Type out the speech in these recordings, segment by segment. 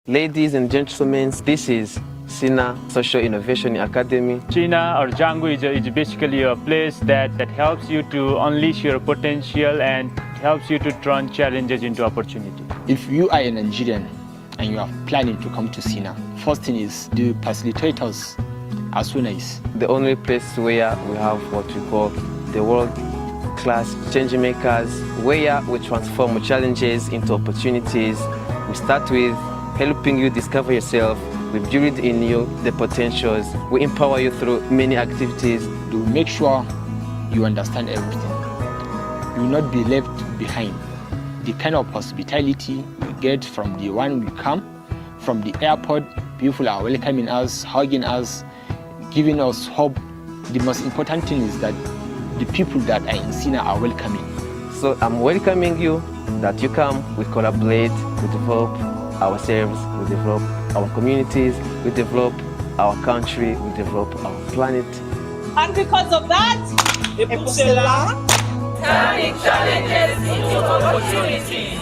Ladies and gentlemen, this is SINA Social Innovation Academy. SINA or Django is basically a place that helps you to unleash your potential and helps you to turn challenges into opportunity. If you are a Nigerian and you are planning to come to SINA, first thing is the facilitators are so nice. The only place where we have what we call the world-class change makers, where we transform challenges into opportunities. We start with helping you discover yourself. We build in you the potentials. We empower you through many activities. To make sure you understand everything. You will not be left behind. The kind of hospitality we get from the one we come, from the airport, people are welcoming us, hugging us, giving us hope. The most important thing is that the people that are in SINA are welcoming. So I'm welcoming you, that you come, we collaborate, we develop ourselves, we develop our communities, we develop our country, we develop our planet. And because of that, turning challenges into opportunities.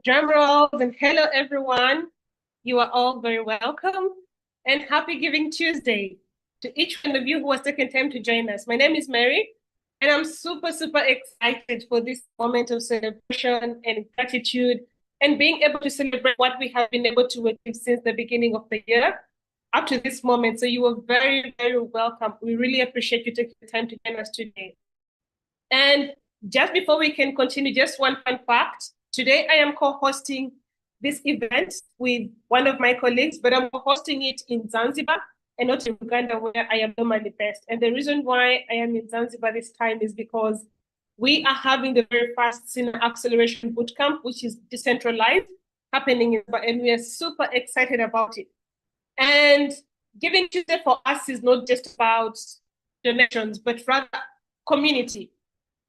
Drum rolls and hello everyone. You are all very welcome and happy Giving Tuesday to each one of you who has taken time to join us. My name is Mary and I'm super excited for this moment of celebration and gratitude and being able to celebrate what we have been able to achieve since the beginning of the year up to this moment. So you are very welcome. We really appreciate you taking the time to join us today. And just before we can continue, just one fun fact. Today, I am co-hosting this event with one of my colleagues, but I'm hosting it in Zanzibar and not in Uganda, where I am normally based. And the reason why I am in Zanzibar this time is because we are having the very first SINA Acceleration Bootcamp, which is decentralized, happening in Zanzibar, and we are super excited about it. And Giving Tuesday for us is not just about donations, but rather community.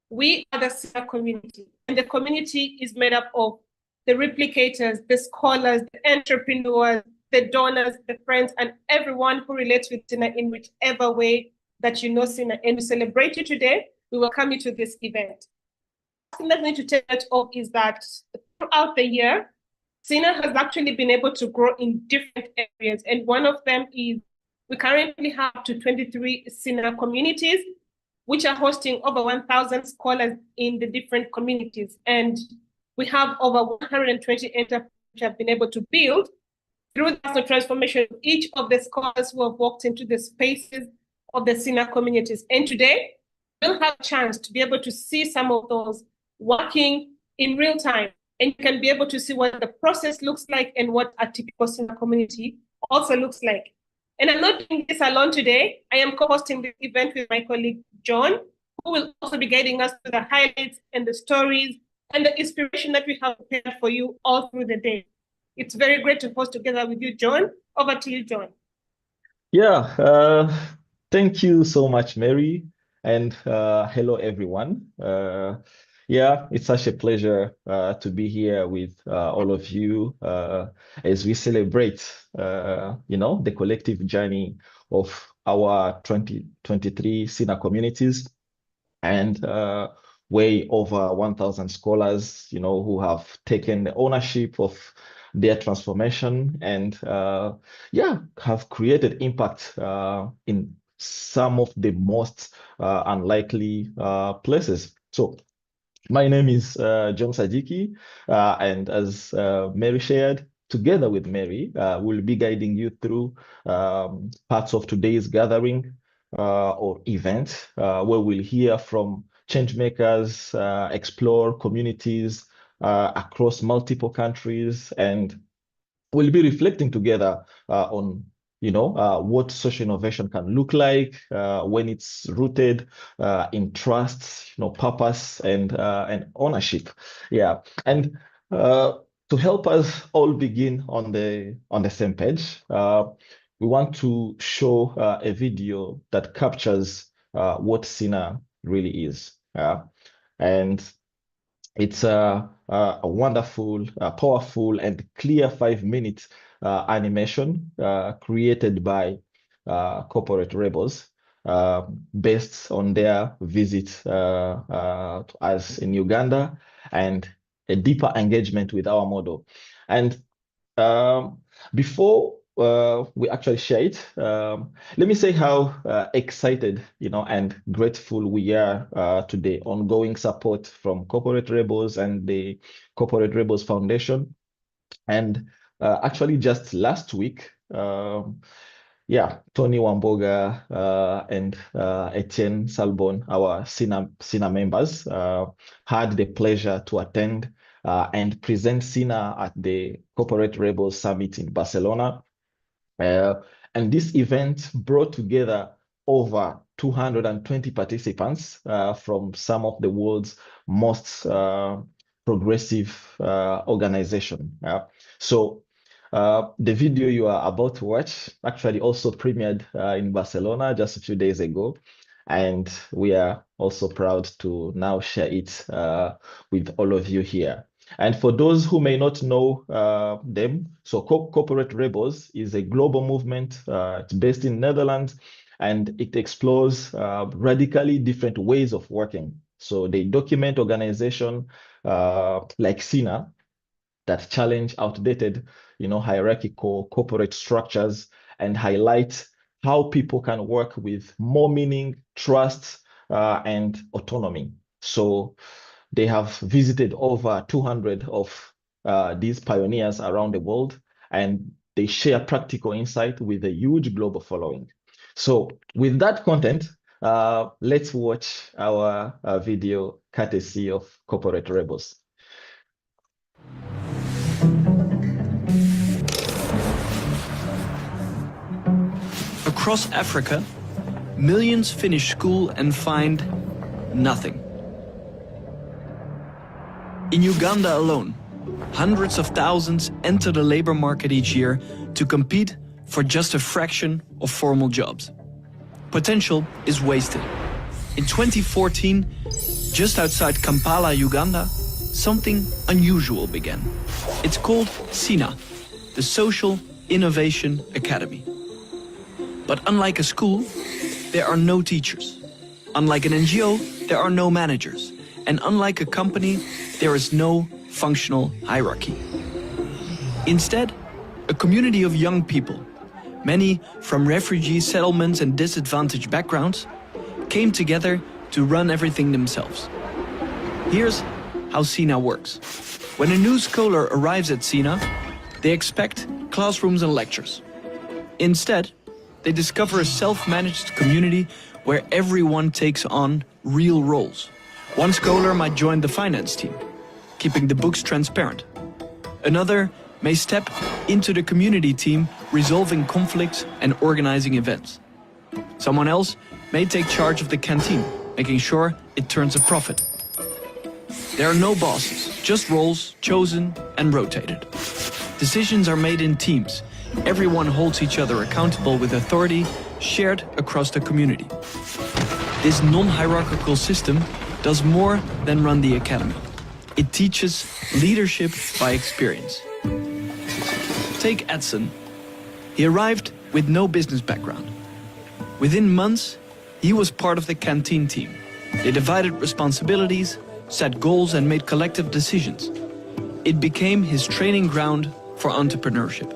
We are the SINA community, and the community is made up of the replicators, the scholars, the entrepreneurs, the donors, the friends, and everyone who relates with SINA in whichever way that you know SINA. And we celebrate you today. We welcome you to this event. The thing that I need to take note of is that throughout the year, SINA has actually been able to grow in different areas. And one of them is we currently have up to 23 SINA communities, which are hosting over 1,000 scholars in the different communities. And we have over 120 enterprises which have been able to build through the transformation of each of the scholars who have walked into the spaces of the SINA communities. And today, we'll have a chance to be able to see some of those working in real time. And you can be able to see what the process looks like and what a typical SINA community also looks like. And I'm not doing this alone today. I am co-hosting this event with my colleague, John, who will also be guiding us through the highlights and the stories and the inspiration that we have prepared for you all through the day. It's very great to host together with you, John. Over to you, John. Yeah, thank you so much, Mary. And hello, everyone. Yeah, it's such a pleasure to be here with all of you as we celebrate, the collective journey of our 2023 SINA communities and way over 1,000 scholars, who have taken the ownership of their transformation and, have created impact in some of the most unlikely places. So my name is John Sajiki, and as Mary shared, together with Mary, we'll be guiding you through parts of today's gathering or event, where we'll hear from change makers, explore communities across multiple countries, and we'll be reflecting together on what social innovation can look like when it's rooted in trust, purpose, and ownership. Yeah, and to help us all begin on the same page, we want to show a video that captures what SINA really is. And it's a wonderful, powerful, and clear 5-minute animation created by corporate rebels based on their visit to us in Uganda and a deeper engagement with our model. And before we actually share it, let me say how excited and grateful we are to the ongoing support from Corporate Rebels and the Corporate Rebels Foundation. And actually just last week, Tony Wamboga and Etienne Salbon, our SINA members, had the pleasure to attend and present SINA at the Corporate Rebels Summit in Barcelona. And this event brought together over 220 participants from some of the world's most progressive organizations. So the video you are about to watch actually also premiered in Barcelona just a few days ago. And we are also proud to now share it with all of you here. And for those who may not know them, so Corporate Rebels is a global movement. It's based in Netherlands, and it explores radically different ways of working. So they document organizations like SINA that challenge outdated, hierarchical corporate structures and highlight how people can work with more meaning, trust, and autonomy. So they have visited over 200 of these pioneers around the world, and they share practical insight with a huge global following. So with that content, let's watch our video courtesy of Corporate Rebels. Across Africa, millions finish school and find nothing. In Uganda alone, hundreds of thousands enter the labor market each year to compete for just a fraction of formal jobs. Potential is wasted. In 2014, just outside Kampala, Uganda, something unusual began. It's called SINA, the Social Innovation Academy. But unlike a school, there are no teachers. Unlike an NGO, there are no managers. And unlike a company, there is no functional hierarchy. Instead, a community of young people, many from refugee settlements and disadvantaged backgrounds, came together to run everything themselves. Here's how SINA works. When a new scholar arrives at SINA, they expect classrooms and lectures. Instead, they discover a self-managed community where everyone takes on real roles. One scholar might join the finance team, keeping the books transparent. Another may step into the community team, resolving conflicts and organizing events. Someone else may take charge of the canteen, making sure it turns a profit. There are no bosses, just roles chosen and rotated. Decisions are made in teams. Everyone holds each other accountable with authority shared across the community. This non-hierarchical system does more than run the academy. It teaches leadership by experience. Take Edson. He arrived with no business background. Within months, he was part of the canteen team. They divided responsibilities, set goals, and made collective decisions. It became his training ground for entrepreneurship.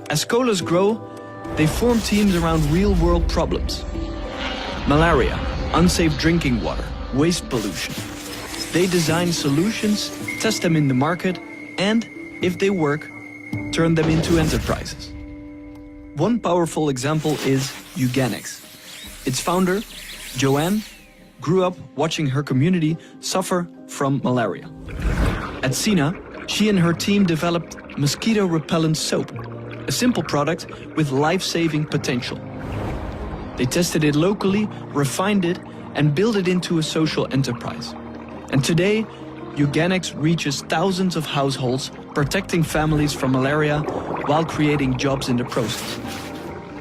As scholars grow, they form teams around real-world problems. Malaria, unsafe drinking water, waste pollution. They design solutions, test them in the market, and if they work, turn them into enterprises. One powerful example is Uganex. Its founder, Joanne, grew up watching her community suffer from malaria. At SINA, she and her team developed mosquito repellent soap, a simple product with life-saving potential. They tested it locally, refined it, and built it into a social enterprise. And today, Uganex reaches thousands of households, protecting families from malaria while creating jobs in the process.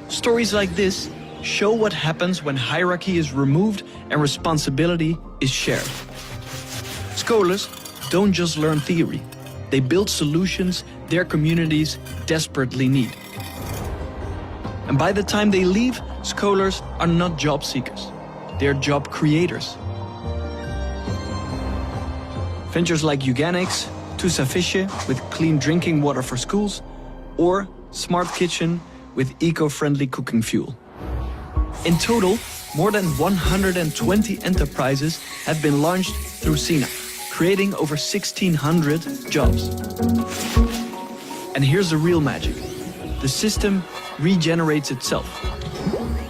Stories like this show what happens when hierarchy is removed and responsibility is shared. Scholars don't just learn theory, they build solutions their communities desperately need. And by the time they leave, scholars are not job seekers, they're job creators. Ventures like Uganex, Tusafishe with clean drinking water for schools, or Smart Kitchen with eco-friendly cooking fuel. In total, more than 120 enterprises have been launched through SINA, creating over 1,600 jobs. And here's the real magic. The system regenerates itself.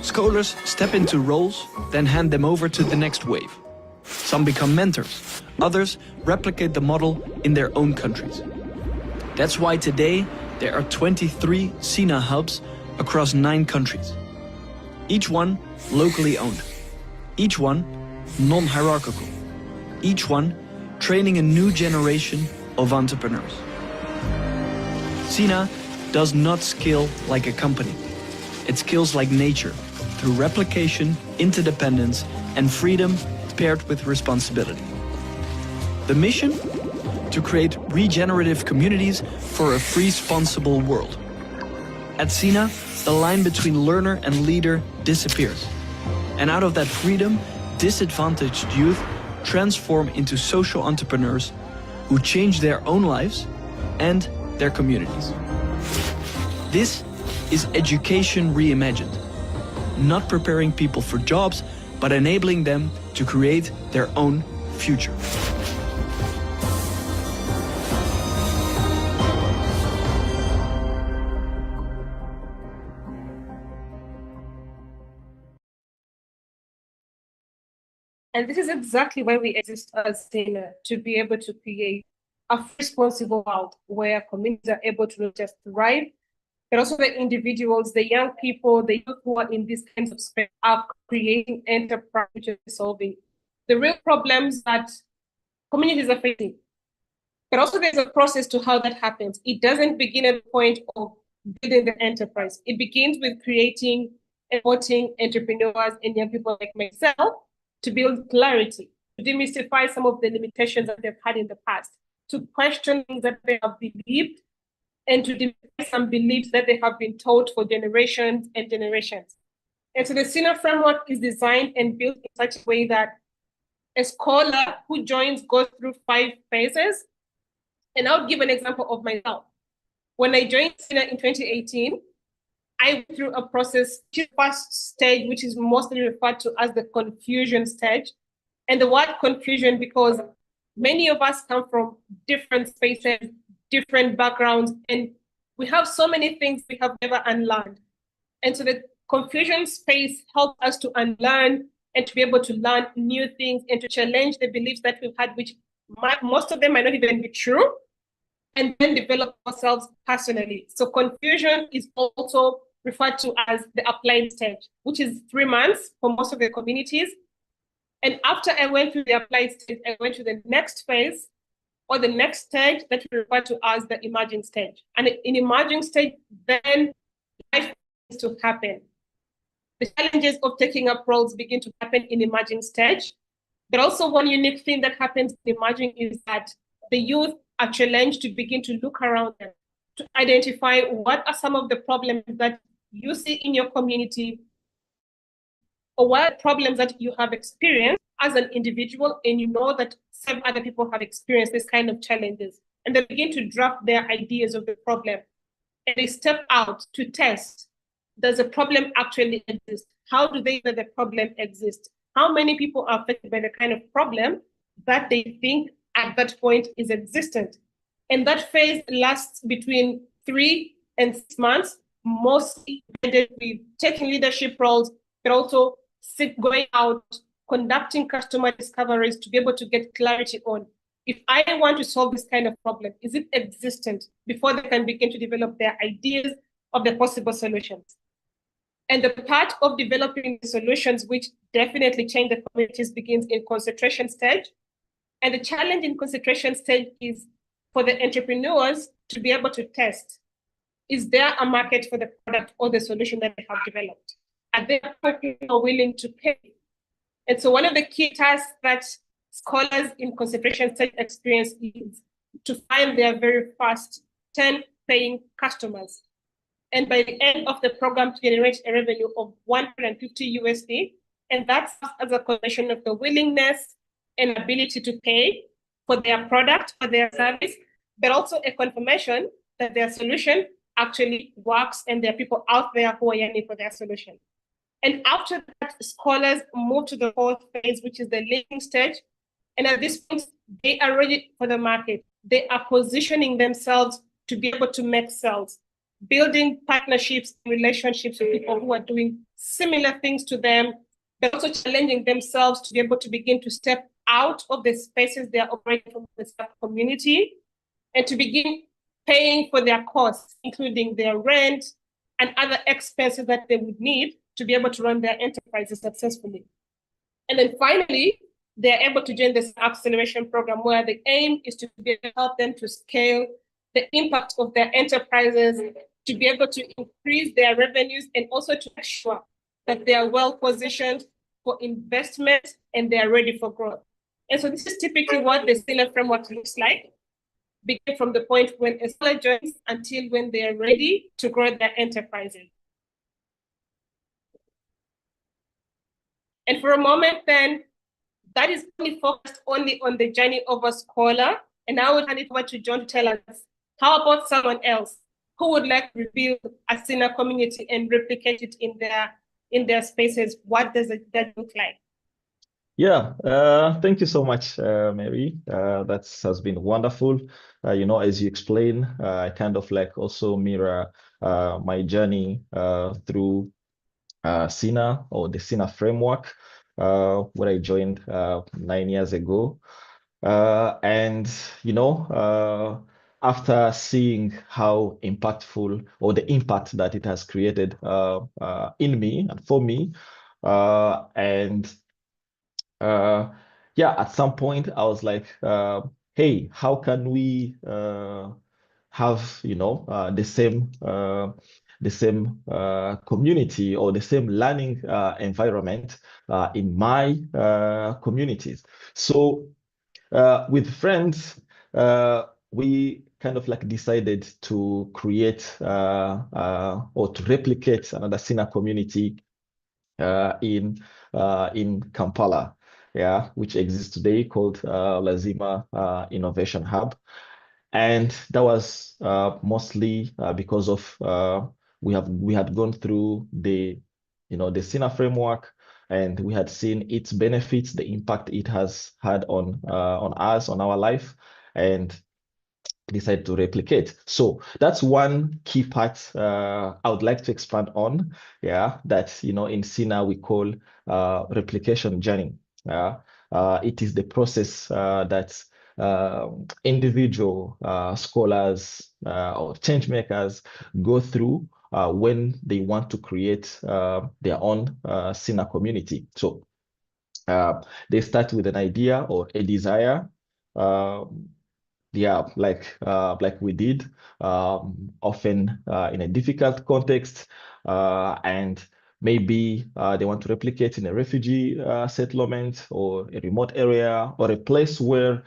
Scholars step into roles, then hand them over to the next wave. Some become mentors, others replicate the model in their own countries. That's why today there are 23 SINA hubs across 9 countries. Each one locally owned. Each one non-hierarchical. Each one training a new generation of entrepreneurs. SINA does not scale like a company. It scales like nature, through replication, interdependence, and freedom paired with responsibility. The mission? To create regenerative communities for a free, responsible world. At SINA, the line between learner and leader disappears. And out of that freedom, disadvantaged youth transform into social entrepreneurs who change their own lives and their communities. This is education reimagined. Not preparing people for jobs, but enabling them to create their own future. And this is exactly why we exist as SINA, to be able to create a responsible world where communities are able to not just thrive, but also the individuals, the young people, the youth who are in these kinds of space are creating enterprise, which is solving the real problems that communities are facing. But also there's a process to how that happens. It doesn't begin at the point of building the enterprise. It begins with creating and supporting entrepreneurs and young people like myself to build clarity, to demystify some of the limitations that they've had in the past, to question things that they have believed, and to demystify some beliefs that they have been taught for generations and generations. And so the SINA framework is designed and built in such a way that a scholar who joins goes through 5 phases. And I'll give an example of myself. When I joined SINA in 2018, I went through a process, first stage, which is mostly referred to as the confusion stage. And the word confusion, because many of us come from different spaces, different backgrounds, and we have so many things we have never unlearned. And so the confusion space helped us to unlearn and to be able to learn new things and to challenge the beliefs that we've had, which most of them might not even be true, and then develop ourselves personally. So confusion is also referred to as the applied stage, which is 3 months for most of the communities. And after I went through the applied stage, I went to the next phase, or the next stage that we refer to as the emerging stage. And in emerging stage, then life begins to happen. The challenges of taking up roles begin to happen in emerging stage. But also one unique thing that happens in emerging is that the youth are challenged to begin to look around them, to identify what are some of the problems that you see in your community, or what problems that you have experienced as an individual, and you know that some other people have experienced this kind of challenges. And they begin to draft their ideas of the problem. And they step out to test, does a problem actually exist? How do they know the problem exists? How many people are affected by the kind of problem that they think at that point is existent? And that phase lasts between 3 and 6 months, mostly with taking leadership roles, but also going out, conducting customer discoveries to be able to get clarity on, if I want to solve this kind of problem, is it existent, before they can begin to develop their ideas of the possible solutions. And the part of developing the solutions, which definitely change the communities, begins in concentration stage. And the challenge in concentration stage is for the entrepreneurs to be able to test, is there a market for the product or the solution that they have developed? Are they willing to pay? And so one of the key tasks that scholars in concentration stage experience is to find their very first 10 paying customers. And by the end of the program, to generate a revenue of 150 USD. And that's as a combination of the willingness and ability to pay for their product, for their service, but also a confirmation that their solution actually works and there are people out there who are yearning for their solution. And after that, scholars move to the fourth phase, which is the leading stage. And at this point, they are ready for the market. They are positioning themselves to be able to make sales, building partnerships, relationships with people who are doing similar things to them. They're also challenging themselves to be able to begin to step out of the spaces they are operating from the community and to begin paying for their costs, including their rent and other expenses that they would need to be able to run their enterprises successfully. And then finally, they're able to join this acceleration program where the aim is to be able to help them to scale the impact of their enterprises, to be able to increase their revenues, and also to ensure that they are well positioned for investment and they are ready for growth. And so this is typically what the SINA framework looks like, beginning from the point when a scholar joins until when they are ready to grow their enterprises. And for a moment then, that is only focused only on the journey of a scholar. And I would hand it over to John to tell us, how about someone else who would like to rebuild a SINA community and replicate it in their spaces? What does that look like? Yeah, thank you so much, Mary. That has been wonderful. As you explain, I kind of like also mirror my journey through SINA, or the SINA framework, where I joined 9 years ago. And after seeing how impactful, or the impact that it has created in me and for me, at some point I was like, hey, how can we have the same community or the same learning environment in my communities? So with friends, we kind of like decided to create or to replicate another SINA community in Kampala, which exists today, called Lazima Innovation Hub. And that was mostly because of we had gone through the SINA framework, and we had seen its benefits, the impact it has had on us, on our life, and decided to replicate. So that's one key part I would like to expand on. That in SINA we call replication journey. It is the process that individual scholars or change makers go through when they want to create their own SINA community. So they start with an idea or a desire, like we did, often in a difficult context, and maybe they want to replicate in a refugee settlement or a remote area, or a place where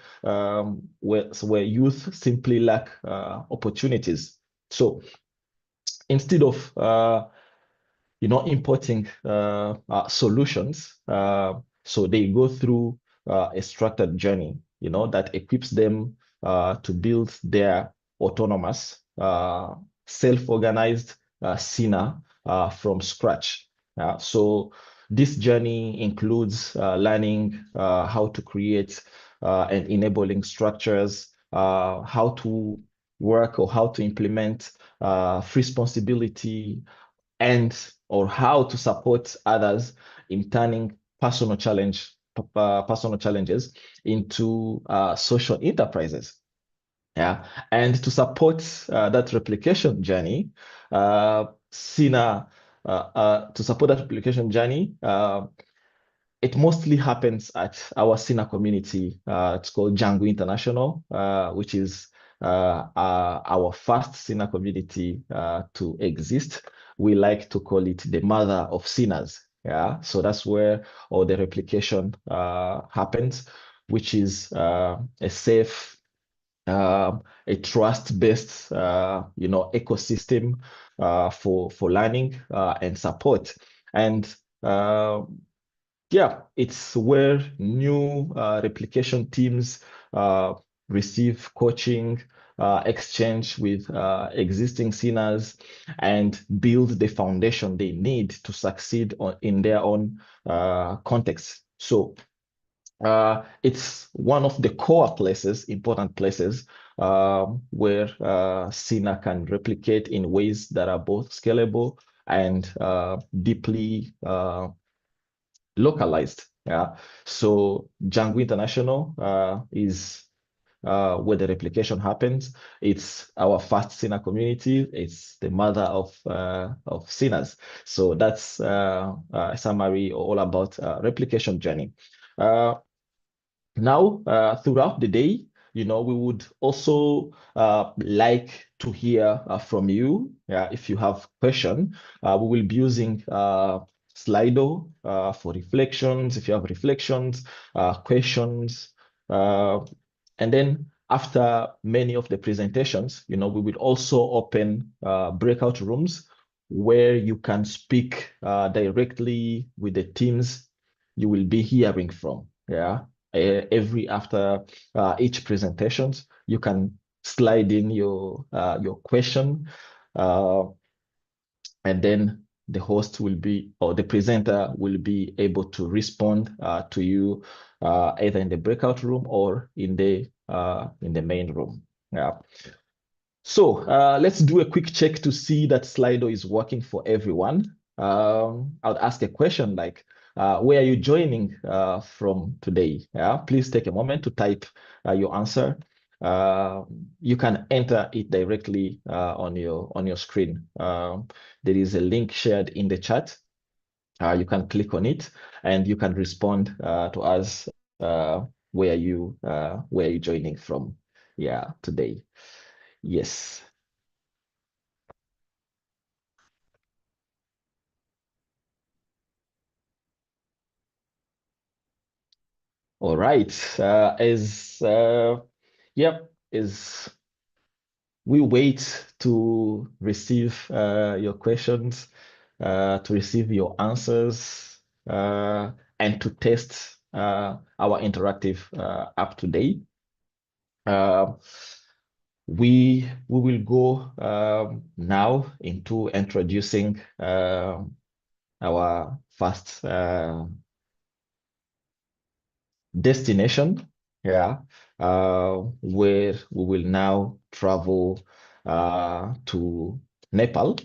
youth simply lack opportunities. So instead of importing solutions, so they go through a structured journey, that equips them to build their autonomous, self-organized SINA from scratch. So this journey includes learning how to create and enabling structures, how to work or how to implement responsibility or how to support others in turning personal challenges into social enterprises. Yeah, and to support that replication journey, SINA, to support that replication journey, it mostly happens at our SINA community. It's called Django International, which is our first SINA community to exist. We like to call it the mother of SINAs. Yeah, so that's where all the replication happens, which is a safe, a trust-based, ecosystem for learning and support. And yeah, it's where new replication teams receive coaching, exchange with existing SINAs, and build the foundation they need to succeed in their own context. So it's one of the core places, important places, where SINA can replicate in ways that are both scalable and deeply localized. Yeah. So Django International is where the replication happens. It's our first SINA community. It's the mother of SINAs. So that's a summary all about replication journey. Now, throughout the day, we would also like to hear from you. If you have questions, we will be using Slido for reflections. If you have reflections, questions, and then after many of the presentations, we will also open breakout rooms where you can speak directly with the teams you will be hearing from. Yeah. After each presentations, you can slide in your question, and then the host will be, or the presenter will be able to respond to you either in the breakout room or in the main room. Yeah. So let's do a quick check to see that Slido is working for everyone. I'll ask a question like, where are you joining from today? Yeah, please take a moment to type your answer. You can enter it directly on your screen. There is a link shared in the chat. You can click on it and you can respond to us where you joining from. Yeah, today. Yes. All right. As we wait to receive your questions, to receive your answers, and to test our interactive app today. We will go now into introducing our first destination, where we will now travel to Nepal,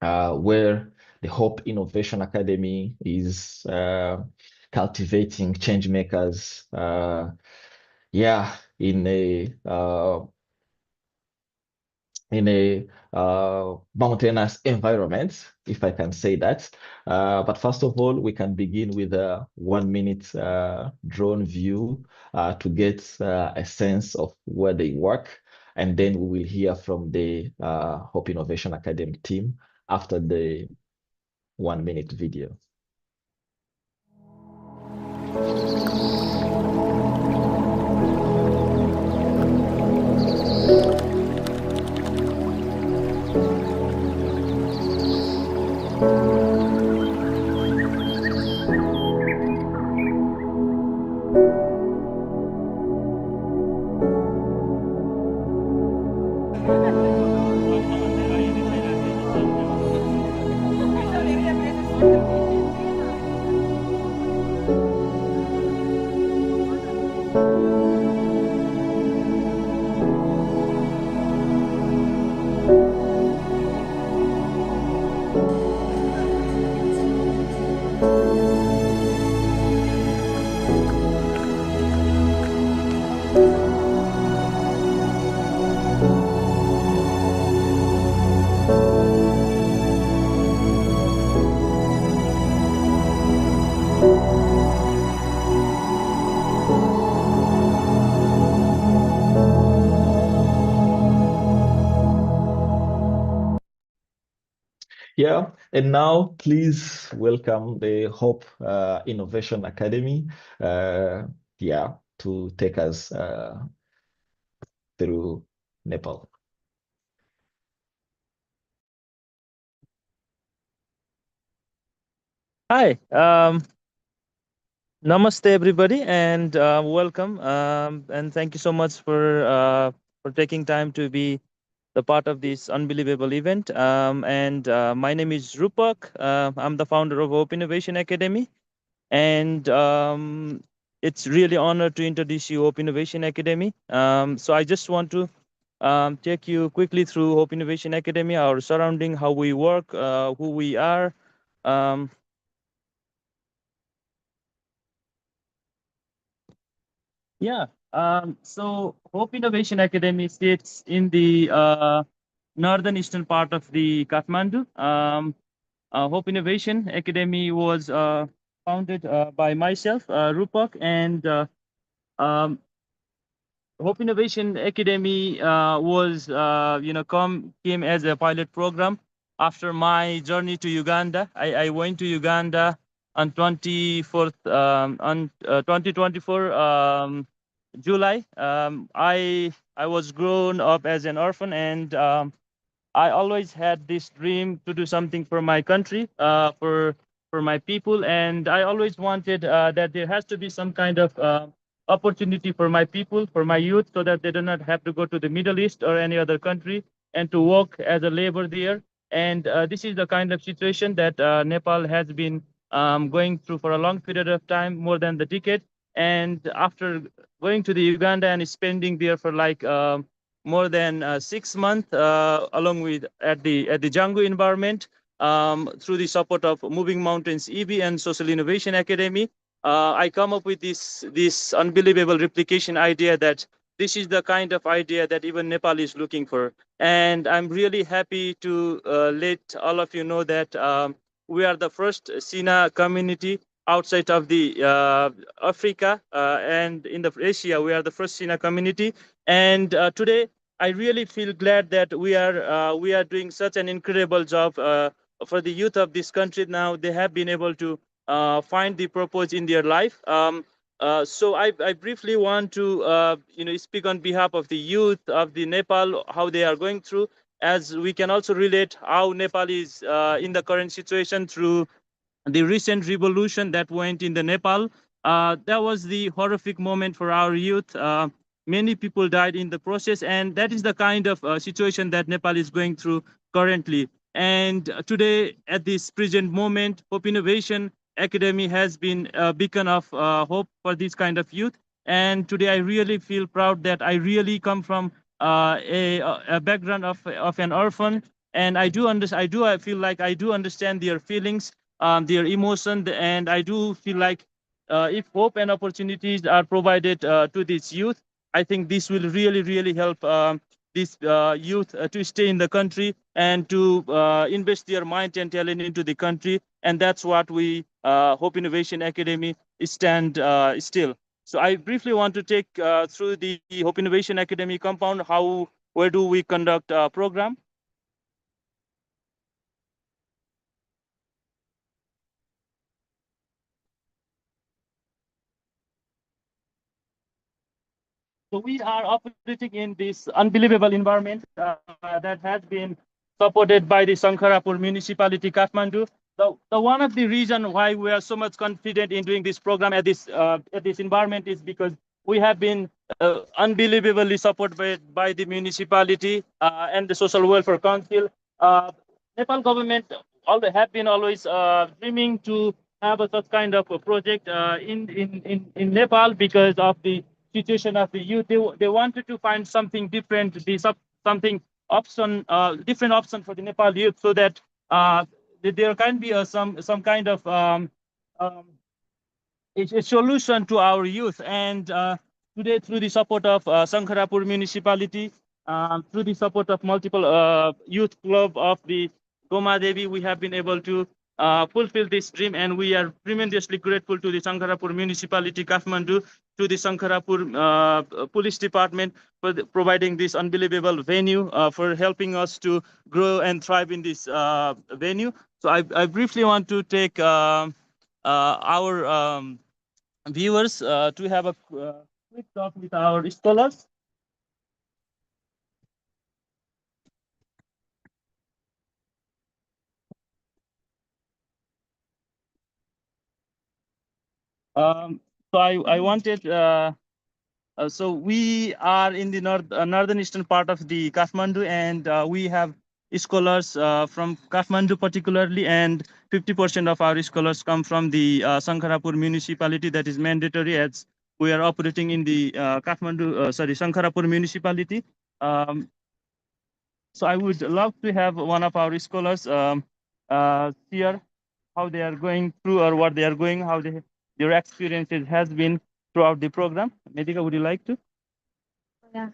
where the Hope Innovation Academy is cultivating change makers, in a mountainous environment, if I can say that. But first of all, we can begin with a 1-minute drone view to get a sense of where they work. And then we will hear from the Hope Innovation Academy team after the 1-minute video. Yeah, and now please welcome the Hope Innovation Academy, yeah, to take us through Nepal. Hi, namaste everybody, and welcome. And thank you so much for taking time to be the part of this unbelievable event. And my name is Rupak. I'm the founder of Hope Innovation Academy, and it's really honor to introduce you Hope Innovation Academy. So I just want to take you quickly through Hope Innovation Academy, our surrounding, how we work, who we are. Yeah. So Hope Innovation Academy sits in the northern eastern part of the Kathmandu. Hope Innovation Academy was founded by myself, Rupak, and um, Hope Innovation Academy was, came as a pilot program after my journey to Uganda. I went to Uganda on 24th, on 2024 July. I was grown up as an orphan, and I always had this dream to do something for my country, for my people, and I always wanted that there has to be some kind of opportunity for my people, for my youth, so that they do not have to go to the Middle East or any other country and to work as a labor there. And this is the kind of situation that Nepal has been going through for a long period of time, more than the decade. And after going to the Uganda and spending there for like more than 6 months, along with at the Django environment, through the support of Moving Mountains EB and Social Innovation Academy, I come up with this unbelievable replication idea that this is the kind of idea that even Nepal is looking for. And I'm really happy to let all of you know that we are the first SINA community outside of the Africa, and in the Asia, we are the first SINA community. And today, I really feel glad that we are doing such an incredible job for the youth of this country. Now they have been able to find the purpose in their life. So I briefly want to speak on behalf of the youth of the Nepal, how they are going through, as we can also relate how Nepal is in the current situation through the recent revolution that went in the Nepal. That was the horrific moment for our youth. Many people died in the process, and that is the kind of situation that Nepal is going through currently. And today, at this present moment, Hope Innovation Academy has been a beacon of hope for this kind of youth. And today, I really feel proud that I really come from a background of an orphan, and I do understand. I feel like I do understand their feelings, their emotion, and I do feel like if hope and opportunities are provided to this youth, I think this will really, really help this youth to stay in the country and to invest their mind and talent into the country. And that's what we, Hope Innovation Academy, stand still. So I briefly want to take through the Hope Innovation Academy compound, where do we conduct a program. So we are operating in this unbelievable environment that has been supported by the Sankharapur municipality, Kathmandu. The one of the reason why we are so much confident in doing this program at this environment is because we have been unbelievably supported by the municipality and the Social Welfare Council. Nepal government have been always dreaming to have such kind of a project in Nepal because of the situation of the youth. They wanted to find something different, something option, different option for the Nepal youth, so that there can be some kind of a solution to our youth. And today, through the support of Sankharapur municipality, through the support of multiple youth club of the Goma Devi, we have been able to fulfill this dream, and we are tremendously grateful to the Sankharapur Municipality, Kathmandu, to the Sankharapur Police Department for providing this unbelievable venue, for helping us to grow and thrive in this venue. So I briefly want to take our viewers to have a quick talk with our scholars. So I wanted, so we are in the northern eastern part of the Kathmandu, and we have scholars from Kathmandu particularly, and 50% of our scholars come from the Sankharapur municipality. That is mandatory, as we are operating in the Sankharapur municipality. So I would love to have one of our scholars share how they are going through, or what they are going, how their experiences has been throughout the program. Medika, would you like to? Yeah.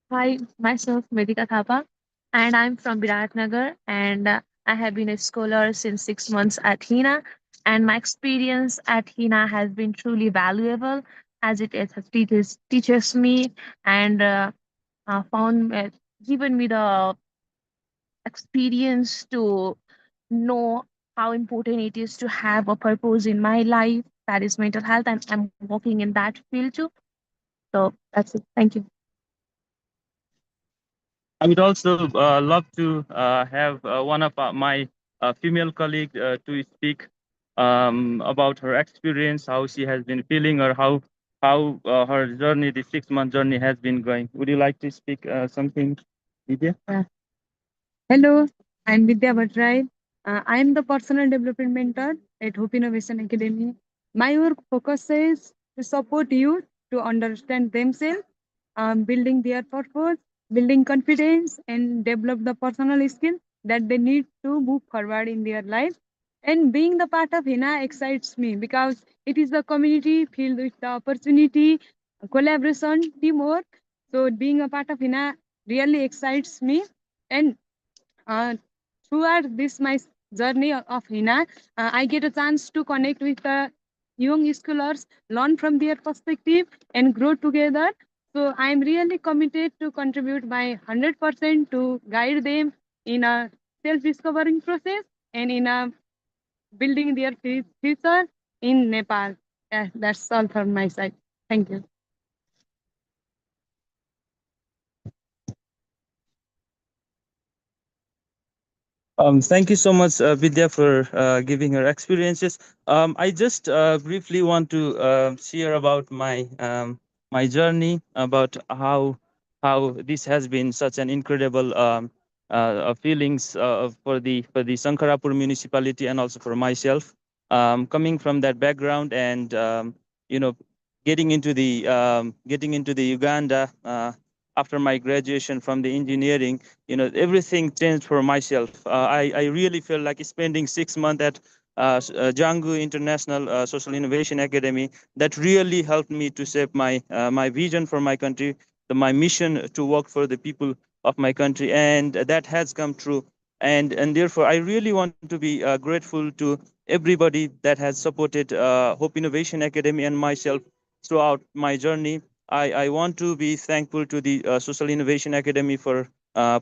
Hi, myself Medika Thapa, and I'm from Biratnagar, and I have been a scholar since 6 months at HINA, and my experience at HINA has been truly valuable, as it has teaches me and found given me the experience to know how important it is to have a purpose in my life, that is mental health, and I'm working in that field too. So that's it. Thank you. I would also love to have one of my female colleague to speak about her experience, how she has been feeling, or how her journey, the 6-month journey, has been going. Would you like to speak something, Vidya? Hello, I'm Vidya Bhattrai. I am the personal development mentor at Hope Innovation Academy. My work focuses to support youth to understand themselves, building their purpose, building confidence, and develop the personal skills that they need to move forward in their life. And being the part of HINA excites me because it is the community filled with the opportunity, collaboration, teamwork. So being a part of HINA really excites me. And throughout this my journey of HINA, I get a chance to connect with the young scholars, learn from their perspective, and grow together. So I'm really committed to contribute my 100% to guide them in a self-discovering process and in a building their future in Nepal. Yeah, that's all from my side. Thank you. Thank you so much, Vidya, for giving her experiences. I just briefly want to share about my journey, about how this has been such an incredible feelings for the Sankharapur municipality, and also for myself, coming from that background, and you know, getting into the Uganda after my graduation from the engineering. Everything changed for myself. I really felt like spending 6 months at Django International Social Innovation Academy. That really helped me to shape my vision for my country, my mission to work for the people of my country, and that has come true. And therefore, I really want to be grateful to everybody that has supported Hope Innovation Academy and myself throughout my journey. I want to be thankful to the Social Innovation Academy for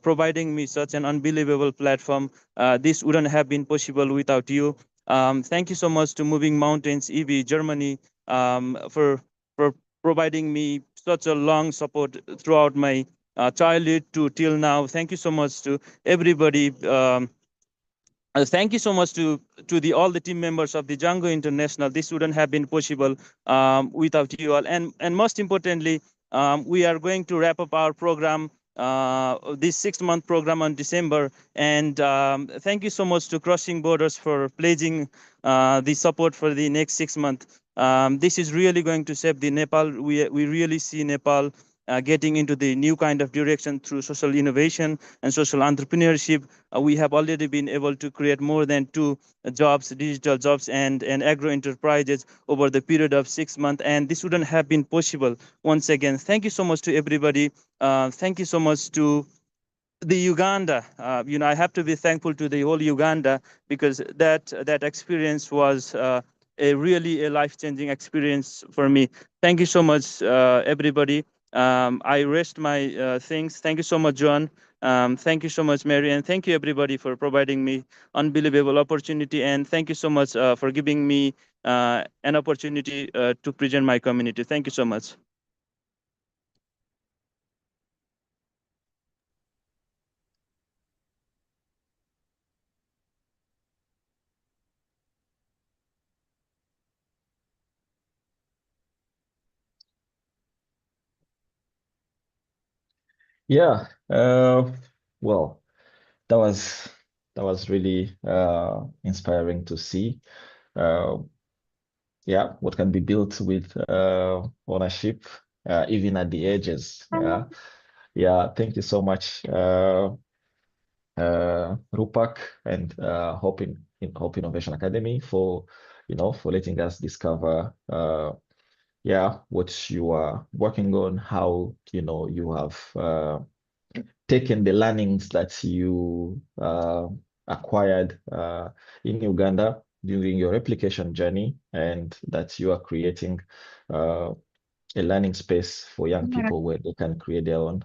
providing me such an unbelievable platform. This wouldn't have been possible without you. Thank you so much to Moving Mountains, EV Germany, for providing me such a long support throughout my childhood to till now. Thank you so much to everybody. Thank you so much to all the team members of the Django International. This wouldn't have been possible without you all. And most importantly, we are going to wrap up our program, this 6-month program, on December. And thank you so much to Crossing Borders for pledging the support for the next 6 months. This is really going to save the Nepal. We really see Nepal getting into the new kind of direction through social innovation and social entrepreneurship. We have already been able to create more than 2 jobs, digital jobs, and agro enterprises over the period of 6 months. And this wouldn't have been possible. Once again, thank you so much to everybody. Thank you so much to the Uganda, I have to be thankful to the whole Uganda, because that experience was a really a life-changing experience for me. Thank you so much, everybody. I rest my things. Thank you so much, John. Thank you so much, Mary, and thank you everybody for providing me unbelievable opportunity. And thank you so much for giving me an opportunity to present my community. Thank you so much. Yeah, well, that was really inspiring to see. Yeah, what can be built with ownership, even at the edges. Yeah, yeah. Thank you so much, Rupak and Hope Innovation Academy for for letting us discover yeah what you are working on, how you have taken the learnings that you acquired in Uganda during your replication journey, and that you are creating a learning space for young people where they can create their own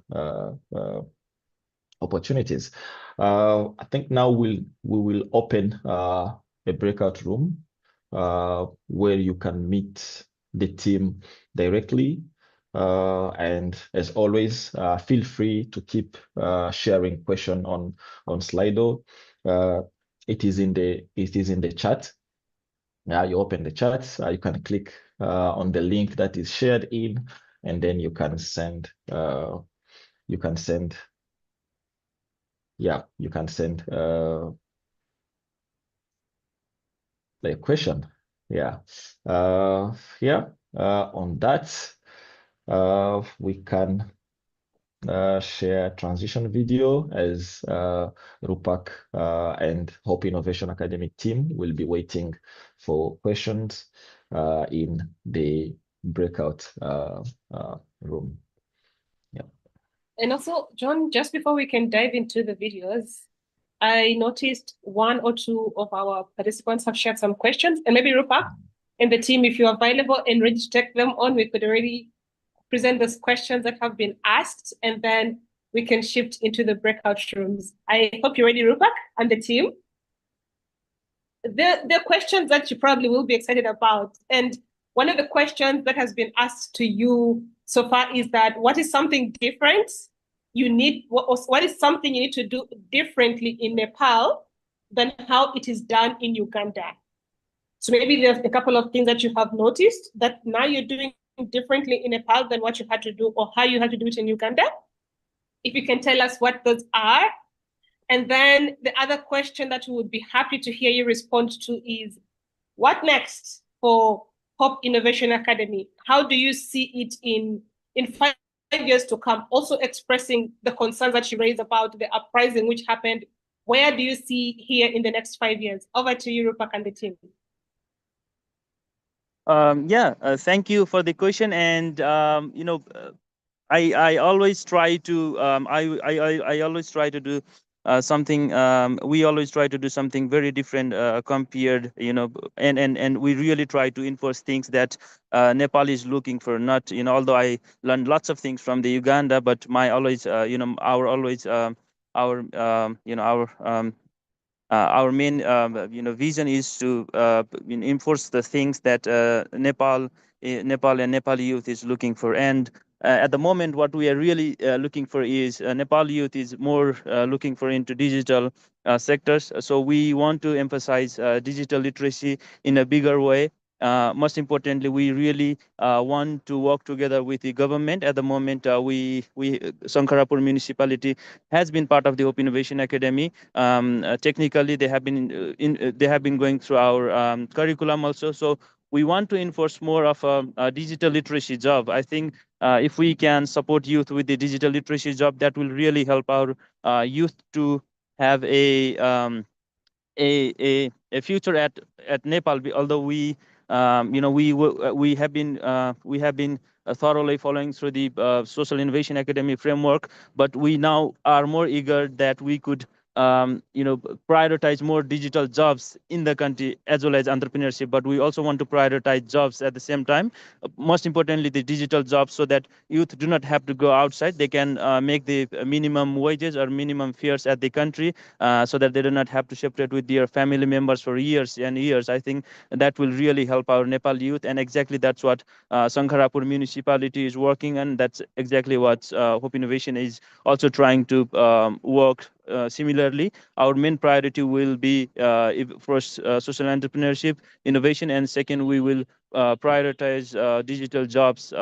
opportunities. I think now we will open a breakout room where you can meet the team directly. And as always, feel free to keep sharing question on Slido. It is in the chat. You open the chat. You can click on the link that is shared in, and then you can send. Yeah, you can send the question. Yeah. Yeah. On that, we can share transition video as Rupak and Hope Innovation Academic team will be waiting for questions in the breakout room. Yeah. And also, John, just before we can dive into the videos, I noticed one or two of our participants have shared some questions, and maybe Rupak and the team, if you're available and ready to take them on, we could already present those questions that have been asked, and then we can shift into the breakout rooms. I hope you're ready, Rupak and the team. The questions that you probably will be excited about, and one of the questions that has been asked to you so far is that what is something different you need, what is something you need to do differently in Nepal than how it is done in Uganda? So maybe there's a couple of things that you have noticed that now you're doing differently in Nepal than what you had to do or how you had to do it in Uganda. If you can tell us what those are. And then the other question that we would be happy to hear you respond to is, what next for Hope Innovation Academy? How do you see it in 5 years to come? Also expressing the concerns that you raised about the uprising which happened. Where do you see here in the next 5 years? Over to you, Rupak and the team. Thank you for the question. And I always try to I always try to do something. We always try to do something very different compared, and we really try to enforce things that Nepal is looking for. Not, although I learned lots of things from the Uganda, but my always our always our main vision is to enforce the things that Nepal and Nepali youth is looking for. And at the moment, what we are really looking for is Nepal youth is more looking for into digital sectors. So we want to emphasize digital literacy in a bigger way. Most importantly, we really want to work together with the government. At the moment, we Sankharapur municipality has been part of the Hope Innovation Academy. Technically, they have been going through our curriculum also. So we want to enforce more of a digital literacy job. I think if we can support youth with the digital literacy job, that will really help our youth to have a future at Nepal. Although we we have been thoroughly following through the Social Innovation Academy framework, but we now are more eager that we could prioritize more digital jobs in the country as well as entrepreneurship. But we also want to prioritize jobs at the same time. Most importantly, the digital jobs, so that youth do not have to go outside. They can make the minimum wages or minimum fares at the country, so that they do not have to separate with their family members for years and years. I think that will really help our Nepal youth, and exactly that's what Sankharapur municipality is working on. That's exactly what Hope Innovation is also trying to work similarly. Our main priority will be first social entrepreneurship, innovation, and second we will prioritize digital jobs,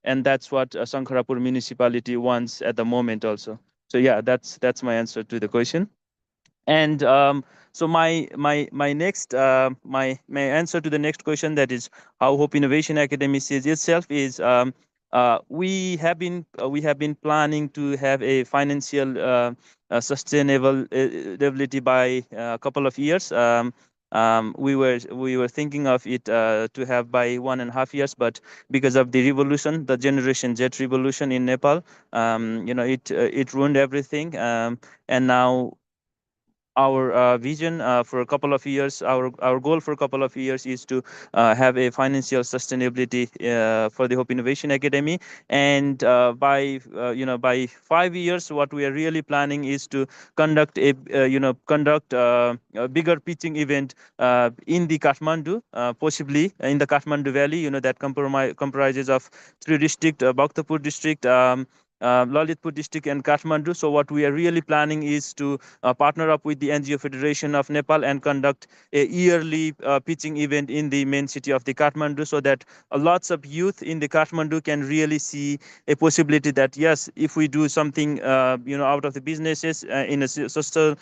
and that's what Sankharapur municipality wants at the moment also. So yeah, that's my answer to the question. And so my next my answer to the next question, that is how Hope Innovation Academy sees itself, is we have been planning to have a financial sustainable ability by a couple of years. We were thinking of it to have by 1.5 years, but because of the revolution, the Generation Z revolution in Nepal, it ruined everything. And now our vision for a couple of years, our goal for a couple of years is to have a financial sustainability for the Hope Innovation Academy. And by 5 years, what we are really planning is to conduct a bigger pitching event in the Kathmandu, possibly in the Kathmandu Valley. That comprises of 3 districts: Bhaktapur district, Lalitpur district, and Kathmandu. So what we are really planning is to partner up with the NGO Federation of Nepal and conduct a yearly pitching event in the main city of the Kathmandu, so that lots of youth in the Kathmandu can really see a possibility that yes, if we do something out of the businesses in a social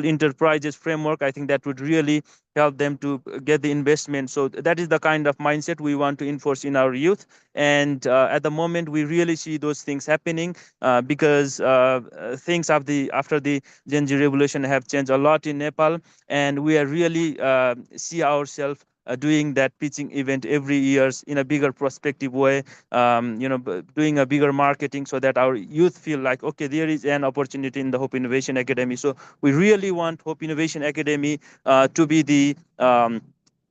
enterprises framework, I think that would really help them to get the investment. So that is the kind of mindset we want to enforce in our youth. And at the moment, we really see those things happening because things after the Gen Z revolution have changed a lot in Nepal, and we are really see ourselves doing that pitching event every year in a bigger prospective way, doing a bigger marketing, so that our youth feel like, okay, there is an opportunity in the Hope Innovation Academy. So we really want Hope Innovation Academy to be the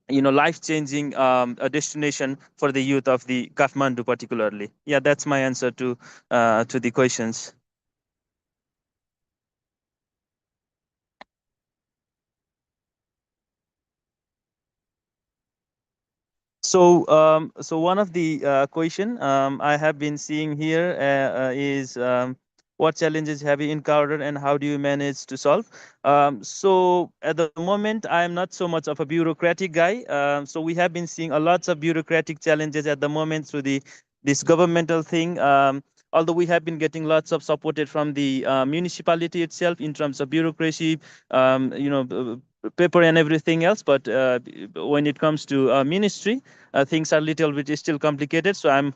life-changing a destination for the youth of the Kathmandu particularly. Yeah, that's my answer to the questions. So one of the question I have been seeing here is what challenges have you encountered and how do you manage to solve? So at the moment, I am not so much of a bureaucratic guy. So we have been seeing a lots of bureaucratic challenges at the moment through this governmental thing. Although we have been getting lots of supported from the municipality itself in terms of bureaucracy, paper and everything else. But when it comes to ministry, things are a little bit still complicated. So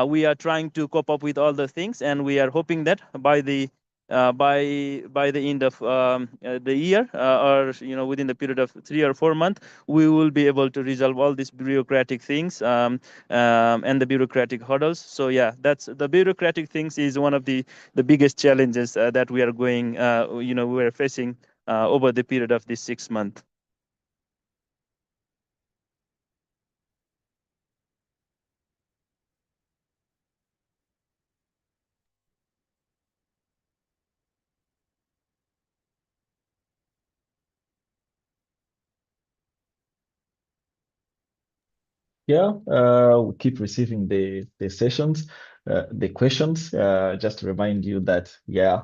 we are trying to cope up with all the things, and we are hoping that by the end of the year, or within the period of 3 or 4 months, we will be able to resolve all these bureaucratic things and the bureaucratic hurdles. So yeah, that's the bureaucratic things is one of the biggest challenges that we are going we are facing over the period of this 6 months. Yeah, we keep receiving the sessions, the questions. Just to remind you that, yeah,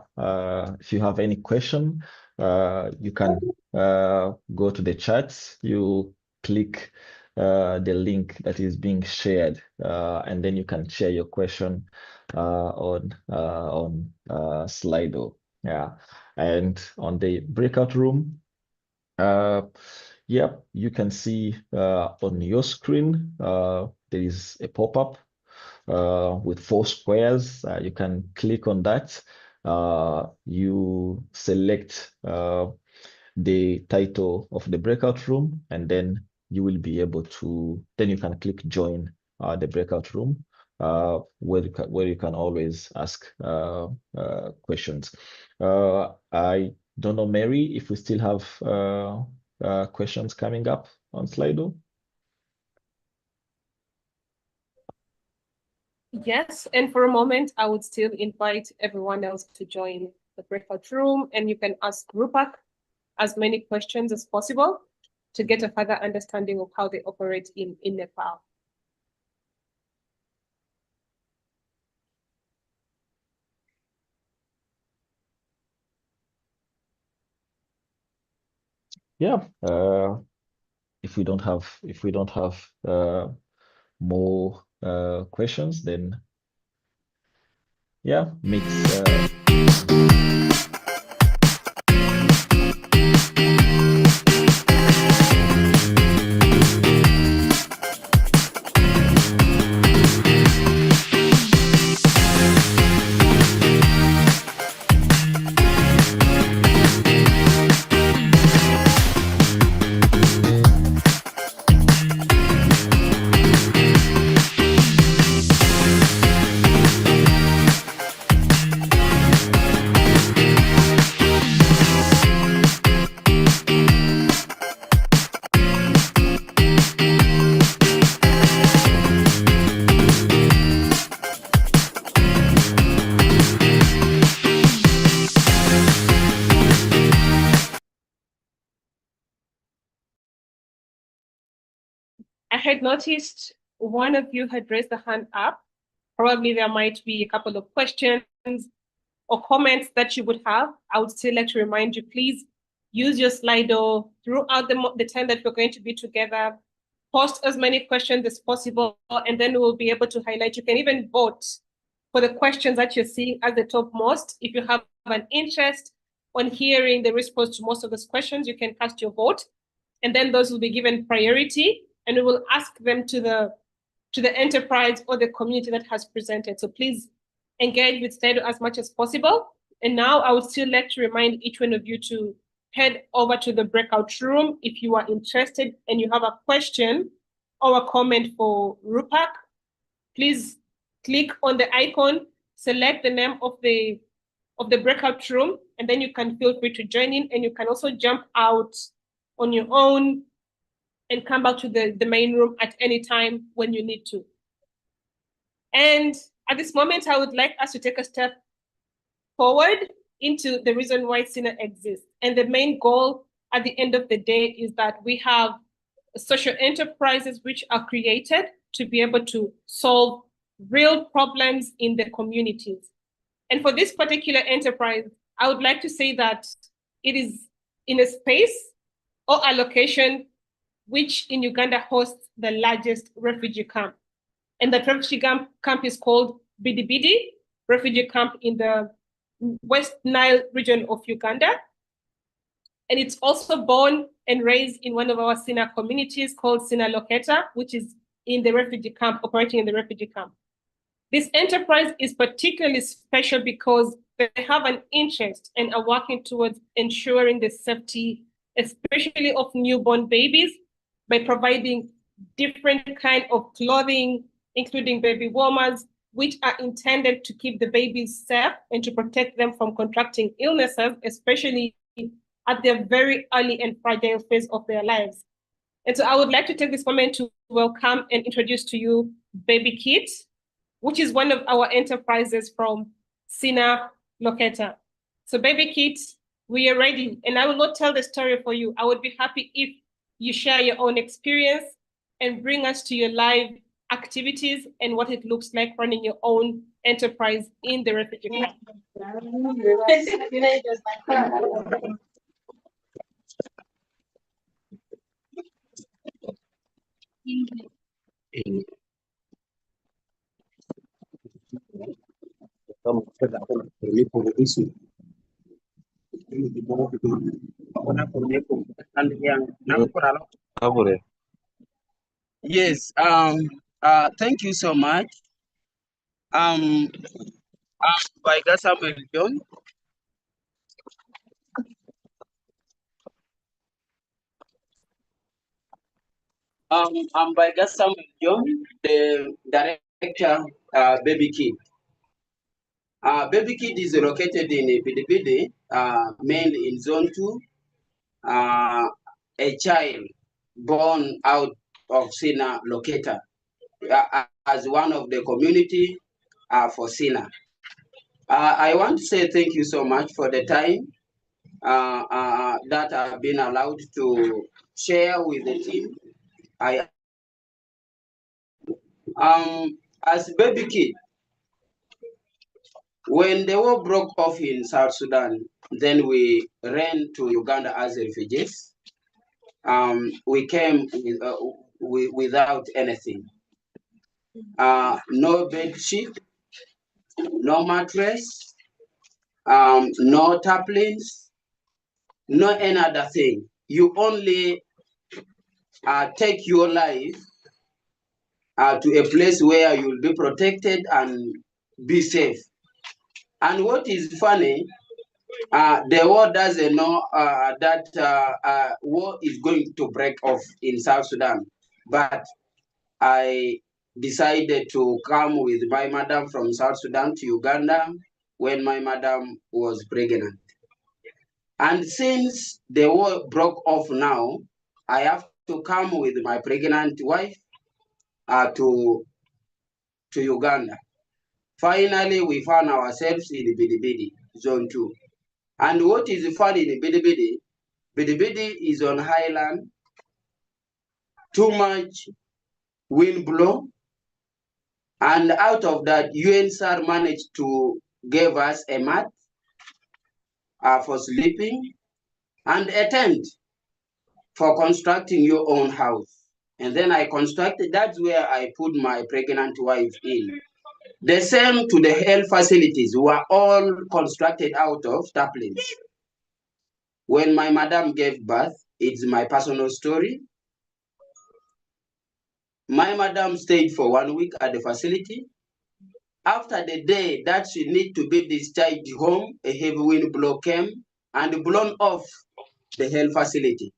if you have any question, you can go to the chats. You click the link that is being shared, and then you can share your question on Slido. Yeah, and on the breakout room. Yeah, you can see on your screen there is a pop-up with 4 squares. You can click on that. You select the title of the breakout room, and then you will be able to, then you can click join the breakout room, where you can always ask questions. I don't know, Mary, if we still have questions coming up on Slido. Yes, and for a moment, I would still invite everyone else to join the breakout room, and you can ask Rupak as many questions as possible to get a further understanding of how they operate in Nepal. Yeah, if we don't have more questions, then yeah, mix. I had noticed one of you had raised the hand up. Probably there might be a couple of questions or comments that you would have. I would still like to remind you, please use your Slido throughout the time that we're going to be together. Post as many questions as possible, and then we'll be able to highlight. You can even vote for the questions that you're seeing as the topmost. If you have an interest on hearing the response to most of those questions, you can cast your vote, and then those will be given priority, and we will ask them to the enterprise or the community that has presented. So please engage with Slido as much as possible. And now I would still like to remind each one of you to head over to the breakout room if you are interested and you have a question or a comment for Rupak. Please click on the icon, select the name of the breakout room, and then you can feel free to join in, and you can also jump out on your own and come back to the main room at any time when you need to. And at this moment, I would like us to take a step forward into the reason why SINA exists. And the main goal at the end of the day is that we have social enterprises which are created to be able to solve real problems in the communities. And for this particular enterprise, I would like to say that it is in a space or a location which in Uganda hosts the largest refugee camp. And that refugee camp is called Bidibidi refugee camp in the West Nile region of Uganda. And it's also born and raised in one of our SINA communities called SINA Locator, which is in the refugee camp, operating in the refugee camp. This enterprise is particularly special because they have an interest and are working towards ensuring the safety, especially of newborn babies, by providing different kinds of clothing, including baby warmers, which are intended to keep the babies safe and to protect them from contracting illnesses, especially at their very early and fragile phase of their lives. And so I would like to take this moment to welcome and introduce to you BabyKit, which is one of our enterprises from SINA Locator. So BabyKit, we are ready. And I will not tell the story for you. I would be happy if you share your own experience and bring us to your live activities and what it looks like running your own enterprise in the refugee camp. Yes, thank you so much. I'm by Samuel John. I'm by Gasam John, the director, BabyKit. BabyKit is located in Bidibidi, mainly in Zone 2. A child born out of SINA locator as one of the community for SINA. I want to say thank you so much for the time that I've been allowed to share with the team. As BabyKit, when the war broke off in South Sudan, then we ran to Uganda as refugees. We came without anything. No bed sheet, no mattress, no tarpaulins, no any other thing. You only take your life to a place where you'll be protected and be safe. And what is funny, the world doesn't know that war is going to break off in South Sudan. But I decided to come with my madam from South Sudan to Uganda when my madam was pregnant. And since the war broke off now, I have to come with my pregnant wife to Uganda. Finally, we found ourselves in Bidibidi, Zone 2. And what is funny in Bidibidi, Bidibidi is on highland, too much wind blow, and out of that, UNSAR managed to give us a mat for sleeping and a tent for constructing your own house. And then I constructed, that's where I put my pregnant wife in. The same to the health facilities were all constructed out of tarpaulins. When my madam gave birth, it's my personal story. My madam stayed for 1 week at the facility. After the day that she need to be discharged home, a heavy wind blow came and blown off the health facility.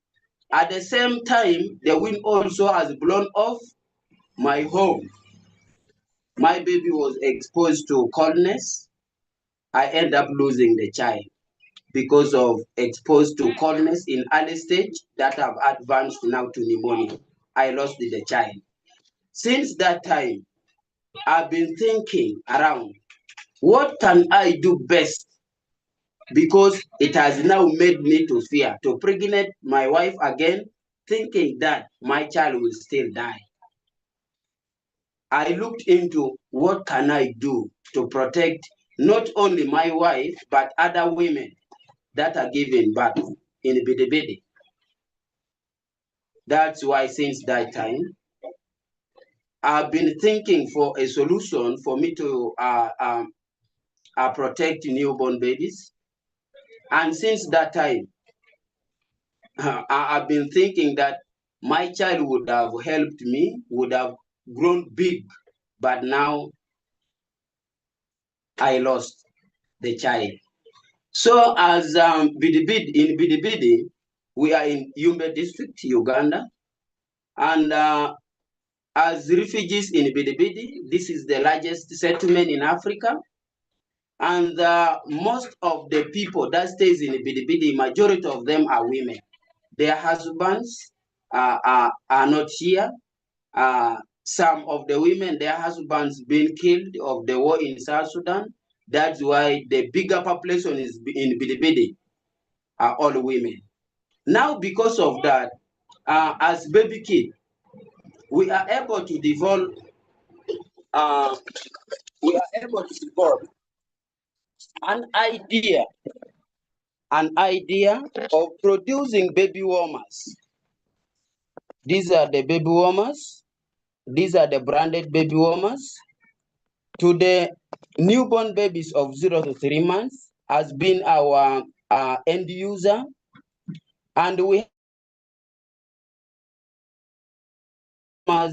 At the same time, the wind also has blown off my home. My baby was exposed to coldness. I end up losing the child because of exposed to coldness in early stage that have advanced now to pneumonia. I lost the child. Since that time, I've been thinking around, what can I do best? Because it has now made me to fear, to pregnant my wife again, thinking that my child will still die. I looked into what can I do to protect not only my wife, but other women that are giving birth in Bidibidi. That's why since that time, I've been thinking for a solution for me to protect newborn babies. And since that time, I've been thinking that my child would have helped me, would have grown big, but now I lost the child. So as in Bidibidi, we are in Yumbe district, Uganda, and as refugees in Bidibidi, this is the largest settlement in Africa, and most of the people that stays in Bidibidi, majority of them are women. Their husbands are not here. Some of the women, their husbands been killed of the war in South Sudan. That's why the bigger population is in Bidibidi are all women. Now, because of that, as BabyKit, we are able to develop. An idea of producing baby warmers. These are the baby warmers. These are the branded baby warmers. To the newborn babies of 0 to 3 months has been our end user. And we have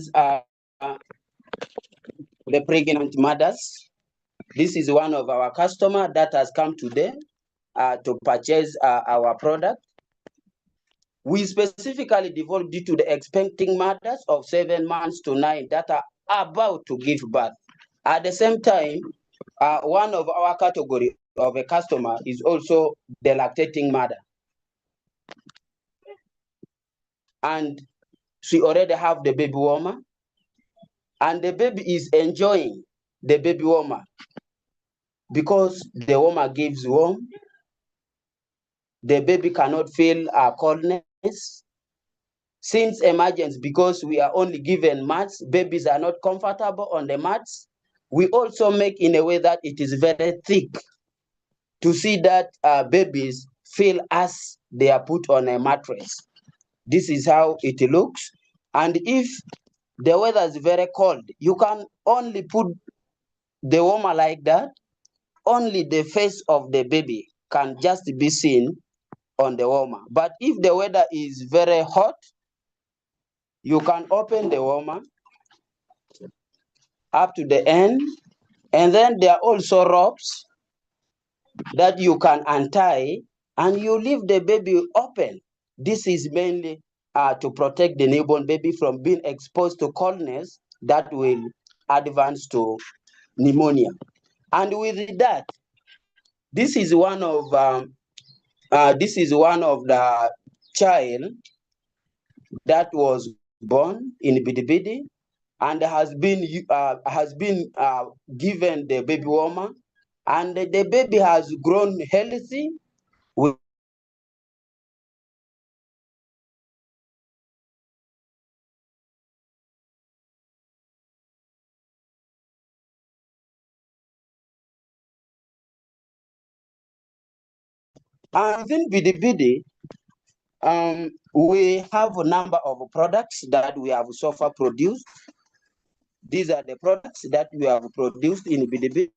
the pregnant mothers. This is one of our customers that has come today to purchase our product. We specifically developed due to the expecting mothers of 7 months to 9 that are about to give birth. At the same time, one of our category of a customer is also the lactating mother. And she already have the baby warmer, and the baby is enjoying the baby warmer because the warmer gives warm. The baby cannot feel coldness. Since emergence, because we are only given mats, babies are not comfortable on the mats. We also make in a way that it is very thick to see that babies feel as they are put on a mattress. This is how it looks. And if the weather is very cold, you can only put the warmer like that. Only the face of the baby can just be seen on the warmer. But if the weather is very hot, you can open the warmer up to the end, and then there are also ropes that you can untie, and you leave the baby open. This is mainly to protect the newborn baby from being exposed to coldness that will advance to pneumonia. And with that, this is one of the child that was born in Bidibidi and has been given the baby warmer, and the baby has grown healthy. And within Bidibidi, we have a number of products that we have so far produced. These are the products that we have produced in Bidibidi.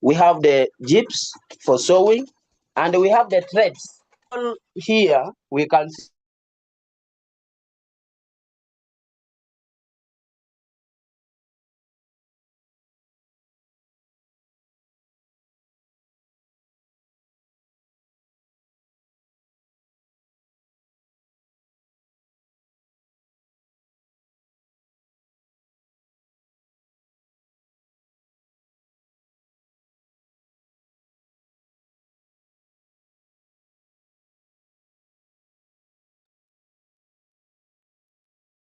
We have the jeeps for sewing, and we have the threads. Here we can see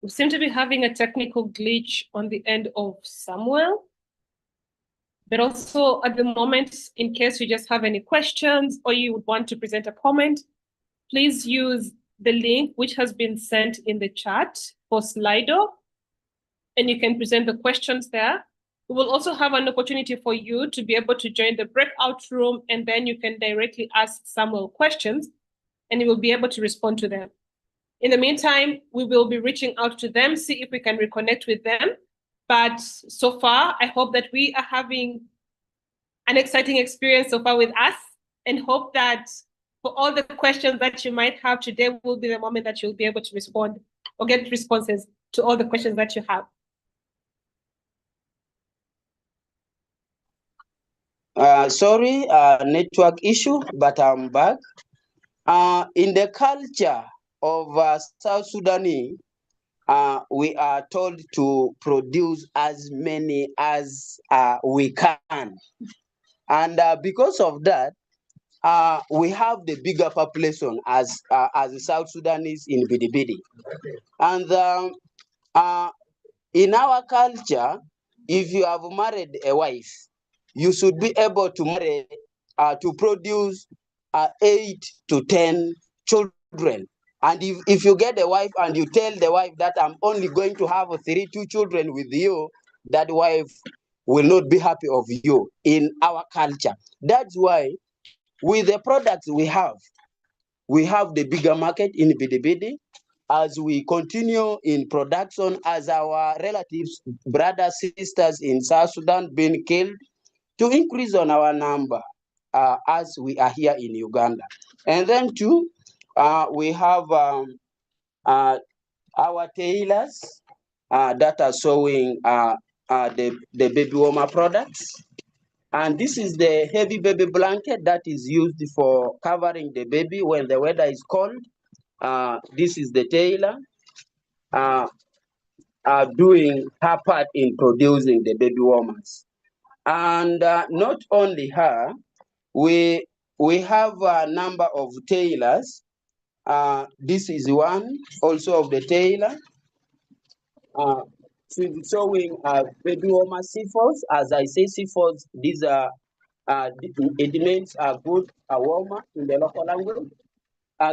We seem to be having a technical glitch on the end of Samuel. But also at the moment, in case you just have any questions or you would want to present a comment, please use the link which has been sent in the chat for Slido, and you can present the questions there. We will also have an opportunity for you to be able to join the breakout room, and then you can directly ask Samuel questions, and you will be able to respond to them. In the meantime, we will be reaching out to them, see if we can reconnect with them. But so far, I hope that we are having an exciting experience so far with us, and hope that for all the questions that you might have today will be the moment that you'll be able to respond or get responses to all the questions that you have. Sorry, network issue, but I'm back. In the culture of South Sudanese, we are told to produce as many as we can. And because of that, we have the bigger population as the South Sudanese in Bidibidi. And in our culture, if you have married a wife, you should be able to marry to produce 8 to 10 children. And if you get a wife and you tell the wife that I'm only going to have 2 children with you, that wife will not be happy of you in our culture. That's why with the products we have the bigger market in Bidibidi. As we continue in production, as our relatives, brothers, sisters in South Sudan being killed, to increase on our number as we are here in Uganda. And then two, we have our tailors that are sewing the baby warmer products. And this is the heavy baby blanket that is used for covering the baby when the weather is cold. This is the tailor doing her part in producing the baby warmers. And not only her, we have a number of tailors. This is one also of the tailor. She's showing baby warmer C4s. As I say, C4s, these are, it means a good warmer in the local language.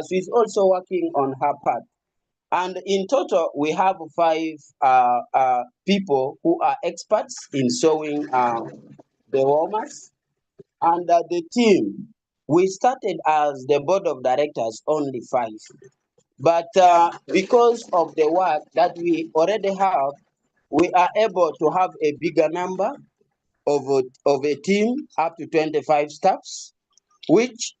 She's also working on her part. And in total, we have 5 people who are experts in sewing the warmers. And the team, we started as the board of directors, only 5. But because of the work that we already have, we are able to have a bigger number of a team, up to 25 staffs, which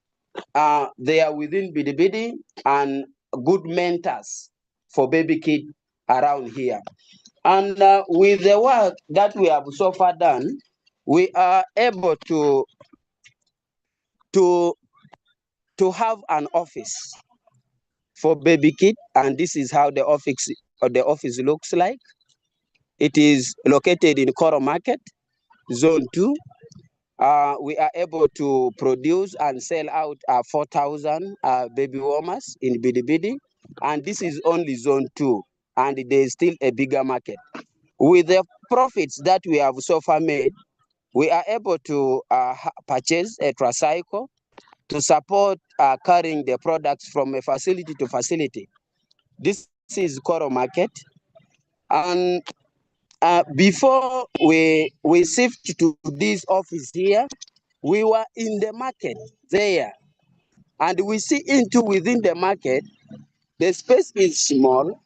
they are within Bidibidi and good mentors for BabyKit around here. And with the work that we have so far done, we are able to have an office for BabyKit, and this is how the office looks like. It is located in Koro Market, Zone 2. We are able to produce and sell out 4,000 baby warmers in Bidibidi, and this is only Zone 2, and there is still a bigger market. With the profits that we have so far made, we are able to purchase a tricycle to support carrying the products from a facility to facility. This is Koro Market. And before we shift to this office here, we were in the market there. And we see into within the market, the space is small.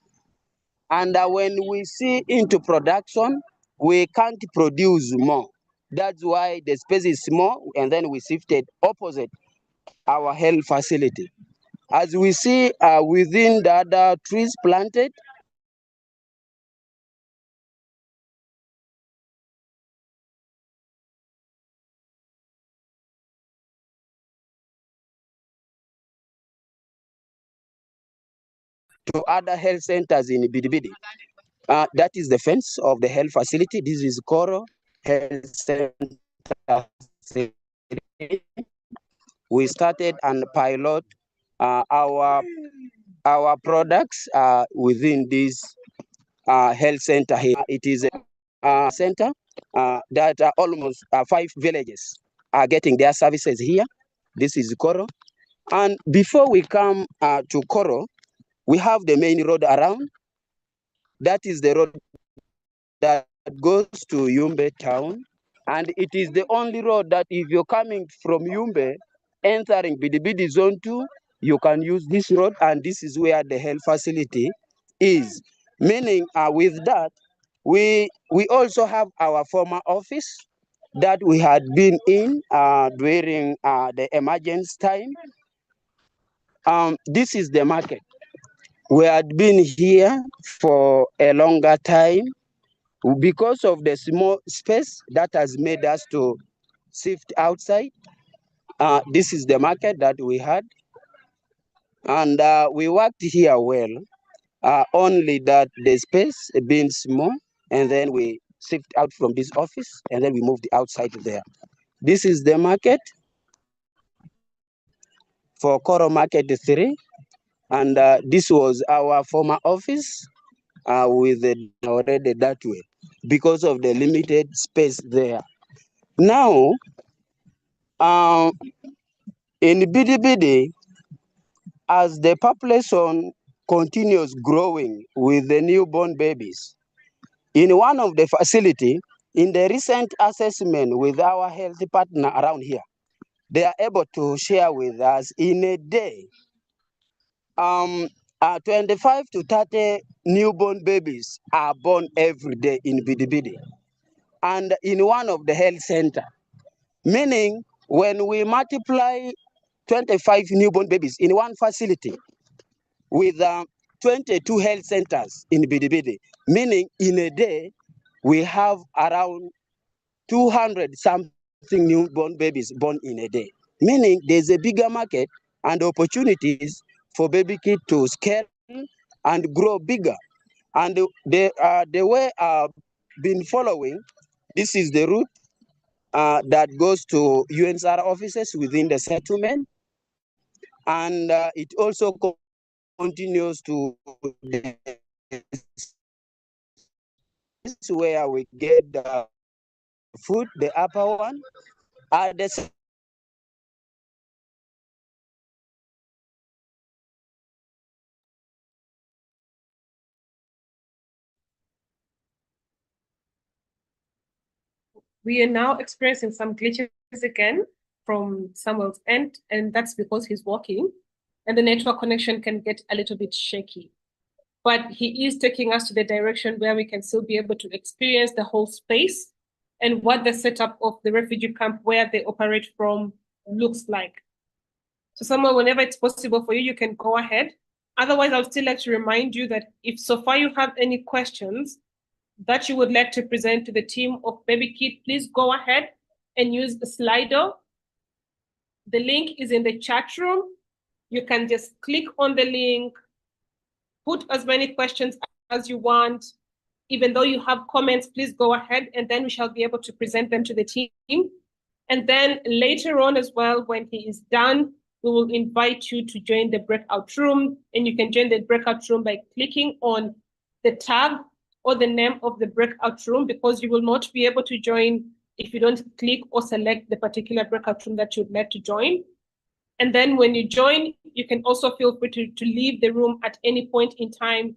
And when we see into production, we can't produce more. That's why the space is small, and then we shifted opposite our health facility. As we see within the other trees planted, to other health centers in Bidibidi. That is the fence of the health facility. This is Koro Health Center. We started and pilot our products within this health center here. It is a center that almost 5 villages are getting their services here. This is Koro. And before we come to Koro, we have the main road around. That is the road that goes to Yumbe town. And it is the only road that if you're coming from Yumbe, entering Bidibidi Zone 2, you can use this road, and this is where the health facility is. Meaning with that, we also have our former office that we had been in during the emergency time. This is the market. We had been here for a longer time. Because of the small space that has made us to shift outside. This is the market that we had. And we worked here well, only that the space being small, and then we shift out from this office, and then we moved outside there. This is the market for Koro Market 3. And this was our former office with already that way, because of the limited space there. Now, in Bidibidi, as the population continues growing with the newborn babies, in one of the facility, in the recent assessment with our health partner around here, they are able to share with us in a day 25 to 30 newborn babies are born every day in Bidibidi. And in one of the health center, meaning when we multiply 25 newborn babies in one facility with 22 health centers in Bidibidi, meaning in a day we have around 200 something newborn babies born in a day, meaning there's a bigger market and opportunities for BabyKit to scale and grow bigger. And the way I've been following, this is the route that goes to UNHCR offices within the settlement, and it also continues to where we get the food, the upper one, at the We are now experiencing some glitches again from Samuel's end, and that's because he's walking and the network connection can get a little bit shaky. But he is taking us to the direction where we can still be able to experience the whole space and what the setup of the refugee camp where they operate from looks like. So Samuel, whenever it's possible for you, you can go ahead. Otherwise, I would still like to remind you that if so far you have any questions that you would like to present to the team of BabyKit, please go ahead and use the Slido. The link is in the chat room. You can just click on the link, put as many questions as you want. Even though you have comments, please go ahead and then we shall be able to present them to the team. And then later on as well, when he is done, we will invite you to join the breakout room. And you can join the breakout room by clicking on the tab or the name of the breakout room, because you will not be able to join if you don't click or select the particular breakout room that you'd like to join. And then when you join, you can also feel free to leave the room at any point in time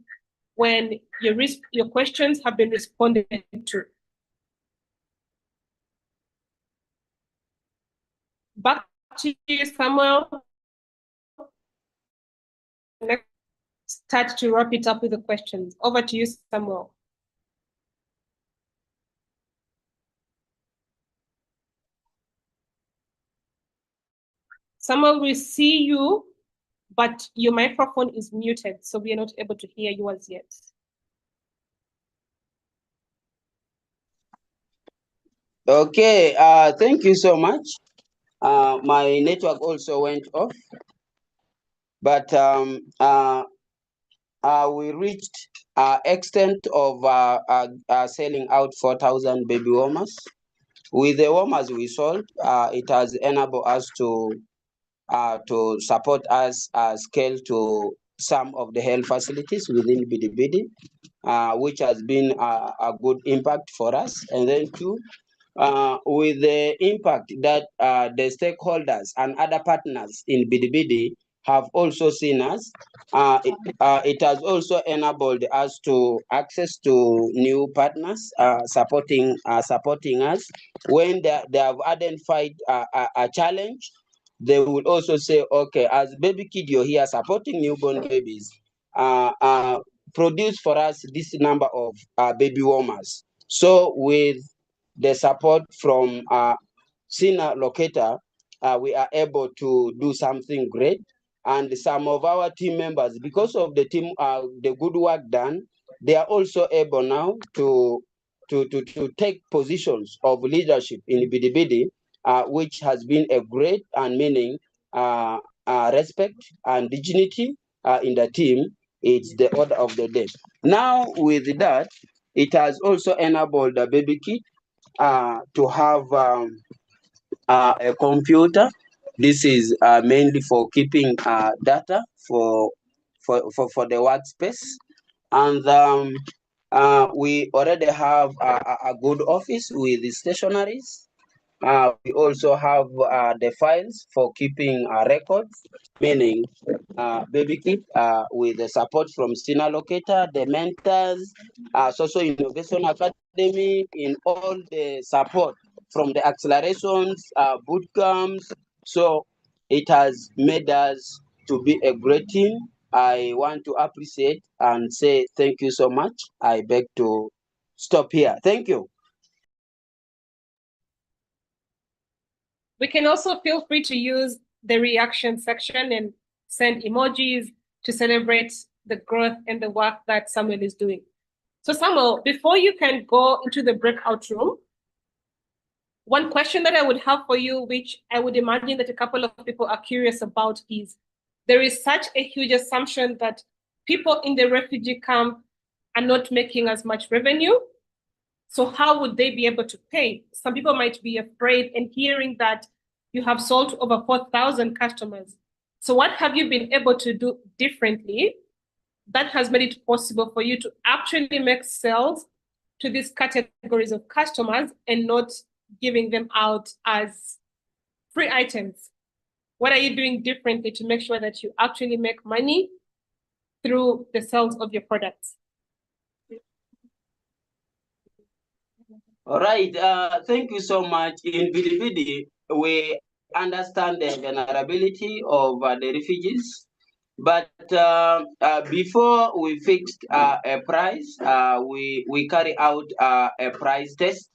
when your questions have been responded to. Back to you, Samuel. Let's start to wrap it up with the questions. Over to you, Samuel. Samuel, we see you, but your microphone is muted, so we are not able to hear you as yet. Okay, thank you so much. My network also went off, but we reached extent of selling out 4,000 baby warmers. With the warmers we sold, it has enabled us to support us scale to some of the health facilities within Bidibidi, which has been a good impact for us. And then too, with the impact that the stakeholders and other partners in Bidibidi have also seen us, it has also enabled us to access to new partners supporting us. When they have identified a challenge, they will also say, okay, as BabyKit, you're here supporting newborn babies, produce for us this number of baby warmers. So with the support from SINA locator, we are able to do something great. And some of our team members, because of the team, the good work done, they are also able now to take positions of leadership in Bidibidi, which has been a great and meaning respect and dignity in the team. It's the order of the day. Now with that, it has also enabled the BabyKit to have a computer. This is mainly for keeping data for the workspace. And we already have a good office with the stationaries. We also have the files for keeping records, meaning BabyKit with the support from SINA locator, the mentors, Social Innovation Academy, in all the support from the accelerations, boot camps. So it has made us to be a great team. I want to appreciate and say thank you so much. I beg to stop here. Thank you. We can also feel free to use the reaction section and send emojis to celebrate the growth and the work that Samuel is doing. So Samuel, before you can go into the breakout room, one question that I would have for you, which I would imagine that a couple of people are curious about, is there is such a huge assumption that people in the refugee camp are not making as much revenue. So how would they be able to pay? Some people might be afraid and hearing that you have sold to over 4,000 customers. So what have you been able to do differently that has made it possible for you to actually make sales to these categories of customers and not giving them out as free items? What are you doing differently to make sure that you actually make money through the sales of your products? All right, thank you so much. In Bidibidi, we understand the vulnerability of the refugees, but before we fixed a price, we carry out a price test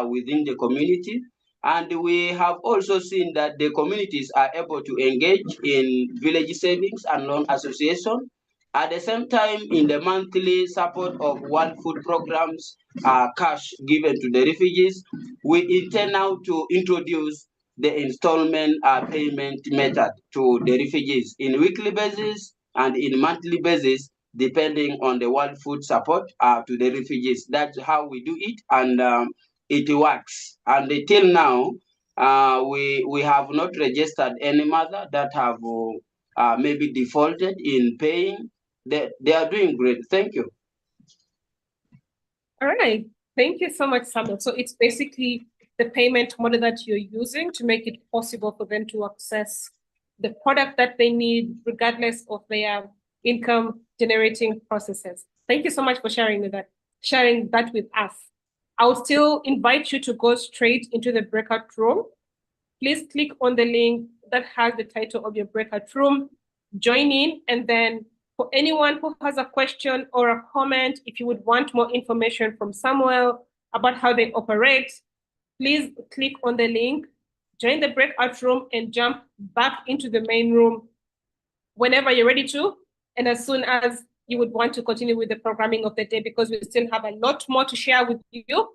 within the community. And we have also seen that the communities are able to engage in village savings and loan association. At the same time, in the monthly support of World Food Programs, cash given to the refugees, we intend now to introduce the installment payment method to the refugees in weekly basis and in monthly basis, depending on the World Food support to the refugees. That's how we do it, and it works. And until now, we have not registered any mother that have maybe defaulted in paying. They are doing great. Thank you. All right. Thank you so much, Samuel. So it's basically the payment model that you're using to make it possible for them to access the product that they need, regardless of their income generating processes. Thank you so much for sharing that with us. I will still invite you to go straight into the breakout room. Please click on the link that has the title of your breakout room, join in, and then for anyone who has a question or a comment, if you would want more information from Samuel about how they operate, please click on the link, join the breakout room, and jump back into the main room whenever you're ready to, and as soon as you would want to continue with the programming of the day, because we still have a lot more to share with you,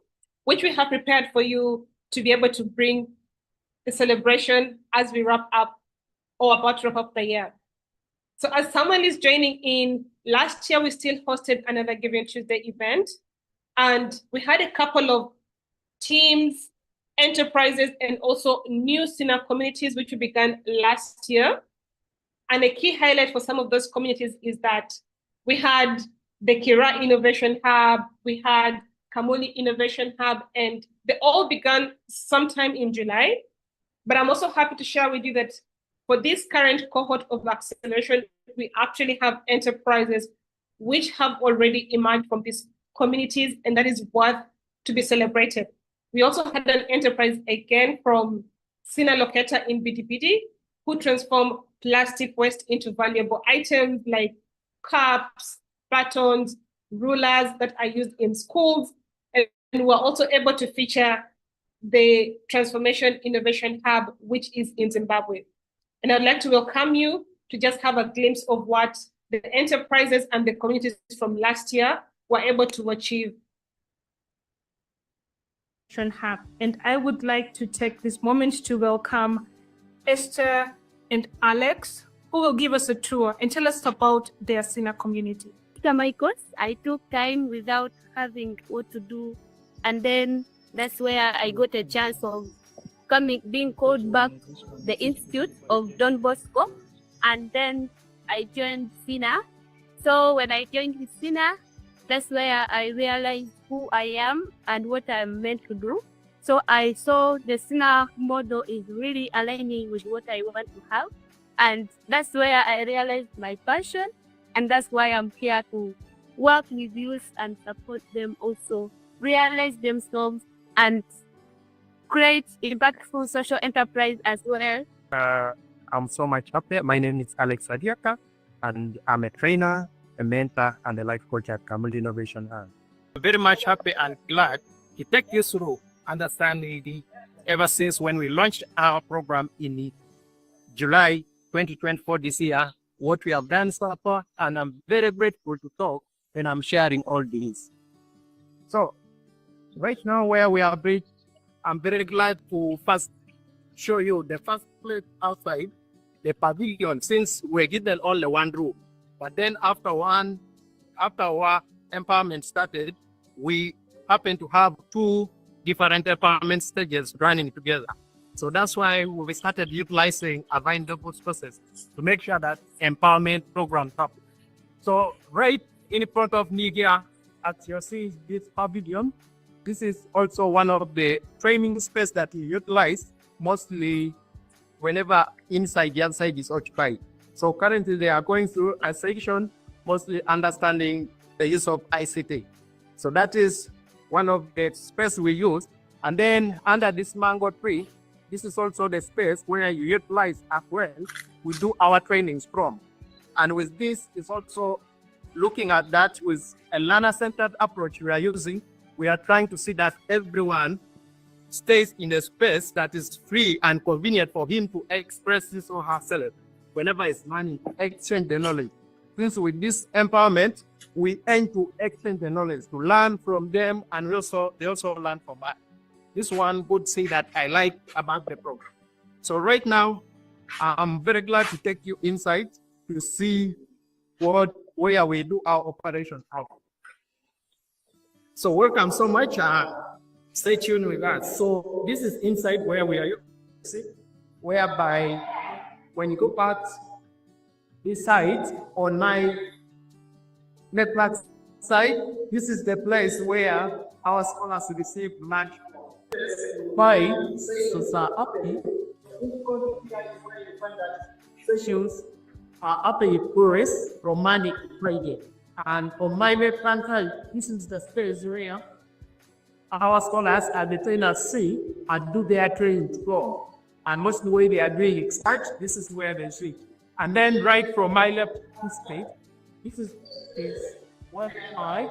which we have prepared for you to be able to bring the celebration as we wrap up or about to wrap up the year. So as someone is joining in, last year we still hosted another Giving Tuesday event, and we had a couple of teams, enterprises, and also new SINA communities, which we began last year. And a key highlight for some of those communities is that we had the Kira Innovation Hub, we had Kamuli Innovation Hub, and they all began sometime in July. But I'm also happy to share with you that for this current cohort of acceleration, we actually have enterprises which have already emerged from these communities, and that is worth to be celebrated. We also had an enterprise again from SINA Locator in Bidibidi, who transformed plastic waste into valuable items like cups, batons, rulers that are used in schools. And we're also able to feature the Transformation Innovation Hub, which is in Zimbabwe. And I'd like to welcome you to just have a glimpse of what the enterprises and the communities from last year were able to achieve. Hub. And I would like to take this moment to welcome Esther and Alex, who will give us a tour and tell us about their SINA community. After my course, I took time without having what to do, and then that's where I got a chance of being called back the Institute of Don Bosco, and then I joined SINA. So when I joined SINA, that's where I realized who I am and what I'm meant to do. So I saw the SINA model is really aligning with what I want to have. And that's where I realized my passion. And that's why I'm here to work with youth and support them also, realize themselves and create impactful social enterprise as well. I'm so much happy. My name is Alex Adiaka, and I'm a trainer, a mentor, and a life coach at Community Innovation Hub. Very much happy and glad to take you through understanding the ever since when we launched our program in July 2024 this year, what we have done so far, and I'm very grateful to talk when I'm sharing all these. So right now where we are reached, I'm very glad to first show you the first place outside the pavilion, since we're given only one room. But then after our empowerment started, we happen to have two different empowerment stages running together. So that's why we started utilizing available resources to make sure that empowerment programs happen. So right in front of me here, as you see this pavilion, this is also one of the training space that we utilize mostly whenever inside the outside is occupied. So currently they are going through a section mostly understanding the use of ICT. So that is one of the space we use. And then under this mango tree, this is also the space where you utilize as well, we do our trainings from. And with this is also looking at that with a learner-centered approach we are using. We are trying to see that everyone stays in a space that is free and convenient for him to express his or herself whenever he's learning, exchange the knowledge. Since with this empowerment, we aim to exchange the knowledge, to learn from them, and they also learn from us. This one good thing that I like about the program. So right now, I'm very glad to take you inside to see where we do our operation out. So welcome so much. Stay tuned with us. So this is inside where we are, see, whereby when you go past this side on my network side, this is the place where our scholars receive lunch. By Society, sessions are after tourist romantic Friday. And on my left-hand side, this is the space where our scholars at the trainers see and do their training from. And most of the way they are doing it start, this is where they see. And then right from my left state, this is what I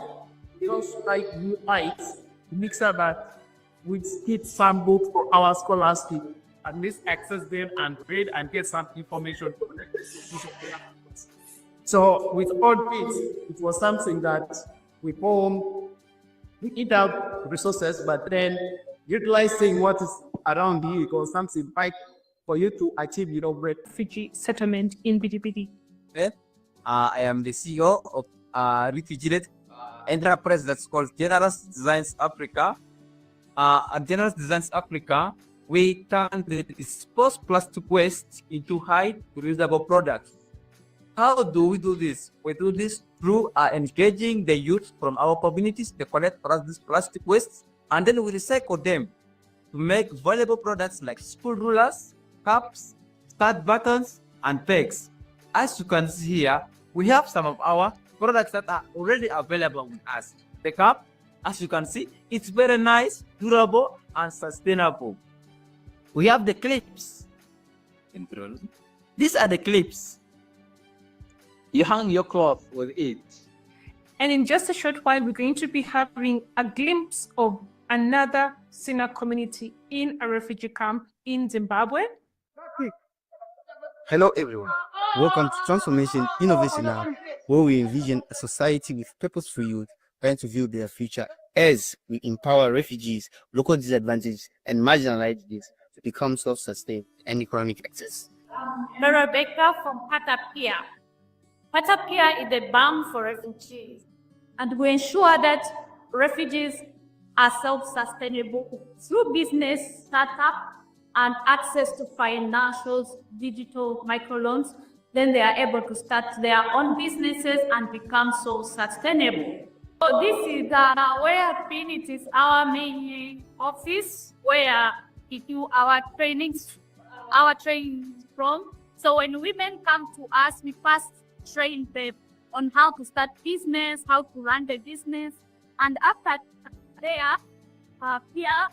just like you lights mix up that with skip some books for our scholars to at least access them and read and get some information. So with all this, it was something that we eat out resources, but then utilizing what is around you because something like for you to achieve your refugee settlement in Bidibidi. I am the CEO of Refugee enterprise that's called Decentralized Africa. At Decentralized Africa, we turn the disposed plastic waste into high reusable products. How do we do this? We do this through engaging the youth from our communities to collect this plastic waste, and then we recycle them to make valuable products like school rulers, cups, start buttons, and pegs. As you can see here, we have some of our products that are already available with us. The cup, as you can see, it's very nice, durable, and sustainable. We have the clips. These are the clips. You hang your cloth with it. And in just a short while, we're going to be having a glimpse of another SINA community in a refugee camp in Zimbabwe. Hello everyone, welcome to Transformation Innovation Hub, where we envision a society with purposeful youth trying to build their future as we empower refugees, local disadvantaged, and marginalized youth to become self-sustained and economic access. Rebecca from Patapia. Patapia is the balm for refugees, and we ensure that refugees are self-sustainable through business startup and access to financials, digital microloans. Then they are able to start their own businesses and become self-sustainable. So this is where it is our main office where we do our trainings from. So when women come to us, we first train them on how to start business, how to run the business, and after there, here,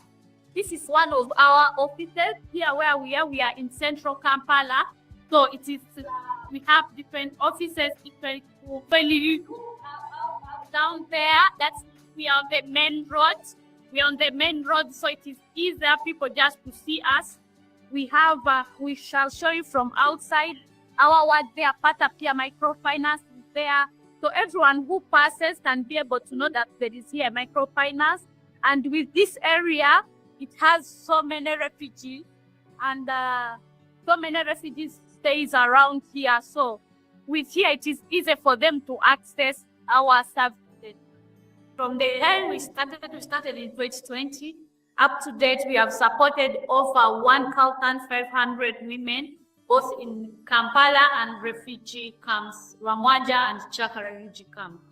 this is one of our offices here where we are in central Kampala. So it is we have different offices, different down there. That's we are the main road. We're on the main road, so it is easier people just to see us. We shall show you from outside. Our word there, Pata Pia Microfinance is there. So everyone who passes can be able to know that there is here microfinance. And with this area, it has so many refugees, and so many refugees stays around here. So with here, it is easy for them to access our services. From the time we started in 2020, up to date, we have supported over 1,500 women, both in Kampala and refugee camps, Ramwaja and Chaka refugee camp.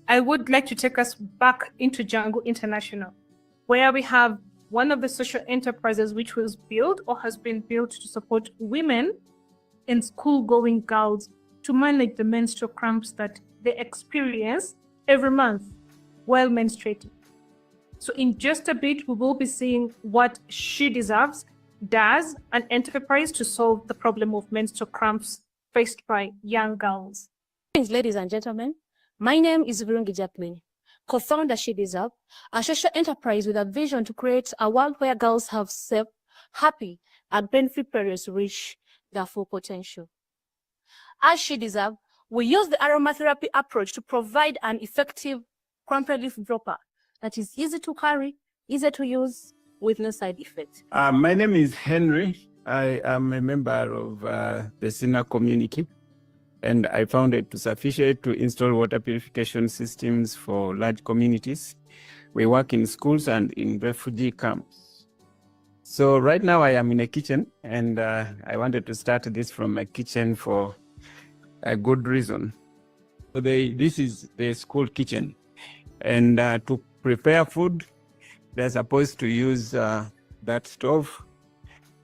I would like to take us back into Jungle International, where we have one of the social enterprises which was built or has been built to support women and school-going girls to manage the menstrual cramps that they experience every month while menstruating. So in just a bit, we will be seeing what She Deserves does, an enterprise to solve the problem of menstrual cramps faced by young girls. Ladies and gentlemen, my name is Virungi Japmini, co-founder She Deserves, a social enterprise with a vision to create a world where girls have safe, happy, and pain-free periods to reach their full potential. As She Deserves, we use the aromatherapy approach to provide an effective cramp relief dropper that is easy to carry, easy to use, with no side effects. My name is Henry. I am a member of the SINA Community, and I found it sufficient to install water purification systems for large communities. We work in schools and in refugee camps. So right now I am in a kitchen, and I wanted to start this from a kitchen for a good reason. So this is the school kitchen, and to prepare food, they're supposed to use that stove,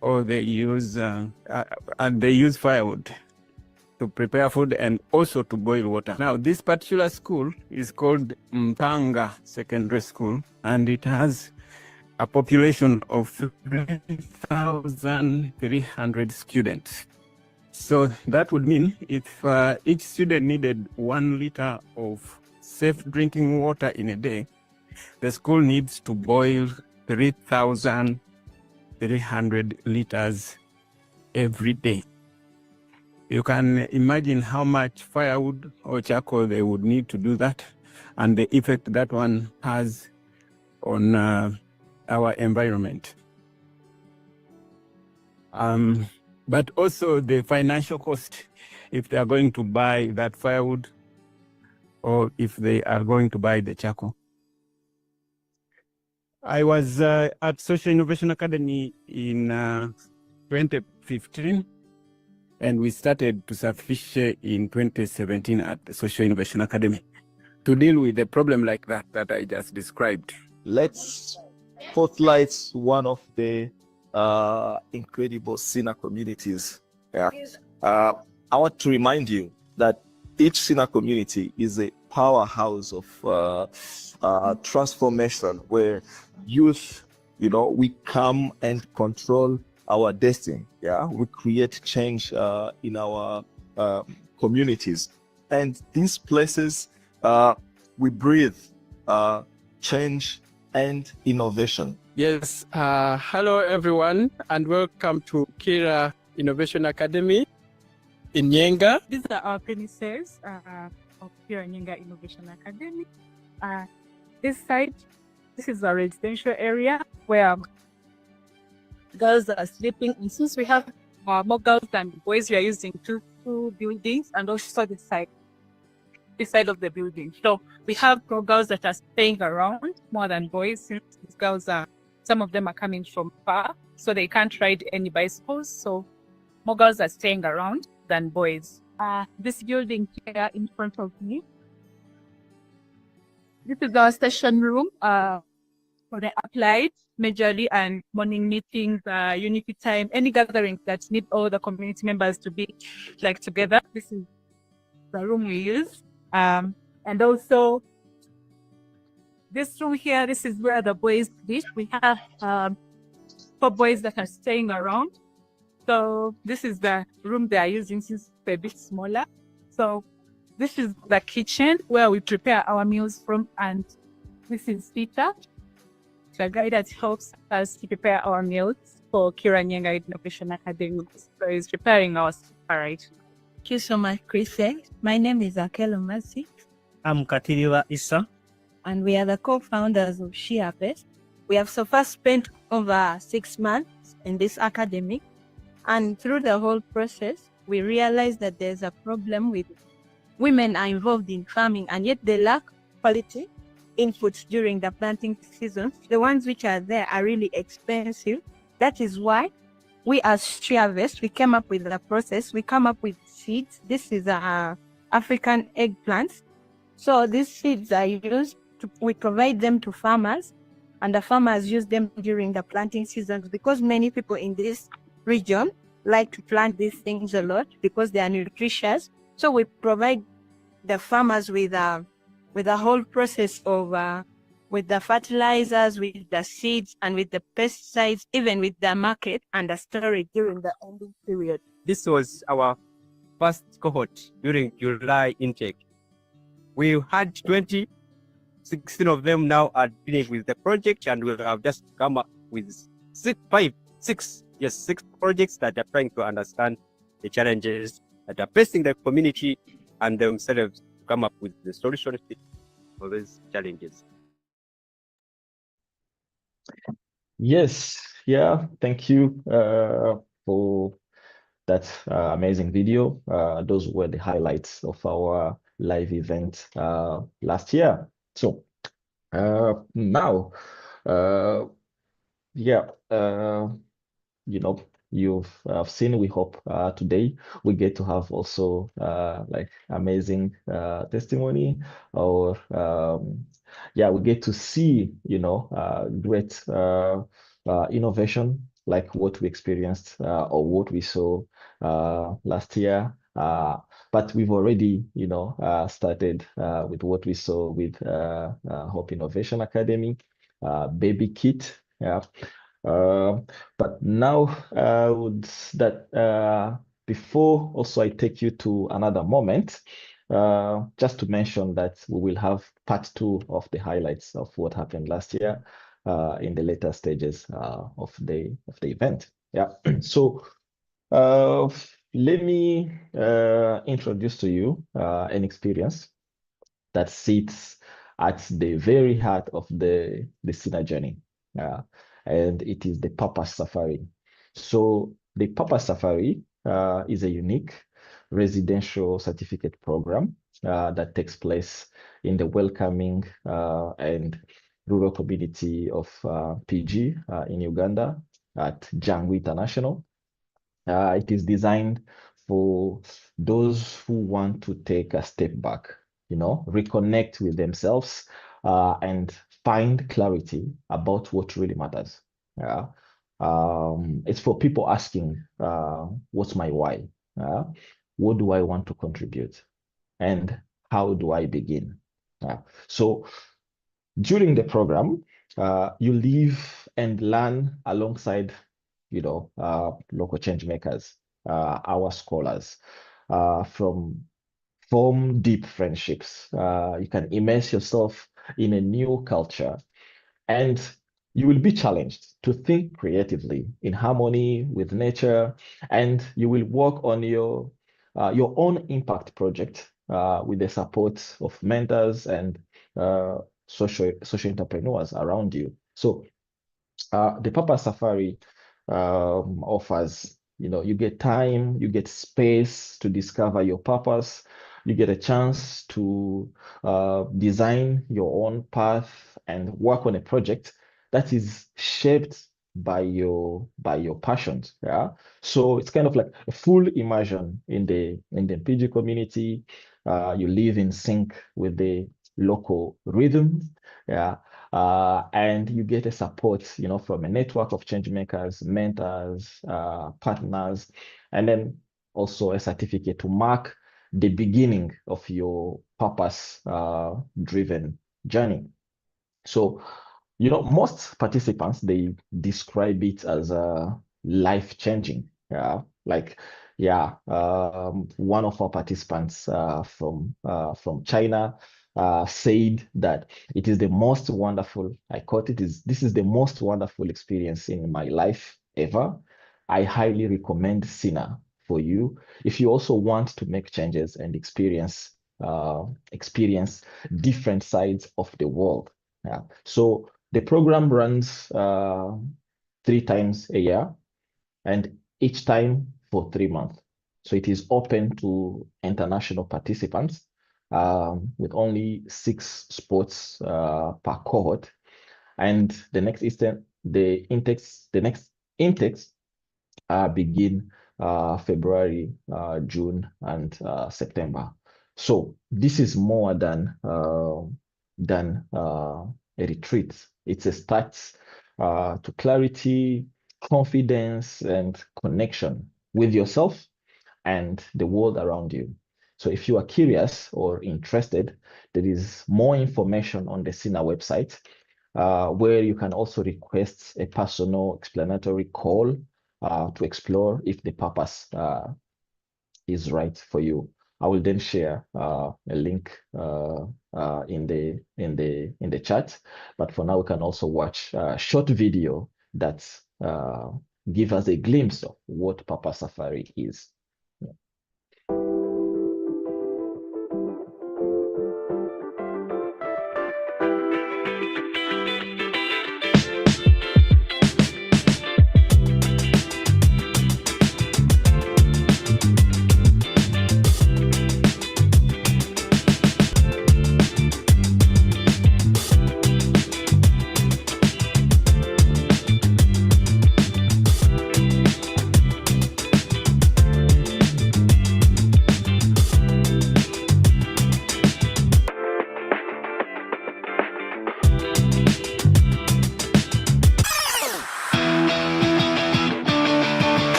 or they use firewood to prepare food and also to boil water. Now, this particular school is called Mpanga Secondary School, and it has a population of 3,300 students. So that would mean if each student needed 1 liter of safe drinking water in a day, the school needs to boil 3,300 liters every day. You can imagine how much firewood or charcoal they would need to do that, and the effect that one has on our environment. But also the financial cost, if they are going to buy that firewood or if they are going to buy the charcoal. I was at Social Innovation Academy in 2015, and we started to surface in 2017 at the Social Innovation Academy to deal with a problem like that I just described. Let's spotlight one of the incredible SINA communities. Yeah. I want to remind you that each SINA community is a powerhouse of transformation where youth, we come and control our destiny. Yeah, we create change in our communities, and these places we breathe change and innovation. Yes, hello everyone, and welcome to Kira Innovation Academy in Nyenga. These are our premises of Kira Nyenga Innovation Academy. This side, this is a residential area where girls are sleeping. And since we have more girls than boys, we are using two buildings, and also this side of the building. So we have more girls that are staying around more than boys, since these girls some of them are coming from far, so they can't ride any bicycles. So more girls are staying around than boys. This building here in front of me, this is our session room for the applied, majorly, and morning meetings, unity time, any gatherings that need all the community members to be together. This is the room we use. And also this room here, this is where the boys live. We have 4 boys that are staying around. So this is the room they are using, since it's a bit smaller. So this is the kitchen where we prepare our meals from, and this is Peter. It's a guide that helps us to prepare our meals for Kiranyenga Innovation Academy. So it's preparing us. All right. Thank you so much, Chris. My name is Akelo Masi. I'm Katiriwa Issa. And we are the co-founders of ShiaFest. We have so far spent over 6 months in this academy. And through the whole process, we realized that there's a problem with women are involved in farming and yet they lack quality inputs during the planting season. The ones which are there are really expensive. That is why we as ShiaVest, we came up with the process. We come up with seeds. This is African eggplants. So these seeds are used, we provide them to farmers, and the farmers use them during the planting seasons because many people in this region like to plant these things a lot because they are nutritious. So we provide the farmers with a whole process of with the fertilizers, with the seeds, and with the pesticides, even with the market and the storage during the ending period. This was our first cohort during July intake. We had 20, 16 of them now are dealing with the project, and we have just come up with six projects that are trying to understand the challenges that are facing the community and themselves to come up with the solutions for these challenges. Yes, yeah, thank you for that amazing video. Those were the highlights of our live event last year. So now, you know, you've seen, we hope today we get to have also like amazing testimony, or we get to see, you know, great innovation like what we experienced or what we saw last year. But we've already, you know, started with what we saw with Hope Innovation Academy, BabyKit, yeah. But now before also I take you to another moment, just to mention that we will have part 2 of the highlights of what happened last year in the later stages of the event. Yeah. So let me introduce to you an experience that sits at the very heart of the SINA journey. And it is the Purpose Safari. So the Purpose Safari is a unique residential certificate program that takes place in the welcoming and rural community of Mpigi in Uganda at Jangu International. It is designed for those who want to take a step back, you know, reconnect with themselves and find clarity about what really matters. Yeah. It's for people asking, what's my why? What do I want to contribute? And how do I begin? So during the program, you live and learn alongside, you know, local change makers, our scholars, form deep friendships. You can immerse yourself in a new culture, and you will be challenged to think creatively in harmony with nature, and you will work on your own impact project with the support of mentors and social entrepreneurs around you. So the Purpose Safari offers, you know, you get time, you get space to discover your purpose, you get a chance to design your own path and work on a project that is shaped by your passions. Yeah. So it's kind of like a full immersion in the Mpigi community. You live in sync with the local rhythm. Yeah. And you get a support, you know, from a network of change makers, mentors, partners, and then also a certificate to mark the beginning of your purpose driven journey. So, you know, most participants, they describe it as life-changing. Yeah, like, yeah, one of our participants from China, said that it is the most wonderful, I quote it, this is the most wonderful experience in my life ever. I highly recommend SINA for you if you also want to make changes and experience different sides of the world. Yeah. So the program runs 3 times a year, and each time for 3 months. So it is open to international participants with only 6 sports per cohort. And the next intakes begin February, June, and September. So this is more than a retreat. It's a start to clarity, confidence, and connection with yourself and the world around you. So if you are curious or interested, there is more information on the SINA website, where you can also request a personal explanatory call to explore if the purpose is right for you. I will then share a link in the chat. But for now, we can also watch a short video that give us a glimpse of what Papa Safari is.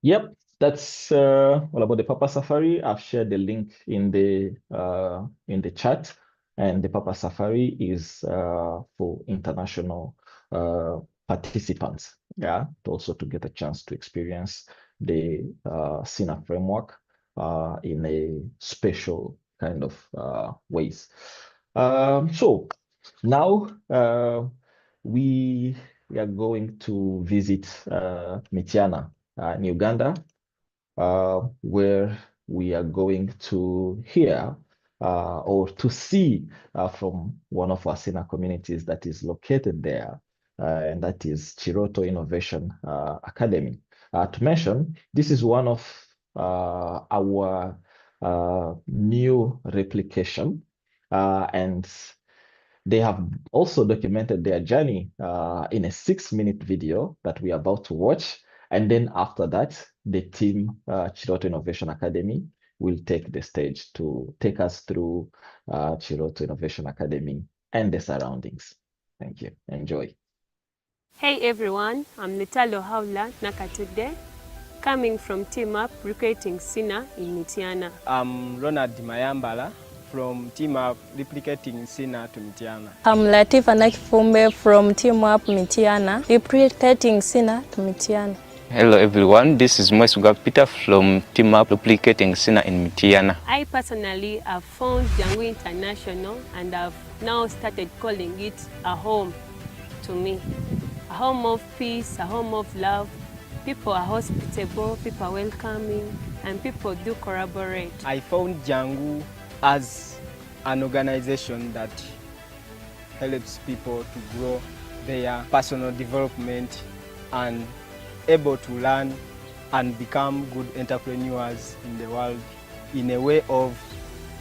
Yep, that's all about the Papa Safari. I've shared the link in the chat, and the Papa Safari is for international participants. Yeah, also to get a chance to experience the SINA framework in a special kind of ways. So now we are going to visit Mityana in Uganda, where we are going to hear or to see from one of our SINA communities that is located there, and that is Kiroto Innovation Academy. To mention, this is one of our new replication, and they have also documented their journey in a 6-minute video that we are about to watch. And then after that, the team, Kiroto Innovation Academy, will take the stage to take us through Kiroto Innovation Academy and the surroundings. Thank you. Enjoy. Hey everyone, I'm Netalo Haula Nakatude, coming from Team Up Recreating SINA in Mityana. I'm Ronald Mayambala from Team Up Replicating SINA to Mityana. I'm Latifa Nakifumbe from Team Up Mityana, Replicating SINA to Mityana. Hello everyone, this is Mwesuga Peter from Team Up Replicating SINA in Mityana. I personally have found Jangu International and I've now started calling it a home to me. A home of peace, a home of love. People are hospitable, people are welcoming, and people do collaborate. I found Jangu as an organization that helps people to grow their personal development and able to learn and become good entrepreneurs in the world in a way of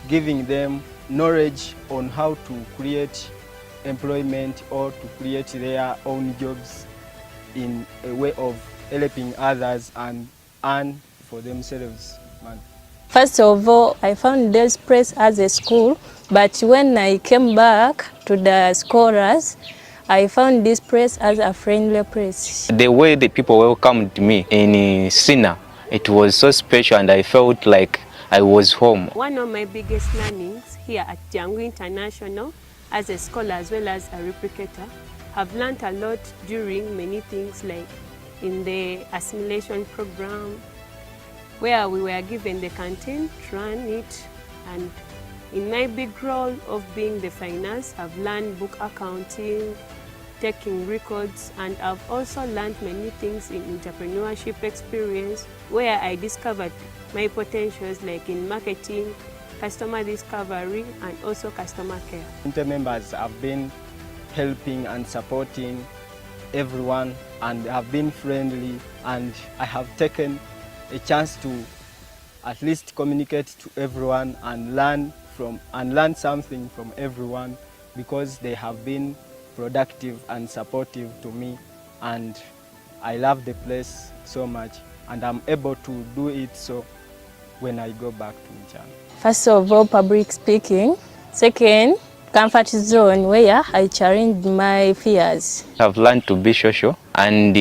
giving them knowledge on how to create employment or to create their own jobs in a way of helping others and earn for themselves, man. First of all, I found this place as a school, but when I came back to the scholars, I found this place as a friendly place. The way the people welcomed me in SINA, it was so special and I felt like I was home. One of my biggest learnings here at Django International, as a scholar as well as a replicator, have learned a lot during many things, like in the assimilation program, where we were given the canteen to run it, and in my big role of being the finance, I've learned book accounting, taking records, and I've also learned many things in entrepreneurship experience, where I discovered my potentials, like in marketing, customer discovery, and also customer care. Inter-members have been helping and supporting everyone and have been friendly, and I have taken a chance to at least communicate to everyone and learn something from everyone, because they have been productive and supportive to me, and I love the place so much, and I'm able to do it so when I go back to Mityana. First of all, public speaking. Second, comfort zone, where I challenged my fears. I've learned to be social and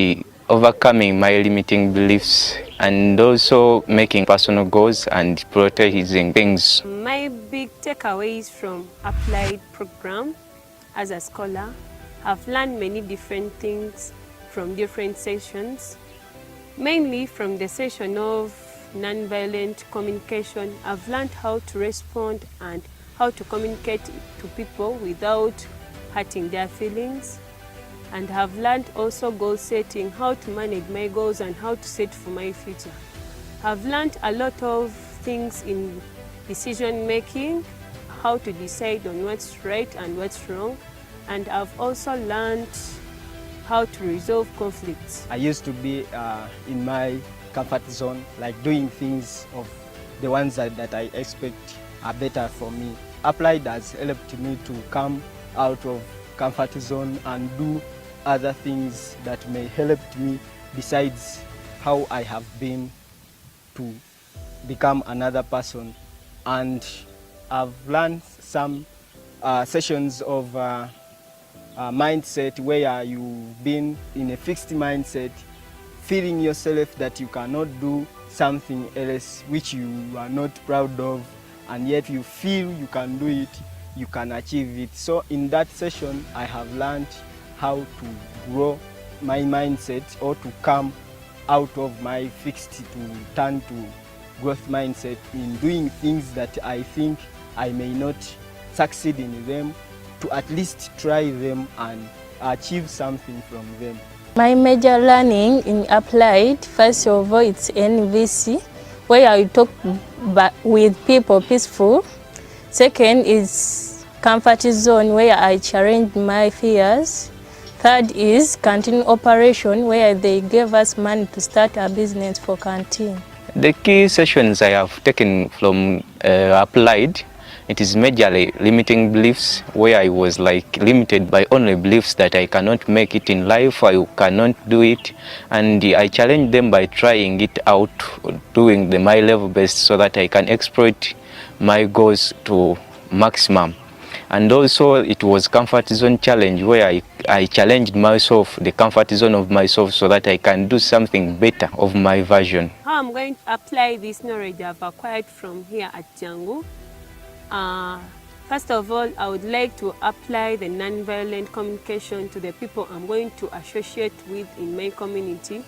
overcoming my limiting beliefs, and also making personal goals and prioritizing things. My big takeaways from applied program as a scholar, I've learned many different things from different sessions, mainly from the session of nonviolent communication. I've learned how to respond and how to communicate to people without hurting their feelings. And have learned also goal setting, how to manage my goals and how to set for my future. I've learned a lot of things in decision making, how to decide on what's right and what's wrong. And I've also learned how to resolve conflicts. I used to be in my comfort zone, like doing things of the ones that I expect are better for me. Applied has helped me to come out of comfort zone and do other things that may help me besides how I have been to become another person. And I've learned some sessions of mindset where you've been in a fixed mindset, feeling yourself that you cannot do something else which you are not proud of, and yet you feel you can do it, you can achieve it. So in that session, I have learned how to grow my mindset, or to come out of my fixed to turn to growth mindset in doing things that I think I may not succeed in them, to at least try them and achieve something from them. My major learning in applied, first of all, it's NVC, where I talk with people peaceful. Second is comfort zone, where I challenge my fears. Third is canteen operation, where they gave us money to start a business for canteen. The key sessions I have taken from applied, it is majorly limiting beliefs, where I was like limited by only beliefs that I cannot make it in life, I cannot do it, and I challenge them by trying it out, doing my level best so that I can exploit my goals to maximum. And also it was comfort zone challenge, where I challenged myself, the comfort zone of myself, so that I can do something better of my version. How I'm going to apply this knowledge I've acquired from here at Django. First of all, I would like to apply the nonviolent communication to the people I'm going to associate with in my community,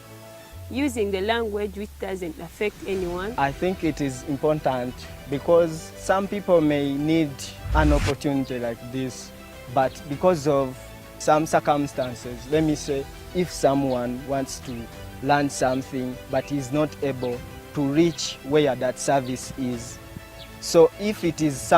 using the language which doesn't affect anyone. I think it is important because some people may need an opportunity like this, but because of some circumstances, let me say, if someone wants to learn something but is not able to reach where that service is, so if it is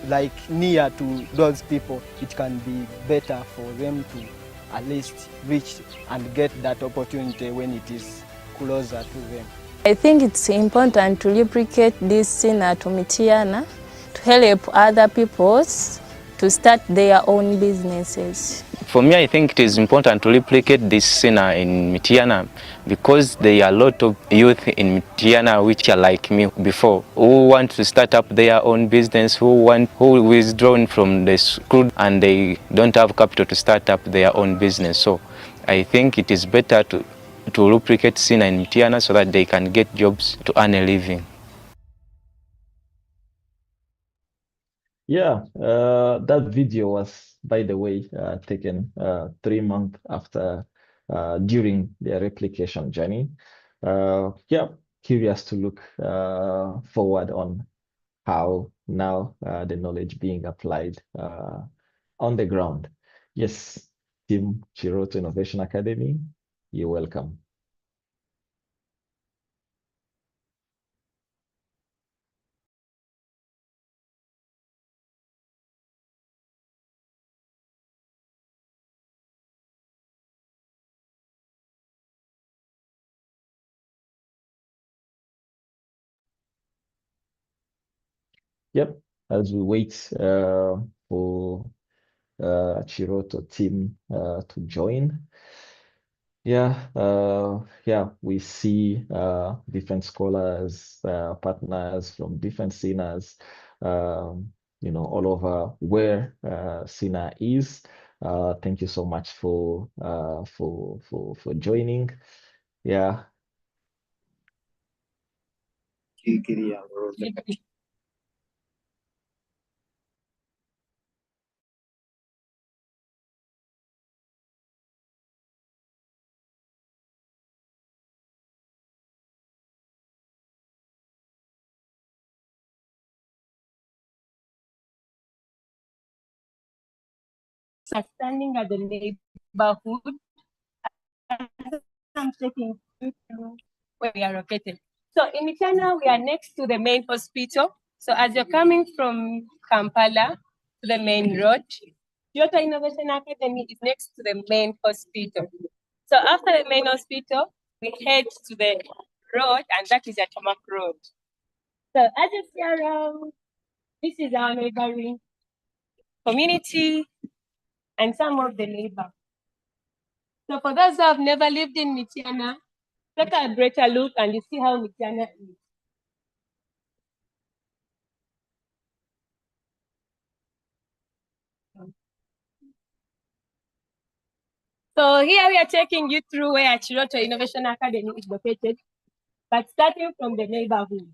like near to those people, it can be better for them to at least reach and get that opportunity when it is closer to them. I think it's important to replicate this SINA to Mityana, to help other peoples to start their own businesses. For me, I think it is important to replicate this SINA in Mityana because there are a lot of youth in Mityana which are like me before, who want to start up their own business, who withdrawn from the school and they don't have capital to start up their own business. So I think it is better to replicate SINA in Mityana so that they can get jobs to earn a living. Yeah, that video was, by the way, taken 3 months after, during their replication journey. Yeah, curious to look forward on how now the knowledge being applied on the ground. Yes, Team Kiroto Innovation Academy, you're welcome. Yep, as we wait for Kiroto team to join. Yeah, we see different scholars, partners from different SINAs, all over where SINA is. Thank you so much for joining. Yeah. Are standing at the neighborhood. I'm taking you through where we are located. So in Mityana, we are next to the main hospital. So as you're coming from Kampala to the main road, Kiroto Innovation Academy is next to the main hospital. So after the main hospital, we head to the road, and that is a tarmac road. So as you see around, this is our neighboring community and some of the neighbors. So for those who have never lived in Mityana, take a greater look and you see how Mityana is. So here we are taking you through where Kiroto Innovation Academy is located, but starting from the neighborhood.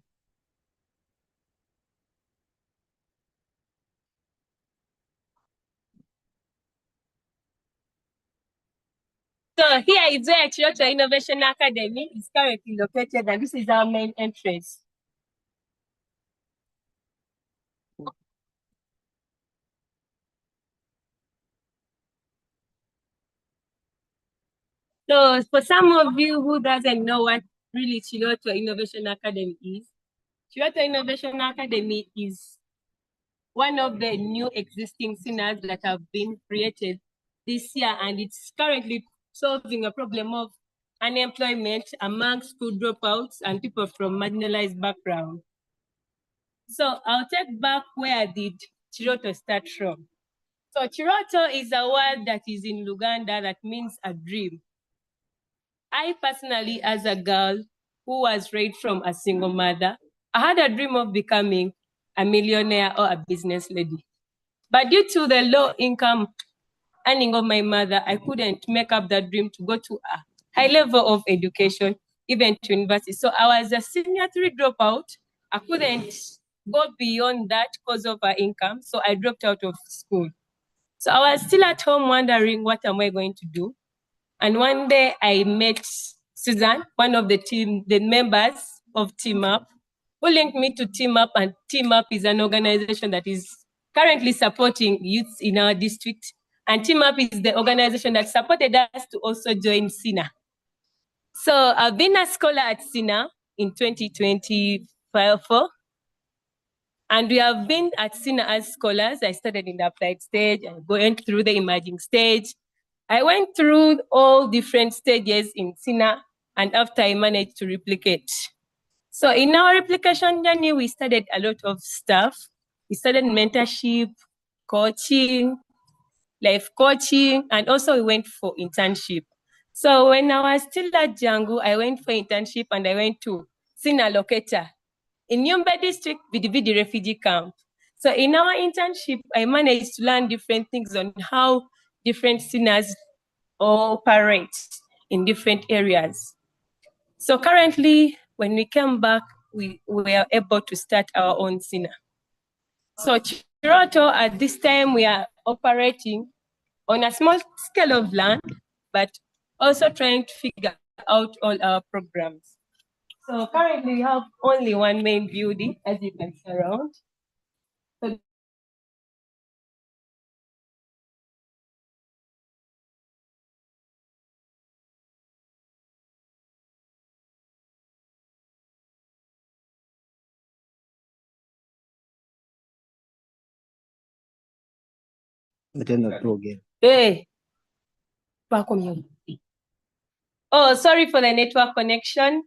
So here is where Kiroto Innovation Academy is currently located, and this is our main entrance. So for some of you who doesn't know what really Kiroto Innovation Academy is, Kiroto Innovation Academy is one of the new existing SINAs that have been created this year, and it's currently solving a problem of unemployment among school dropouts and people from marginalized backgrounds. So I'll take back where did Kiroto start from. So Kiroto is a word that is in Luganda that means a dream. I personally, as a girl who was raised from a single mother, I had a dream of becoming a millionaire or a business lady. But due to the low income earning of my mother, I couldn't make up that dream to go to a high level of education, even to university. So I was a senior 3 dropout. I couldn't go beyond that because of our income. So I dropped out of school. So I was still at home wondering, what am I going to do? And one day I met Susan, one of the members of Team Up, who linked me to Team Up, and Team Up is an organization that is currently supporting youths in our district. And Team Up is the organization that supported us to also join SINA. So I've been a scholar at SINA in 2024. And we have been at SINA as scholars. I started in the applied stage, I went through the emerging stage. I went through all different stages in SINA, and after I managed to replicate. So in our replication journey, we studied a lot of stuff. We studied mentorship, coaching, life coaching, and also we went for internship. So when I was still at Jangu, I went for internship and I went to SINA locator in Nyumba district, Bidibidi refugee camp. So in our internship, I managed to learn different things on how different SINAs operate in different areas. So currently, when we came back, we were able to start our own SINA. So Kiroto, at this time, we are operating on a small scale of land, but also trying to figure out all our programs. So currently, we have only one main building, as you can see around. So hey, oh, sorry for the network connection.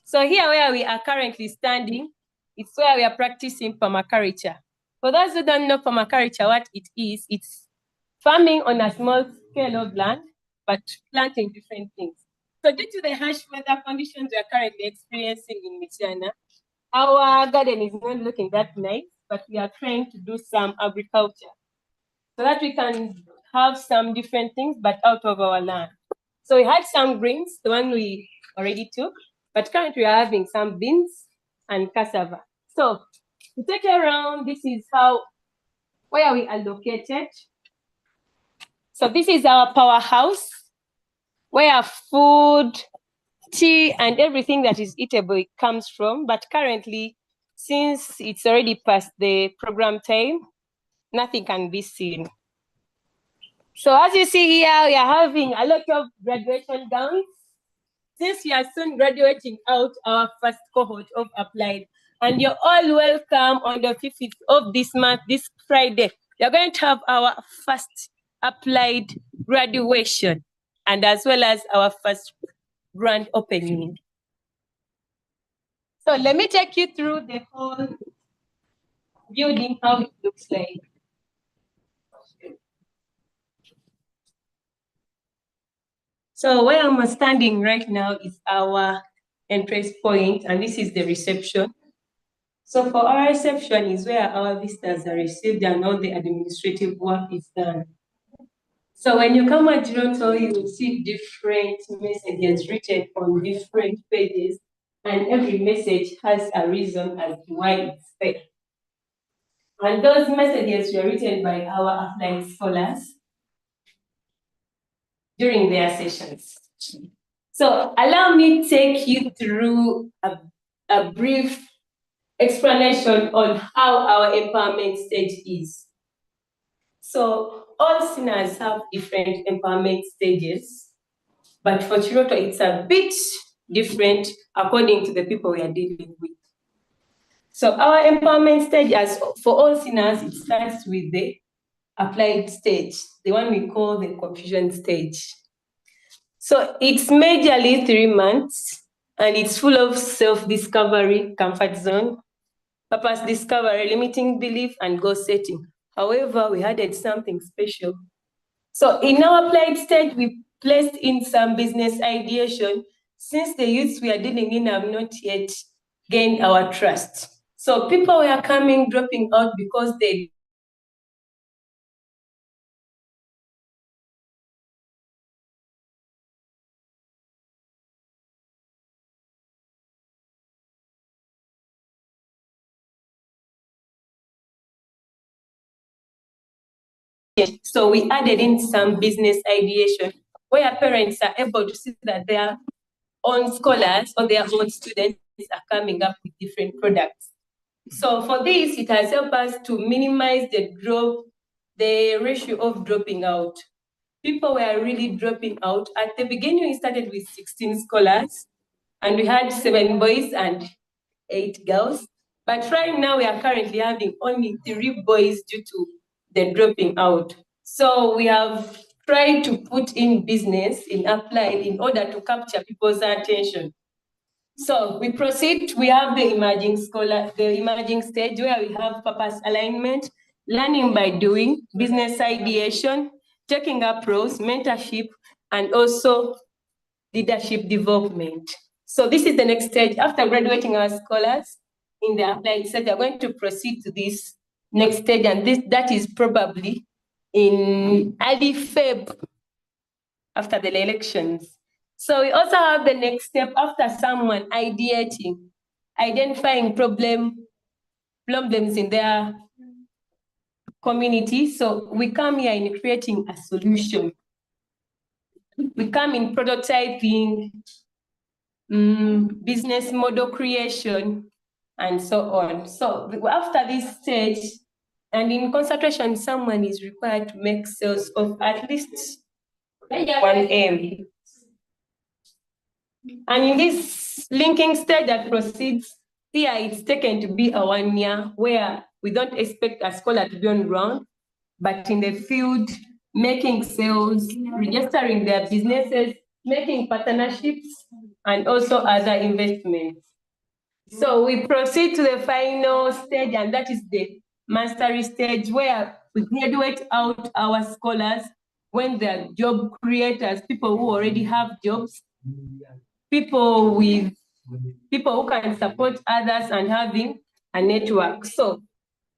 So here where we are currently standing, it's where we are practicing permaculture. For those who don't know permaculture, what it is, it's farming on a small scale of land, but planting different things. So due to the harsh weather conditions we are currently experiencing in Mityana, our garden is not looking that nice, but we are trying to do some agriculture so that we can have some different things, but out of our land. So we had some greens, the one we already took, but currently we are having some beans and cassava. So to take you around, this is where we are located. So this is our powerhouse, where food, tea, and everything that is eatable comes from. But currently, since it's already past the program time, nothing can be seen. So as you see here, we are having a lot of graduation gowns. Since we are soon graduating out our first cohort of applied, and you're all welcome on the 5th of this month, this Friday. We are going to have our first applied graduation, and as well as our first grand opening. So let me take you through the whole building, how it looks like. So where I'm standing right now is our entrance point, and this is the reception. So for our reception is where our visitors are received and all the administrative work is done. So when you come at Kiroto, you will see different messages written on different pages, and every message has a reason as to why it's there. And those messages were written by our applied scholars during their sessions. So allow me to take you through a brief explanation on how our empowerment stage is. So all SINAs have different empowerment stages, but for Kiroto, it's a bit different according to the people we are dealing with. So our empowerment stage, as for all SINAs, it starts with the applied stage, the one we call the confusion stage. So it's majorly 3 months, and it's full of self-discovery, comfort zone, purpose discovery, limiting belief, and goal setting. However, we added something special. So in our applied stage, we placed in some business ideation, since the youths we are dealing in have not yet gained our trust. So people were coming, dropping out because they So we added in some business ideation where parents are able to see that their own scholars or their own students are coming up with different products. So for this, it has helped us to minimize the ratio of dropping out. People were really dropping out. At the beginning, we started with 16 scholars, and we had 7 boys and 8 girls. But right now, we are currently having only 3 boys due to the dropping out. So we have tried to put in business in applied in order to capture people's attention. So we proceed, we have the emerging stage where we have purpose alignment. learning by doing, business ideation, taking up roles, mentorship, and also leadership development. So this is the next stage. After graduating our scholars in the applied stage, they're going to proceed to this next stage, and that is probably in early Feb after the elections. So we also have the next step after someone ideating, identifying problems in their community. So we come here in creating a solution. We come in prototyping, business model creation, and so on. So after this stage, and in concentration, someone is required to make sales of at least 1M. And in this linking stage that proceeds, here it's taken to be a 1 year where we don't expect a scholar to be on ground, but in the field, making sales, registering their businesses, making partnerships, and also other investments. So we proceed to the final stage, and that is the mastery stage, where we graduate out our scholars when they're job creators, people who already have jobs, people who can support others and having a network. So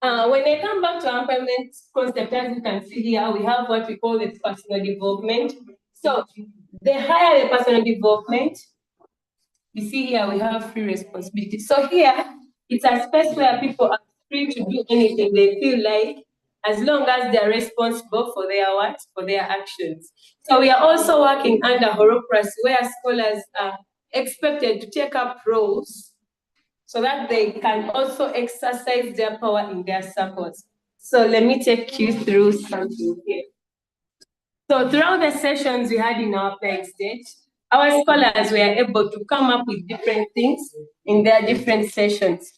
when I come back to employment concept, as you can see here, we have what we call the personal development. So the higher the personal development, you see here we have free responsibility. So here, it's a space where people are free to do anything they feel like, as long as they're responsible for their work, for their actions. So we are also working under holocracy, where scholars are expected to take up roles so that they can also exercise their power in their circles. So let me take you through something here. So throughout the sessions we had in our applied stage, our scholars were able to come up with different things in their different sessions.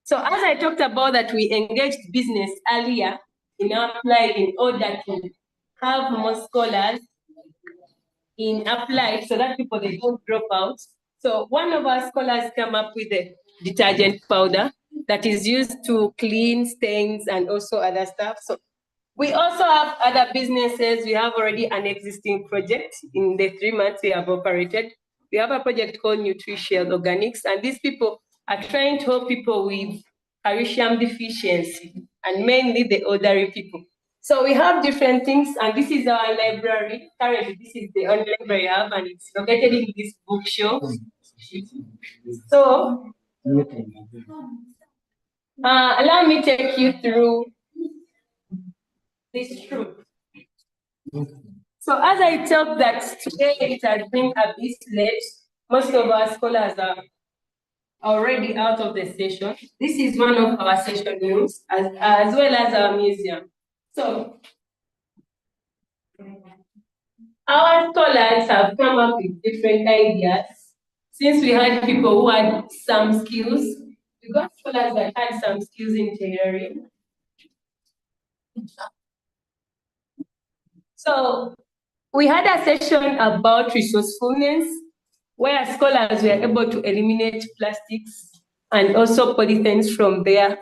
So as I talked about that, we engaged business earlier in our applied in order to have more scholars in applied so that people, they don't drop out. So one of our scholars came up with a detergent powder that is used to clean stains and also other stuff. So we also have other businesses. We have already an existing project in the 3 months we have operated. We have a project called Nutritional Organics, and these people are trying to help people with calcium deficiency, and mainly the elderly people. So we have different things, and this is our library. Currently, this is the only library I have, and it's located in this bookshelf. So allow me to take you through this truth. So as I talked that today it has been a bit late, most of our scholars are already out of the session. This is one of our session rooms, as well as our museum. So our scholars have come up with different ideas. Since we had people who had some skills, we got scholars that had some skills in tailoring. So we had a session about resourcefulness, where scholars were able to eliminate plastics and also pollutants from their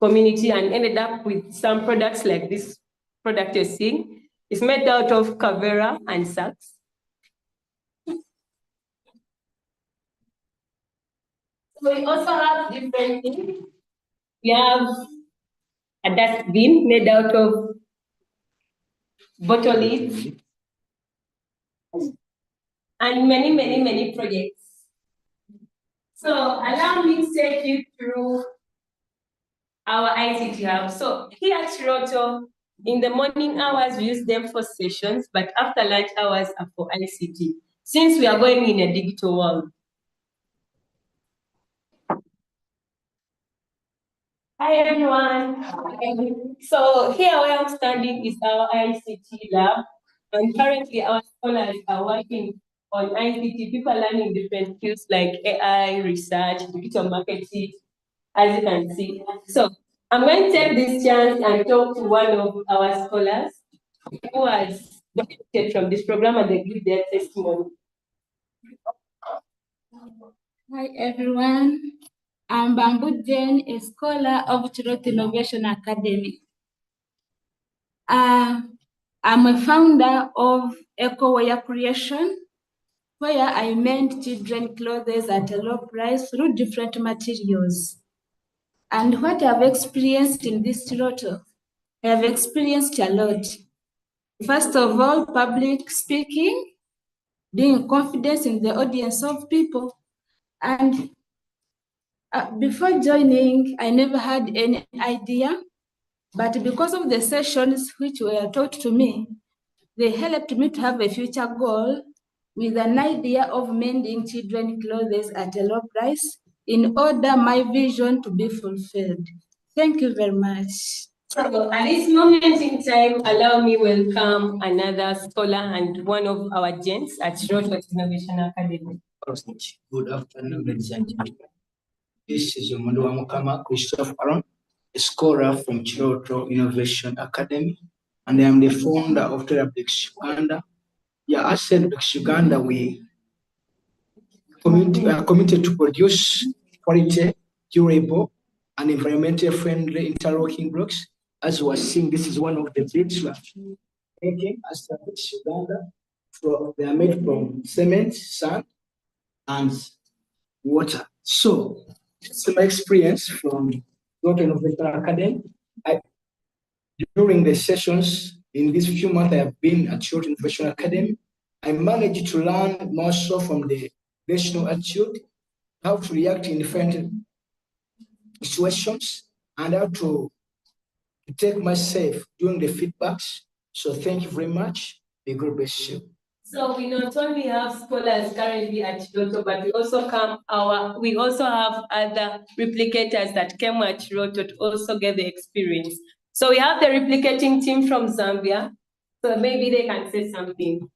community, and ended up with some products like this product you're seeing. It's made out of kavera and sacks. So we also have different things. We have a dustbin made out of bottle lids, and many, many, many projects. So allow me to take you through our ICT hub. So here at Kiroto, in the morning hours, we use them for sessions, but after lunch hours are for ICT, since we are going in a digital world. Hi, everyone. So here where I'm standing is our ICT lab, and currently our scholars are working on ICT. People are learning different skills like AI, research, digital marketing, as you can see. So I'm going to take this chance and talk to one of our scholars who has benefited from this program, and they give their testimony. Hi, everyone. I'm Bamboo Jane, a scholar of Kiroto Innovation Academy. I'm a founder of Eco-Wear Creation, where I mend children clothes at a low price through different materials. And what I've experienced in this Kiroto, I have experienced a lot. First of all, public speaking, being confident in the audience of people. And before joining, I never had any idea, but because of the sessions which were taught to me, they helped me to have a future goal with an idea of mending children clothes at a low price in order my vision to be fulfilled. Thank you very much. So at this moment in time, allow me welcome another scholar and one of our gents at Kiroto Innovation Academy. Good afternoon, ladies and gentlemen. This is Mukama Christophe Aron, a scholar from Kiroto Innovation Academy, and I am the founder of Replication Uganda. Yeah, as said, Uganda, we are committed to produce quality, durable, and environmentally friendly interlocking blocks. As we are seeing, this is one of the bricks we are making as Uganda. They are made from cement, sand, and water. So, it's my experience from Kiroto Innovation Academy. During the sessions in these few months I have been at Kiroto Innovation Academy, I managed to learn more so from the national attitude, how to react in different situations, and how to take myself during the feedbacks. So thank you very much. May God bless you. So we not only have scholars currently at Kiroto, but we also have other replicators that came at Kiroto to also get the experience. So we have the replicating team from Zambia. So maybe they can say something.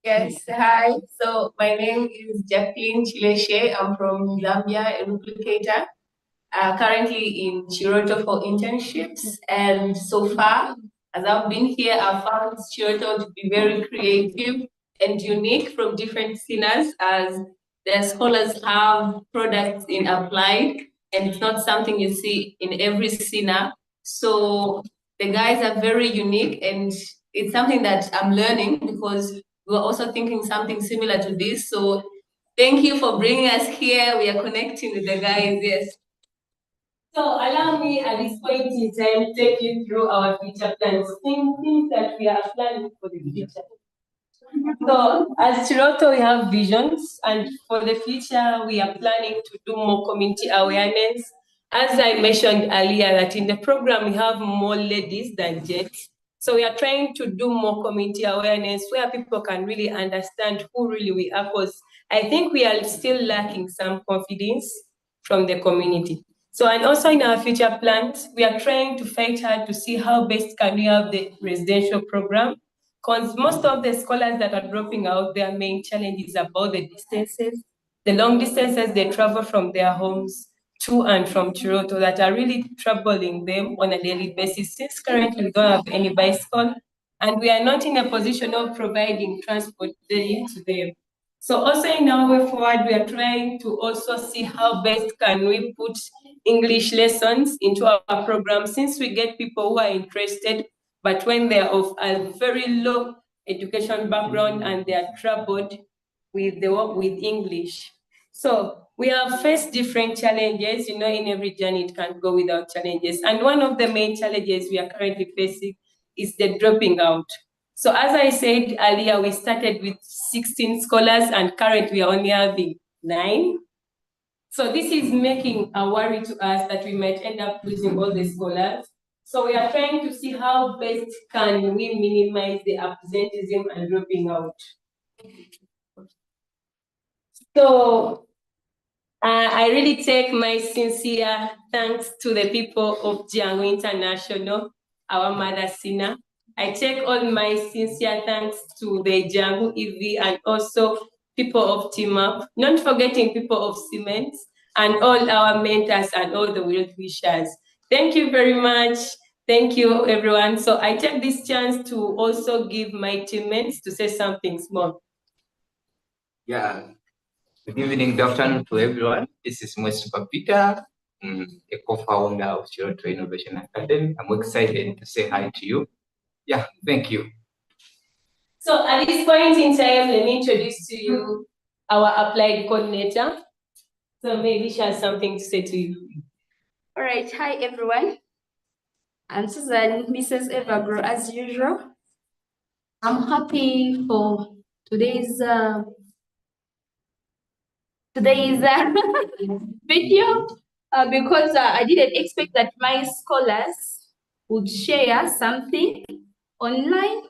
Yes, hi. So my name is Jacqueline Chileshe. I'm from Zambia, a replicator. Currently in Kiroto for internships. And so far, as I've been here, I've found Kiroto to be very creative and unique from different SINAs, as the scholars have products in applied, and it's not something you see in every SINA. So the guys are very unique, and it's something that I'm learning because we're also thinking something similar to this. So thank you for bringing us here. We are connecting with the guys, yes. So allow me at this point in time to take you through our future plans, things that we are planning for the future. So as Kiroto, we have visions, and for the future, we are planning to do more community awareness. As I mentioned earlier, that in the program, we have more ladies than gents. So we are trying to do more community awareness where people can really understand who really we are, because I think we are still lacking some confidence from the community. So, and also in our future plans, we are trying to fight hard to see how best can we have the residential program, because most of the scholars that are dropping out, their main challenge is about the distances, the long distances they travel from their homes to and from Kiroto that are really troubling them on a daily basis, since currently we don't have any bicycle, and we are not in a position of providing transport daily to them. So also in our way forward, we are trying to also see how best can we put English lessons into our program, since we get people who are interested, but when they're of a very low education background and they are troubled with the work with English. So we have faced different challenges. You know, in every journey it can't go without challenges. And one of the main challenges we are currently facing is the dropping out. So as I said earlier, we started with 16 scholars and currently we are only having 9. So this is making a worry to us that we might end up losing all the scholars. So we are trying to see how best can we minimize the absenteeism and dropping out. So I really take my sincere thanks to the people of Django International, our mother SINA. I take all my sincere thanks to the Django EV and also people of Team Up, not forgetting people of Cement and all our mentors and all the world wishers. Thank you very much. Thank you, everyone. So I take this chance to also give my teammates to say something small. Yeah. Good evening, good afternoon to everyone. This is Mr. Peter, a co-founder of Kiroto Innovation Academy. I'm excited to say hi to you. Yeah, thank you. So at this point in time, let me introduce to you our applied coordinator. So maybe she has something to say to you. All right, hi everyone. I'm Susan, Mrs. Evergrow as usual. I'm happy for today's video because I didn't expect that my scholars would share something online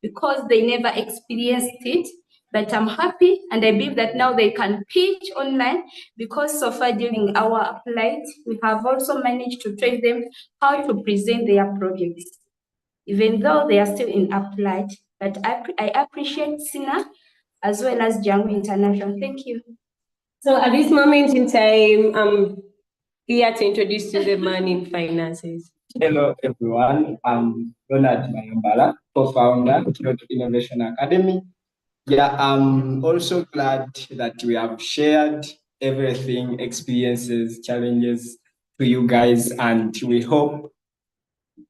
because they never experienced it. But I'm happy and I believe that now they can pitch online because so far during our applied, we have also managed to train them how to present their projects, even though they are still in applied. But I appreciate SINA as well as Django International. Thank you. So at this moment in time, I'm here to introduce you the man in finances. Hello everyone, I'm Ronald Mayambala, co-founder of Kiroto Innovation Academy. Yeah, I'm also glad that we have shared everything, experiences, challenges to you guys, and we hope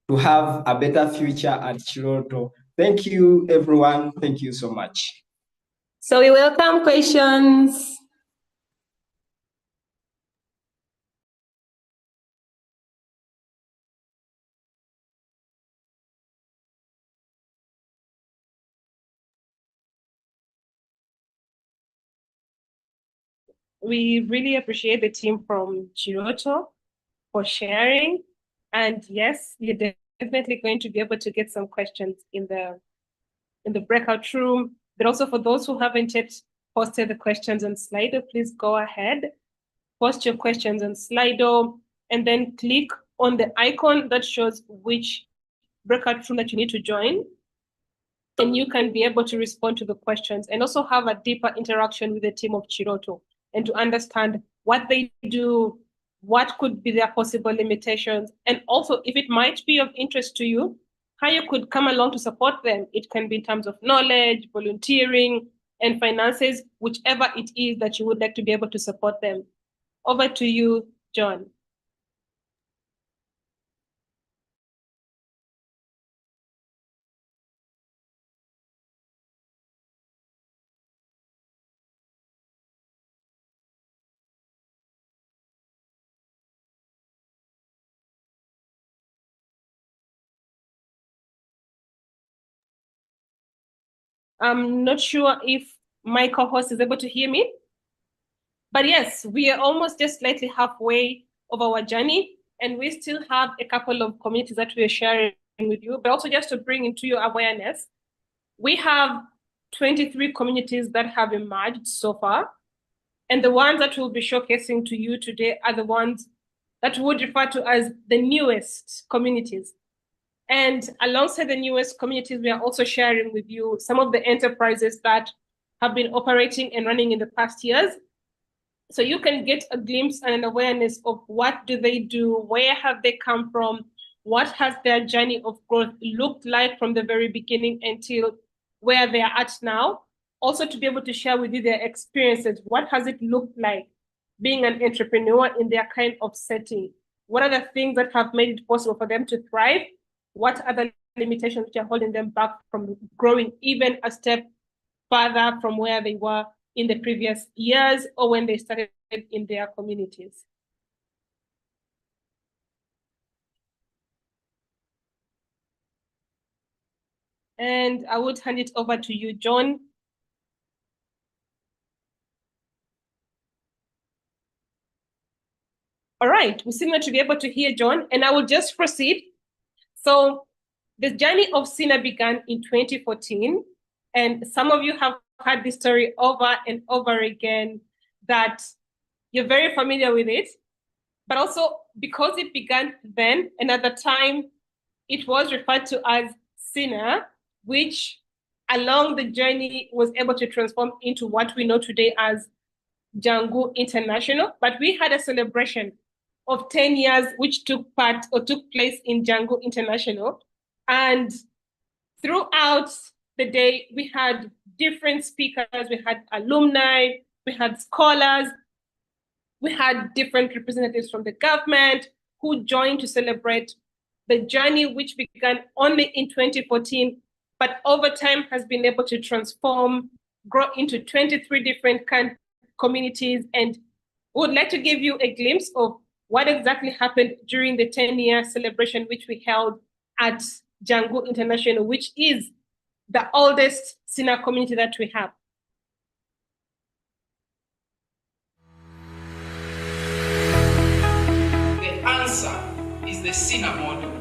to have a better future at Kiroto. Thank you everyone, thank you so much. So we welcome questions. We really appreciate the team from Kiroto for sharing. And yes, you're definitely going to be able to get some questions in the breakout room. But also for those who haven't yet posted the questions on Slido, please go ahead, post your questions on Slido, and then click on the icon that shows which breakout room that you need to join. And you can be able to respond to the questions and also have a deeper interaction with the team of Kiroto and to understand what they do, what could be their possible limitations, and also if it might be of interest to you, how you could come along to support them. It can be in terms of knowledge, volunteering, and finances, whichever it is that you would like to be able to support them. Over to you, John. I'm not sure if my co-host is able to hear me, but yes, we are almost just slightly halfway of our journey, and we still have a couple of communities that we are sharing with you, but also just to bring into your awareness, we have 23 communities that have emerged so far, and the ones that we'll be showcasing to you today are the ones that we would refer to as the newest communities. And alongside the newest communities, we are also sharing with you some of the enterprises that have been operating and running in the past years. So you can get a glimpse and an awareness of what do they do, where have they come from, what has their journey of growth looked like from the very beginning until where they are at now. Also to be able to share with you their experiences. What has it looked like being an entrepreneur in their kind of setting? What are the things that have made it possible for them to thrive? What are the limitations which are holding them back from growing even a step further from where they were in the previous years or when they started in their communities? And I would hand it over to you, John. All right, we seem to be able to hear John, and I will just proceed. So the journey of SINA began in 2014, and some of you have heard this story over and over again that you're very familiar with it, but also because it began then, and at the time, it was referred to as SINA, which along the journey was able to transform into what we know today as Django International. But we had a celebration of 10 years, which took place in Django International. And throughout the day, we had different speakers, we had alumni, we had scholars, We had different representatives from the government who joined to celebrate the journey, which began only in 2014, but over time has been able to transform, grow into 23 different communities. And we would like to give you a glimpse of what exactly happened during the 10-year celebration, which we held at Jangu International, which is the oldest SINA community that we have. The answer is the SINA model.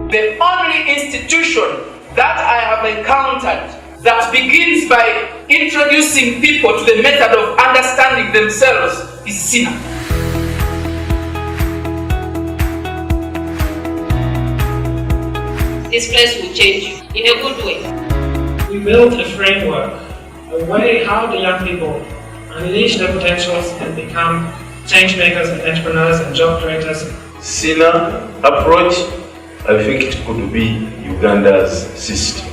The only institution that I have encountered that begins by introducing people to the method of understanding themselves is SINA. This place will change you in a good way. We built a framework, a way how the young people unleash their potentials and become change makers and entrepreneurs and job creators. SINA approach, I think it could be Uganda's system.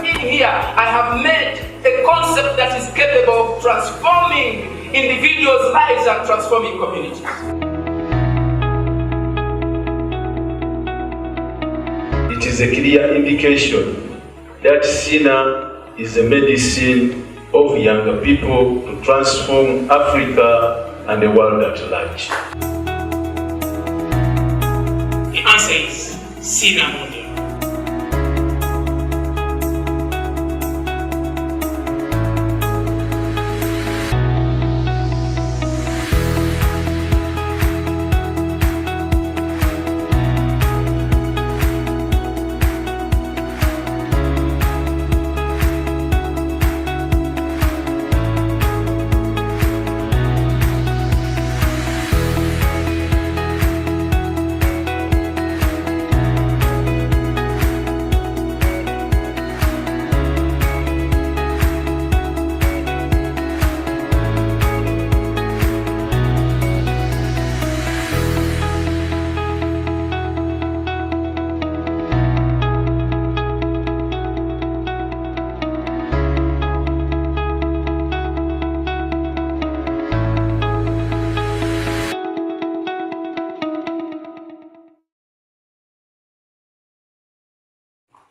In here, I have made a concept that is capable of transforming individuals' lives and transforming communities. It is a clear indication that SINA is a medicine of younger people to transform Africa and the world at large. The answer is SINA model.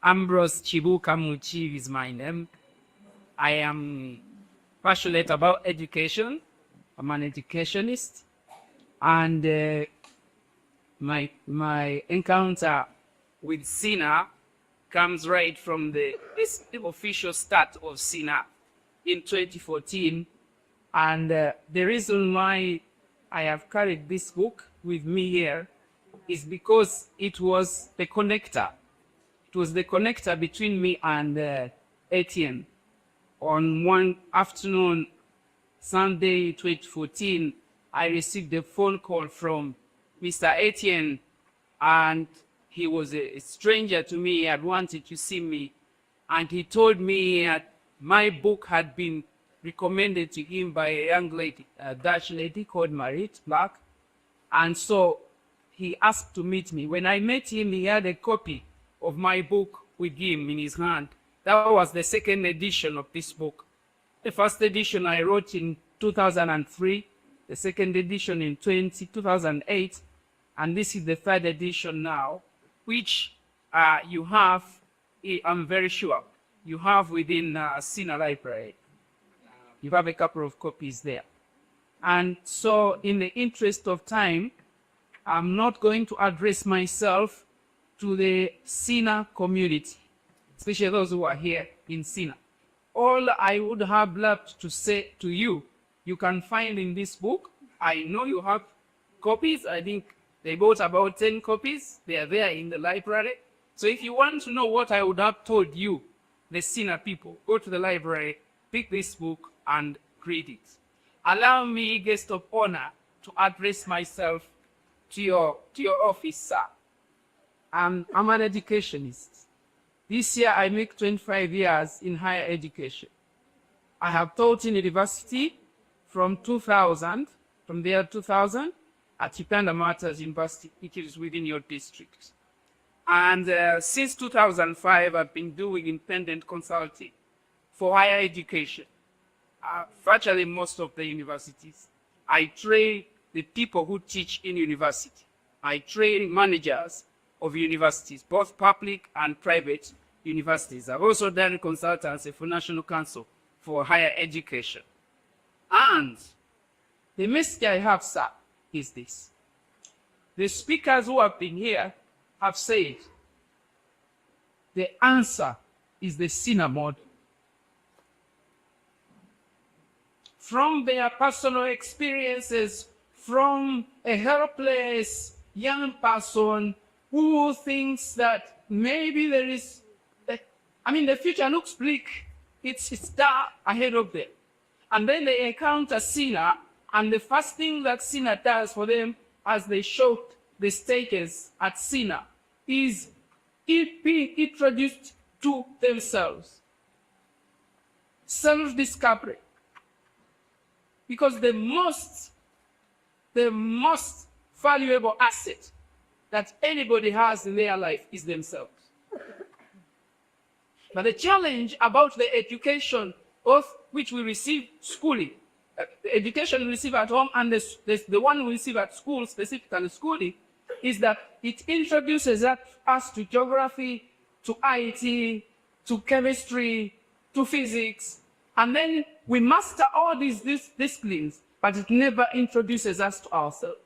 Ambrose Chibukamuchi is my name. I am passionate about education. I'm an educationist. And my encounter with SINA comes right from the official start of SINA in 2014. And the reason why I have carried this book with me here is because it was the connector. It was the connector between me and Etienne. On one afternoon, Sunday 2014, I received a phone call from Mr. Etienne, and he was a stranger to me. He had wanted to see me, and he told me that my book had been recommended to him by a young lady, a Dutch lady called Marit Black, and so he asked to meet me. When I met him, he had a copy of my book with him in his hand. That was the second edition of this book. The first edition I wrote in 2003, the second edition in 2008, and this is the third edition now, which you have, I'm very sure, you have within SINA library. You have a couple of copies there. And so in the interest of time, I'm not going to address myself to the SINA community, especially those who are here in SINA. All I would have loved to say to you, you can find in this book. I know you have copies. I think they bought about 10 copies. They are there in the library. So if you want to know what I would have told you, the SINA people, go to the library, pick this book and read it. Allow me, guest of honor, to address myself to your office, sir. I'm an educationist. This year I make 25 years in higher education. I have taught in university from 2000, from the year 2000 at Uganda Matters University, which is within your district. And since 2005, I've been doing independent consulting for higher education. Virtually most of the universities. I train the people who teach in university. I train managers of universities, both public and private universities. I've also done consultancy for National Council for Higher Education. And the message I have, sir, is this. The speakers who have been here have said the answer is the SINA model. From their personal experiences, from a helpless young person who thinks that maybe there is, the future looks bleak. It's dark ahead of them. And then they encounter SINA, and the first thing that SINA does for them as they show the stages at SINA is being introduced to themselves. Self-discovery. Because the most valuable asset that anybody has in their life is themselves. But the challenge about the education of which we receive schooling, the education we receive at home and the one we receive at school, specifically schooling, is that it introduces us to geography, to IT, to chemistry, to physics, and then we master all these disciplines, but it never introduces us to ourselves.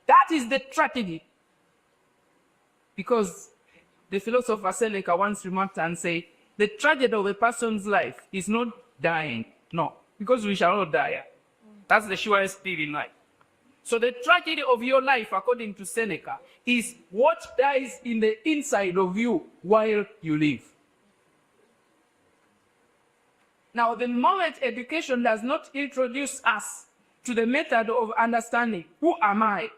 That is the tragedy. Because the philosopher Seneca once remarked and said, the tragedy of a person's life is not dying. No, because we shall not die. That's the surest thing in life. So the tragedy of your life, according to Seneca, is what dies in the inside of you while you live. Now, the moment education does not introduce us to the method of understanding, who am I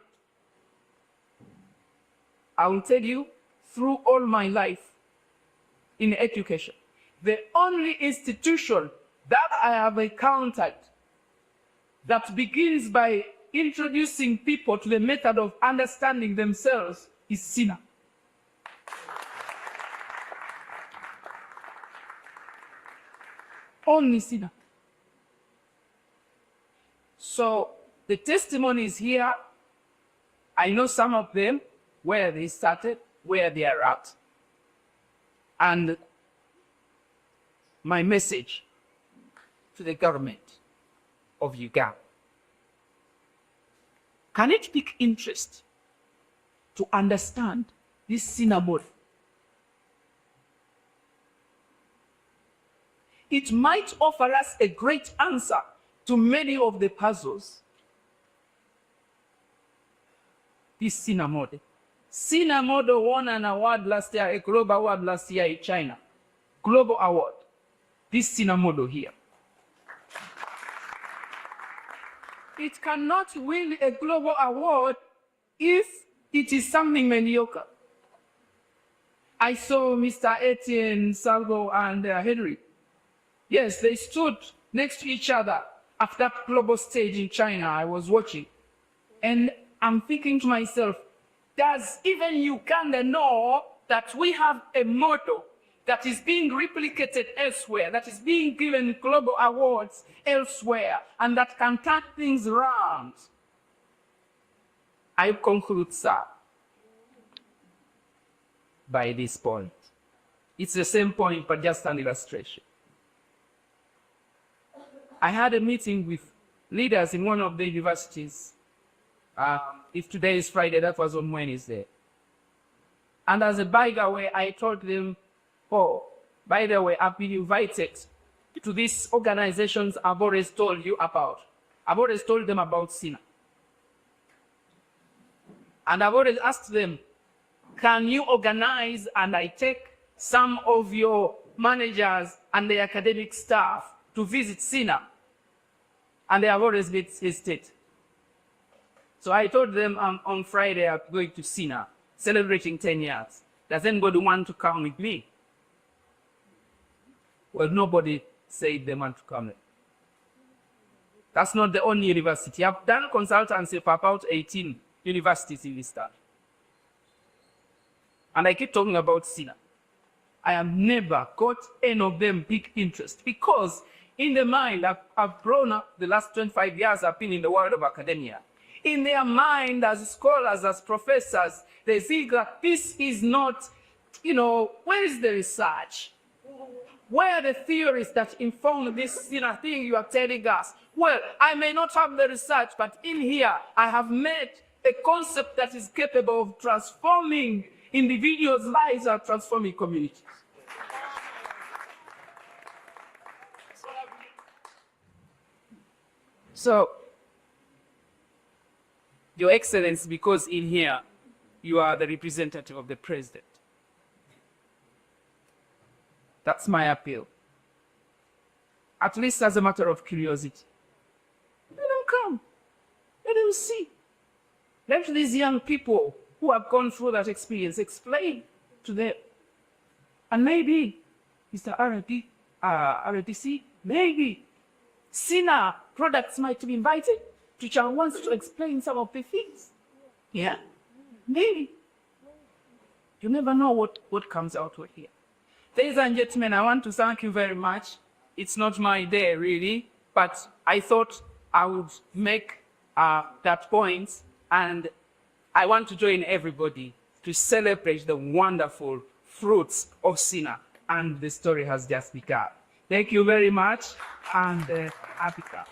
will tell you, through all my life in education, the only institution that I have encountered that begins by introducing people to the method of understanding themselves is SINA. Only SINA. So the testimonies here, I know some of them, where they started, where they are at. And my message to the government of Uganda, can it pick interest to understand this SINA model? It might offer us a great answer to many of the puzzles. This SINA model. SINA model won an award last year, a global award last year in China. Global award. This SINA model here. It cannot win a global award if it is something mediocre. I saw Mr. Etienne, Salvo, and Henry. Yes, they stood next to each other at that global stage in China I was watching. And I'm thinking to myself, does even Uganda know that we have a model that is being replicated elsewhere, that is being given global awards elsewhere, and that can turn things around? I conclude, sir, by this point. It's the same point, but just an illustration. I had a meeting with leaders in one of the universities. If today is Friday, that was on Wednesday. And as a by the way, I told them, oh, by the way, I've been invited to these organizations I've always told you about. I've always told them about SINA. And I've always asked them, can you organize and I take some of your managers and the academic staff to visit SINA? And they have always been hesitant. So I told them on Friday I'm going to SINA, celebrating 10 years. Does anybody want to come with me? Well, nobody said they want to come. That's not the only university. I've done consultancy for about 18 universities in this town. and I keep talking about SINA, I have never got any of them big interest because in the mind, I've grown up the last 25 years, I've been in the world of academia. In their mind, as scholars, as professors, they think that this is not, where is the research? Where are the theories that inform this thing you are telling us? Well, I may not have the research, but in here, I have made a concept that is capable of transforming individuals' lives and transforming communities. So, Your Excellency, because in here, you are the representative of the president. That's my appeal. At least as a matter of curiosity. Let them come. Let them see. Let these young people who have gone through that experience explain to them. And maybe, Mr. RDC, maybe SINA products might be invited to wants to explain some of the things. Yeah, maybe. You never know what comes out of here. Ladies and gentlemen, I want to thank you very much. It's not my day, really, but I thought I would make that point, and I want to join everybody to celebrate the wonderful fruits of SINA, and the story has just begun. Thank you very much, and happy Cup.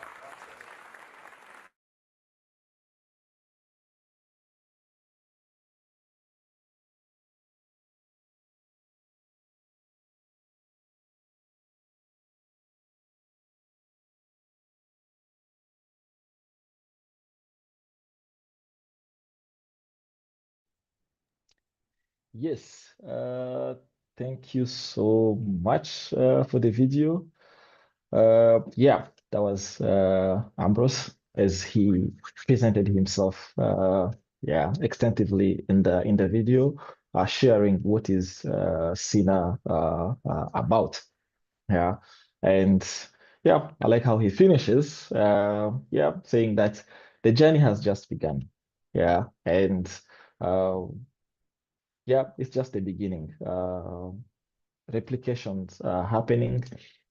Yes, thank you so much for the video. Yeah, that was Ambrose as he presented himself, yeah, extensively in the video, sharing what is SINA about. Yeah, and yeah, I like how he finishes. Yeah, saying that the journey has just begun. Yeah, and yeah, it's just the beginning. Replications are happening,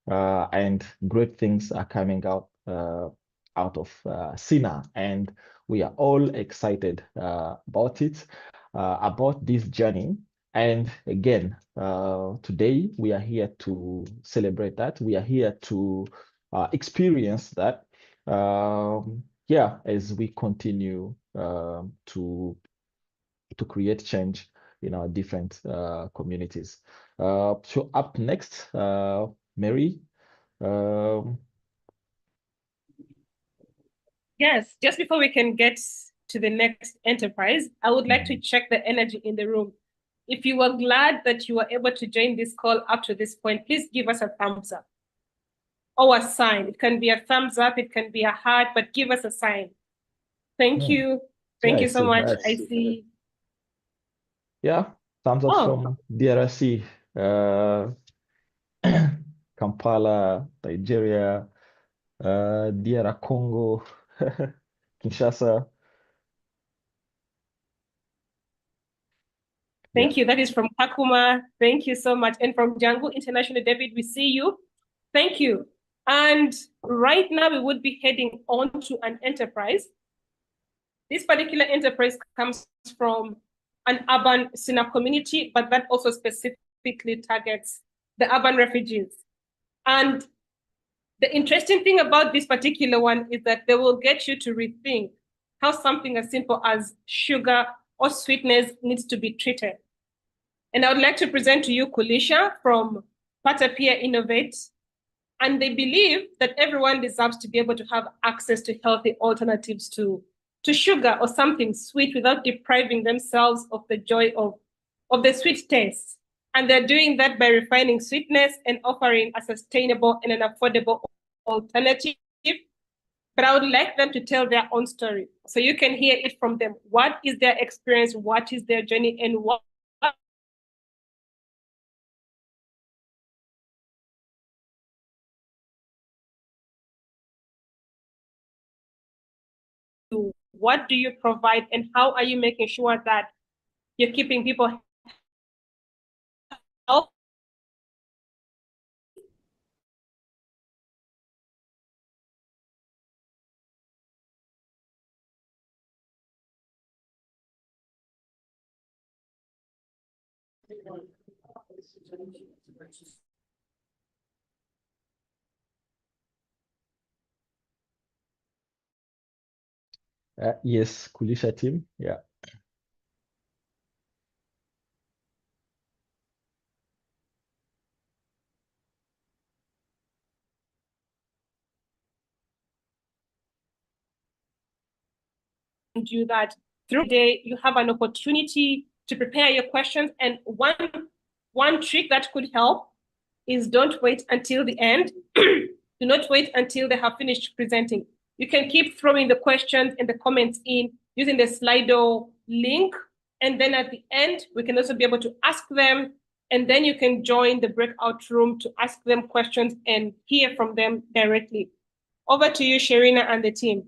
and great things are coming out of SINA, and we are all excited about it, about this journey. And again, today we are here to celebrate that. We are here to experience that. Yeah, as we continue to create change in our different communities. So up next, Mary. Yes, just before we can get to the next enterprise, I would like to check the energy in the room. If you were glad that you were able to join this call up to this point, please give us a thumbs up or a sign. It can be a thumbs up, it can be a heart, but give us a sign. Thank you. Thank you so much. I see. Yeah, thumbs up from DRC, Kampala, Nigeria, DR Congo, Kinshasa. Thank you. That is from Kakuma. Thank you so much. And from Django International, David, we see you. Thank you. And right now we would be heading on to an enterprise. This particular enterprise comes from an urban SINA community, but that also specifically targets the urban refugees. And the interesting thing about this particular one is that they will get you to rethink how something as simple as sugar or sweetness needs to be treated. And I would like to present to you Kulisha from Patapia Innovate. And they believe that everyone deserves to be able to have access to healthy alternatives to sugar or something sweet without depriving themselves of the joy of the sweet taste. And they're doing that by refining sweetness and offering a sustainable and an affordable alternative. But I would like them to tell their own story so you can hear it from them. What is their experience? What is their journey? And what do you provide, and how are you making sure that you're keeping people Yes, Kulisha team. Yeah. You that through the day you have an opportunity to prepare your questions, and one trick that could help is don't wait until the end. Do not wait until they have finished presenting. You can keep throwing the questions and the comments in using the Slido link, and then at the end we can also be able to ask them, and then you can join the breakout room to ask them questions and hear from them directly. Over to you, Sharina and the team.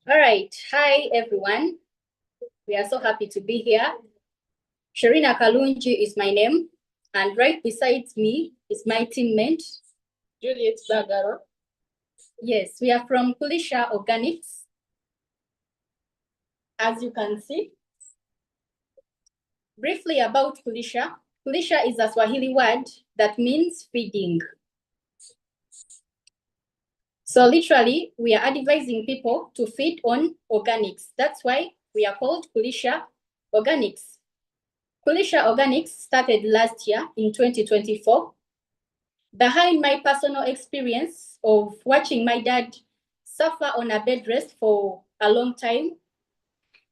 All right. Hi, everyone. We are so happy to be here. Sharina Kalunji is my name, and right beside me is my teammate, Juliet Bagaro. Yes, we are from Kulisha Organics. As you can see, briefly about Kulisha. Kulisha is a Swahili word that means feeding. So literally, we are advising people to feed on organics. That's why we are called Kulisha Organics. Kulisha Organics started last year in 2024. Behind my personal experience of watching my dad suffer on a bed rest for a long time,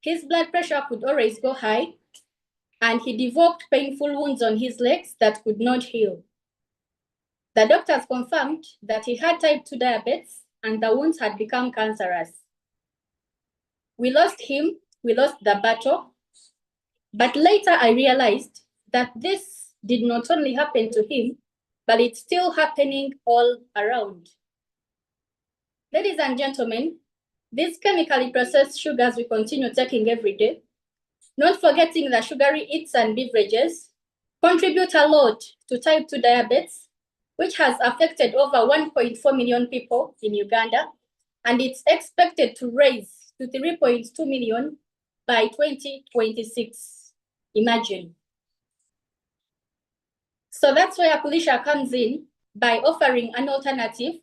his blood pressure could always go high, and he developed painful wounds on his legs that could not heal. The doctors confirmed that he had type 2 diabetes and the wounds had become cancerous. We lost him, we lost the battle, but later I realized that this did not only happen to him, but it's still happening all around. Ladies and gentlemen, these chemically processed sugars we continue taking every day, not forgetting the sugary eats and beverages, contribute a lot to type 2 diabetes, which has affected over 1.4 million people in Uganda, and it's expected to rise to 3.2 million by 2026. Imagine. So that's where Kulisha comes in by offering an alternative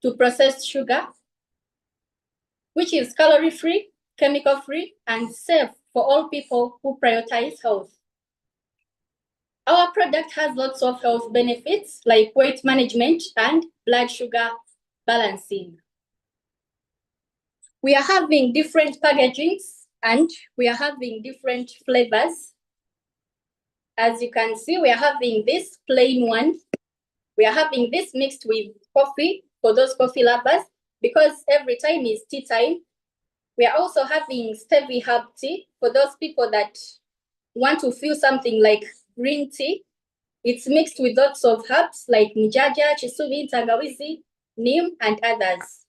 to processed sugar, which is calorie-free, chemical-free, and safe for all people who prioritize health. Our product has lots of health benefits like weight management and blood sugar balancing. We are having different packagings and we are having different flavors. As you can see, we are having this plain one. We are having this mixed with coffee for those coffee lovers, because every time is tea time. We are also having stevia herb tea for those people that want to feel something like green tea. It's mixed with lots of herbs like mjaja, chisubi, tangawizi, neem, and others.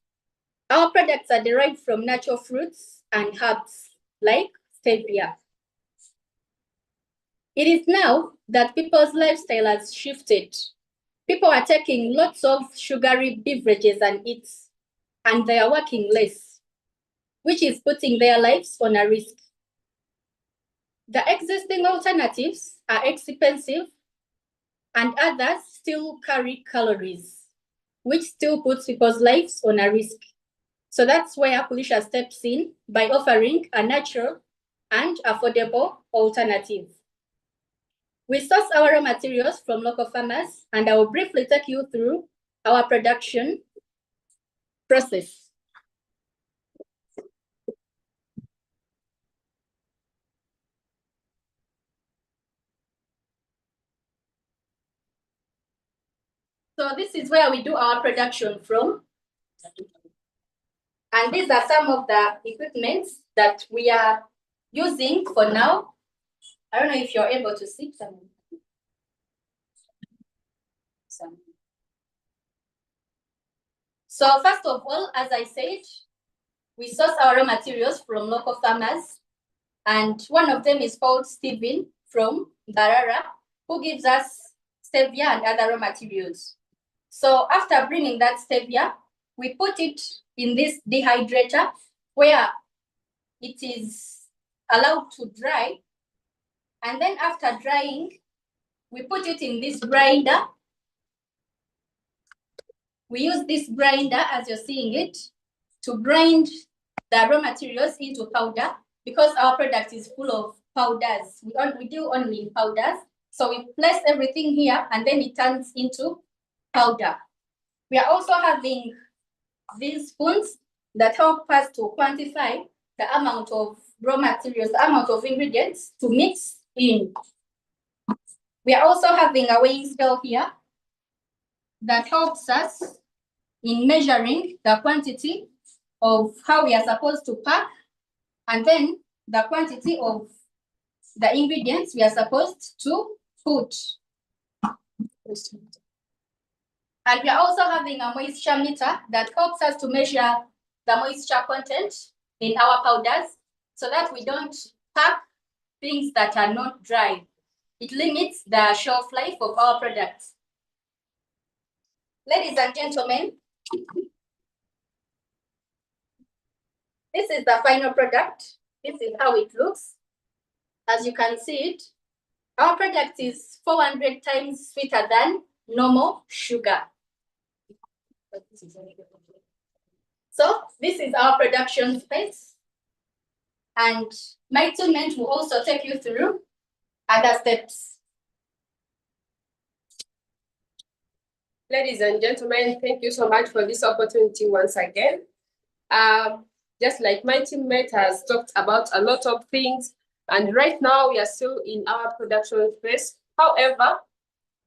Our products are derived from natural fruits and herbs like stevia. It is now that people's lifestyle has shifted. People are taking lots of sugary beverages and eats, and they are working less, which is putting their lives on a risk. The existing alternatives are expensive, and others still carry calories, which still puts people's lives on a risk. So that's where Kulisha steps in by offering a natural and affordable alternative. We source our raw materials from local farmers, and I will briefly take you through our production process. So this is where we do our production from. And these are some of the equipments that we are using for now. I don't know if you're able to see some. So first of all, as I said, we source our raw materials from local farmers. And one of them is called Stephen from Darara, who gives us stevia and other raw materials. So after bringing that stevia, we put it in this dehydrator where it is allowed to dry. And then after drying, we put it in this grinder. We use this grinder, as you're seeing it, to grind the raw materials into powder, because our product is full of powders. We deal only in powders. So we place everything here and then it turns into powder. We are also having these spoons that help us to quantify the amount of raw materials, the amount of ingredients to mix in. We are also having a weighing scale here that helps us in measuring the quantity of how we are supposed to pack, and then the quantity of the ingredients we are supposed to put. And we are also having a moisture meter that helps us to measure the moisture content in our powders so that we don't pack things that are not dry. It limits the shelf life of our products. Ladies and gentlemen, this is the final product. This is how it looks. As you can see it, our product is 400 times sweeter than normal sugar. So this is our production space. And my teammate will also take you through other steps. Ladies and gentlemen, thank you so much for this opportunity once again. Just like my teammate has talked about a lot of things, and right now we are still in our production phase. However,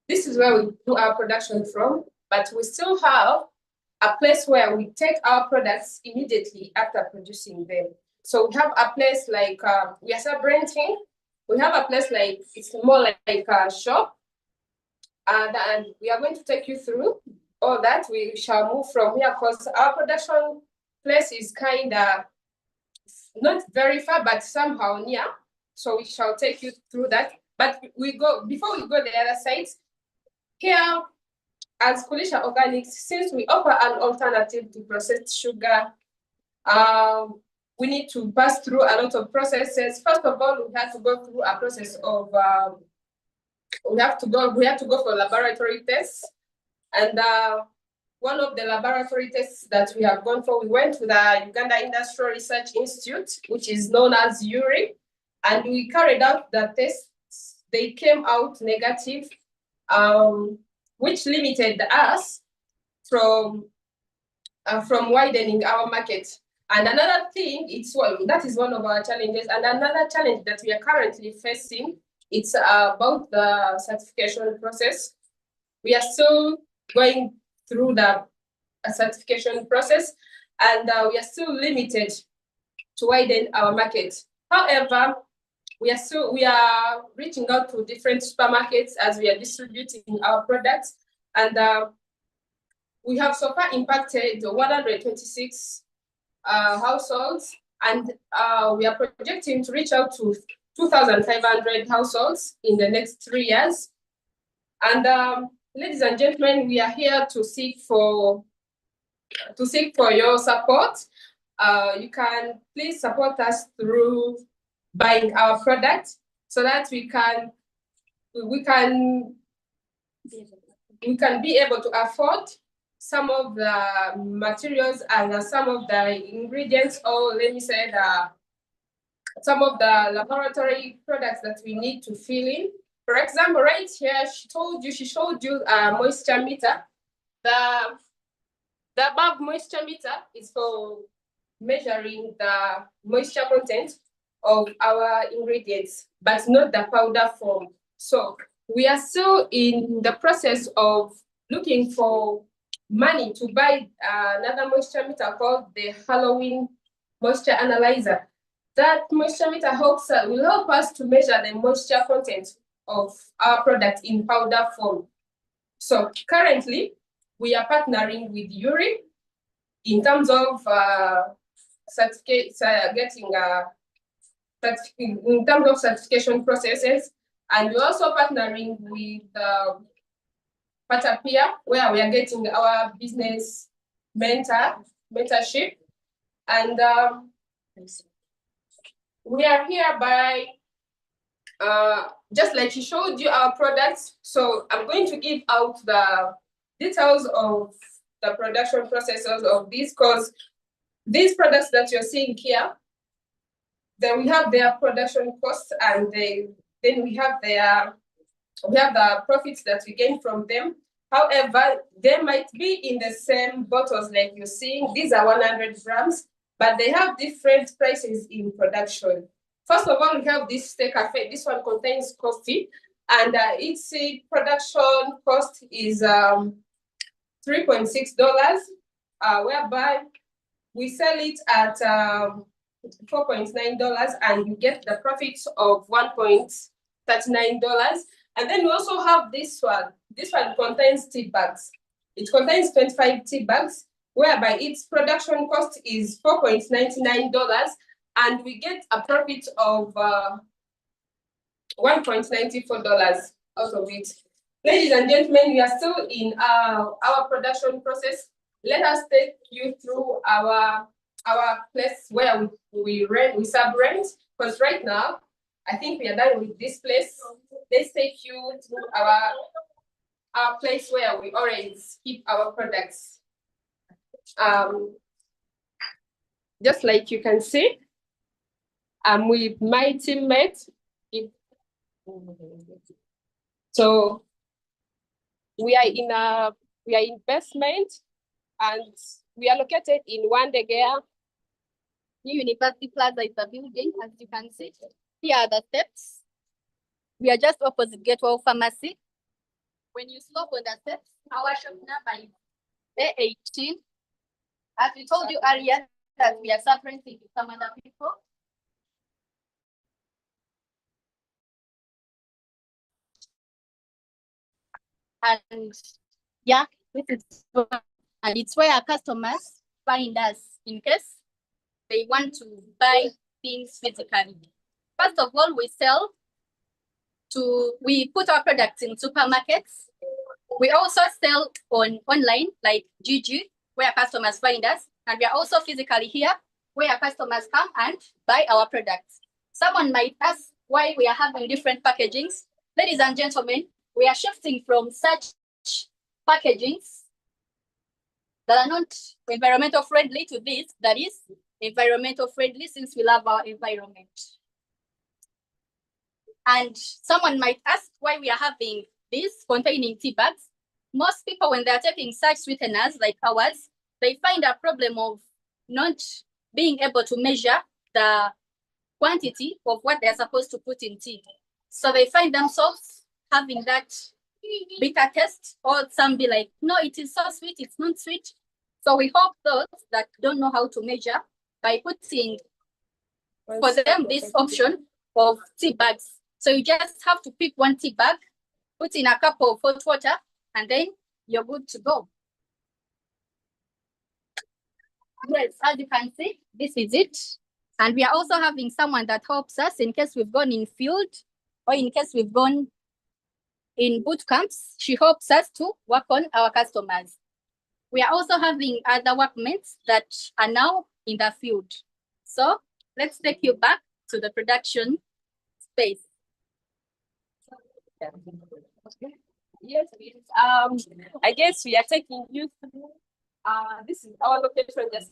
this is where we do our production from, but we still have a place where we take our products immediately after producing them. So we have a place like we are sub-renting. We have a place like, it's more like a shop. And we are going to take you through all that. We shall move from here because our production place is kind of not very far, but somehow near. So we shall take you through that. But before we go the other side, here as Kulisha Organics, since we offer an alternative to processed sugar, we need to pass through a lot of processes. First of all, we have to go through a process of we have to go for laboratory tests, and one of the laboratory tests that we have gone for, we went to the Uganda Industrial Research Institute, which is known as URI, and we carried out the tests. They came out negative, which limited us from widening our market. And another thing, that is one of our challenges. And another challenge that we are currently facing, it's about the certification process. We are still going through the certification process, and we are still limited to widen our market. However, we are reaching out to different supermarkets as we are distributing our products, and we have so far impacted 126 households, and we are projecting to reach out to 2,500 households in the next 3 years. And ladies and gentlemen, we are here to seek for your support. You can please support us through buying our product so that we can be able to afford some of the materials and some of the ingredients, or let me say some of the laboratory products that we need to fill in. For example, right here, she showed you a moisture meter. The above moisture meter is for measuring the moisture content of our ingredients, but not the powder form. So we are still in the process of looking for money to buy another moisture meter called the Halloween moisture analyzer. That moisture meter will help us to measure the moisture content of our product in powder form. So currently, we are partnering with URI in terms of getting in terms of certification processes. And we're also partnering with Patapia, where we are getting our business mentorship. And we are here by, just like she showed you our products. So I'm going to give out the details of the production processes of these, because these products that you're seeing here, then we have their production costs, and then we have the profits that we gain from them. However, they might be in the same bottles like you're seeing. These are 100 grams, but they have different prices in production. First of all, we have this Stay Cafe. This one contains coffee, and its production cost is $3.6, whereby we sell it at $4.9, and you get the profits of $1.39. And then we also have this one. This one contains tea bags. It contains 25 tea bags, whereby its production cost is $4.99, and we get a profit of $1.94 out of it. Ladies and gentlemen, we are still in our production process. Let us take you through our place where we sub-rent, because right now, I think we are done with this place. Let's take you to our place where we already keep our products. Just like you can see, I'm with my teammate. So we are in basement, and we are located in Wandegea. New University Plaza is the building, as you can see. Here are the steps. We are just opposite Gateway Pharmacy. When you slope on the steps, our shop number is A18. As we told you earlier, that we are suffering with some other people. And yeah, this is, and it's where our customers find us in case they want to buy things physically. First of all, we put our products in supermarkets. We also sell online, like GG, where customers find us. And we are also physically here, where customers come and buy our products. Someone might ask why we are having different packagings. Ladies and gentlemen, we are shifting from such packagings that are not environmental friendly to this that is environmental friendly, since we love our environment. And someone might ask why we are having this containing tea bags. Most people, when they're taking such sweeteners like ours, they find a problem of not being able to measure the quantity of what they're supposed to put in tea. So they find themselves having that bitter taste, or some be like, no, it is so sweet, it's not sweet. So we hope those that don't know how to measure by putting for them this option of tea bags. So you just have to pick one tea bag, put in a cup of hot water, and then you're good to go. Yes, as you can see, this is it. And we are also having someone that helps us in case we've gone in field, or in case we've gone in boot camps. She helps us to work on our customers. We are also having other workmates that are now in the field. So let's take you back to the production space. Yes, I guess we are taking you through. This is our location. Just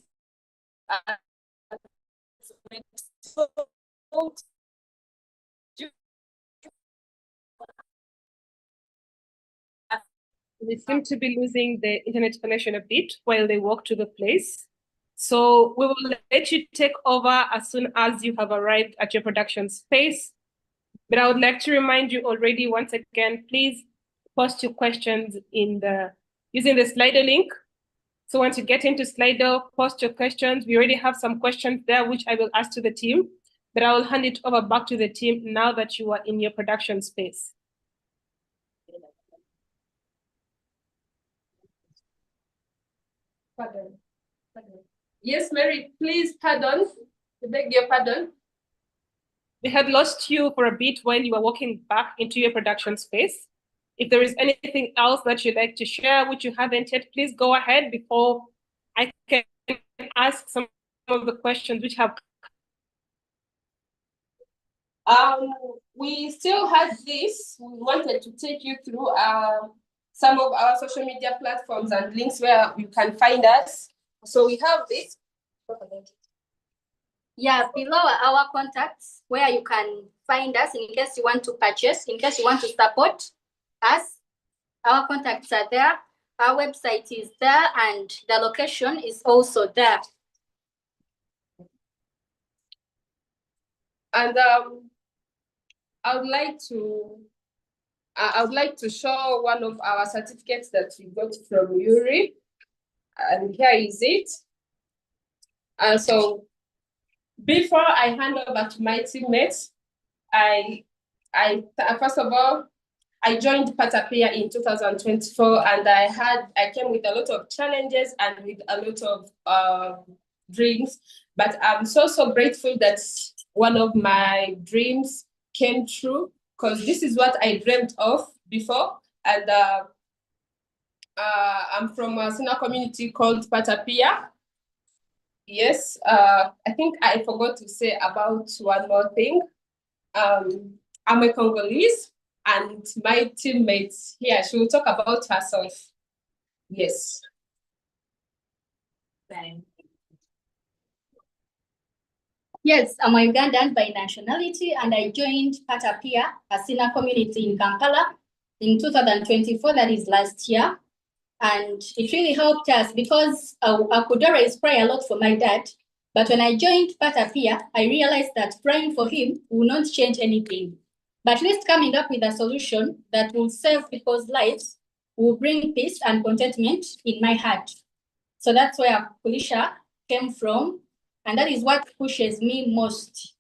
they seem to be losing the internet connection a bit while they walk to the place. So we will let you take over as soon as you have arrived at your production space. But I would like to remind you already, once again, please post your questions using the Slido link. So once you get into Slido, post your questions. We already have some questions there, which I will ask to the team, but I will hand it over back to the team now that you are in your production space. Pardon. Yes, Mary, please pardon. I beg your pardon. We had lost you for a bit while you were walking back into your production space. If there is anything else that you'd like to share, which you haven't yet, please go ahead before I can ask some of the questions which have. We still had this. We wanted to take you through some of our social media platforms and links where you can find us. So we have this. Yeah, below are our contacts where you can find us in case you want to purchase, in case you want to support us. Our contacts are there. Our website is there and the location is also there. And I would like to show one of our certificates that we got from Yuri. And here is it. And so before I hand over to my teammates, first of all, I joined Patapia in 2024, and I came with a lot of challenges and with a lot of dreams. But I'm so grateful that one of my dreams came true, because this is what I dreamt of before. And I'm from a SINA community called Patapia. Yes, I think I forgot to say about one more thing. I'm a Congolese, and my teammate here, she will talk about herself. Yes. Yes, I'm a Ugandan by nationality, and I joined Patapia, a SINA community in Kampala in 2024, that is last year. And it really helped us because I could always pray a lot for my dad. But when I joined Patapia, I realized that praying for him will not change anything. But at least coming up with a solution that will save people's lives will bring peace and contentment in my heart. So that's where Kulisha came from. And that is what pushes me most.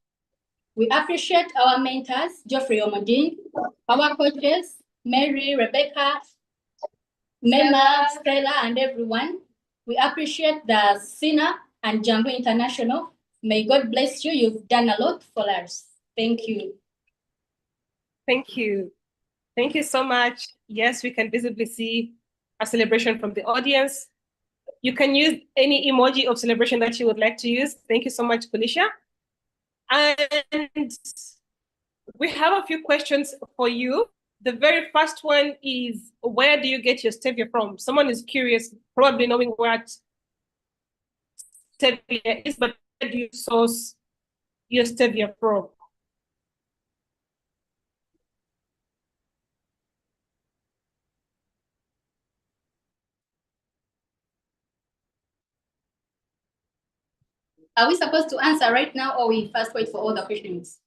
We appreciate our mentors, Geoffrey Omodin, our coaches, Mary, Rebecca, Mema, Stella, and everyone. We appreciate the SINA and Jambo International. May God bless you. You've done a lot for us. Thank you. Thank you. Thank you so much. Yes, we can visibly see a celebration from the audience. You can use any emoji of celebration that you would like to use. Thank you so much, Kulisha. And we have a few questions for you. The very first one is, where do you get your stevia from? Someone is curious, probably knowing what stevia is, but where do you source your stevia from? Are we supposed to answer right now, or we first wait for all the questions?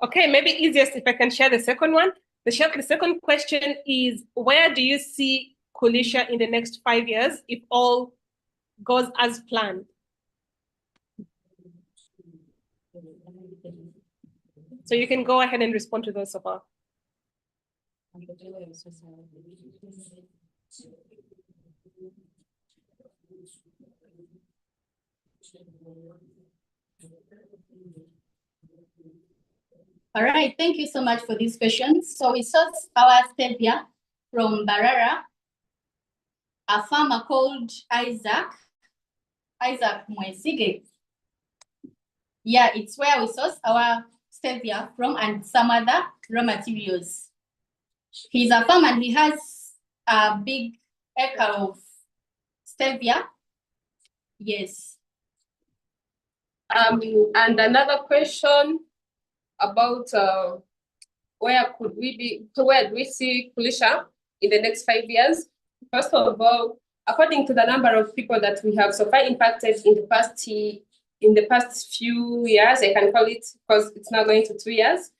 Okay, maybe easiest if I can share the second one. The second question is, where do you see Kulisha in the next 5 years if all goes as planned? So you can go ahead and respond to those so far. All right, thank you so much for these questions. So we source our stevia from Barara, a farmer called Isaac Mwesige. Yeah, it's where we source our stevia from and some other raw materials. He's a farmer and he has a big acre of stevia. Yes. And another question about where do we see Kulisha in the next 5 years? First of all, according to the number of people that we have so far impacted in the past few years, I can call it because it's now going to 2 years,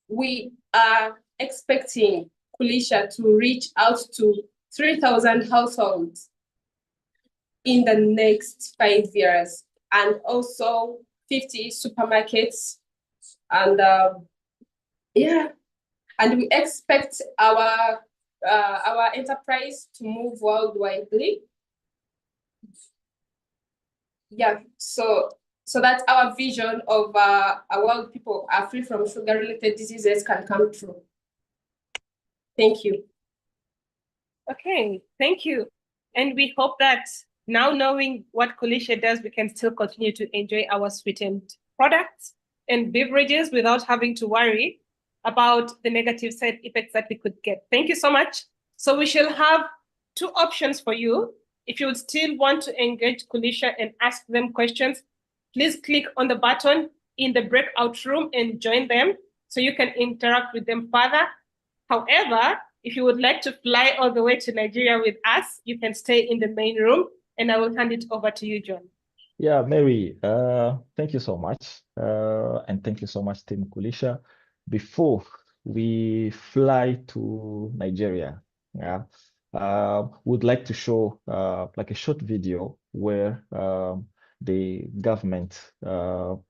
we are expecting Kulisha to reach out to 3,000 households in the next 5 years, and also 50 supermarkets. And yeah, and we expect our enterprise to move worldwide. Yeah, so so that our vision of a world people are free from sugar-related diseases can come true. Thank you. Okay, thank you. And we hope that now knowing what Kulisha does, we can still continue to enjoy our sweetened products and beverages without having to worry about the negative side effects that we could get. Thank you so much. So we shall have two options for you. If you would still want to engage Kulisha and ask them questions, please click on the button in the breakout room and join them so you can interact with them further. However, if you would like to fly all the way to Nigeria with us, you can stay in the main room, and I will hand it over to you, John. Yeah, Mary, thank you so much. And thank you so much, Team Kulisha. Before we fly to Nigeria, would like to show like a short video where the government of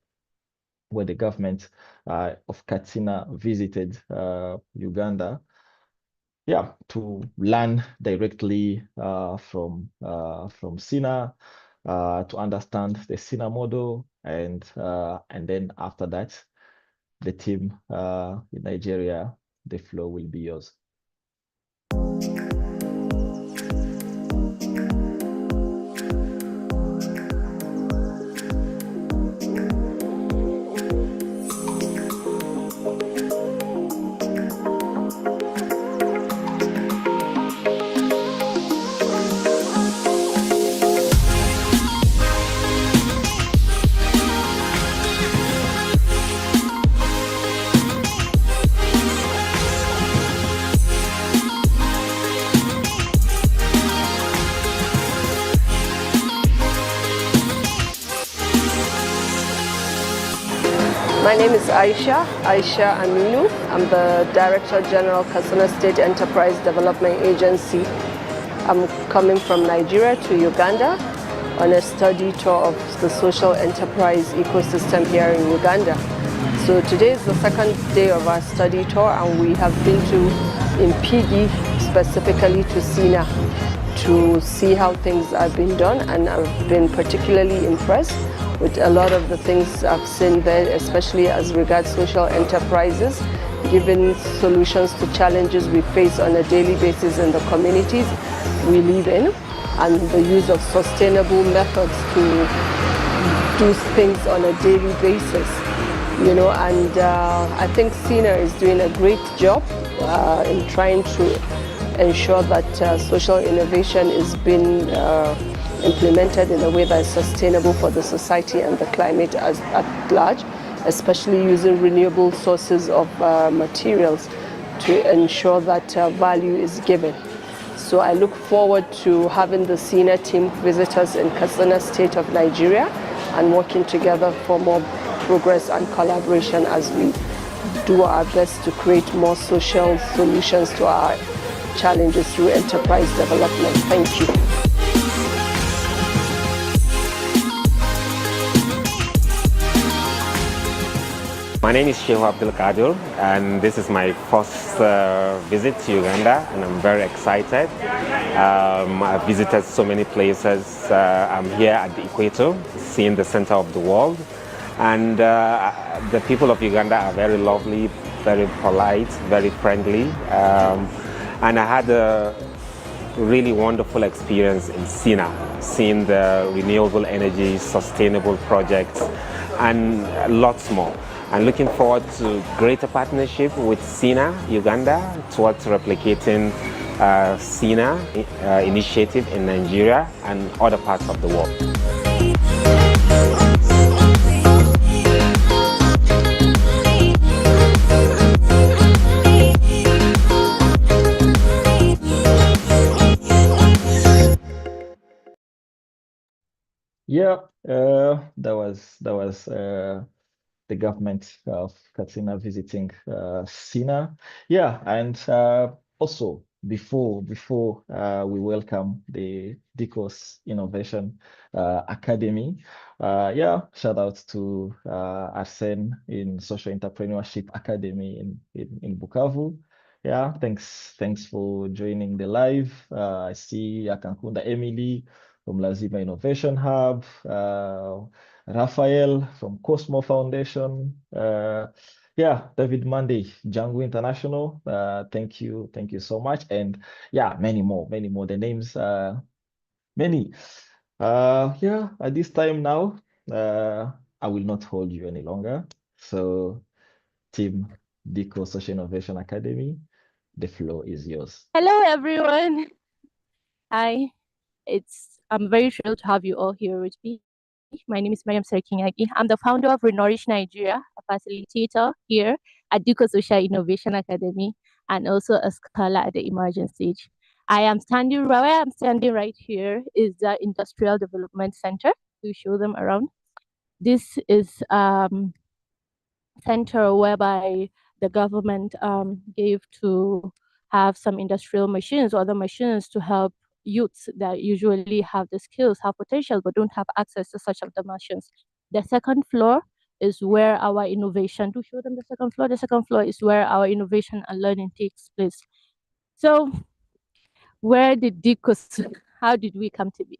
Katsina visited Uganda, to learn directly from SINA, to understand the SINA model, and then after that, the team in Nigeria, the floor will be yours. My name is Aisha Aminu. I'm the Director General, Katsina State Enterprise Development Agency. I'm coming from Nigeria to Uganda on a study tour of the social enterprise ecosystem here in Uganda. So today is the second day of our study tour, and we have been to Mpigi, specifically to SINA, to see how things have been done, and I've been particularly impressed with a lot of the things I've seen there, especially as regards social enterprises, giving solutions to challenges we face on a daily basis in the communities we live in, and the use of sustainable methods to do things on a daily basis. And I think SINA is doing a great job in trying to ensure that social innovation is being implemented in a way that is sustainable for the society and the climate at large, especially using renewable sources of materials to ensure that value is given. So I look forward to having the SINA team visit us in Katsina State of Nigeria and working together for more progress and collaboration as we do our best to create more social solutions to our challenges through enterprise development. Thank you. My name is Shehu Abdul Kadir, and this is my first visit to Uganda, and I'm very excited. I've visited so many places. I'm here at the equator, seeing the center of the world, and the people of Uganda are very lovely, very polite, very friendly, and I had a really wonderful experience in SINA, seeing the renewable energy, sustainable projects, and lots more. I'm looking forward to greater partnership with SINA Uganda towards replicating SINA initiative in Nigeria and other parts of the world. Yeah, that was the government of Katsina visiting SINA. Yeah, and also before we welcome the Dikko's Innovation Academy, shout out to Arsene in Social Entrepreneurship Academy in Bukavu. Yeah, thanks for joining the live. I see Akankunda Emily from Lazima Innovation Hub. Raphael from Cosmo Foundation. Yeah, David Monday, Django International. Thank you so much. And yeah, many more. The names many. Yeah, at this time now, I will not hold you any longer. So, Team Dikko Social Innovation Academy, the floor is yours. Hello, everyone. Hi, I'm very thrilled to have you all here with me. My name is Mariam Serkinagi. I'm the founder of Renourish Nigeria, a facilitator here at Dikko Social Innovation Academy, and also a scholar at the emerging stage. Where I'm standing right here is the Industrial Development Center. To show them around. This is center whereby the government gave to have some industrial machines or other machines to help youths that usually have the skills, have potential, but don't have access to such of the machines. The second floor is where our innovation, to show them the second floor is where our innovation and learning takes place. So where did Dikko, how did we come to be?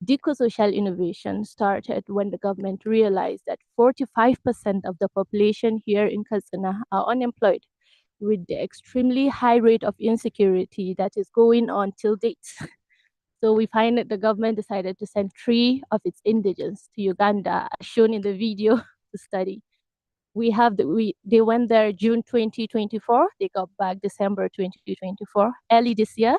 Dikko Social Innovation started when the government realized that 45% of the population here in Katsina are unemployed, with the extremely high rate of insecurity that is going on till date. So we find that the government decided to send 3 of its indigents to Uganda, as shown in the video, to study. They went there June 2024. They got back December 2024. Early this year,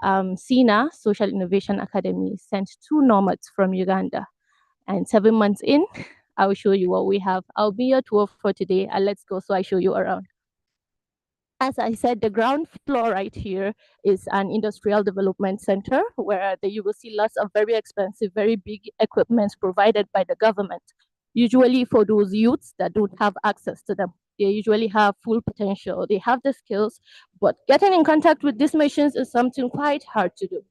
SINA Social Innovation Academy sent 2 nomads from Uganda. And 7 months in, I will show you what we have. I'll be your tour for today, and let's go so I show you around. As I said, the ground floor right here is an industrial development center where you will see lots of very expensive, very big equipment provided by the government, usually for those youths that don't have access to them. They usually have full potential. They have the skills, but getting in contact with these machines is something quite hard to do.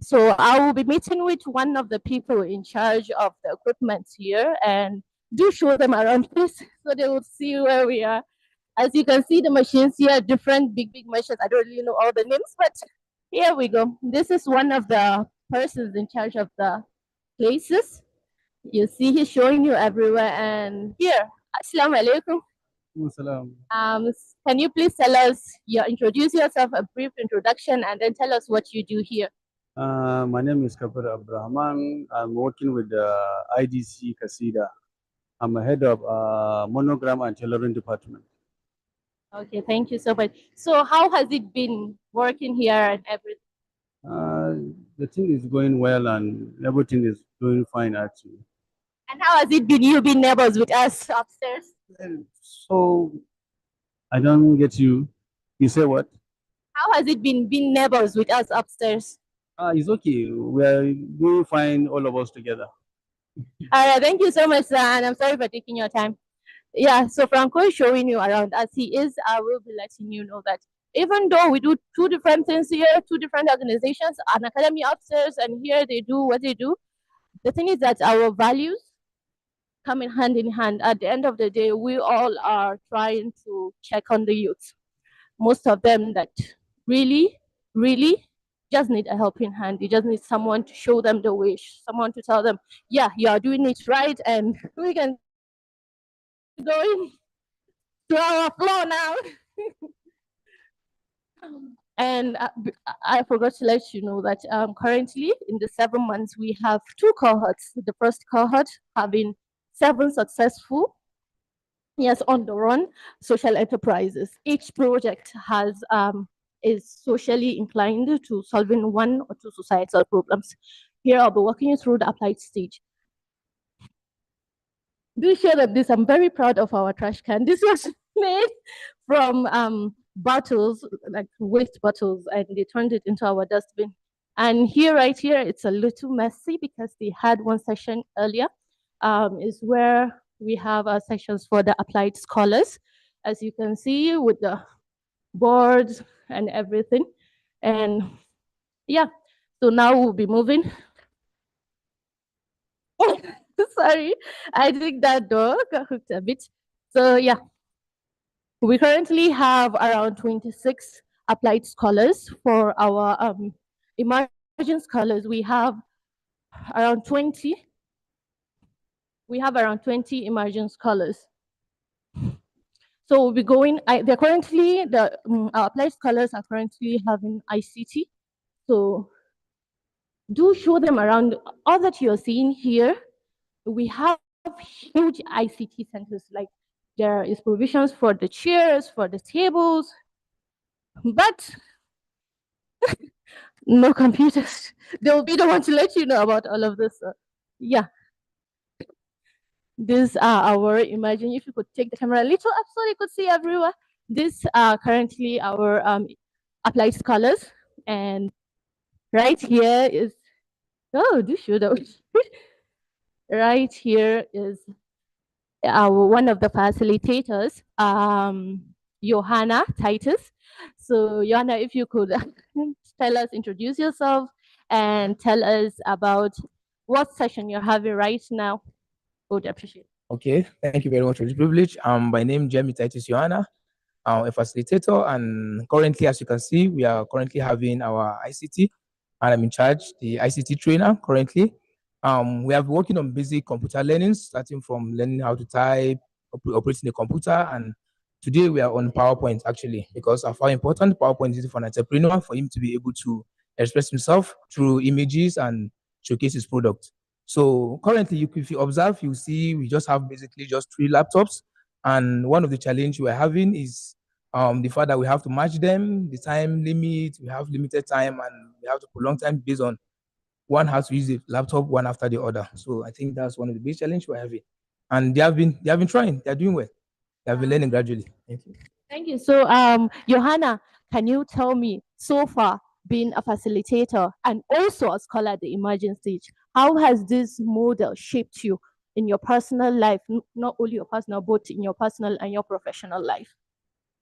So I will be meeting with one of the people in charge of the equipment here, and do show them around, please, so they will see where we are. As you can see, the machines here, different big machines. I don't really know all the names, but here we go. This is one of the persons in charge of the places. You see he's showing you everywhere. And here, Assalamu alaikum. Can you please tell us, introduce yourself, a brief introduction, and then tell us what you do here. My name is Kabir Abrahman. I'm working with the IDC Kasida. I'm a head of monogram and tailoring department. Okay, thank you so much. So how has it been working here and everything? The thing is going well and everything is doing fine actually. And how has it been? You've been neighbors with us upstairs? So, I don't get you. You say what? How has it been being neighbors with us upstairs? It's okay. We are doing fine, all of us together. All right, thank you so much, sir, and I'm sorry for taking your time. Yeah, so Franco is showing you around. As he is, I will be letting you know that even though we do 2 different things here, 2 different organizations, an academy upstairs, and here they do what they do, the thing is that our values come in hand. At the end of the day, we all are trying to check on the youth. Most of them that really just need a helping hand. They just need someone to show them the way, someone to tell them, yeah, you are doing it right, and we can go in to our floor now. And I forgot to let you know that currently in the 7 months, we have 2 cohorts. The first cohort having 7 successful, yes, on the run social enterprises. Each project is socially inclined to solving 1 or 2 societal problems. Here I'll be walking you through the applied stage. Do share that this, I'm very proud of our trash can. This was made from bottles, like waste bottles, and they turned it into our dustbin. And here, right here, it's a little messy because they had 1 session earlier, is where we have our sessions for the applied scholars, as you can see with the boards and everything. And yeah, so now we'll be moving. Sorry, I think that door got hooked a bit. So yeah, we currently have around 26 applied scholars. For our emerging scholars, we have around 20. we have around 20 emerging scholars. So we'll be going, they're currently, our applied scholars are currently having ICT. So do show them around. All that you're seeing here, we have huge ICT centers, like there is provisions for the chairs, for the tables, but no computers. They'll be the one to let you know about all of this. Yeah. These are our, imagine if you could take the camera a little up so you could see everywhere. These are currently our applied scholars. And right here is, oh, do show those. Right here is one of the facilitators, Johanna Titus. So Johanna, if you could tell us, introduce yourself and tell us about what session you're having right now. Would appreciate it. Okay, thank you very much for the privilege. My name is Jamie Titus Johanna. I'm a facilitator, and currently, as you can see, we are currently having our ICT, and I'm in charge, the ICT trainer currently. We have been working on basic computer learning, starting from learning how to type, operating a computer, and today we are on PowerPoint actually, because of how important PowerPoint is for an entrepreneur, for him to be able to express himself through images and showcase his product. So currently, if you observe, you see we just have basically just 3 laptops. And one of the challenges we're having is the fact that we have to match them, the time limit, we have limited time, and we have to prolong time based on one has to use the laptop one after the other. So I think that's one of the big challenges we're having. And they have been trying, they're doing well. They have been learning gradually. Thank you. Thank you. So Johanna, can you tell me, so far being a facilitator and also a scholar at the emerging stage, how has this model shaped you in your personal life, not only your personal, but in your personal and your professional life?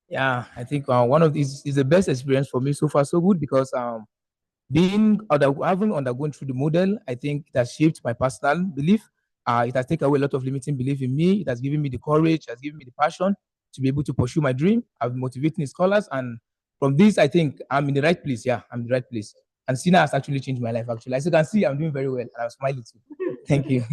Yeah, I think one of these is the best experience for me so far, so good, because having undergone through the model, I think it has shaped my personal belief. It has taken away a lot of limiting belief in me. It has given me the courage, it has given me the passion to be able to pursue my dream. I've been motivating scholars, and from this, I think I'm in the right place. Yeah, I'm in the right place. And SINA has actually changed my life, actually. As you can see, I'm doing very well, and I'm smiling too. Thank you.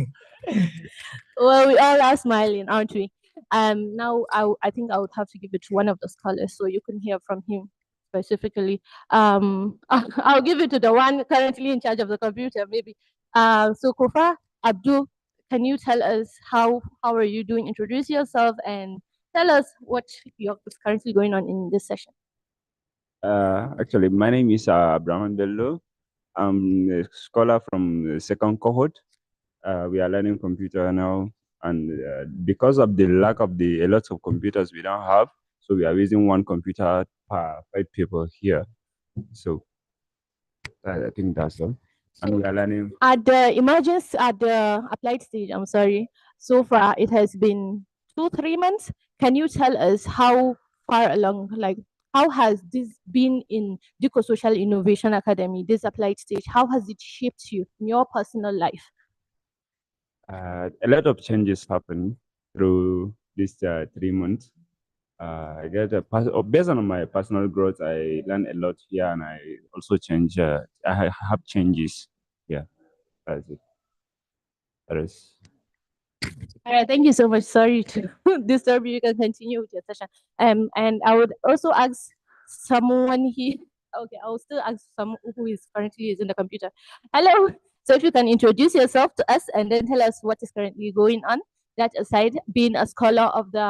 Well, we all are smiling, aren't we? Now I think I would have to give it to one of the scholars so you can hear from him specifically. I'll give it to the one currently in charge of the computer, maybe. So Kofa, Abdul, can you tell us how are you doing? Introduce yourself and tell us what is currently going on in this session. Actually, my name is Abraham Bello. I'm a scholar from the second cohort. We are learning computer now, and because of the lack of a lot of computers we don't have, so we are using one computer per 5 people here. So I think that's all. And we are learning. At the applied stage, I'm sorry, so far it has been 2-3 months. Can you tell us how far along, like how has this been in Dikko Social Innovation Academy, this applied stage? How has it shaped you in your personal life? A lot of changes happen through these 3 months. I get based on my personal growth, I learned a lot here, and I also change. I have changes. Yeah, that's it. That is. All right, thank you so much. Sorry to disturb you. You can continue with your session. And I would also ask someone here. Okay, I will still ask someone who is currently using the computer. Hello. So if you can introduce yourself to us and then tell us what is currently going on. That aside, being a scholar of the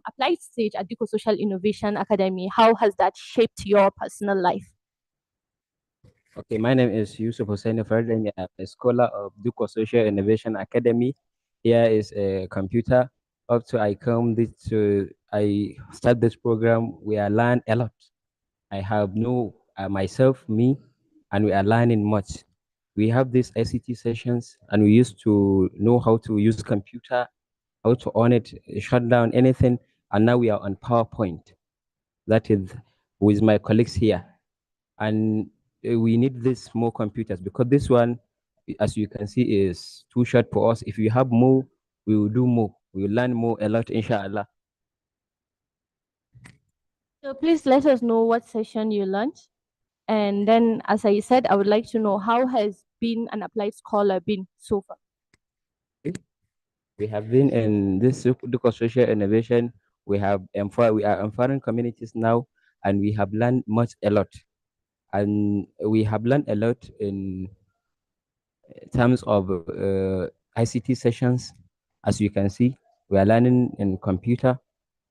applied stage at Dikko Social Innovation Academy, how has that shaped your personal life? Okay, my name is Yusuf Hussein Ferdinand. I'm a scholar of Dikko Social Innovation Academy. Here is a computer. Up to I start this program, we are learning a lot. I have know myself, me, and we are learning much. We have these ICT sessions, and we used to know how to use computer, how to on it, shut down anything, and now we are on PowerPoint. That is with my colleagues here. And we need this more computers, because this one, as you can see, is too short for us. If you have more, we will do more. We will learn more a lot, inshallah. So please let us know what session you launched. And then, as I said, I would like to know how has being an applied scholar been so far? We have been in this Dikko social innovation. We are empowering communities now, and we have learned a lot. And we have learned a lot in terms of ICT sessions. As you can see, we are learning in computer,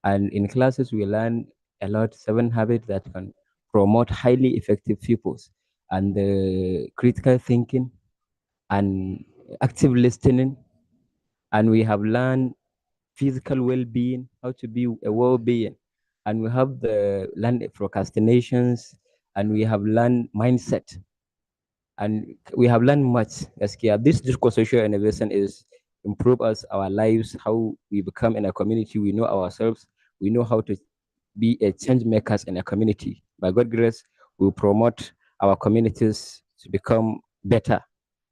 and in classes we learn a lot, 7 habits that can promote highly effective pupils, and critical thinking and active listening. And we have learned physical well-being, how to be a well-being, and we have learned procrastinations, and we have learned mindset, and we have learned much. This social innovation is improve our lives, how we become in a community. We know ourselves. We know how to be a change makers in a community. By God's grace, we promote our communities to become better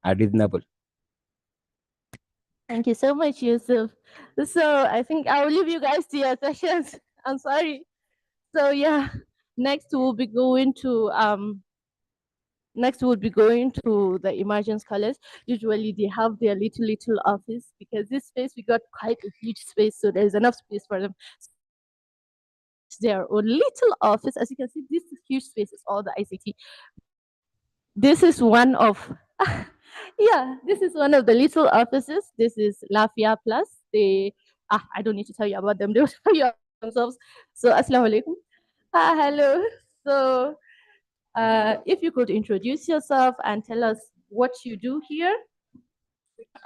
and reasonable. Thank you so much, Yusuf. So I think I will leave you guys to your questions. I'm sorry. So yeah, next we'll be going to the emerging scholars. Usually they have their little office, because this space, we got quite a huge space, so there's enough space for them. Their own little office. As you can see, this huge space is all the ICT. This is one of this is one of the little offices. This is Lafia Plus. I don't need to tell you about them. They will tell you themselves. So assalamu alaikum. Hello. So if you could introduce yourself and tell us what you do here,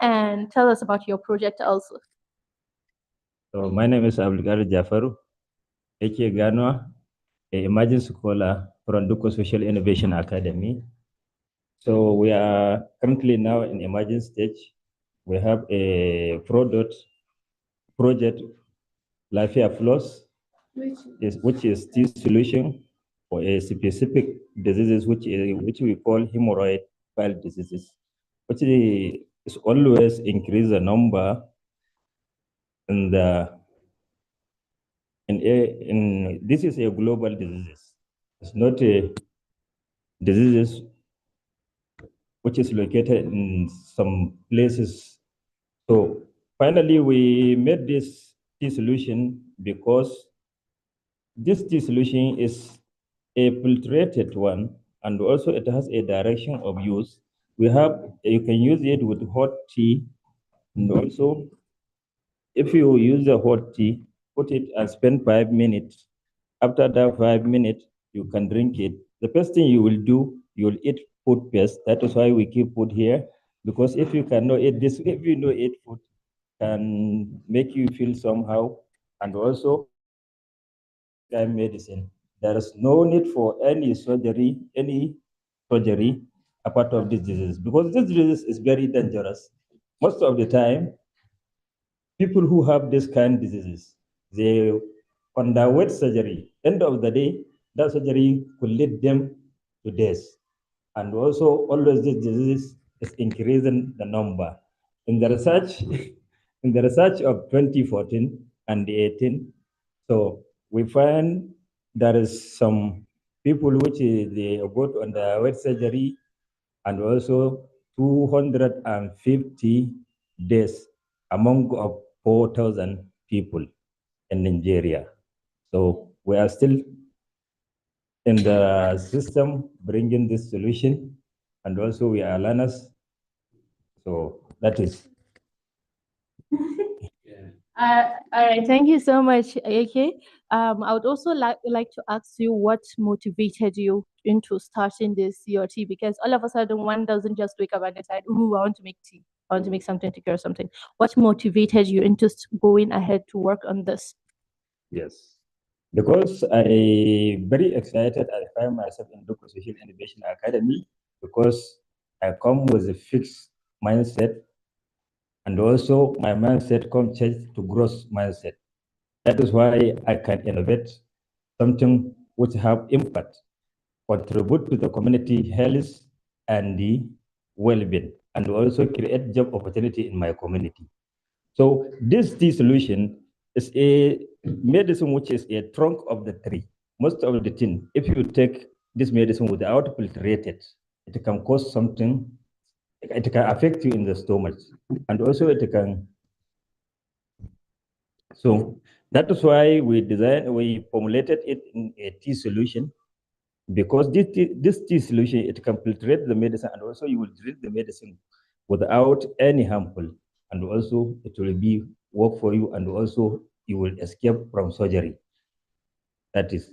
and tell us about your project also. So my name is Abdulkadir Jafaru, aka Ganwa, an emerging scholar from Dikko Social Innovation Academy. So we are currently now in emerging stage. We have a project, Lafia Plus, which is the solution for a specific diseases which we call hemorrhoid bile diseases, which is always increase the number in this is a global disease. It's not a disease which is located in some places. So finally, we made this solution because this solution is a filtrated one, and also it has a direction of use. You can use it with hot tea, and also if you use the hot tea, put it and spend 5 minutes. After that 5 minutes, you can drink it. The first thing you will do, you'll eat food first. That is why we keep food here, because if you cannot eat this, if you know eat food, can make you feel somehow. And also medicine. There is no need for any surgery apart of this disease, because this disease is very dangerous. Most of the time, people who have this kind of diseases, they underwent surgery. End of the day, that surgery could lead them to death. And also, always this disease is increasing the number. In the research, of 2014 and 18, so we find there is some people which they got on the weight surgery, and also 250 deaths among 4,000 people in Nigeria. So we are still in the system bringing this solution, and also we are learners. So that is. All right, thank you so much, AK. I would also like to ask you what motivated you into starting this CRT, because all of a sudden one doesn't just wake up and decide, "Ooh, I want to make tea. I want to make something to cure something." What motivated you into going ahead to work on this? Yes, because I very excited. I find myself in Dikko Social Innovation Academy because I come with a fixed mindset, and also my mindset comes to growth mindset. That is why I can innovate something which have impact, contribute to the community health and the well-being, and also create job opportunity in my community. So this tea solution is a medicine which is a trunk of the tree. Most of the thing, if you take this medicine without filtrated, it can cause something, it can affect you in the stomach, and also it can So that is why we formulated it in a tea solution, because this tea solution, it can filtrate the medicine, and also you will drink the medicine without any harmful, and also it will be work for you, and also you will escape from surgery. That is.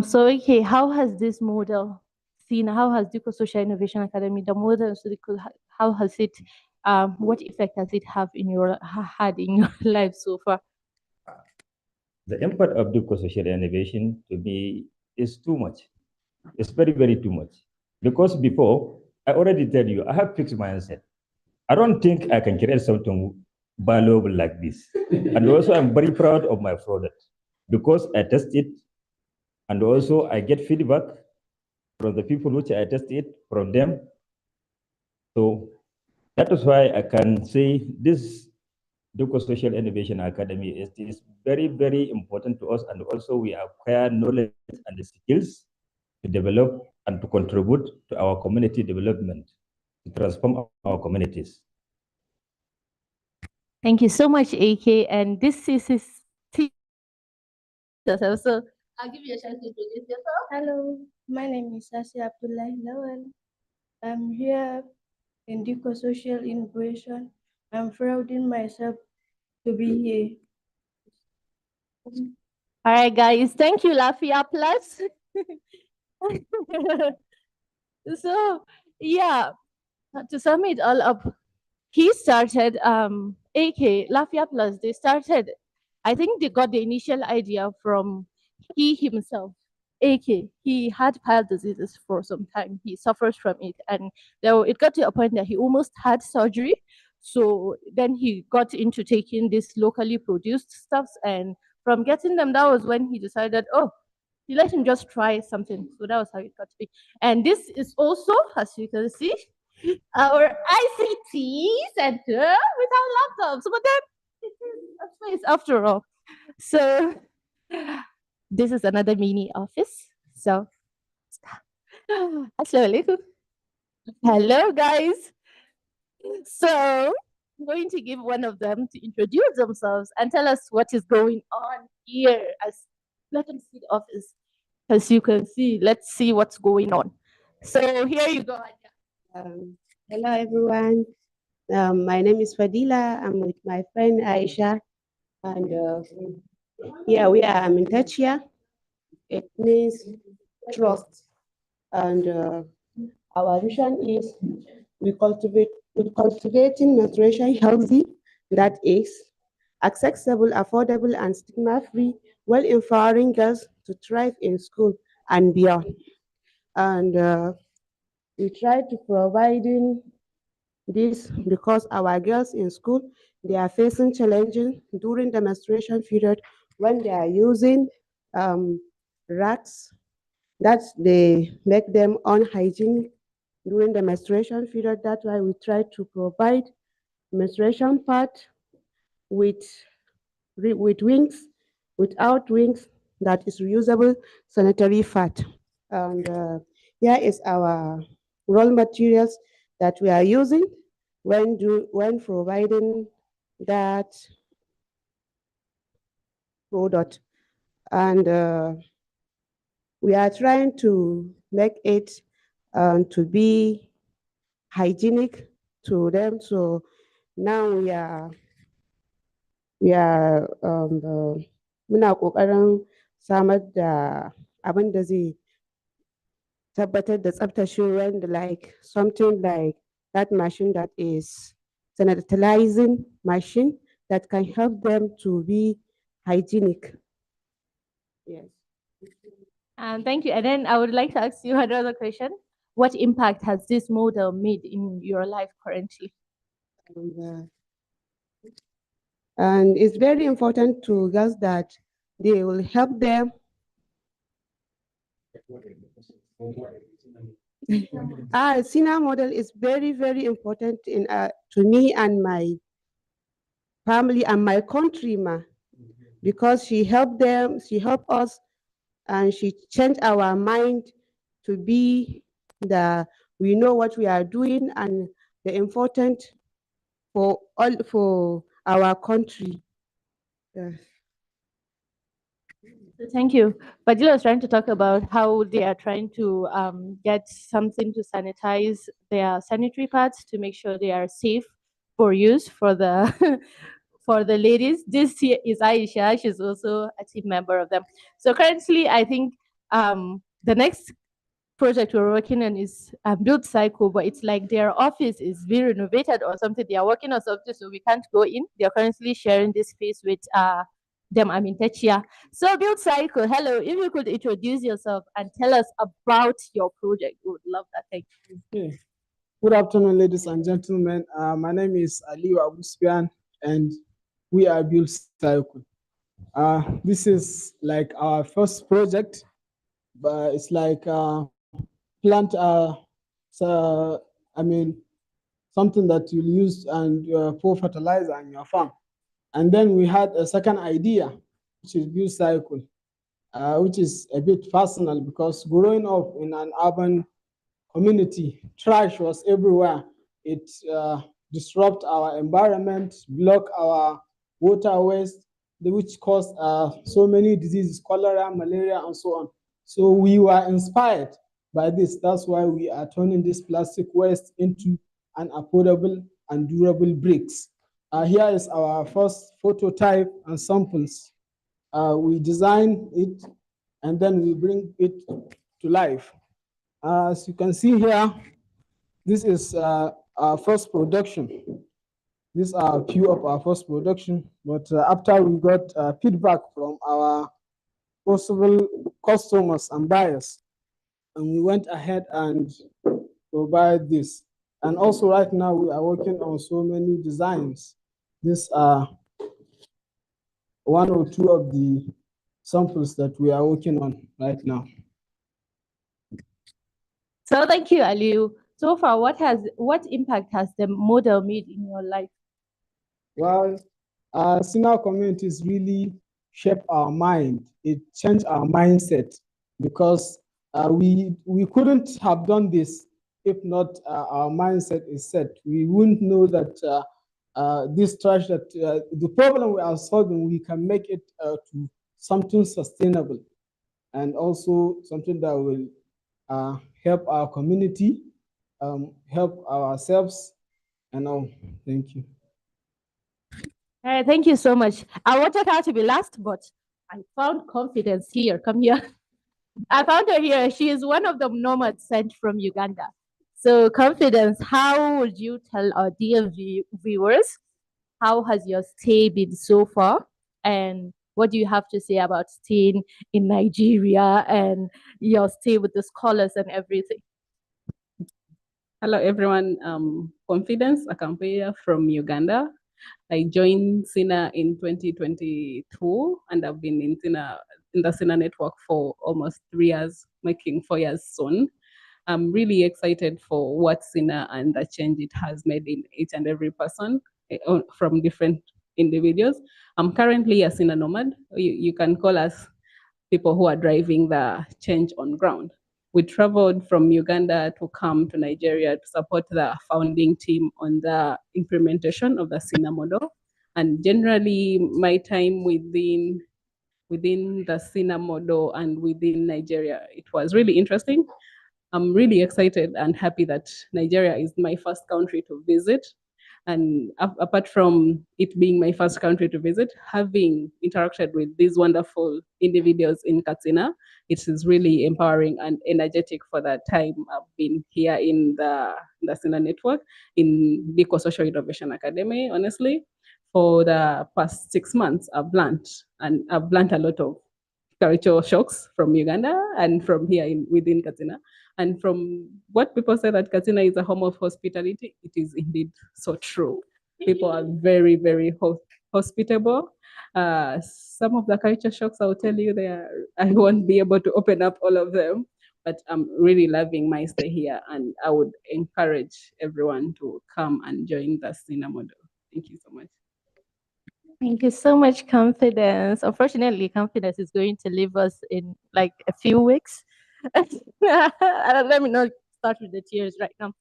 So okay, how has this model seen? How has Dikko Social Innovation Academy, the model, how has it? What effect has it had in your life so far? The impact of Dikko Social Innovation to me is too much. It's very, very too much. Because before, I already tell you, I have fixed mindset. I don't think I can create something valuable like this. And also, I'm very proud of my product because I test it, and also I get feedback from the people which I test it from them. So that is why I can say this Dikko Social Innovation Academy is very, very important to us, and also we acquire knowledge and the skills to develop and to contribute to our community development, to transform our communities. Thank you so much, AK. And this is his team. So I'll give you a chance to introduce yourself. Hello, my name is Sasi Abdullah Lawal. I'm here in Dikko Social Innovation. I'm proud in myself to be here. All right, guys. Thank you, Lafia Plus. So, yeah, to sum it all up, he started AK Lafia Plus. They started, I think they got the initial idea from he himself. AK, he had pile diseases for some time. He suffers from it, and it got to a point that he almost had surgery. So then he got into taking these locally produced stuffs, and from getting them, that was when he decided, oh, he let him just try something. So that was how it got to be. And this is also, as you can see, our ICT center with our laptops. But then it is a space after all. So this is another mini office. So Assalamualaikum. Hello, guys. So I'm going to give one of them to introduce themselves and tell us what is going on here. Let them see the office. As you can see, let's see what's going on. So here you go. Hello, everyone. My name is Fadila. I'm with my friend Aisha. And yeah, we are in touch here. It means trust. And our vision is cultivating nutrition healthy, that is accessible, affordable, and stigma-free, while empowering girls to thrive in school and beyond. And we try to providing this because our girls in school, they are facing challenges during the menstruation period when they are using racks that they make them unhygienic during the menstruation period. That's why we try to provide menstruation pad with wings, without wings, that is reusable sanitary pad. And here is our raw materials that we are using when providing that product. And we are trying to make it to be hygienic to them. So now we are muna ƙoƙarin samar da abin da zai tabbatar da tsaftace ruwan, like something like that machine that is sanitizing machine that can help them to be hygienic. Yes. Thank you. And then I would like to ask you another question. What impact has this model made in your life currently? And it's very important to girls that they will help them. SINA model is very, very important to me and my family and my country, because she helped them, she helped us, and she changed our mind to be we know what we are doing and the important for our country. Yeah. Thank you. Fadila was trying to talk about how they are trying to get something to sanitize their sanitary pads to make sure they are safe for use for the for the ladies. This here is Aisha. She's also a team member of them. So currently, I think the next project we're working on is Build Cycle, but it's like their office is being renovated or something. They are working on something, so we can't go in. They're currently sharing this space with them. I'm in Techia. So Build Cycle, hello. If you could introduce yourself and tell us about your project, we would love that. Thank you. Okay. Good afternoon, ladies and gentlemen. My name is Aliu Abuspian, and we are Build Cycle. This is like our first project, but it's like plant. Something that you'll use and pour fertilizer on your farm. And then we had a second idea, which is Build Cycle, which is a bit personal because growing up in an urban community, trash was everywhere. It disrupt our environment, block our waterways, which cause so many diseases, cholera, malaria, and so on. So we were inspired by this. That's why we are turning this plastic waste into an affordable and durable bricks. Here is our first prototype and samples. We design it and then we bring it to life. As you can see here, this is our first production. These are a few of our first production, but after we got feedback from our possible customers and buyers, and we went ahead and provide this. And also right now we are working on so many designs. These are one or two of the samples that we are working on right now. So thank you, Aliu. So far, what impact has the model made in your life? Well, SINA Communities really shaped our mind. It changed our mindset because we couldn't have done this if not our mindset is set. We wouldn't know that this trash, that the problem we are solving, we can make it to something sustainable and also something that will help our community, help ourselves, and all. Thank you. Thank you so much. I wanted her to be last, but I found Confidence here. Come here. I found her here. She is one of the nomads sent from Uganda. So Confidence, how would you tell our dear viewers, how has your stay been so far? And what do you have to say about staying in Nigeria and your stay with the scholars and everything? Hello, everyone. Confidence Akampeya from Uganda. I joined SINA in 2022, and I've been in the SINA network for almost 3 years, making 4 years soon. I'm really excited for what SINA and the change it has made in each and every person from different individuals. I'm currently a SINA nomad. You can call us people who are driving the change on ground. We traveled from Uganda to come to Nigeria to support the founding team on the implementation of the SINA model. And generally, my time within the SINA model and within Nigeria, it was really interesting. I'm really excited and happy that Nigeria is my first country to visit. And apart from it being my first country to visit, having interacted with these wonderful individuals in Katsina, it is really empowering and energetic for the time I've been here in the SINA network, in Dikko Social Innovation Academy. Honestly, for the past 6 months, I've learned a lot of cultural shocks from Uganda and from here within Katsina. And from what people say that Katsina is a home of hospitality, it is indeed so true. People are very, very hospitable. Some of the culture shocks, I'll tell you, I won't be able to open up all of them, but I'm really loving my stay here, and I would encourage everyone to come and join the SINA model. Thank you so much. Thank you so much, Confidence. Unfortunately, Confidence is going to leave us in like a few weeks. Let me not start with the tears right now.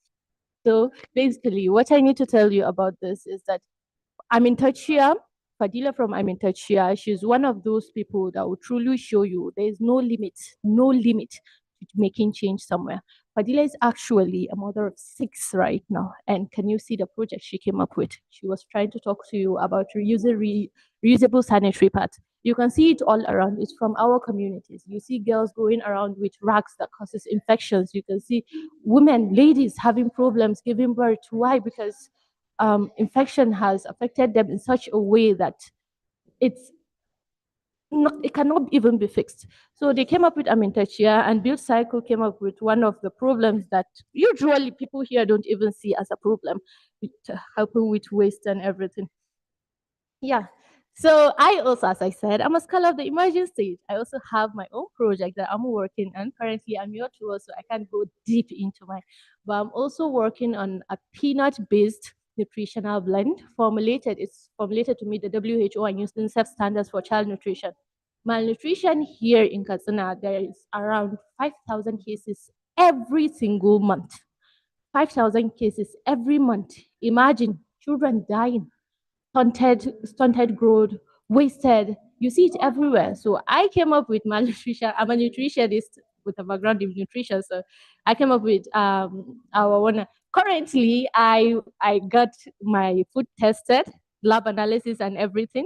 So basically, what I need to tell you about this is that I'm in touch here Fadila from Amintachia, she's one of those people that will truly show you there is no limit to making change somewhere. Fadila is actually a mother of 6 right now. And can you see the project she came up with? She was trying to talk to you about reusable sanitary pads. You can see it all around. It's from our communities. You see girls going around with rags that causes infections. You can see women, ladies having problems giving birth. Why? Because infection has affected them in such a way that it cannot even be fixed. So they came up with Amintachia, and Build Cycle came up with one of the problems that usually people here don't even see as a problem, with helping with waste and everything. Yeah. So I also, as I said, I'm a scholar of the emerging stage. I also have my own project that I'm working on. Currently, I'm your tour, so I can't go deep into mine. But I'm also working on a peanut-based nutritional blend It's formulated to meet the WHO and UNICEF standards for child nutrition. Malnutrition here in Katsina, there is around 5,000 cases every single month. 5,000 cases every month. Imagine children dying, stunted growth, wasted. You see it everywhere. So I came up with malnutrition. I'm a nutritionist with a background in nutrition. So I came up with our one. Currently, I got my food tested, lab analysis and everything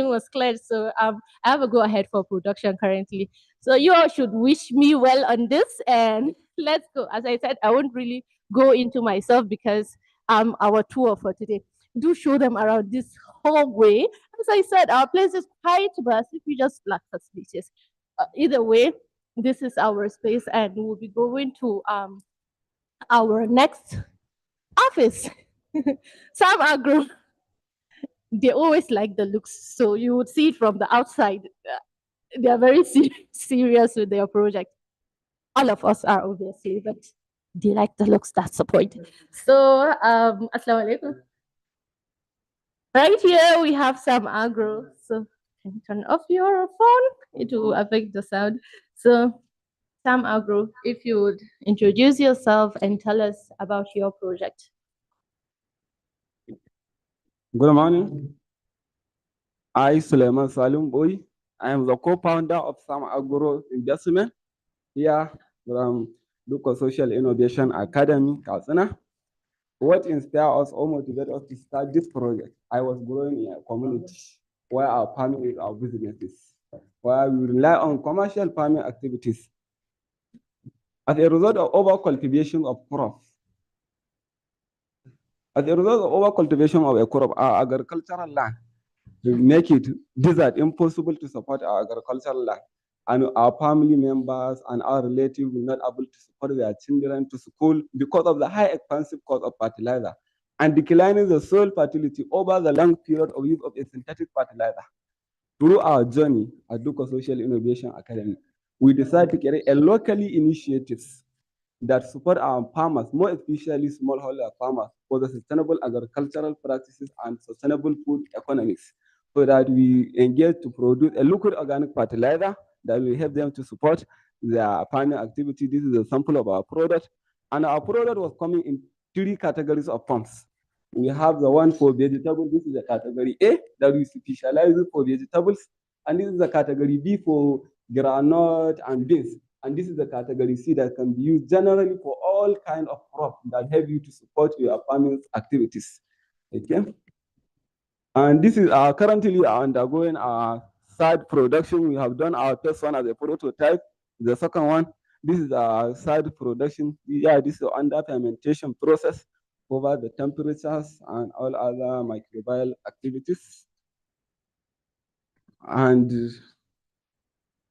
was cleared. So I have a go ahead for production currently. So you all should wish me well on this, and let's go. As I said, I won't really go into myself because our tour for today. Do show them around this hallway. As I said, our place is quite vast if we just lack facilities. Either way, this is our space, and we'll be going to our next office. Some Agro, they always like the looks, so you would see it from the outside. They are very serious with their project. All of us are obviously, but they like the looks. That's the point. So, Assalamu alaikum. Right here we have Sam Agro. So can you turn off your phone? It will affect the sound. So Sam Agro, if you would introduce yourself and tell us about your project. Good morning. I, Suleiman Salim Boy. I am the co-founder of Sam Agro Investment here from Dikko Social Innovation Academy, Katsina. What inspired us or motivated us to start this project? I was growing in a community where our farming is our businesses, where we rely on commercial farming activities. As a result of overcultivation of crops, our agricultural land, we make it desert impossible to support our agricultural land. And our family members and our relatives were not able to support their children to school because of the high expensive cost of fertilizer and declining the soil fertility over the long period of use of a synthetic fertilizer. Through our journey at Dikko Social Innovation Academy, we decided to create a locally initiatives that support our farmers, more especially smallholder farmers, for the sustainable agricultural practices and sustainable food economics, so that we engage to produce a liquid organic fertilizer that will help them to support their farming activity. This is a sample of our product. And our product was coming in 3 categories of farms. We have the one for vegetables. This is the category A that we specialize for vegetables. And this is the category B for granite and beans. And this is the category C that can be used generally for all kinds of crops that help you to support your farming activities. Okay. And this is currently undergoing our third production. We have done our first one as a prototype. The second one, this is our third production. Yeah, this is under fermentation process over the temperatures and all other microbial activities. And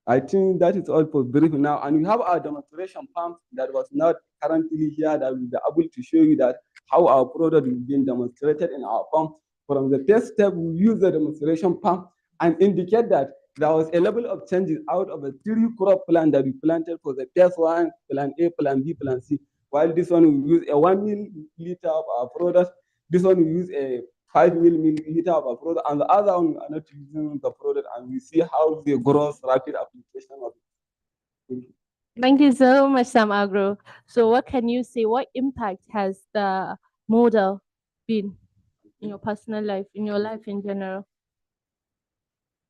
I think that is all for brief now. And we have our demonstration pump that was not currently here, that will be able to show you that how our product is being demonstrated in our pump. From the first step, we use the demonstration pump and indicate that there was a level of changes out of a 3 crop plan that we planted for the first one, plan A, plan B, plan C. While this one, we use a 1 milliliter of our product. This one, we use a 5 milliliter of our product, and the other one, we are not using the product, and we see how they grow rapid application of it. Thank you so much, Sam Agro. So what can you say? What impact has the model been in your personal life, in your life in general?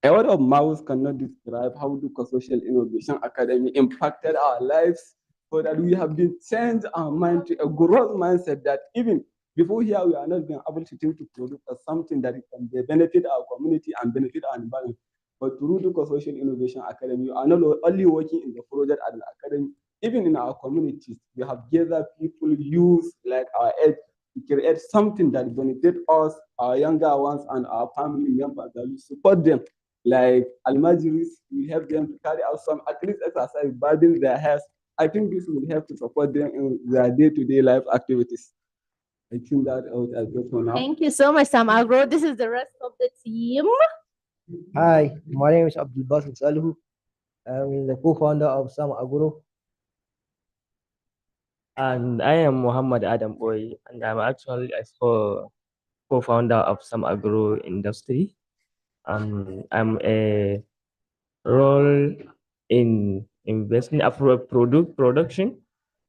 A word of mouth cannot describe how Dikko Social Innovation Academy impacted our lives, so that we have been changed our mind to a growth mindset that even before here, we are not being able to think to produce something that can benefit our community and benefit our environment. But through Dikko Social Innovation Academy, we are not only working in the project at the academy, even in our communities, we have gathered people, youth like our age, to create something that benefits us, our younger ones, and our family members, that we support them. Like Almajiris, we help them to carry out some at least exercise, burden their health. I think this will help to support them in their day-to-day life activities. I think that out as well for now. Thank you so much, Sam Agro. This is the rest of the team. Hi, my name is Abdul Basit Salhu. I'm the co-founder of SINA Agro. And I am Muhammad Adam Boy, and I'm actually a co-founder of SINA Agro Industry. I'm a role in investing after product production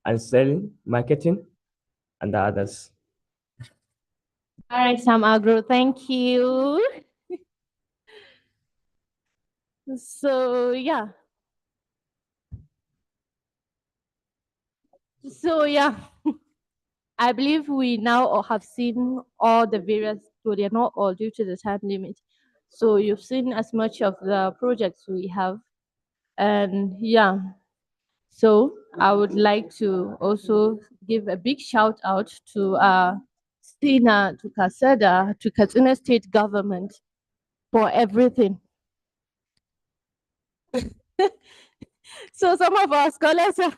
and selling, marketing, and the others. All right, Sam Agro, thank you. So yeah. I believe we now all have seen all the various, so they're not all due to the time limit. So you've seen as much of the projects we have. And yeah, so I would like to also give a big shout out to SINA, to Kaseda, to Katsina State Government for everything. So some of our scholars are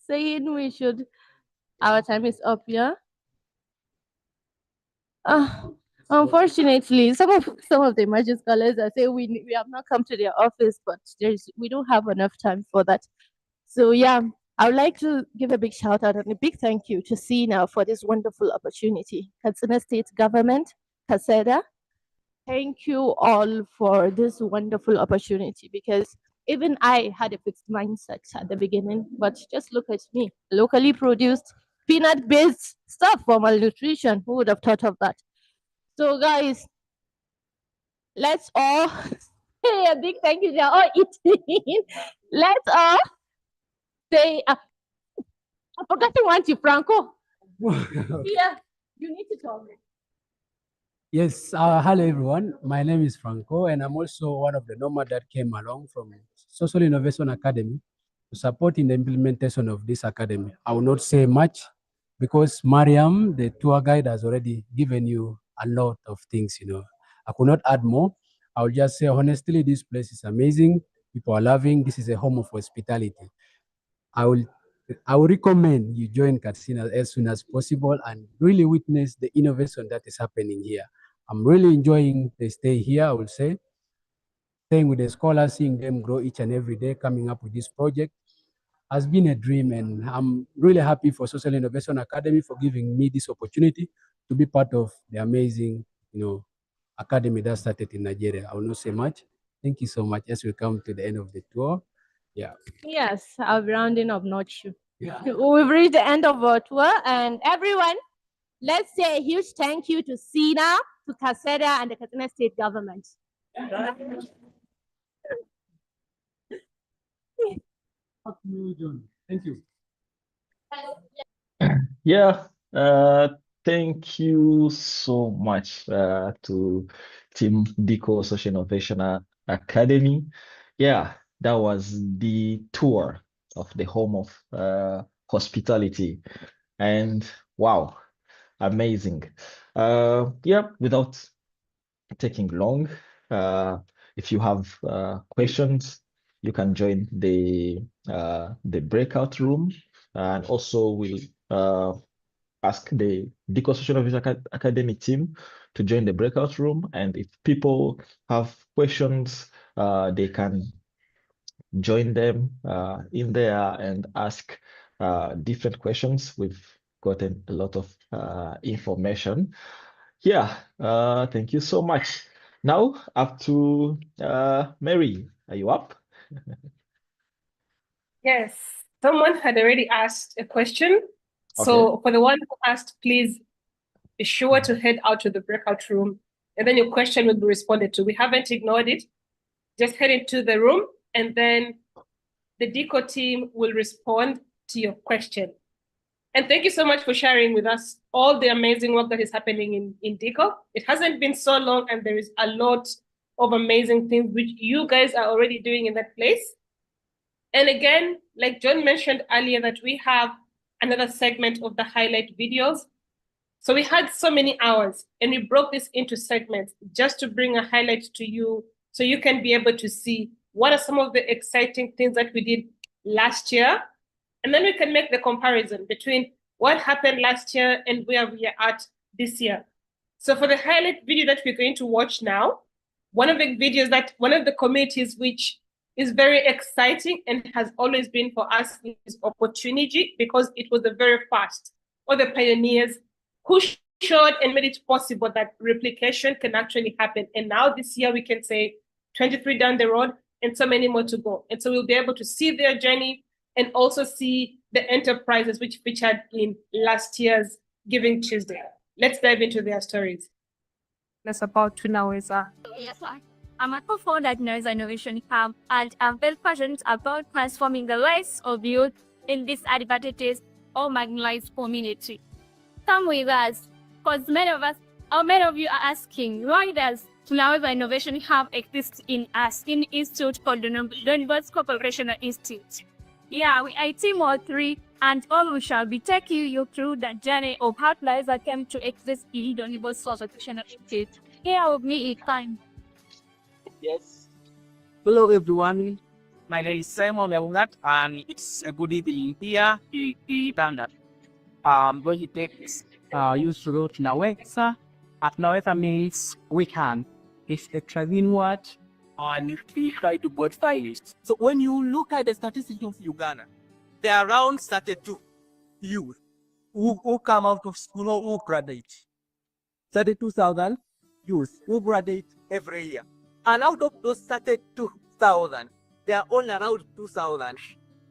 saying we should, our time is up, yeah? Unfortunately, some of the emerging scholars are saying we have not come to their office, but we don't have enough time for that. So yeah, I would like to give a big shout out and a big thank you to SINA for this wonderful opportunity. Katsina State Government, Kaseda, thank you all for this wonderful opportunity, because even I had a fixed mindset at the beginning, but just look at me, locally produced, peanut-based stuff for malnutrition. Who would have thought of that? So guys, let's all say a big thank you. They're all eating. Let's all say, I forgot to want you, Franco. Yeah, you need to talk. Yes, hello everyone. My name is Franco, and I'm also one of the nomads that came along from Social Innovation Academy to support in the implementation of this academy. I will not say much because Mariam, the tour guide, has already given you a lot of things, you know. I could not add more. I will just say, honestly, this place is amazing. People are loving. This is a home of hospitality. I will recommend you join Katsina as soon as possible and really witness the innovation that is happening here. I'm really enjoying the stay here, I will say. Staying with the scholars, seeing them grow each and every day, coming up with this project has been a dream, and I'm really happy for Social Innovation Academy for giving me this opportunity to be part of the amazing, academy that started in Nigeria. I will not say much. Thank you so much as we come to the end of the tour. Yeah. Yes, I'll be rounding up, not you. Yeah. We've reached the end of our tour, and everyone, let's say a huge thank you to SINA, to Kaseda, and the Katsina State Government. Thank you. Yeah, thank you so much to Team Dikko Social Innovation Academy. Yeah, that was the tour of the home of hospitality. And wow, amazing. Yeah, without taking long, if you have questions, you can join the breakout room, and also we'll ask the Dikko Social Innovation Academy team to join the breakout room. And if people have questions, they can join them in there and ask different questions. We've gotten a lot of information. Yeah, thank you so much. Now up to Mary. Are you up? Yes, someone had already asked a question. So Okay. for the one who asked, please be sure to head out to the breakout room and then your question will be responded to. We haven't ignored it. Just head into the room, and then the Dikko team will respond to your question. And thank you so much for sharing with us all the amazing work that is happening in Dikko. It hasn't been so long, and there is a lot of amazing things which you guys are already doing in that place. And again, like John mentioned earlier, that we have another segment of the highlight videos. So we had so many hours, and we broke this into segments just to bring a highlight to you, so you can be able to see what are some of the exciting things that we did last year. And then we can make the comparison between what happened last year and where we are at this year. So for the highlight video that we're going to watch now, one of the communities which is very exciting and has always been for us is Opportunity, because it was the very first, or the pioneers who showed and made it possible that replication can actually happen. And now this year we can say 23 down the road and so many more to go. And so we'll be able to see their journey and also see the enterprises which featured in last year's Giving Tuesday. Let's dive into their stories. That's about Tunaweza. Yes, I'm a co-founder at Tunaweza Innovation Hub, and I'm very passionate about transforming the lives of youth in this disadvantaged or marginalized community. Come with us, because many of you are asking, why does Tunaweza Innovation Hub exist in us, in institute called the University Corporation Institute? Yeah, we are a team of 3, and all we shall be taking you through the journey of how Tunaweza came to exist in the University Corporation Institute. Here with me is time. Yes. Hello, everyone. My name is Simon Leonard, and it's a good evening here in Uganda. When you take use to go to Tunaweza, Tunaweza means we can. It's a Travian word, and we try to modify it. So when you look at the statistics of Uganda, there are around 32 youth who come out of school or who graduate. 32,000 youth who graduate every year. And out of those 32,000, there are only around 2,000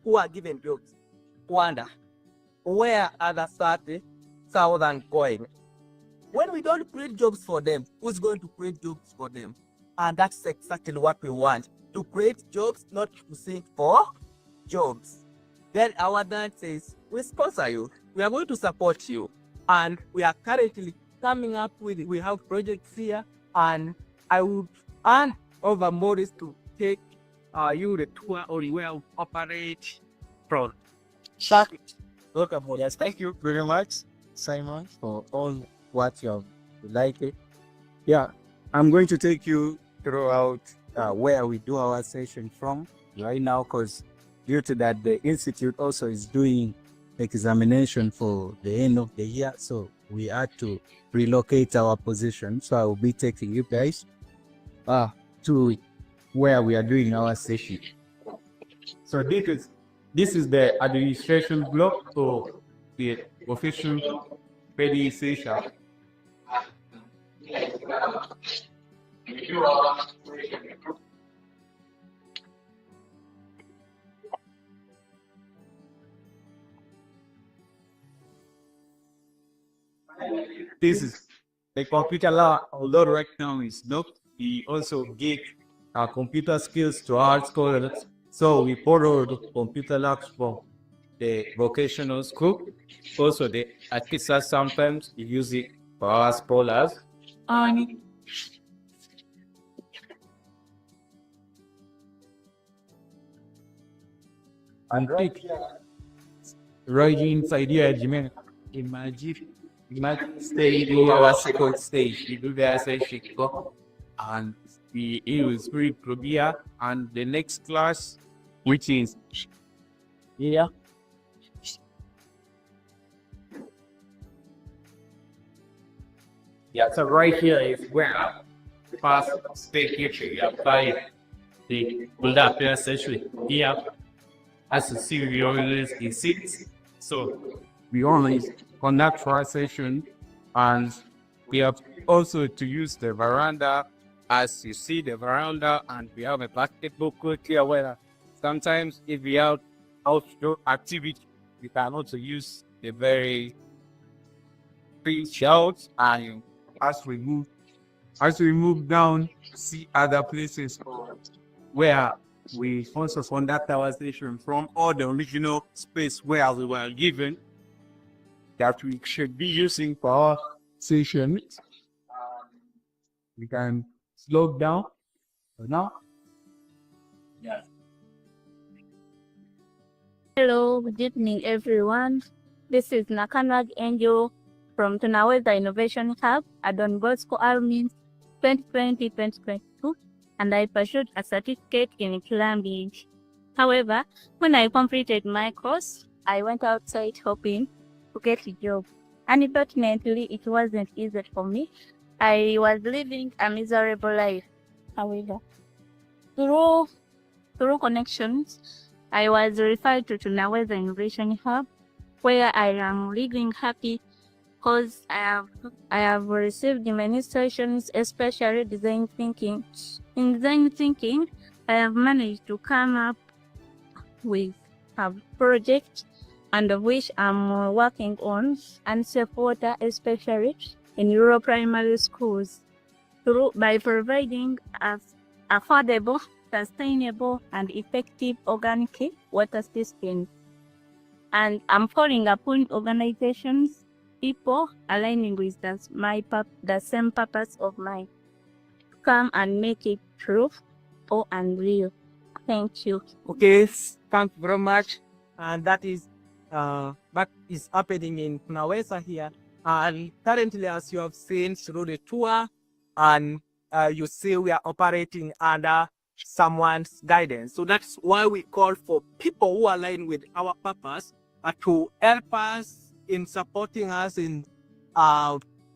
who are given jobs. Wonder, where are the 30,000 going? When we don't create jobs for them, who's going to create jobs for them? And that's exactly what we want, to create jobs, not to seek for jobs. Then our dad says, we sponsor you, we are going to support you. And we are currently coming up with, we have projects here, and I would hand over Morris to take you the tour or where we operate from. Welcome, Morris. Thank you very much, Simon, for all what you have liked. Yeah, I'm going to take you throughout where we do our session from right now, because due to that, the institute also is doing examination for the end of the year, so we had to relocate our position. So I will be taking you guys to where we are doing our session. So this is the administration block of the official PD session. This is the computer lab, although right now is not. We also give computer skills to our scholars. So we borrowed computer labs from the vocational school. Also, the artists sometimes use it for our scholars. And right inside here, imagine stay in our second stage. We do the session, and we use free Probia, and the next class, which is here. Yeah, so right here is where I first state here apply the build-up essentially here. As you see, we always in 6. So we always conduct our session, and we have also to use the veranda. As you see the veranda, and we have a basketball court here where sometimes if we have outdoor activity, we can also use the very free shelves. And as we move as we move down, see other places where we also conduct our session from all the original space where we were given that we should be using for our sessions. We can slow down for now. Yeah. Hello, good evening, everyone. This is Nakanag Angel from Tunaweza Innovation Hub at Don Bosco Army 2020-2022, and I pursued a certificate in plumbing. However, when I completed my course, I went outside hoping to get a job. Unfortunately, it wasn't easy for me. I was living a miserable life. However, through connections, I was referred to Tunaweza Innovation Hub, where I am living happy because I have received many sessions, especially design thinking. In design thinking, I have managed to come up with a project under which I'm working on unsafe water, especially in rural primary schools, by providing affordable, sustainable, and effective organic water systems. And I'm calling upon organizations, people aligning with the same purpose of mine, to come and make it true or unreal. Thank you. Okay, thank you very much. And that is happening in Tunaweza here. And currently, as you have seen through the tour, and you see we are operating under someone's guidance. So that's why we call for people who align with our purpose to help us in supporting us in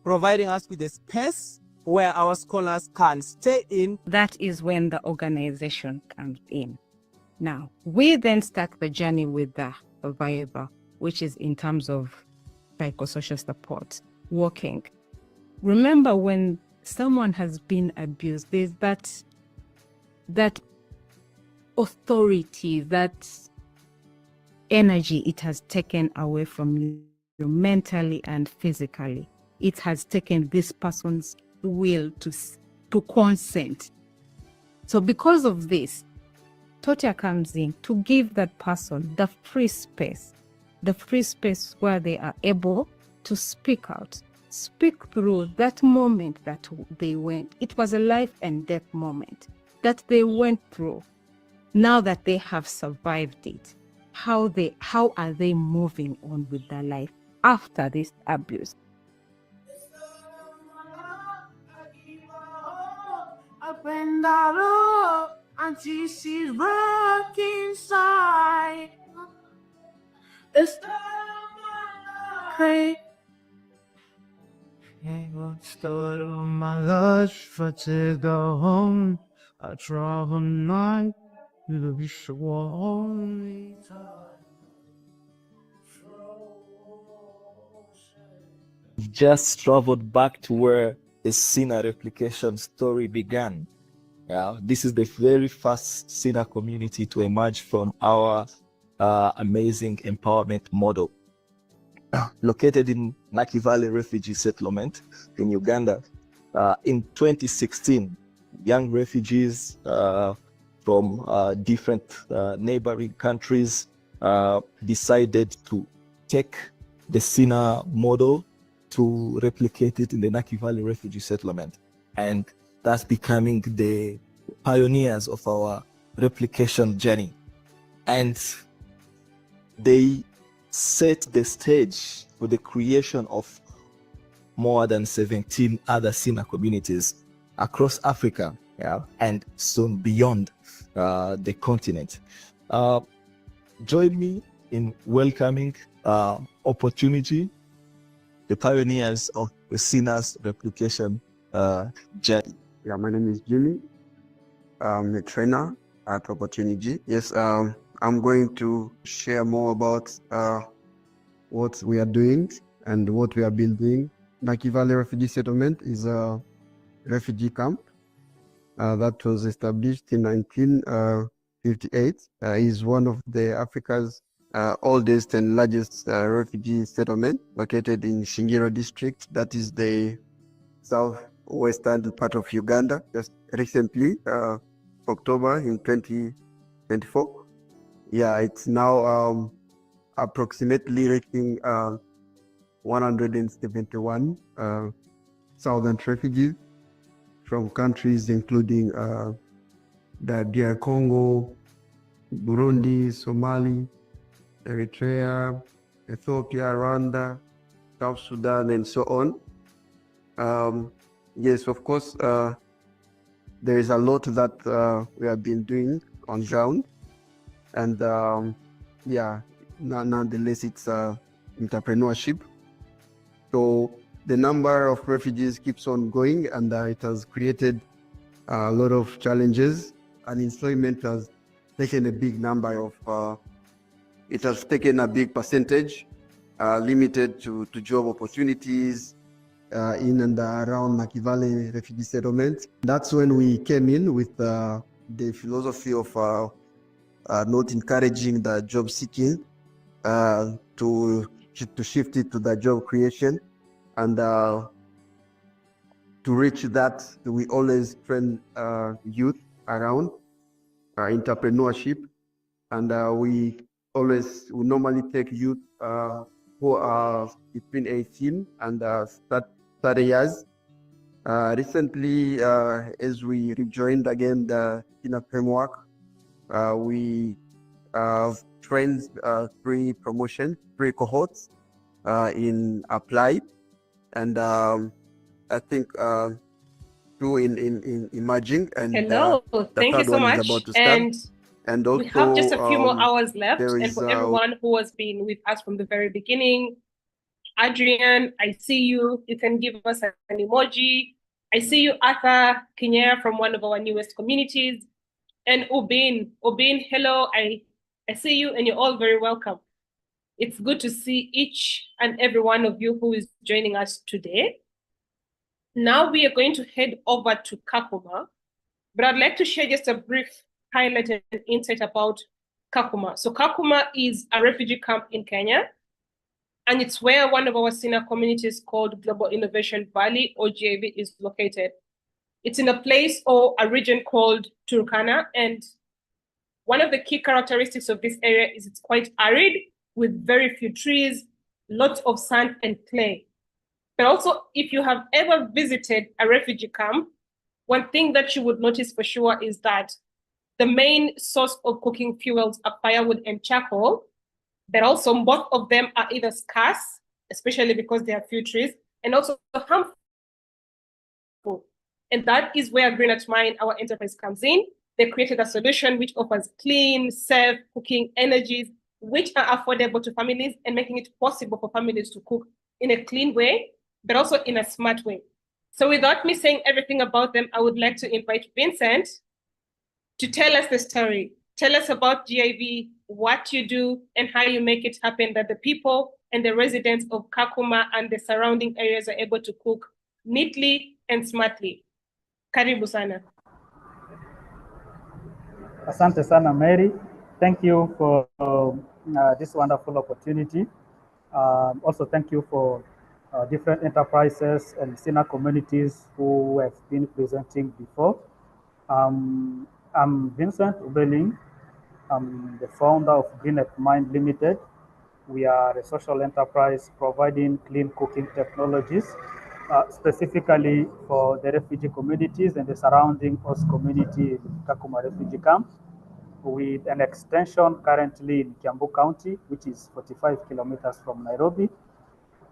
providing us with a space where our scholars can stay in. That is when the organization comes in. Now, we then start the journey with the survivor, which is in terms of psychosocial support, working. Remember, when someone has been abused, there's that authority, that energy it has taken away from you mentally and physically. It has taken this person's will to consent. So because of this, Totia comes in to give that person the free space where they are able to speak out, speak through that moment that they went. It was a life and death moment that they went through. Now that they have survived it, how are they moving on with their life after this abuse? Up and down, and she's back inside. It's hey. Start on my life, but to go home. I travel night, you'll be sure only time. Just traveled back to where the SINA replication story began. This is the very first SINA community to emerge from our amazing empowerment model. Located in Naki Valley Refugee Settlement in Uganda, in 2016, young refugees from different neighboring countries decided to take the SINA model to replicate it in the Naki Valley Refugee Settlement. And that's becoming the pioneers of our replication journey. And they set the stage for the creation of more than 17 other SINA communities across Africa, and soon beyond the continent. Join me in welcoming Opportunity, the pioneers of the SINA's replication journey. Yeah, my name is Jimmy. I'm a trainer at Opportunity. Yes, I'm going to share more about what we are doing and what we are building. Naki Valley Refugee Settlement is a refugee camp that was established in 1958. Is one of the Africa's oldest and largest refugee settlement located in Shingiro district, that is the south western part of Uganda just recently, October in 2024. Yeah, it's now approximately reaching 171,000 refugees from countries including the DR Congo, Burundi, Somali, Eritrea, Ethiopia, Rwanda, South Sudan, and so on. Yes, of course, there is a lot that we have been doing on ground, and yeah, nonetheless, it's entrepreneurship. So the number of refugees keeps on going, and it has created a lot of challenges. Unemployment has taken a big number of, it has taken a big percentage, limited to job opportunities in and around Nakivale refugee settlement. That's when we came in with the philosophy of not encouraging the job seeking, to shift it to the job creation, and to reach that, we always train youth around entrepreneurship, and we normally take youth who are between 18 and 30 years. Recently, as we rejoined again the SINA Framework, we trained three cohorts in applied, and I think two in emerging, and Hello, the thank you third so one much. is about to start. And also, we have just a few more hours left. there And is, for everyone who has been with us from the very beginning, Adrian, I see you. You can give us an emoji. I see you, Arthur Kenya, from one of our newest communities. And Ubin, hello. I see you, and you're all very welcome. It's good to see each and every one of you who is joining us today. Now we are going to head over to Kakuma, but I'd like to share just a brief highlight and insight about Kakuma. So Kakuma is a refugee camp in Kenya, and it's where one of our SINA communities called Global Innovation Valley, or GIV, is located. It's in a place or a region called Turkana, and one of the key characteristics of this area is it's quite arid with very few trees, lots of sand and clay. But also, if you have ever visited a refugee camp, one thing that you would notice for sure is that the main source of cooking fuels are firewood and charcoal, but also both of them are either scarce, especially because there are few trees, and also harmful. And that is where Green at Mine, our enterprise, comes in. They created a solution which offers clean, safe cooking energies, which are affordable to families and making it possible for families to cook in a clean way, but also in a smart way. So without me saying everything about them, I would like to invite Vincent to tell us the story. Tell us about GIV, what you do, and how you make it happen that the people and the residents of Kakuma and the surrounding areas are able to cook neatly and smartly. Karibu sana. Asante sana, Mary. Thank you for this wonderful opportunity. Also, thank you for different enterprises and SINA communities who have been presenting before. I'm Vincent Ubeling. I'm the founder of Green at Mine Limited. We are a social enterprise providing clean cooking technologies, specifically for the refugee communities and the surrounding host community in Kakuma refugee camp, with an extension currently in Kiambu County, which is 45 kilometers from Nairobi.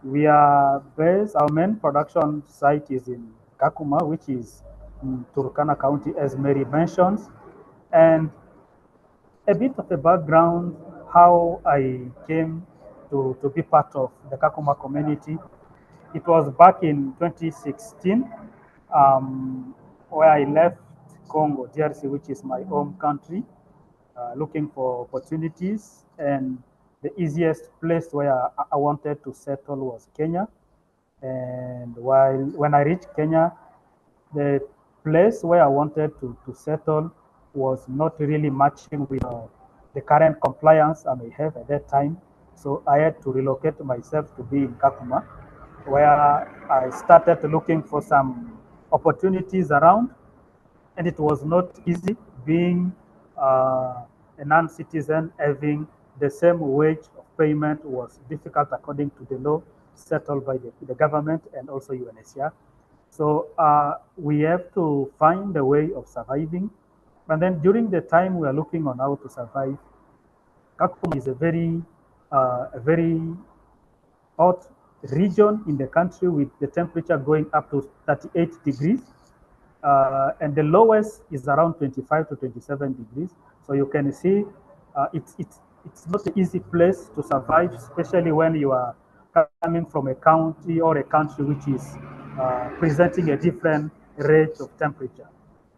We are based, our main production site is in Kakuma, which is in Turkana County, as Mary mentions. And a bit of a background, how I came to be part of the Kakuma community. It was back in 2016, where I left Congo, DRC, which is my home country, looking for opportunities. And the easiest place where I wanted to settle was Kenya. And when I reached Kenya, the place where I wanted to settle was not really matching with the current compliance I may have at that time. So I had to relocate myself to be in Kakuma, where I started looking for some opportunities around, and it was not easy being a non-citizen. Having the same wage of payment was difficult according to the law settled by the government and also UNHCR. So we have to find a way of surviving. And then during the time we are looking on how to survive, Kakuma is a very hot region in the country with the temperature going up to 38 degrees. And the lowest is around 25 to 27 degrees. So you can see it's not an easy place to survive, especially when you are coming from a county or a country which is presenting a different range of temperature.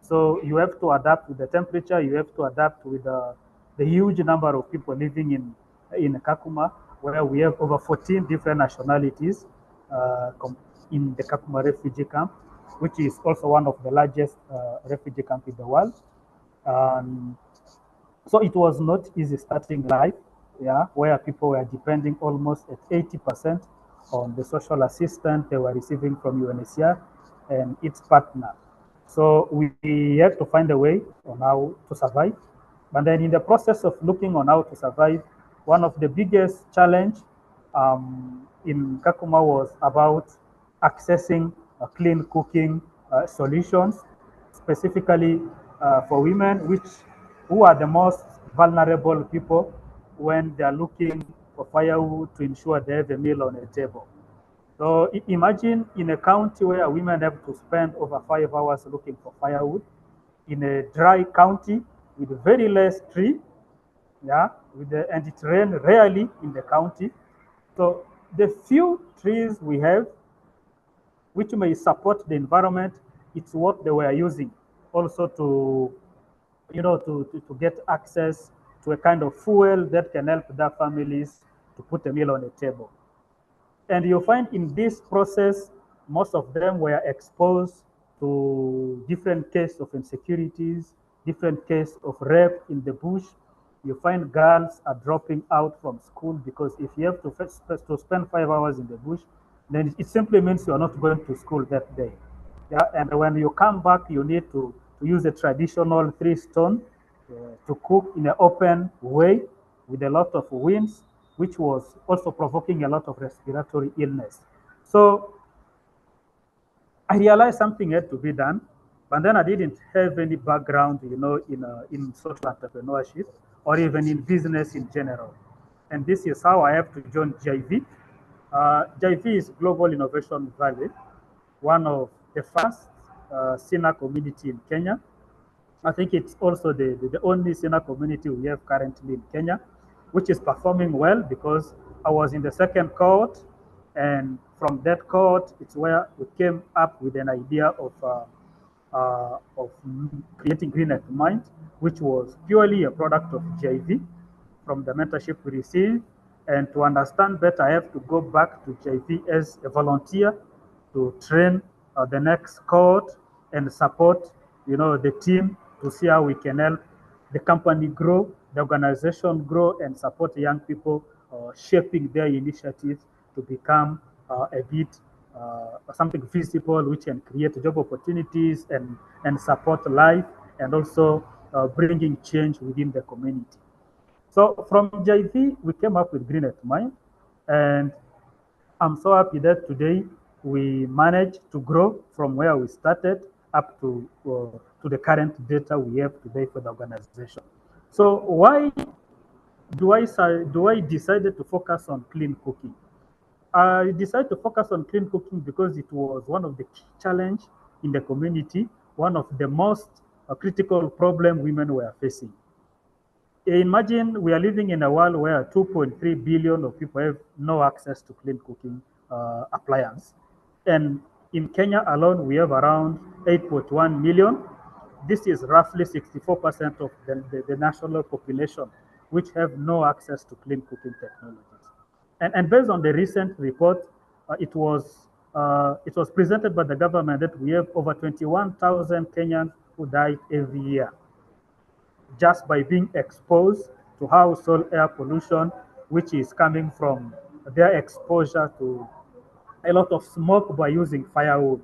So you have to adapt with the temperature, you have to adapt with the huge number of people living in Kakuma, where we have over 14 different nationalities in the Kakuma refugee camp, which is also one of the largest refugee camp in the world. So it was not easy starting life, where people were depending almost at 80% on the social assistance they were receiving from UNHCR and its partner. So we have to find a way on how to survive. But then in the process of looking on how to survive, one of the biggest challenge in Kakuma was about accessing clean cooking solutions, specifically for women, who are the most vulnerable people when they are looking for firewood to ensure they have a meal on the table. So imagine in a county where women have to spend over 5 hours looking for firewood, in a dry county with very less tree, and it rains rarely in the county. So the few trees we have, which may support the environment, it's what they were using also to get access to a kind of fuel that can help their families to put a meal on the table. And you find in this process, most of them were exposed to different cases of insecurities, different cases of rape in the bush. You find girls are dropping out from school because if you have to spend 5 hours in the bush, then it simply means you are not going to school that day. And when you come back, you need to use a traditional 3-stone to cook in an open way with a lot of winds, which was also provoking a lot of respiratory illness. So I realized something had to be done, but then I didn't have any background, in social entrepreneurship or even in business in general. And this is how I have to join JV. JV is Global Innovation Valley, one of the first SINA community in Kenya. I think it's also the only SINA community we have currently in Kenya, which is performing well because I was in the second cohort, and from that cohort, it's where we came up with an idea of creating Green at Mind, which was purely a product of JV from the mentorship we received. And to understand better, I have to go back to JV as a volunteer to train the next cohort and support, the team to see how we can help the company grow, the organization grow, and support young people shaping their initiatives to become a bit something visible, which can create job opportunities and support life, and also bringing change within the community. So from JV, we came up with Green at Mind, and I'm so happy that today we managed to grow from where we started up to the current data we have today for the organization. So why do I decided to focus on clean cooking? I decided to focus on clean cooking because it was one of the key challenge in the community, one of the most critical problem women were facing. Imagine we are living in a world where 2.3 billion of people have no access to clean cooking appliance. And in Kenya alone, we have around 8.1 million. This is roughly 64% of the national population, which have no access to clean cooking technologies. And based on the recent report, it was presented by the government that we have over 21,000 Kenyans who die every year just by being exposed to household air pollution, which is coming from their exposure to a lot of smoke by using firewood.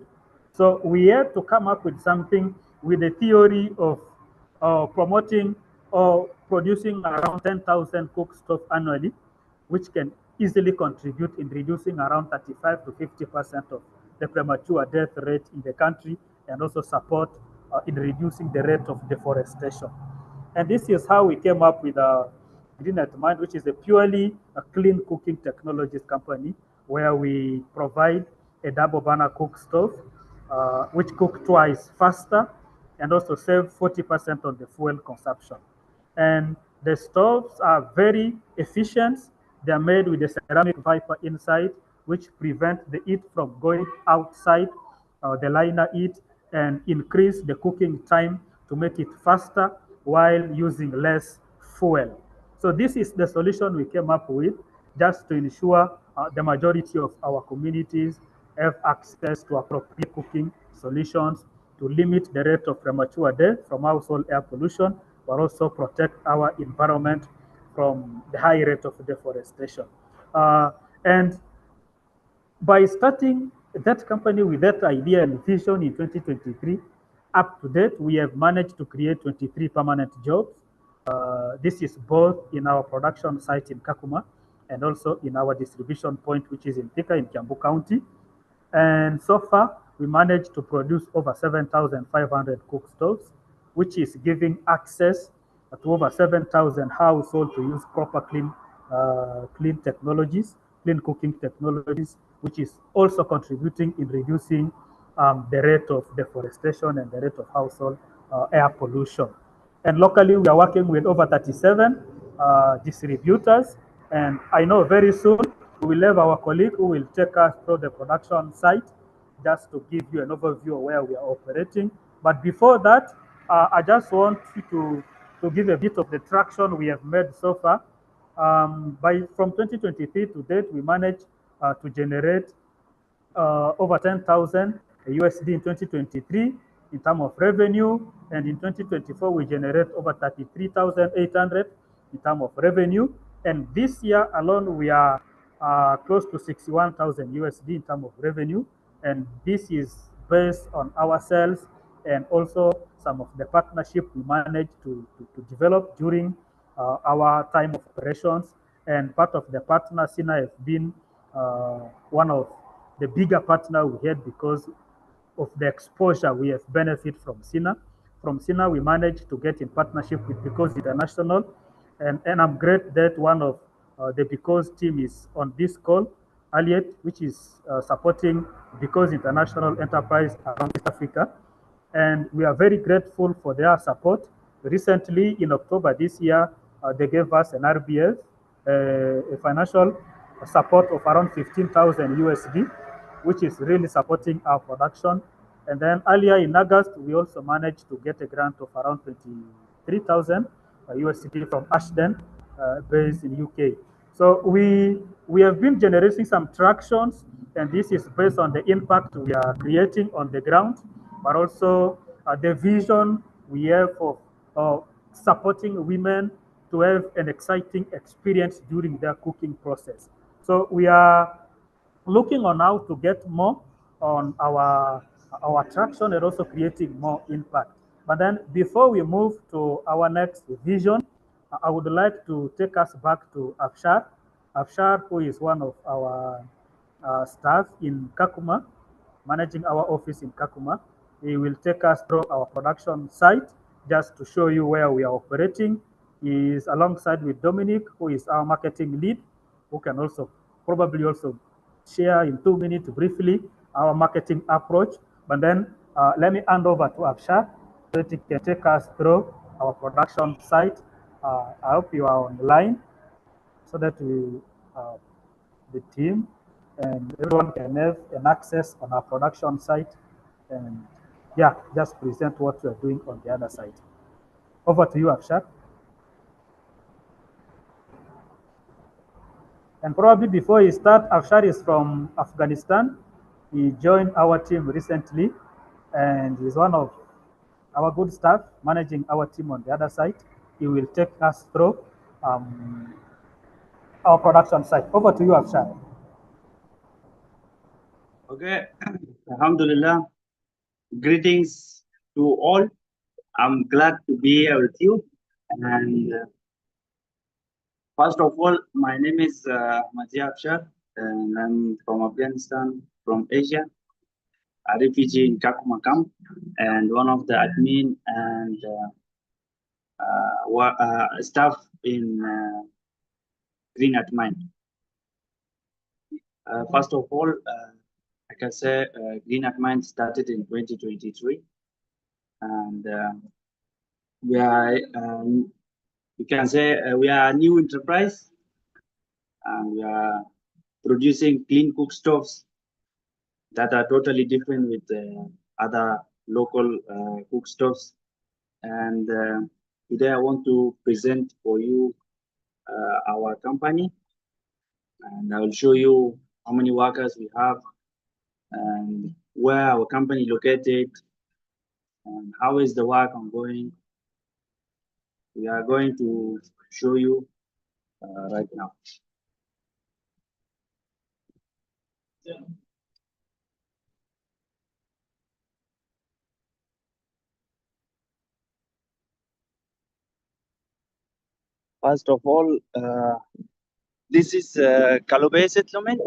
So we had to come up with something with a theory of promoting or producing around 10,000 cook stoves annually, which can easily contribute in reducing around 35 to 50% of the premature death rate in the country, and also support in reducing the rate of deforestation. And this is how we came up with Green at Mind, which is a purely clean cooking technologies company, where we provide a double burner cook stove, which cook twice faster and also save 40% on the fuel consumption. And the stoves are very efficient. They are made with a ceramic viper inside, which prevent the heat from going outside the liner heat and increase the cooking time to make it faster while using less fuel. So this is the solution we came up with, just to ensure the majority of our communities have access to appropriate cooking solutions to limit the rate of premature death from household air pollution, but also protect our environment from the high rate of deforestation. And by starting that company with that idea and vision in 2023, up to date, we have managed to create 23 permanent jobs. This is both in our production site in Kakuma and also in our distribution point, which is in Thika in Kiambu County. And so far, we managed to produce over 7,500 cook stoves, which is giving access to over 7,000 households to use proper clean technologies, clean cooking technologies, which is also contributing in reducing the rate of deforestation and the rate of household air pollution. And locally, we are working with over 37 distributors. And I know very soon we will have our colleague who will take us through the production site just to give you an overview of where we are operating. But before that, I just want you to give a bit of the traction we have made so far. From 2023 to date, we managed to generate over 10,000 USD in 2023 in terms of revenue, and in 2024 we generate over 33,800 in terms of revenue, and this year alone we are close to 61,000 USD in terms of revenue, and this is based on our sales and also some of the partnership we managed to develop during our time of operations. And part of the partner, SINA, has been one of the bigger partner we had because of the exposure we have benefit from SINA. From SINA, we managed to get in partnership with Because International, and I'm great that one of the Because team is on this call, Aliet, which is supporting Because International Enterprise around East Africa, and we are very grateful for their support. Recently, in October this year, they gave us an RBF, a financial support of around 15,000 USD, which is really supporting our production. And then earlier in August, we also managed to get a grant of around 23,000 USD from Ashden, based in UK. So we have been generating some tractions, and this is based on the impact we are creating on the ground, but also the vision we have of supporting women to have an exciting experience during their cooking process. So we are looking on how to get more on our traction and also creating more impact. But then before we move to our next vision, I would like to take us back to Afshar. Afshar, who is one of our staff in Kakuma, managing our office in Kakuma. He will take us through our production site just to show you where we are operating. He is alongside with Dominic, who is our marketing lead, who can also probably also share in 2 minutes briefly our marketing approach. But then let me hand over to Afshar so that he can take us through our production site. I hope you are on the line so that the team and everyone can have an access on our production site, and yeah, just present what we are doing on the other side. Over to you, Afshar. And probably before he starts, Afshar is from Afghanistan. He joined our team recently, and he's one of our good staff managing our team on the other side. He will take us through our production site. Over to you, Afshar. Okay, Alhamdulillah. Greetings to all. I'm glad to be here with you. And first of all, my name is Mityana, and I'm from Afghanistan, from Asia, a refugee in Kakuma camp, and one of the admin and staff in Green at Mind. First of all, I can say Green at Mind started in 2023, and we are, you can say, we are a new enterprise, and we are producing clean cook stoves that are totally different with other local cook stoves. And today I want to present for you our company, and I will show you how many workers we have and where our company located and how is the work ongoing. We are going to show you right now. First of all, this is Kalobey settlement,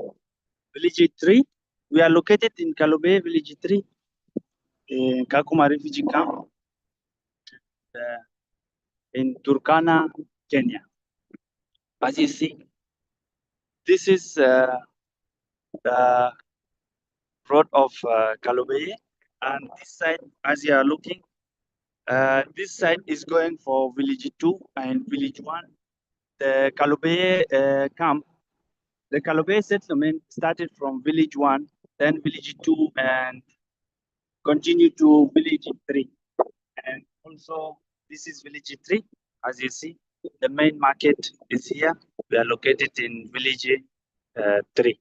village 3. We are located in Kalobey, village 3, in Kakuma refugee camp, in Turkana, Kenya. As you see, this is the road of Kalobey, and this side, as you are looking, this side is going for village 2 and village 1. The Kalobey camp, the Kalobey settlement started from village 1, then village 2, and continue to village 3. And also, this is village 3. As you see, the main market is here. We are located in village 3.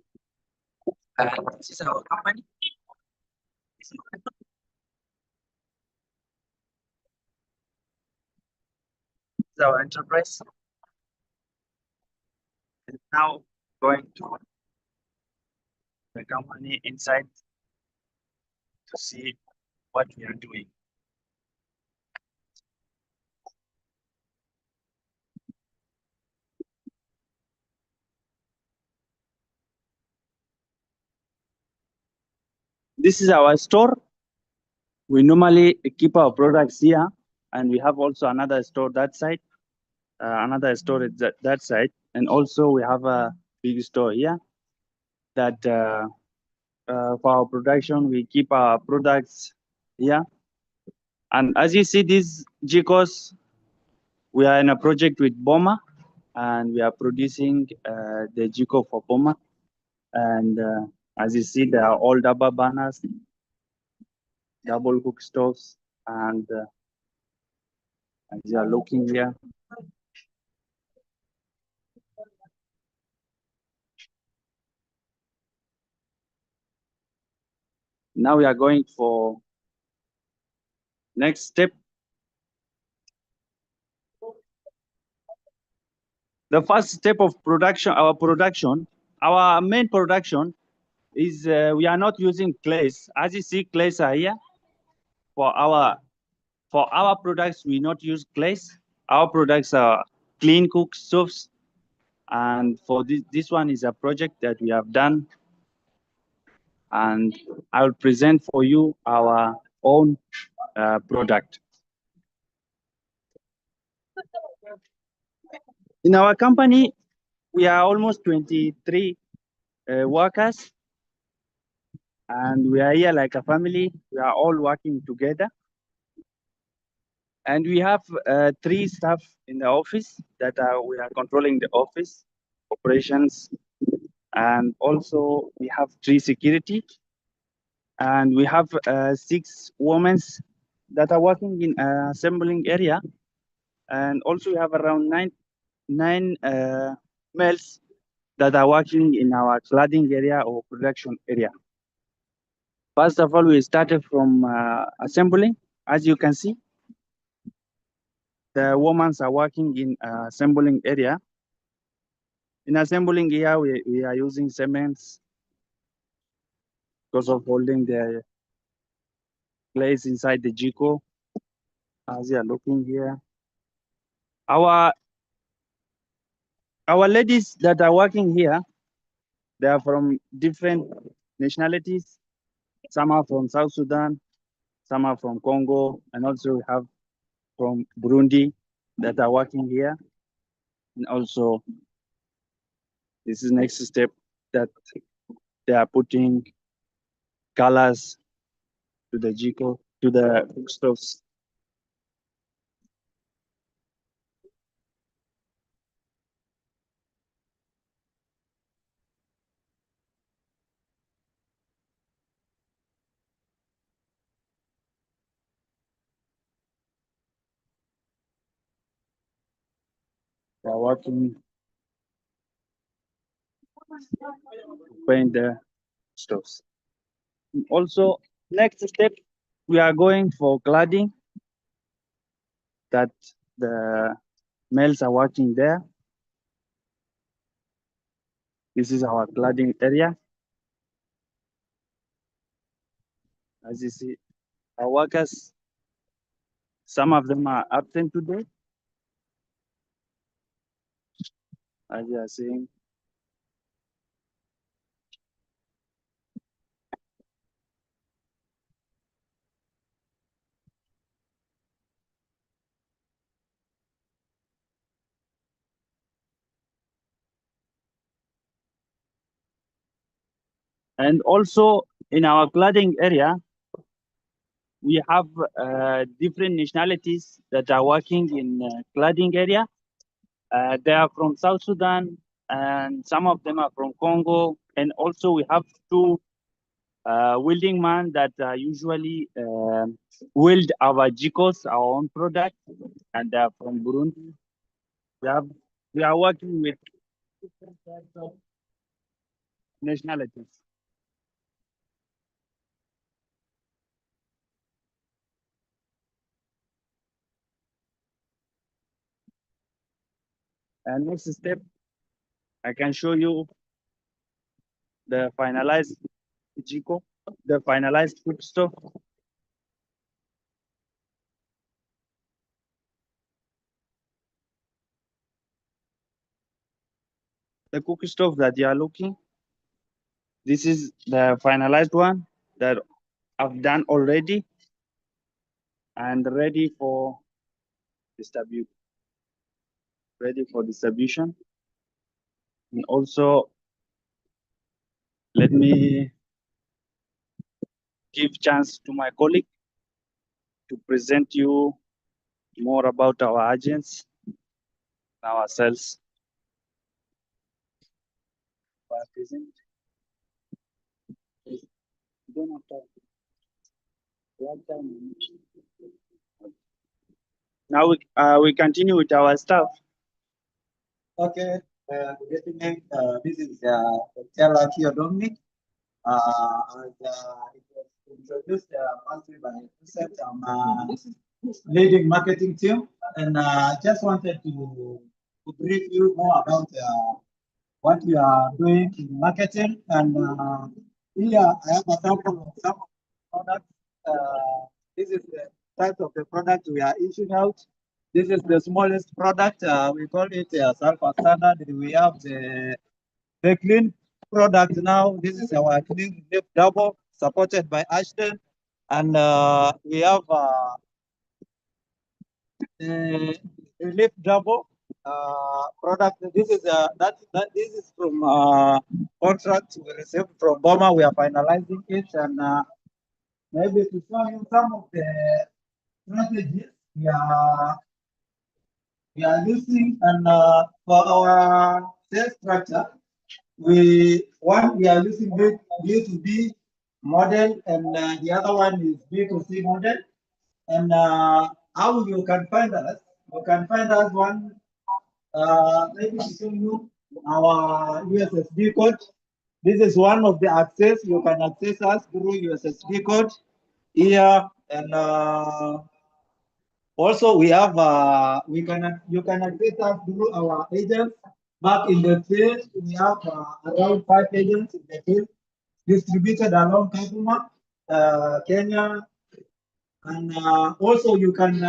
And this is our company. This is our enterprise. And now going to the company inside to see what we are doing. This is our store. We normally keep our products here, and we have also another store that side, another store at that side, and also we have a big store here that for our production, we keep our products here. And as you see, these GCOs, we are in a project with Boma, and we are producing the GCO for Boma. And as you see, there are all double burners, double hook stoves, and as you are looking here, now we are going for next step. The first step of production, our main production is we are not using clays. As you see, clays are here. For our products, we not use clays. Our products are clean cook stoves. And for this one is a project that we have done. And I will present for you our own product. In our company, we are almost 23 workers, and we are here like a family. We are all working together. And we have 3 staff in the office that we are controlling the office operations. And also we have 3 security. And we have 6 women that are working in assembling area. And also we have around 9 males that are working in our cladding area or production area. First of all, we started from assembling. As you can see, the women are working in assembling area. In assembling here, we are using cements because of holding the placed inside the Dikko, as you are looking here. Our ladies that are working here, they are from different nationalities. Some are from South Sudan, some are from Congo, and also we have from Burundi that are working here. And also, this is next step that they are putting colors to the Dikko, to the stoves. They are working to paint the stoves. Also, next step, we are going for cladding that the males are working there. This is our cladding area. As you see, our workers, some of them are absent today. As you are seeing, and also in our cladding area, we have different nationalities that are working in cladding area. They are from South Sudan, and some of them are from Congo. And also we have two welding men that usually weld our Dikkos, our own product, and they are from Burundi. We are working with different types of nationalities. And next step, I can show you the finalized Dikko, the finalized food stove. The cookie stove that you are looking, this is the finalized one that I've done already and ready for distribution. And also, let me give chance to my colleague to present you more about our agents, ourselves. Present. Don't have time. Now we continue with our stuff. Okay, good evening. This is Tela Dominic. And it was introduced mostly by Research. I'm leading marketing team, and just wanted to brief you more about what we are doing in marketing. And here I have a sample of some products. This is the type of the product we are issuing out. This is the smallest product. We call it sulfur standard. We have the clean product now. This is our clean lift double supported by Ashton. And we have the lift double product. This is this is from contract we received from Boma. We are finalizing it, and maybe to show you some of the strategies we are using, and for our sales structure, we are using B2B model, and the other one is B2C model. And how you can find us? You can find us one. Maybe to show you our USSD code. This is one of the access. You can access us through USSD code here, and also we have you can access us through our agents. Back in the field, we have around 5 agents in the field distributed along Kakuma, Kenya, And also you can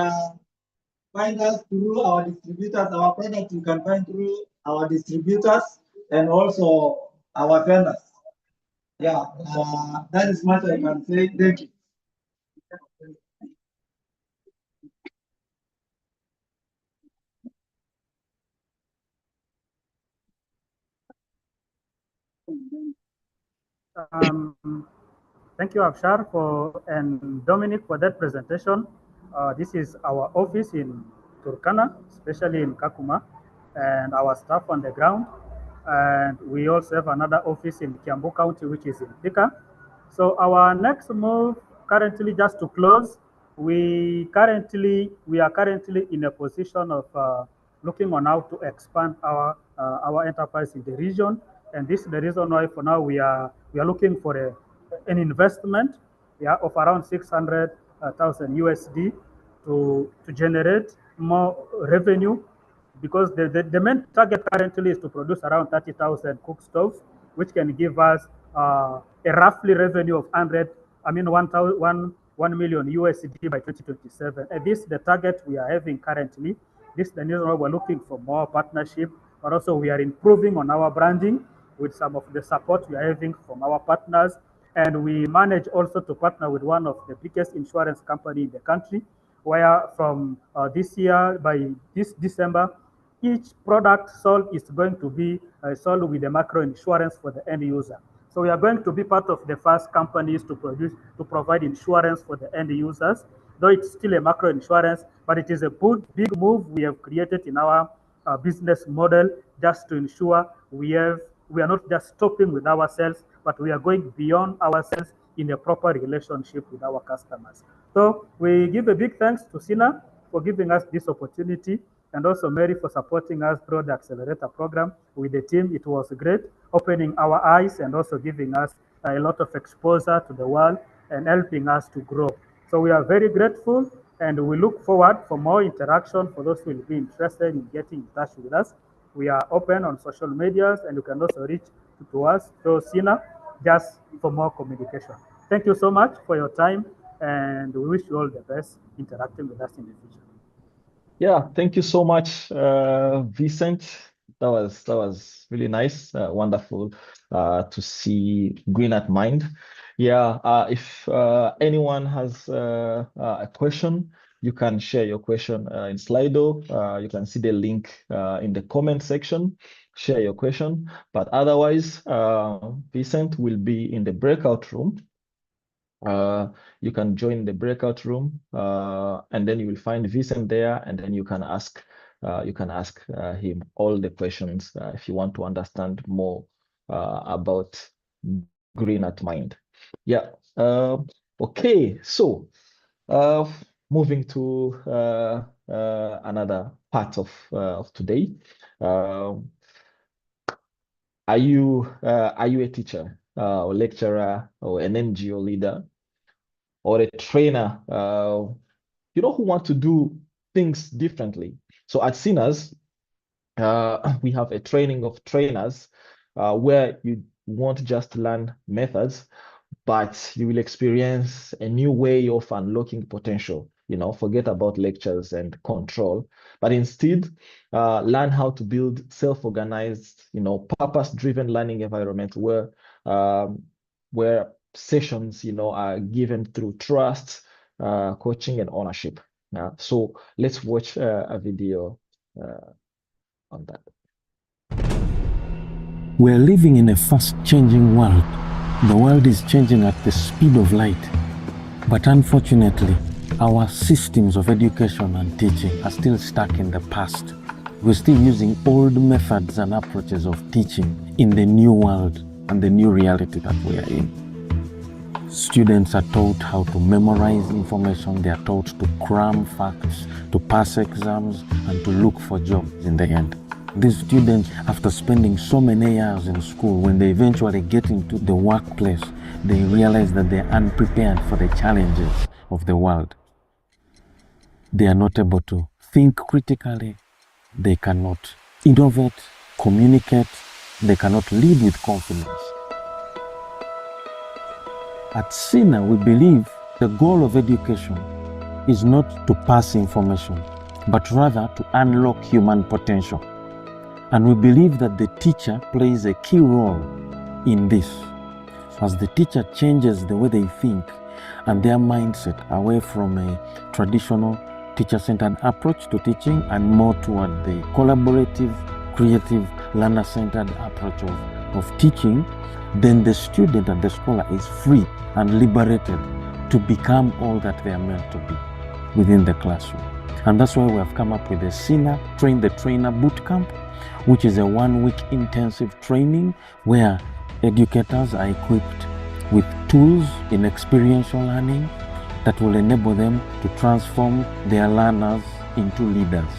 find us through our distributors. Our product you can find through our distributors and also our vendors. Yeah, that is much I can say. Thank you. Thank you, Afshar, and Dominic for that presentation. This is our office in Turkana, especially in Kakuma, and our staff on the ground. And we also have another office in Kiambu County, which is in Thika. So our next move, currently, just to close, we are currently in a position of looking on how to expand our enterprise in the region, and this is the reason why for now we are looking for an investment, of around 600,000 USD to generate more revenue, because the main target currently is to produce around 30,000 cook stoves, which can give us a roughly revenue of 1 million USD by 2027. And this is the target we are having currently. This is the reason why we're looking for more partnership, but also we are improving on our branding with some of the support we are having from our partners. And we manage also to partner with one of the biggest insurance company in the country, where from this year, by this December, each product sold is going to be sold with a macro insurance for the end user. So we are going to be part of the first companies to provide insurance for the end users, though it's still a macro insurance, but it is a big move we have created in our business model, just to ensure we are not just stopping with ourselves, but we are going beyond ourselves in a proper relationship with our customers. So we give a big thanks to SINA for giving us this opportunity, and also Mary for supporting us through the accelerator program with the team. It was great, opening our eyes and also giving us a lot of exposure to the world and helping us to grow. So we are very grateful, and we look forward for more interaction for those who will be interested in getting in touch with us. We are open on social medias, and you can also reach to us through SINA just for more communication. Thank you so much for your time, and we wish you all the best interacting with us in the future. Yeah, thank you so much, Vincent. That was really nice, wonderful to see Green at Mind. Yeah, if anyone has a question, you can share your question in Slido. You can see the link in the comment section. Share your question. But otherwise, Vincent will be in the breakout room. You can join the breakout room, and then you will find Vincent there, and then you can ask him all the questions if you want to understand more about Green at Mind. Yeah. Okay. So, moving to another part of today. Are you a teacher, or lecturer, or an NGO leader, or a trainer, who want to do things differently? So at SINA's, we have a training of trainers where you won't just learn methods, but you will experience a new way of unlocking potential. Forget about lectures and control, but instead learn how to build self-organized, purpose-driven learning environment where sessions, are given through trust, coaching, and ownership. So let's watch a video on that. We're living in a fast-changing world. The world is changing at the speed of light. But unfortunately, our systems of education and teaching are still stuck in the past. We're still using old methods and approaches of teaching in the new world and the new reality that we are in. Students are taught how to memorize information. They are taught to cram facts, to pass exams, and to look for jobs in the end. These students, after spending so many years in school, when they eventually get into the workplace, they realize that they're unprepared for the challenges of the world. They are not able to think critically. They cannot innovate, communicate. They cannot lead with confidence. At SINA, we believe the goal of education is not to pass information, but rather to unlock human potential. And we believe that the teacher plays a key role in this, as the teacher changes the way they think and their mindset away from a traditional teacher-centered approach to teaching and more toward the collaborative, creative, learner-centered approach of teaching. Then the student and the scholar is free and liberated to become all that they are meant to be within the classroom. And that's why we have come up with the SINA Train the Trainer Bootcamp, which is a 1-week intensive training where educators are equipped with tools in experiential learning that will enable them to transform their learners into leaders.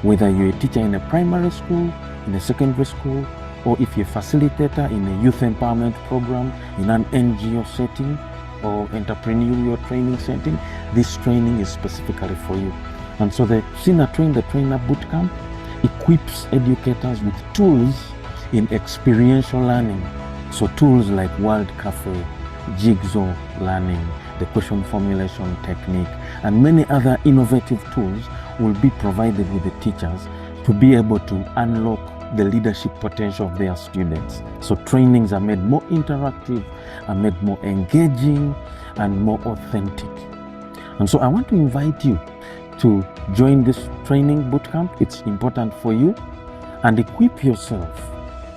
Whether you're a teacher in a primary school, in a secondary school, or if you're a facilitator in a youth empowerment program, in an NGO setting, or entrepreneurial training setting, this training is specifically for you. And so the SINA Train the Trainer Bootcamp equips educators with tools in experiential learning. So tools like World Cafe, Jigsaw learning, the question formulation technique, and many other innovative tools will be provided with the teachers to be able to unlock the leadership potential of their students. So trainings are made more interactive, are made more engaging, and more authentic. And so I want to invite you to join this training bootcamp. It's important for you, and equip yourself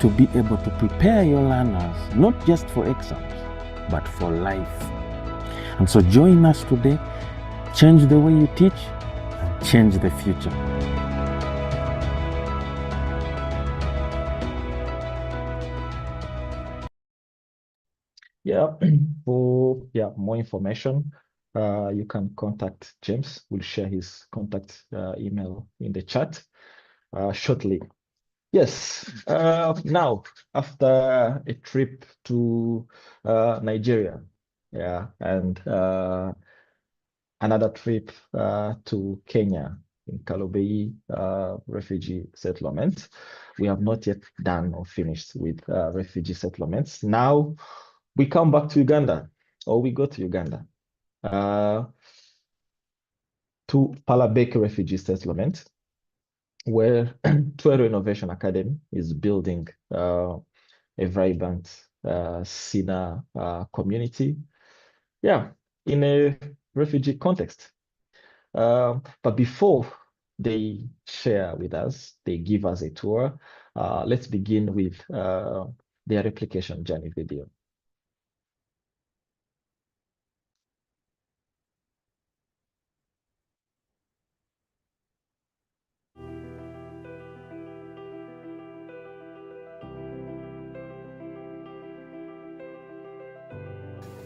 to be able to prepare your learners, not just for exams, but for life. And so join us today, change the way you teach, and change the future. Yeah, for more information, you can contact James. We'll share his contact email in the chat shortly. Yes, now after a trip to Nigeria, and another trip to Kenya in Kalobei refugee settlement, we have not yet done or finished with refugee settlements. Now we come back to Uganda, or we go to Uganda, to Palabek refugee settlement, where Twero Innovation Academy is building a vibrant SINA community, in a refugee context. But before they share with us, they give us a tour, let's begin with their replication journey video.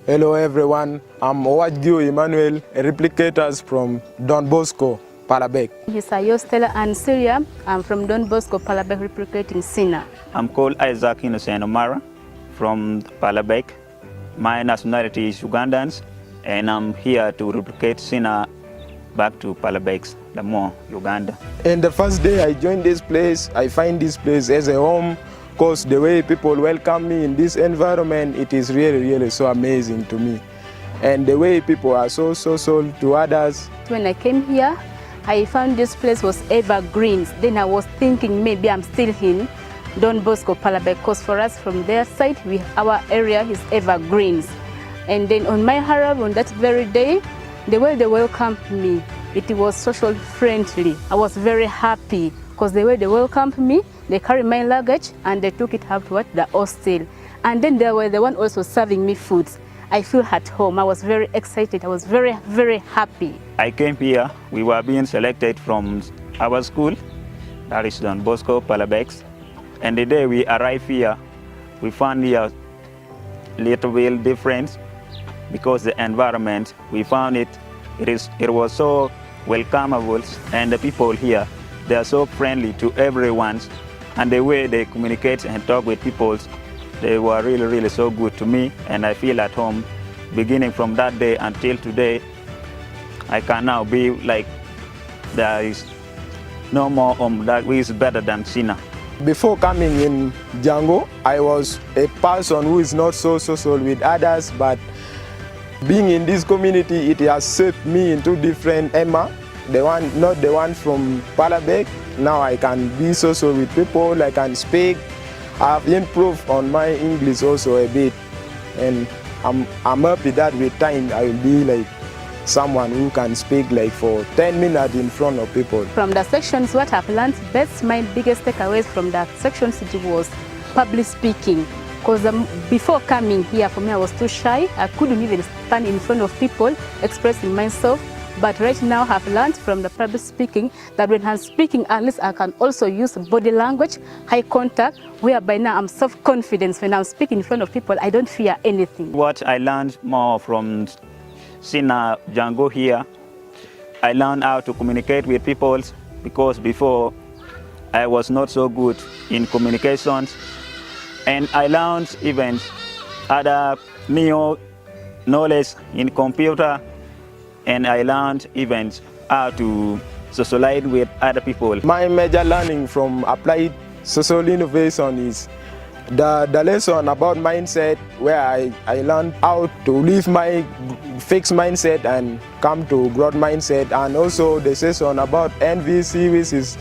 Hello everyone, I'm Owajio Emmanuel, a replicator from Don Bosco, Palabek. Hisayo Stella and Syria. I'm from Don Bosco, Palabek, replicating SINA. I'm called Isaac Innocent Omara from Palabek. My nationality is Ugandans, and I'm here to replicate SINA back to Palabek, Uganda. And the first day I joined this place, I find this place as a home, because the way people welcome me in this environment, it is really, really so amazing to me. And the way people are so to others. When I came here, I found this place was evergreens. Then I was thinking maybe I'm still in Don Bosco, Palabek, because for us from their side, our area is evergreens. And then on my arrival on that very day, the way they welcomed me, it was social friendly. I was very happy because the way they welcomed me, they carried my luggage and they took it out to the hostel. And then they were the one also serving me food. I feel at home. I was very excited. I was very, very happy. I came here. We were being selected from our school, that is Don Bosco, Palabek. And the day we arrived here, we found here a little bit different because the environment, we found it was so welcomable, and the people here, they are so friendly to everyone. And the way they communicate and talk with people, they were really, really so good to me. And I feel at home, beginning from that day until today. I can now be like, there is no more that is better than SINA. Before coming in Django, I was a person who is not so social with others, but Being in this community, it has shaped me into different Emma. Not the one from Palabek. Now I can be social with people, I can speak. I've improved on my English also a bit. And I'm happy that with time I will be like someone who can speak like for 10 minutes in front of people. From the sections, what I've learned, my biggest takeaways from that section was public speaking. Because before coming here, for me, I was too shy. I couldn't even stand in front of people, expressing myself. But right now, I've learned from the public speaking that when I'm speaking, at least I can also use body language, eye contact, whereby now I'm self-confident. When I'm speaking in front of people, I don't fear anything. What I learned more from SINA Django here, I learned how to communicate with people, because before I was not so good in communications. And I learned even other new knowledge in computer, and I learned even how to socialize with other people. My major learning from applied social innovation is the lesson about mindset, where I learned how to leave my fixed mindset and come to growth mindset, and also the session about NVC, which is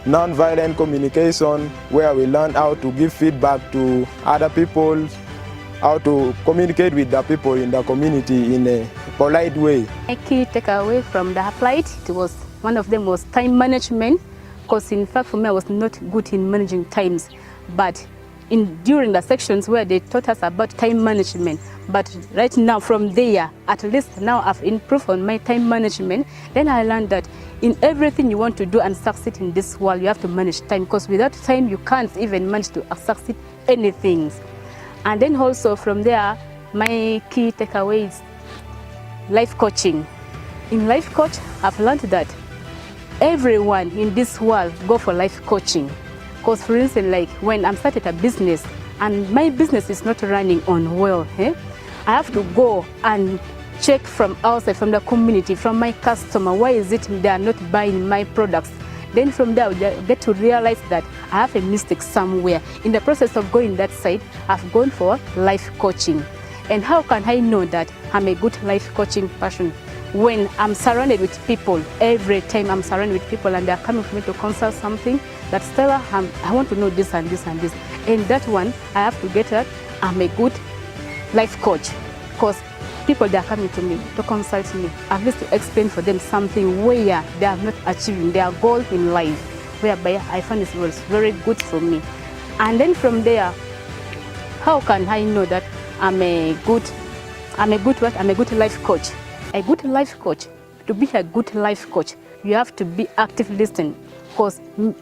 non-violent communication, where we learn how to give feedback to other people, how to communicate with the people in the community in a polite way. My key takeaway from the applied, it was one of them was time management, because in fact for me I was not good in managing times, but during the sections where they taught us about time management, but right now from there, at least now I've improved on my time management. Then I learned that in everything you want to do and succeed in this world, you have to manage time, because without time you can't even manage to succeed anything. And then also from there, my key takeaway is life coaching. In life coach, I've learned that everyone in this world go for life coaching. Because for instance, like when I'm starting a business and my business is not running on well, I have to go and check from outside, from the community, from my customer, why is it they are not buying my products? Then from there, I get to realize that I have a mistake somewhere. In the process of going that side, I've gone for life coaching. And how can I know that I'm a good life coaching person? When I'm surrounded with people, every time I'm surrounded with people and they're coming for me to consult something, that Stella, I want to know this and this and this. And that one, I have to get that I'm a good life coach. Because people, they are coming to me to consult me, at least to explain for them something where they are not achieving their goal in life, whereby I find it was very good for me. And then from there, how can I know that I'm a good life coach? A good life coach, to be a good life coach, you have to be active listening, because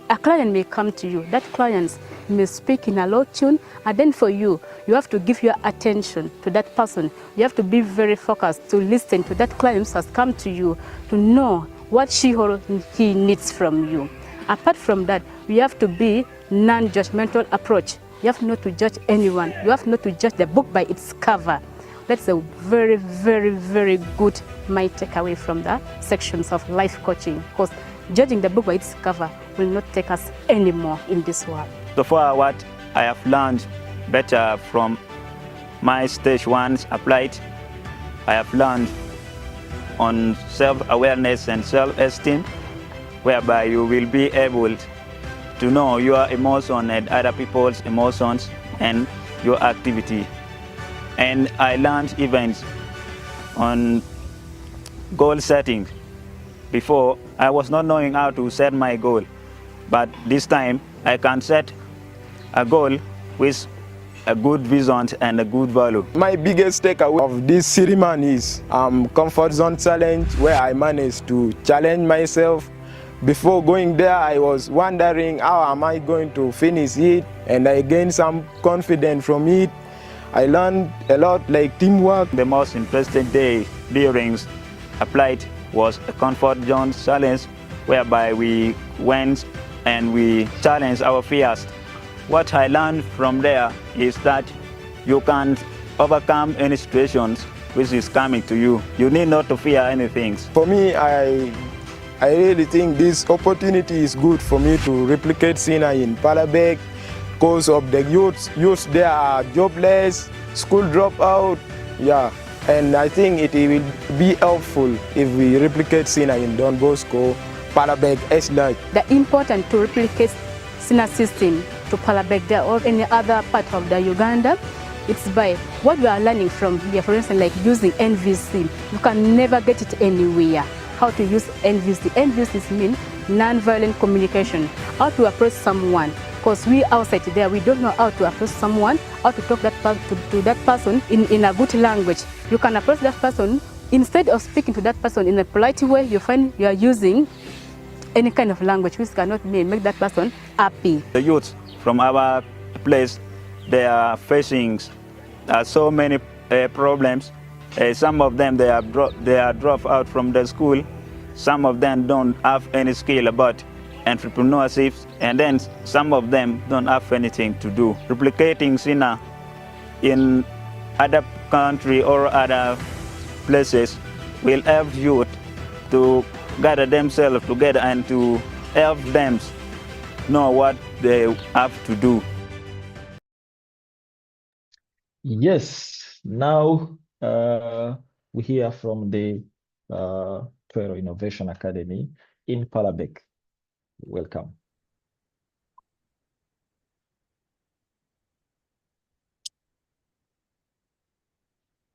a client may come to you, that client may speak in a low tune, and then for you, you have to give your attention to that person. You have to be very focused to listen to that client who has come to you, to know what she or he needs from you. Apart from that, you have to be non-judgmental approach. You have not to judge anyone. You have not to judge the book by its cover. That's a very, very, very good my takeaway from the sections of life coaching, because judging the book by its cover will not take us anymore in this world. So far, what I have learned better from my stage 1 applied, I have learned on self-awareness and self-esteem, whereby you will be able to know your emotion and other people's emotions and your activity. And I learned events on goal setting. Before, I was not knowing how to set my goal, but this time I can set a goal with a good vision and a good value. My biggest takeaway of this ceremony is comfort zone challenge, where I managed to challenge myself. Before going there, I was wondering how am I going to finish it, and I gained some confidence from it. I learned a lot, like teamwork. The most interesting day during applied was a comfort zone challenge, whereby we went and we challenged our fears. What I learned from there is that you can overcome any situations which is coming to you. You need not to fear anything. For me, I really think this opportunity is good for me to replicate SINA in Palabek, because of the youths there are jobless, school dropout. Yeah, And I think it will be helpful if we replicate SINA in Don Bosco, Palabek, SINA. The important to replicate SINA system to Palabek there or any other part of the Uganda, it's by what we are learning from here. For instance, like using NVC. You can never get it anywhere. How to use NVC. NVC means non-violent communication. How to approach someone. Because we outside there, we don't know how to approach someone, how to talk to that person in a good language. You can approach that person, instead of speaking to that person in a polite way, you find you are using any kind of language which cannot make that person happy. The youth from our place, they are facing so many problems. Some of them, they are dropped out from the school. Some of them don't have any skill about entrepreneurship, and then some of them don't have anything to do. Replicating SINA in other country or other places will help youth to gather themselves together and to help them know what they have to do. Yes, now we hear from the Twero Innovation Academy in Palabek. Welcome.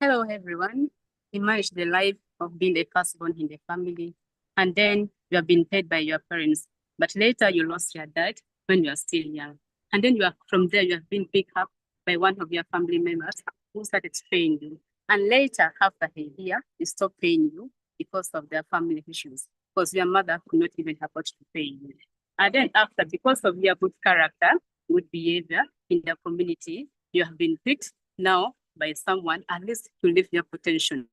Hello, everyone. Imagine the life of being a firstborn in the family, and then you have been paid by your parents, but later you lost your dad when you are still young. And then from there, you have been picked up by one of your family members who started paying you. And later, after a year, they stopped paying you because of their family issues, because your mother could not even afford to pay you. And then after, because of your good character, good behavior in the community, you have been picked now by someone, at least to live your potentials.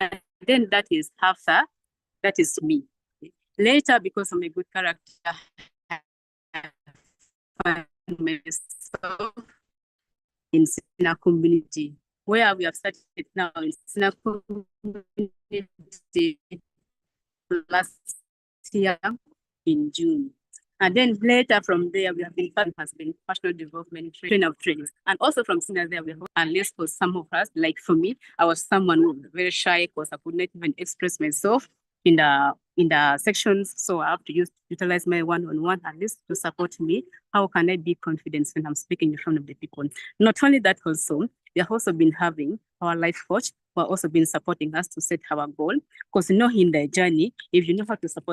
And then that is after, that is me. Later, because of my good character, I find myself in SINA Community, where we have started now in SINA Community last year in June. And then later from there, we have been has been professional development, training of trainings. And also from SINA there, we have, at least for some of us, like for me, I was someone who was very shy because I could not even express myself in the sections. So I have to utilize my one-on-one at least to support me. How can I be confident when I'm speaking in front of the people? Not only that also, we have also been having our life coach who have also been supporting us to set our goal. Because in the journey, if you know how to set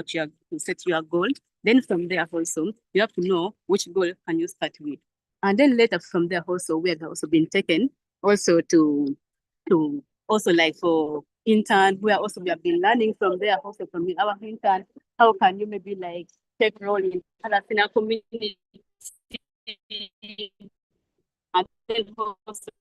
your goal, then from there also, you have to know which goal can you start with. And then later from there also, we have also been taken also to also like for intern, we have been learning from there also from our intern, how can you maybe like take role in SINA community, and then also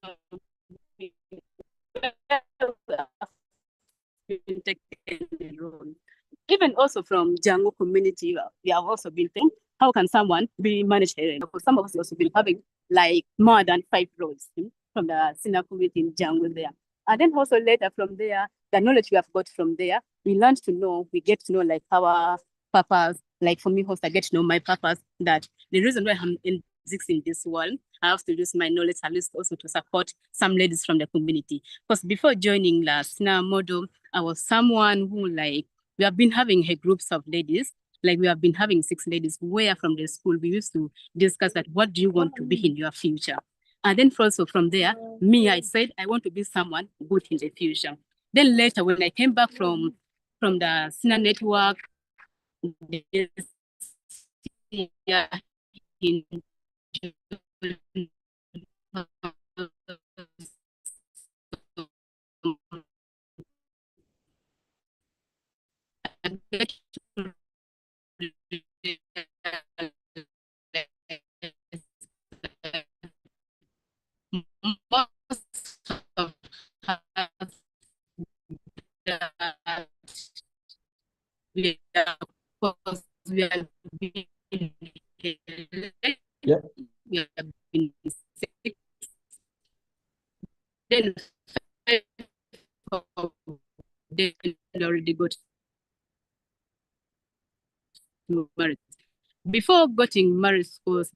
even also from Django community, we have also been thinking, how can someone be managed? Because some of us also been having like more than 5 roles from the SINA community in Django there. And then also later from there, the knowledge we have got from there, we learned to know, we get to know like our purpose. Like for me, also I get to know my purpose, that the reason why I'm in this world, I have to use my knowledge at least also to support some ladies from the community. Because before joining the SINA model, I was someone who like, we have been having groups of ladies, like we have been having 6 ladies where from the school, we used to discuss that, what do you want to be in your future? And then also from there, me, I said, I want to be someone good in the future. Then later, when I came back from the SINA network, in Yeah. We have been sick. Then they already got married. Before getting married, was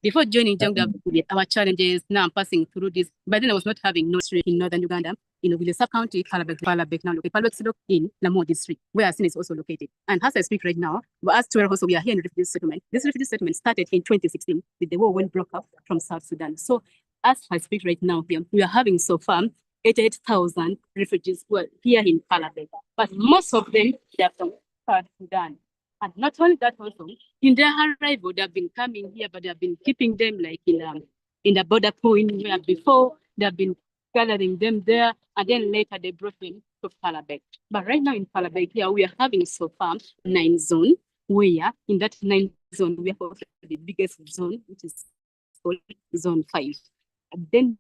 Before joining Jungle, with our challenges, now I'm passing through this. But then I was not having no street in northern Uganda, in the sub-county, Palabek now located. Palabek is in Lamu district, where SINA is also located. And as I speak right now, as Twero also, we are here in refugee settlement. This refugee settlement started in 2016 with the war when broke up from South Sudan. So as I speak right now here, we are having so far 88,000 refugees who are here in Palabek. But most of them, they are from South Sudan. And not only that also, in their arrival, they have been coming here, but they have been keeping them like in the border point where before they have been gathering them there, and then later they brought them to Palabek. But right now in Palabek here, we are having so far 9 zones, where in that 9 zone, we have also the biggest zone, which is called zone 5. And then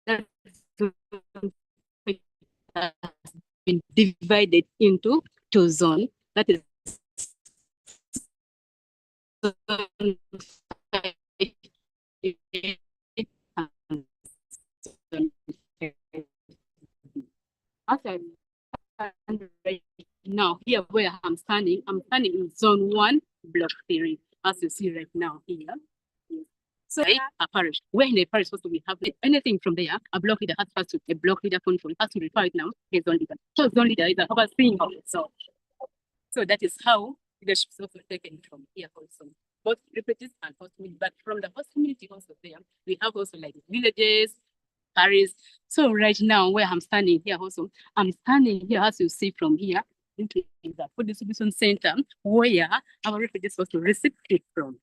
that zone has been divided into 2 zones. That is zone 5 and zone 10. As I stand right now here where I'm standing in zone 1, block 3, as you see right now here. So a parish. Where in the parish also we have anything from there, a block leader has to a block leader control has to refer it now, a zone leader. So zone leader is a overseeing of it. So that is how leadership is also taken from here also. Both refugees and host community, but from the host community also there, we have also like villages, parishes. So right now where I'm standing here also, I'm standing here as you see from here into the food distribution center where our refugees also receive food from.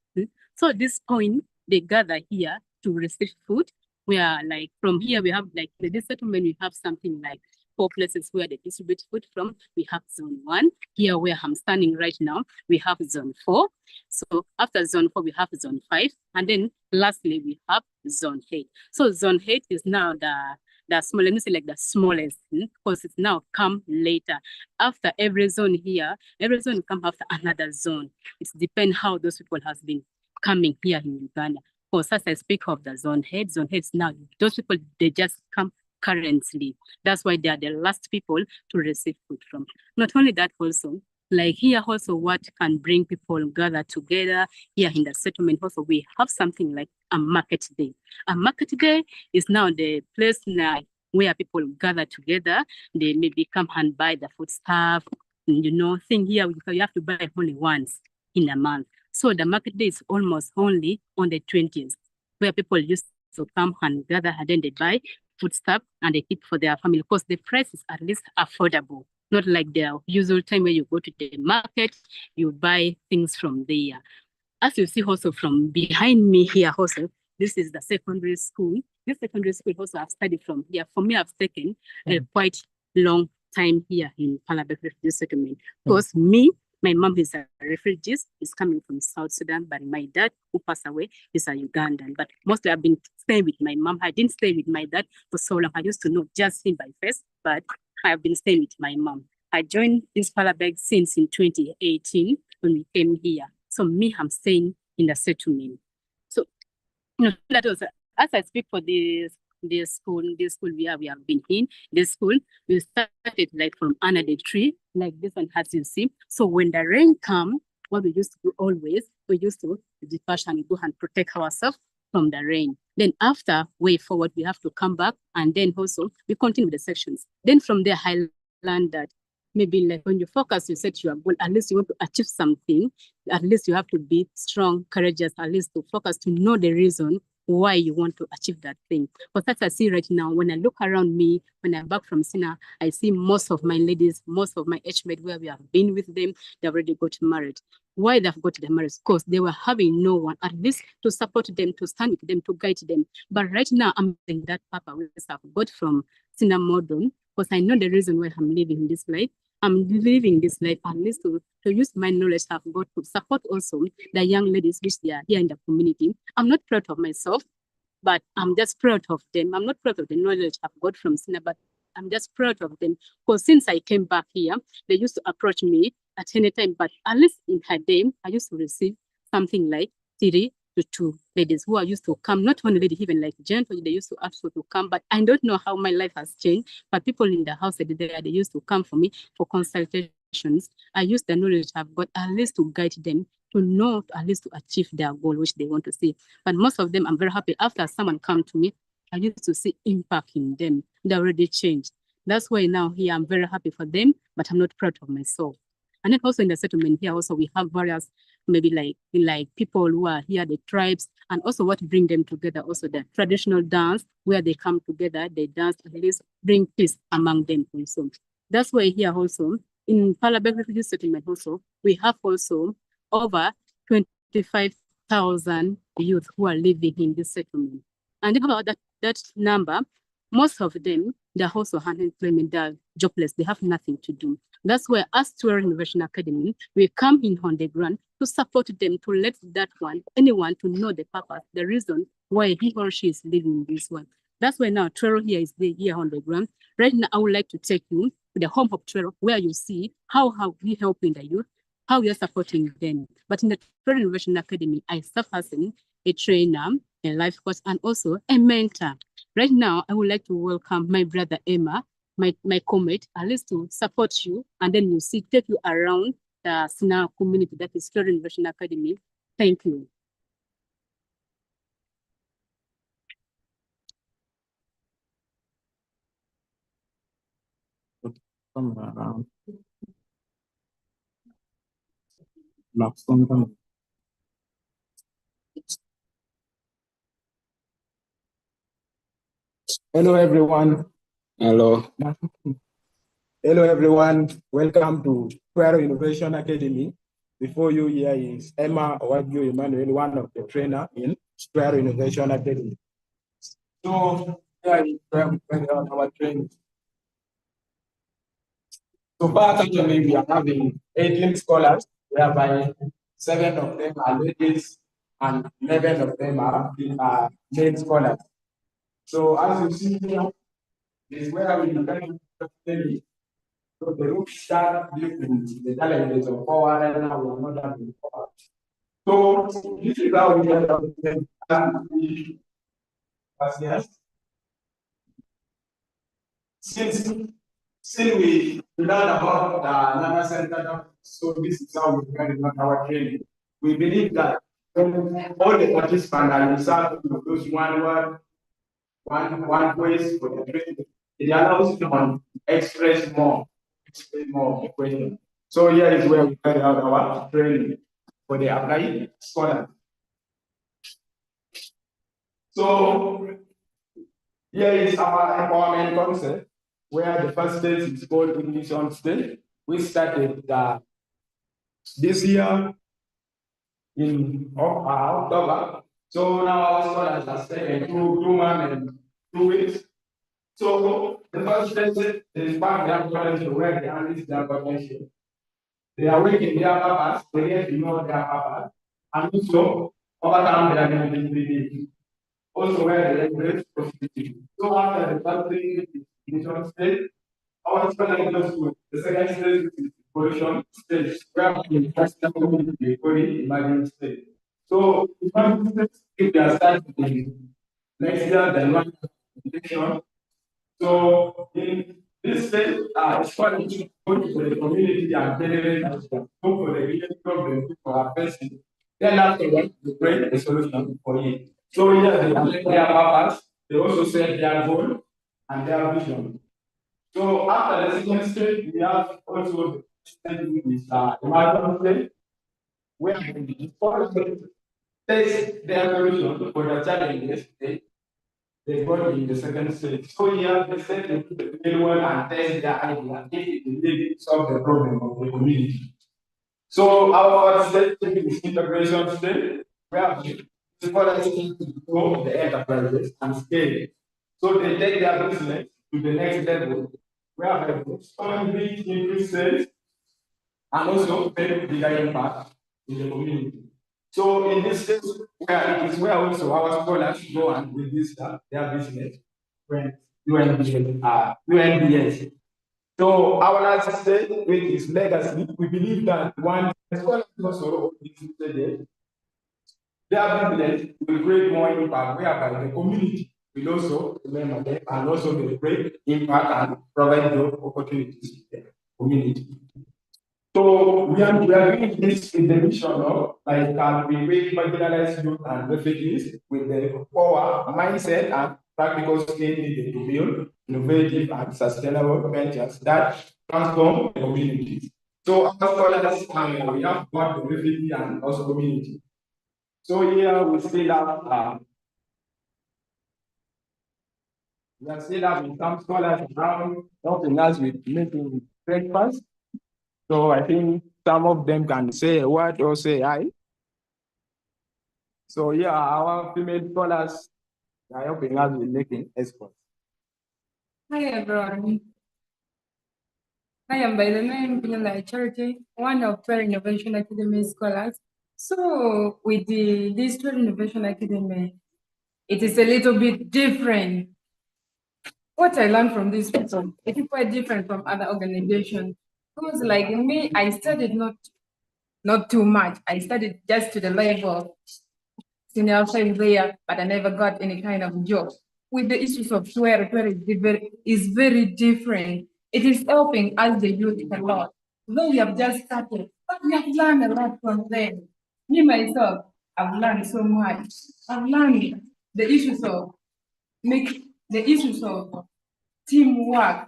So this point, they gather here to receive food. We are like, from here, we have like, the settlement, we have something like 4 places where they distribute food from. We have zone 1, here where I'm standing right now, we have zone 4. So after zone 4, we have zone 5. And then lastly, we have zone 8. So zone 8 is now the small, let me say like the smallest, because it's now come later. After every zone here, every zone come after another zone. It depends how those people has been coming here in Uganda. Because as I speak of the zone heads now, those people, they just come currently. That's why they are the last people to receive food from. Not only that also, like here also what can bring people gather together here in the settlement also, we have something like a market day. A market day is now the place now where people gather together. They maybe come and buy the food stuff, thing here, you have to buy only once in a month. So the market day is almost only on the 20th, where people used to come and gather and then they buy food stuff and they keep for their family because the price is at least affordable. Not like the usual time where you go to the market, you buy things from there. As you see also from behind me here also, this is the secondary school. This secondary school also I've studied from here. For me, I've taken a quite long time here in Palabek refugee settlement. Because my mom is a refugee, is coming from South Sudan, but my dad, who passed away, is a Ugandan. But mostly I've been staying with my mom. I didn't stay with my dad for so long. I used to know just him by face, but I've been staying with my mom. I joined this Palabek since in 2018 when we came here. So I'm staying in the settlement. So that was, as I speak for this school we have been in. This school, we started like from under the tree, like this one as you see. So when the rain come, what we used to do always, we used to dispatch and go and protect ourselves from the rain. Then after, way forward, we have to come back and then also we continue with the sections. Then from there, I learned that maybe like when you focus, you set your goal, at least you want to achieve something, at least you have to be strong, courageous, at least to focus, to know the reason why you want to achieve that thing. But as I see right now, when I look around me, when I'm back from SINA, I see most of my ladies, most of my age mates where we have been with them, they already got married. Why they've got the marriage? Because they were having no one, at least to support them, to stand with them, to guide them. But right now, I'm in that papa which I've got from SINA Modern, because I know the reason why I'm living this life. I'm living this life at least to use my knowledge I've got to support also the young ladies which they are here in the community. I'm not proud of myself, but I'm just proud of them. I'm not proud of the knowledge I've got from SINA, but I'm just proud of them. Because since I came back here, they used to approach me at any time, but at least in her day, I used to receive something like 3 to two ladies who are used to come, not only lady, even like gentlemen, they used to ask for to come, but I don't know how my life has changed. But people in the house, they used to come for me for consultations. I use the knowledge I've got at least to guide them to know, at least to achieve their goal, which they want to see. But most of them, I'm very happy after someone come to me, I used to see impact in them. They already changed. That's why now here I'm very happy for them, but I'm not proud of myself. And then also in the settlement here, also we have various, maybe like people who are here, the tribes, and also what bring them together, also the traditional dance, where they come together, they dance, at least bring peace among them also. That's why here also, in Palabek refugee settlement also, we have also over 25,000 youth who are living in this settlement. And about that number, most of them, they're also unemployment, they're jobless, they have nothing to do. That's where us Twero Innovation Academy, we come in on the ground to support them, to let anyone to know the purpose, the reason why he or she is living this one. That's why now Twero here is here on the ground. Right now, I would like to take you to the home of Twero, where you see how we helping the youth, how we are supporting them. But in the Twero Innovation Academy, I serve as a trainer, a life coach, and also a mentor. Right now, I would like to welcome my brother Emma, my comrade, at least to support you, and then you see, take you around the SINA community, that is Twero Innovation Academy. Thank you. Come around. Hello, everyone. Hello. Hello, everyone. Welcome to Twero Innovation Academy. Before you here is Emma Owagio Emmanuel, one of the trainer in Twero Innovation Academy. So here is where we carry out our training. So far, actually, we are having 18 scholars, whereby 7 of them are ladies and 11 of them are male scholars. So as you see here, this is where we begin to study. So the root start with the challenges of power, and now we are not having power. So this is how we end up with the Since we learn about the Nana Center, so this is how we carry out our training. We believe that all the participants are reserved to produce one word, one voice for the training. It allows them to express more question. So here is where we carry out our training for the applied scholar. So here is our empowerment concept, where the first stage is called ignition stage. We started this year in October. So now our scholars are staying 2 months and 2 weeks. So the first stage is back their college where they analyze their potential. They are working their purpose, they get to know their purpose, and also overcome their limitation. Also where they embrace positivity. So after the first ignition stage, our scholars goes to the second stage, which is evolution stage, where we first community emerging stage. So if they are starting next year, then one education. So in this stage, it's quite important for the community and generate for the real problem for our person. Then afterwards, we create a solution for it. So here they have their purpose, they also set their goal and their vision. So after the second stage, we have also the stage which is emergent stage, where they test their solution for the challenges they got in the second stage. So here they set into the middle one and test their idea if it will really solve the problem of the community. So our first stage is integration stage, where the scholars need to grow the enterprises and scale. So they take their business to the next level, where they expand increase sales and also make bigger impact in the community. So in this case, where it is where also our scholars go and register their business when UNBS. So our last stage, which is legacy, we believe that one scholar also their business will create more impact, whereby the community will also remember them and also will create impact and provide job opportunities to the community. So we are doing this with the mission of like we raise marginalized youth and refugees with the power, mindset, and practical skills needed to build innovative and sustainable ventures that transform the communities. So our scholars, we have got the refugee and also community. So here we still have with some scholars around helping us with making breakfast. So I think some of them can say a word or say hi. So yeah, our female scholars are helping us with making exports. Hi everyone. I am by the name Mityana Charity, one of Twero Innovation Academy scholars. So with this Twero Innovation Academy, it is a little bit different. What I learned from this people, it is quite different from other organizations. Because like me, I studied not too much. I studied just to the level of senior there, but I never got any kind of job. With the issues of Twero is very different. It is helping us the youth a lot. Though we have just started, but we have learned a lot from them. Me myself, I've learned so much. I've learned the issues of teamwork.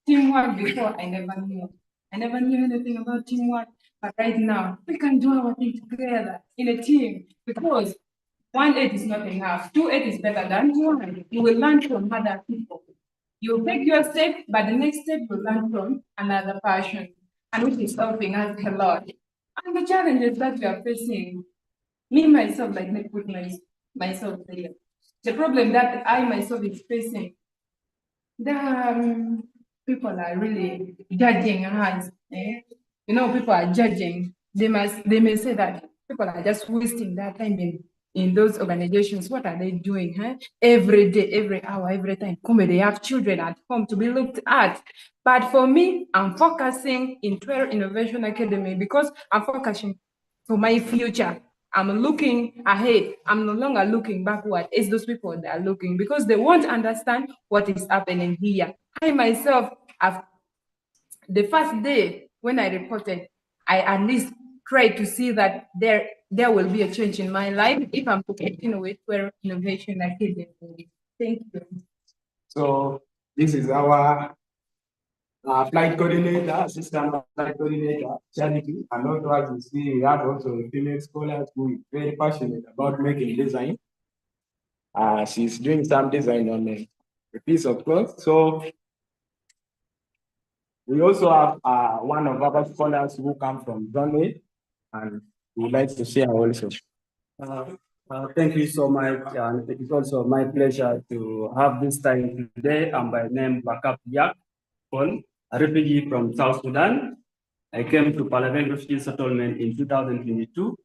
Teamwork before I never knew. I never knew anything about teamwork, but right now we can do our thing together in a team because 1-8 is not enough. 2-8 is better than 1. You will learn from other people. You take your step, but the next step you learn from another person, and which is helping us a lot. And the challenges that we are facing, me myself, like me put myself there. The problem that I myself is facing, the people are really judging us. You know, people are judging. They may say that people are just wasting their time in those organizations. What are they doing? Every day, every hour, every time. Come, they have children at home to be looked at. But for me, I'm focusing in Twero Innovation Academy because I'm focusing for my future. I'm looking ahead. I'm no longer looking backward. It's those people that are looking because they won't understand what is happening here. I myself, the first day when I reported, I at least tried to see that there will be a change in my life if I'm connecting with Twero Innovation Academy. Thank you. So this is our flight coordinator, assistant flight coordinator, Charity, and also as you see, we have also a female scholar who is very passionate about making design. She's doing some design on a piece of cloth. So we also have one of our scholars who come from Zone 8, and we would like to share also. Thank you so much, and it is also my pleasure to have this time today. I'm by name Bakap Yak, a refugee from South Sudan. I came to Palabek refugee settlement in 2022,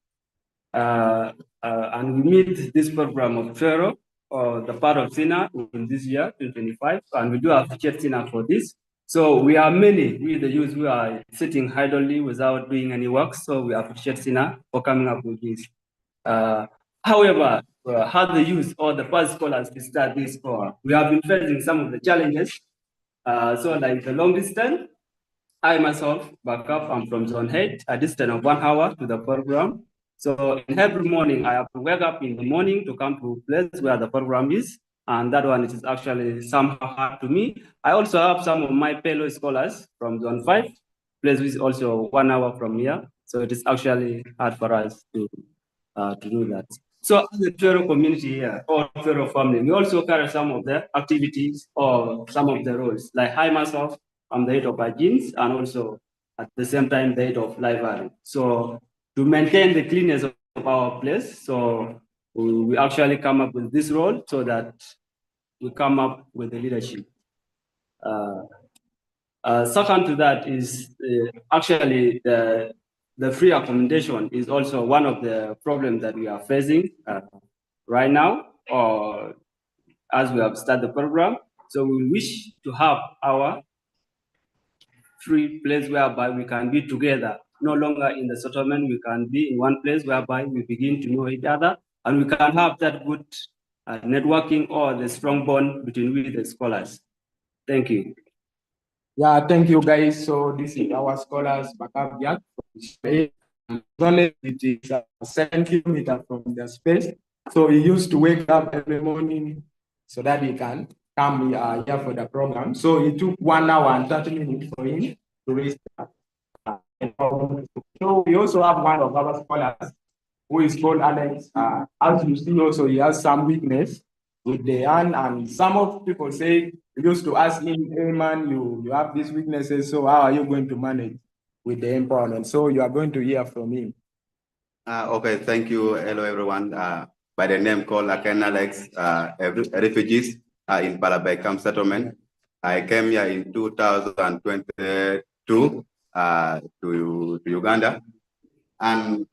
and we meet this program of Twero, the part of SINA in this year, 2025, and we do appreciate SINA for this. So we are many, we the youth, who are sitting idly without doing any work, so we appreciate SINA for coming up with this. However, how the youth or the past scholars to start this for, we have been facing some of the challenges. So like the long distance, I myself, Bakap, I'm from Zone 8, a distance of 1 hour to the program. So every morning, I have to wake up in the morning to come to a place where the program is. And that one is actually somehow hard to me. I also have some of my fellow scholars from Zone 5, place which is also 1 hour from here. So it is actually hard for us to do that. So as a Twero community here, or Twero family, we also carry some of the activities or some of the roles. Like I myself, I'm the head of hygiene and also at the same time the head of library. So to maintain the cleanness of our place, so we actually come up with this role so that we come up with the leadership. Second to that is actually the free accommodation is also one of the problems that we are facing right now, or as we have started the program. So we wish to have our free place whereby we can be together, no longer in the settlement. We can be in one place whereby we begin to know each other and we can have that good networking or the strong bond between we the scholars. Thank you. Yeah, thank you guys. So this is our scholars backup. It is 7 kilometers from the space. So he used to wake up every morning so that he can come here for the program. So it took 1 hour and 30 minutes for him to reach. So we also have one of our scholars who is called Alex. As you see, also he has some weakness with the hand, and some of people say we used to ask him, "Hey man, you have these weaknesses, so how are you going to manage with the empowerment?" So you are going to hear from him. Okay, thank you. Hello, everyone. By the name called Ken Alex, refugees in Palabek camp settlement. I came here in 2022 to Uganda. And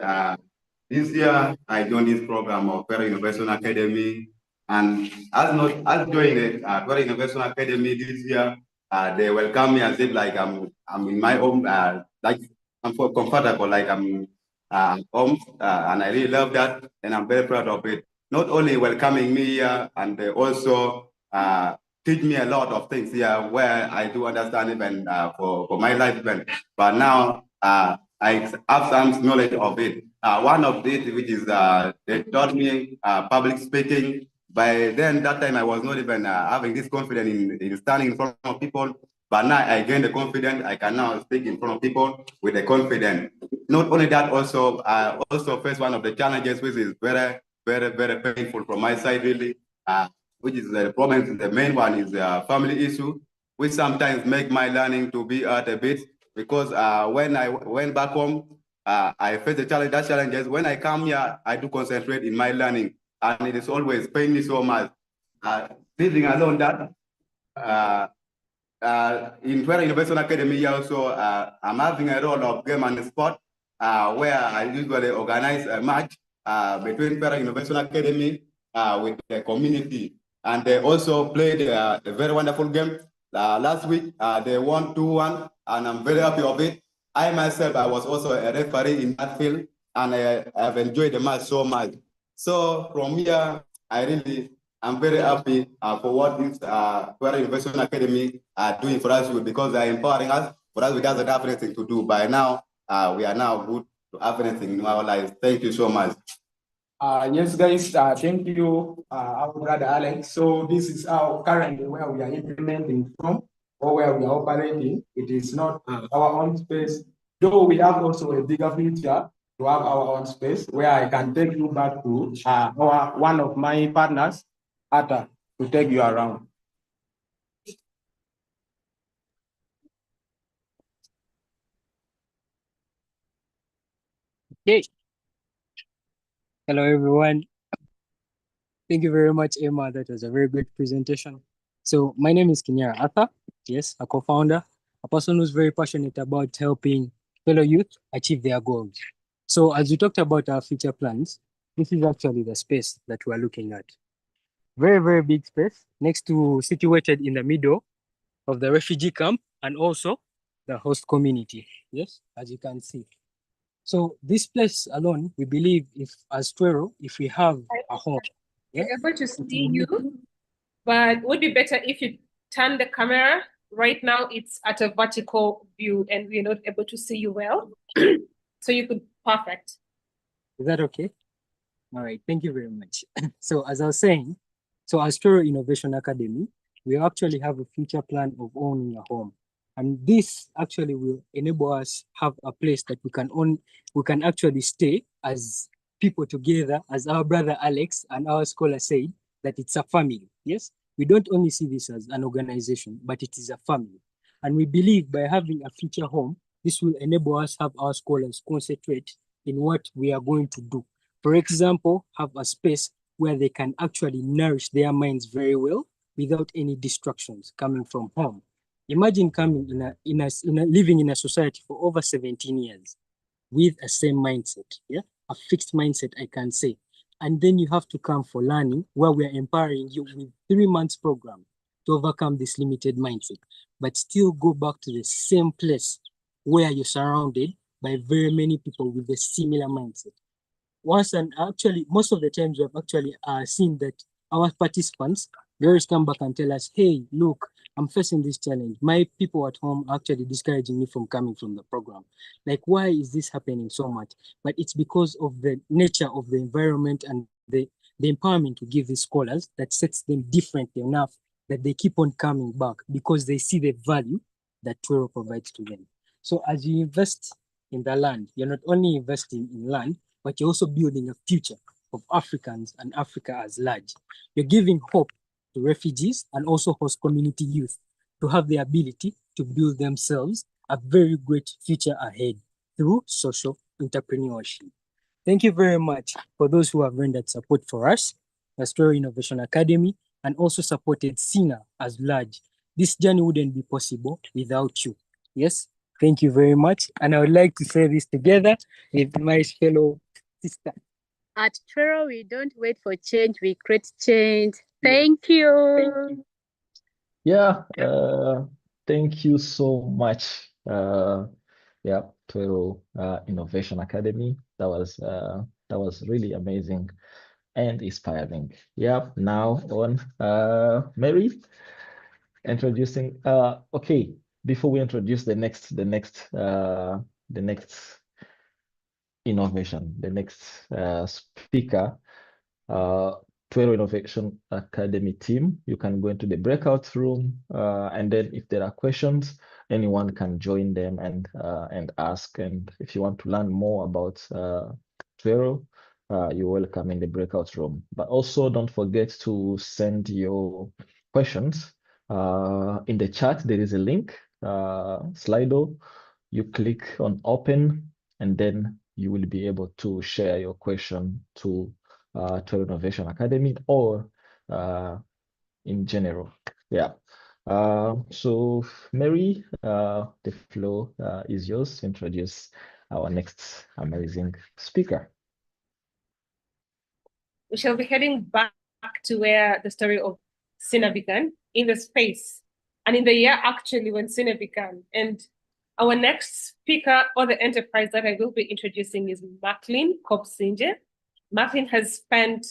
this year, I joined this program of Twero Innovation Academy. And as joining the Twero Innovation Academy this year, they welcome me as if like I'm in my home, like I'm comfortable, like I'm home, and I really love that, and I'm very proud of it. Not only welcoming me here, and they also teach me a lot of things here where I do understand even for my life event. But now I have some knowledge of it. One of it, which is they taught me public speaking. By then, that time I was not even having this confidence in standing in front of people. But now I gained the confidence. I can now speak in front of people with the confidence. Not only that, also I also face one of the challenges, which is very, very, very painful from my side, really. Which is the problem. The main one is family issue, which sometimes make my learning to be hard a bit. Because when I went back home, I face the challenges. When I come here, I do concentrate in my learning, and it is always pain me so much. Living alone that. In Twero Innovation Academy also, I'm having a role of game and sport, where I usually organize a match between Twero Innovation Academy with the community. And they also played a very wonderful game. Last week, they won 2-1, and I'm very happy of it. I myself, I was also a referee in that field, and I have enjoyed the match so much. So from here, I'm very happy for what this Twero Innovation Academy are doing for us, because they are empowering us. For us, we doesn't have anything to do. By now, we are now good to have anything in our lives. Thank you so much. Yes, guys, thank you, our brother Alex. So this is our currently where we are implementing from, or where we are operating. It is not our own space, though we have also a bigger future to have our own space, where I can take you back to one of my partners, Ata, to take you around. Okay. Hello, everyone. Thank you very much, Emma. That was a very good presentation. So my name is Kinyara Arthur. Yes, a co-founder, a person who's very passionate about helping fellow youth achieve their goals. So as we talked about our future plans, this is actually the space that we're looking at. Very, very big space, situated in the middle of the refugee camp and also the host community. Yes, as you can see. So this place alone, we believe, as Twero, if we have a home. We're able to see you, but it would be better if you turn the camera. Right now, it's at a vertical view, and we're not able to see you well. So you could, perfect. Is that okay? All right, thank you very much. So as I was saying, so as Twero Innovation Academy, we actually have a future plan of owning a home. And this actually will enable us have a place that we can actually stay as people together, as our brother Alex and our scholar said, that it's a family. Yes, we don't only see this as an organization, but it is a family. And we believe by having a future home, this will enable us have our scholars concentrate in what we are going to do. For example, have a space where they can actually nourish their minds very well without any distractions coming from home. Imagine coming living in a society for over 17 years with a same mindset, yeah, a fixed mindset, I can say. And then you have to come for learning, where we are empowering you with 3 months program to overcome this limited mindset, but still go back to the same place where you're surrounded by very many people with a similar mindset. once and actually most of the times we have actually seen that our participants, they always come back and tell us, hey, look, I'm facing this challenge. My people at home are actually discouraging me from coming from the program. Like, why is this happening so much? But it's because of the nature of the environment and the empowerment to give these scholars that sets them different enough that they keep on coming back because they see the value that Twero provides to them. So as you invest in the land, you're not only investing in land, but you're also building a future of Africans and Africa as large. You're giving hope to refugees and also host community youth to have the ability to build themselves a very great future ahead through social entrepreneurship. Thank you very much for those who have rendered support for us, the Twero Innovation Academy, and also supported SINA as large. This journey wouldn't be possible without you. Yes, thank you very much. And I would like to say this together with my fellow sister. At Twero, we don't wait for change, we create change. Thank you. Yeah, thank you so much. Yeah, Twero Innovation Academy. That was really amazing and inspiring. Yeah, now on Mary, introducing okay, before we introduce the next innovation, the next speaker, Twero Innovation Academy team, you can go into the breakout room, and then if there are questions, anyone can join them and ask. And if you want to learn more about Twero, you're welcome in the breakout room. But also don't forget to send your questions. In the chat, there is a link, Slido. You click on open, and then you will be able to share your question to Twero Innovation Academy or in general. Yeah. So Mary, the floor is yours to introduce our next amazing speaker. We shall be heading back to where the story of SINA began, in the space and in the year actually when SINA began. And our next speaker or the enterprise that I will be introducing is Maclean Kopsinje. Maclean has spent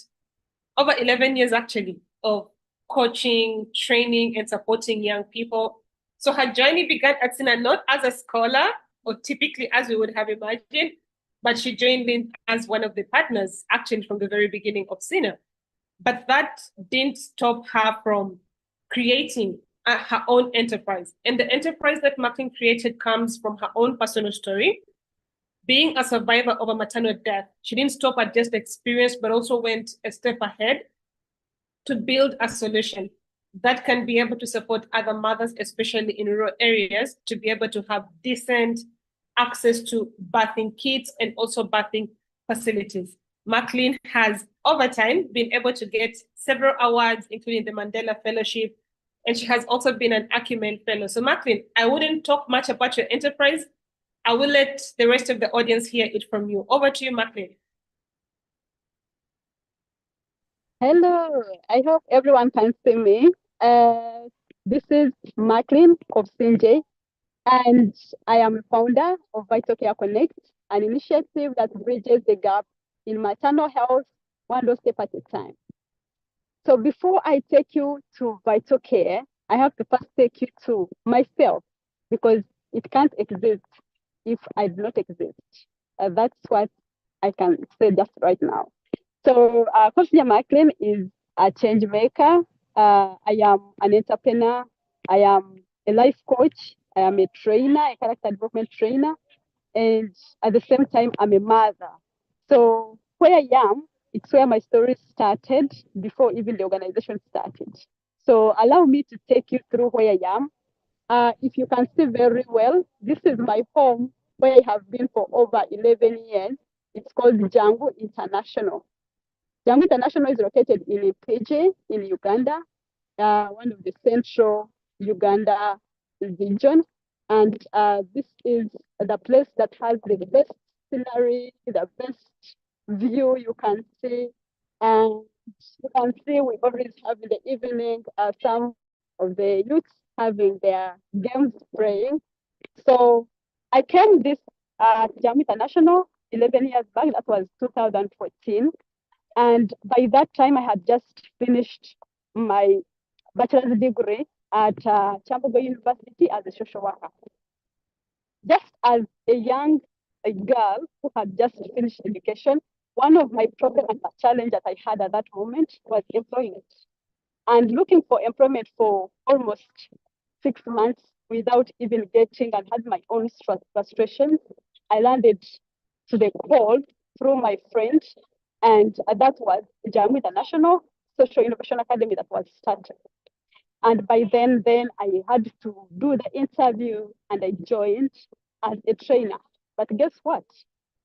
over 11 years actually of coaching, training, and supporting young people. So her journey began at SINA not as a scholar or typically as we would have imagined, but she joined in as one of the partners actually from the very beginning of SINA. But that didn't stop her from creating her own enterprise. And the enterprise that Maclean created comes from her own personal story. Being a survivor of a maternal death, she didn't stop at just experience, but also went a step ahead to build a solution that can be able to support other mothers, especially in rural areas, to be able to have decent access to birthing kits and also birthing facilities. Maclean has, over time, been able to get several awards, including the Mandela Fellowship, and she has also been an Acumen Fellow. So Maclean, I wouldn't talk much about your enterprise. I will let the rest of the audience hear it from you. Over to you, Maclean. Hello, I hope everyone can see me. This is Maclean Kopsinje, and I am a founder of Vital Care Connect, an initiative that bridges the gap in maternal health, one doorstep at a time. So before I take you to Vital Care, I have to first take you to myself, because it can't exist if I do not exist. That's what I can say just right now. So Kopsinje Maclean is a change maker. I am an entrepreneur. I am a life coach. I am a trainer, a character development trainer. And at the same time, I'm a mother. So where I am, it's where my story started before even the organization started. So allow me to take you through where I am. If you can see very well, this is my home where I have been for over 11 years. It's called Jangu International. Jangu International is located in Mpigi in Uganda, one of the central Uganda region. And this is the place that has the best scenery, the best view you can see. And you can see we always have in the evening some of the youths having their games playing. So I came this Jangu International 11 years back. That was 2014. And by that time, I had just finished my bachelor's degree at Kampala University as a social worker. Just as a young girl who had just finished education, one of my problems and the challenge that I had at that moment was employment. And looking for employment for almost 6 months without even getting, and had my own frustrations, I landed to the call through my friend, and that was JAM International Social Innovation Academy that was started. And by then I had to do the interview and I joined as a trainer. But guess what?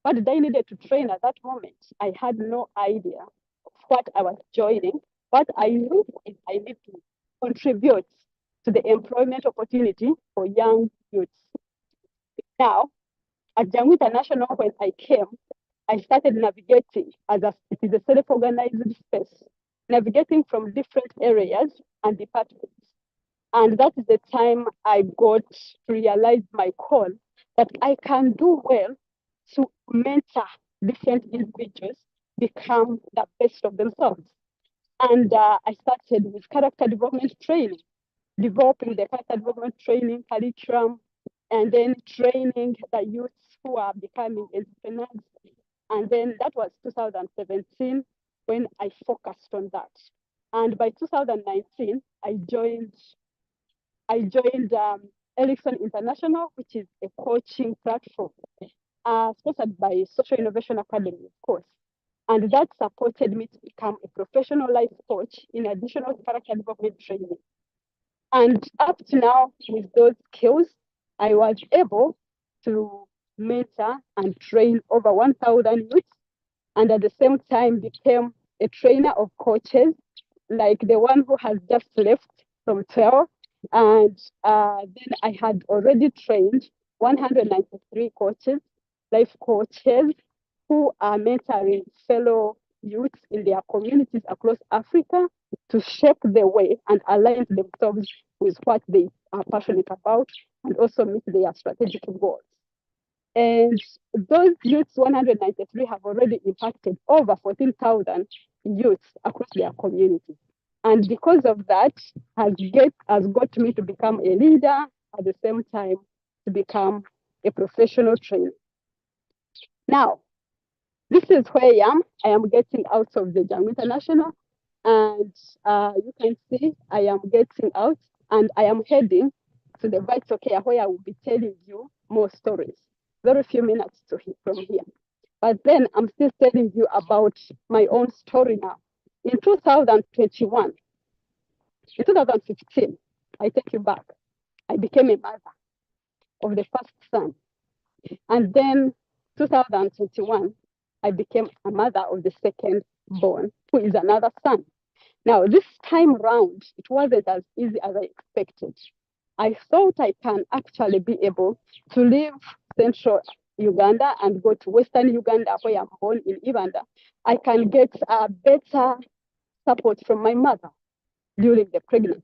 What did I needed to train at that moment? I had no idea of what I was joining. What I knew is I need to contribute to the employment opportunity for young youths. Now, at JAM International, when I came, I started navigating it is a self-organized space, navigating from different areas and departments. And that is the time I got to realize my call, that I can do well to mentor different individuals become the best of themselves. And I started with character development training, developing the character development training curriculum, and then training the youths who are becoming entrepreneurs. And then that was 2017 when I focused on that. And by 2019, I joined Ericsson International, which is a coaching platform sponsored by Social Innovation Academy, of course. And that supported me to become a professional life coach in addition to character development training. And up to now, with those skills, I was able to mentor and train over 1,000 youths, and at the same time became a trainer of coaches, like the one who has just left from Twero. And then I had already trained 193 coaches, life coaches, who are mentoring fellow youths in their communities across Africa to shape the way and align themselves with what they are passionate about and also meet their strategic goals. And those youths, 193, have already impacted over 14,000 youths across their communities. And because of that, has got me to become a leader, at the same time to become a professional trainer. Now, this is where I am getting out of the JAM International, and you can see I am getting out and I am heading to the Vital Care, where I will be telling you more stories. Very few minutes from here. But then I'm still telling you about my own story now. In 2021, in 2015, I take you back, I became a mother of the first son. And then 2021, I became a mother of the second born, who is another son. Now, this time round, it wasn't as easy as I expected. I thought I can actually be able to leave central Uganda and go to Western Uganda, where I'm born in Uganda. I can get a better support from my mother during the pregnancy.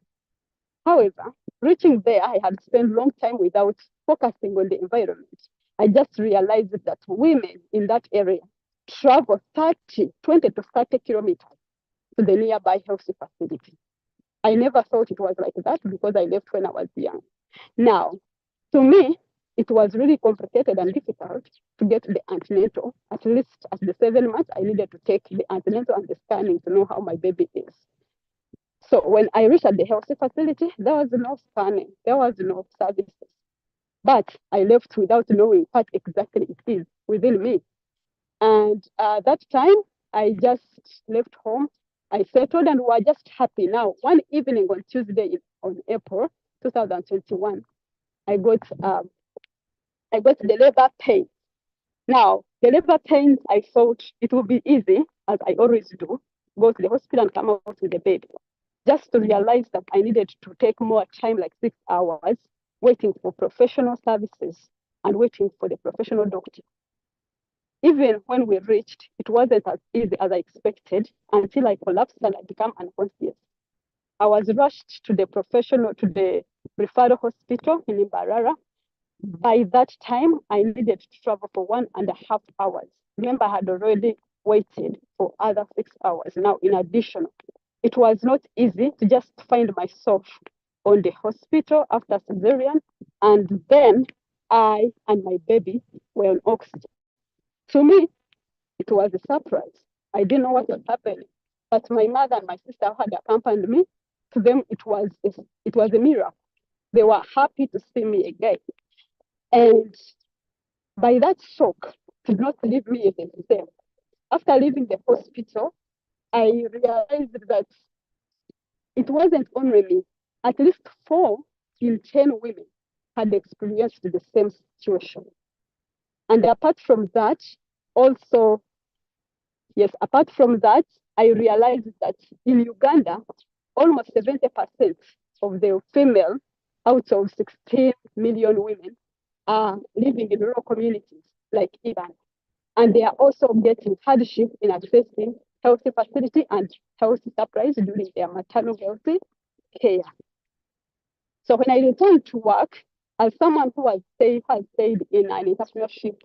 However, reaching there, I had spent a long time without focusing on the environment. I just realized that women in that area travel 20 to 30 kilometers to the nearby health facility. I never thought it was like that because I left when I was young. Now, to me, it was really complicated and difficult to get the antenatal. At least at the 7 months, I needed to take the antenatal and the scanning to know how my baby is. So when I reached at the health facility, there was no scanning, there was no services. But I left without knowing what exactly it is within me. And that time, I just left home. I settled and we were just happy. Now, one evening on Tuesday on April 2021, I got the labor pain. Now, the labor pains, I thought it would be easy, as I always do, go to the hospital and come out with the baby. Just to realize that I needed to take more time, like 6 hours, waiting for professional services and waiting for the professional doctor. Even when we reached, it wasn't as easy as I expected until I collapsed and I became unconscious. I was rushed to the referral hospital in Mbarara, By that time, I needed to travel for 1.5 hours. Remember, I had already waited for other 6 hours. Now, in addition, it was not easy to just find myself on the hospital after cesarean, and then I and my baby were on oxygen. To me, it was a surprise. I didn't know what was happening, but my mother and my sister had accompanied me. To them, it was a miracle. They were happy to see me again. And by that shock, did not leave me the same. After leaving the hospital, I realized that it wasn't only me. At least 4 in 10 women had experienced the same situation. And apart from that, I realized that in Uganda, almost 70% of the female out of 16 million women are living in rural communities like Uganda. And they are also getting hardship in accessing healthy facility and healthy supplies during their maternal health care. So when I returned to work, as someone who has stayed in an entrepreneurship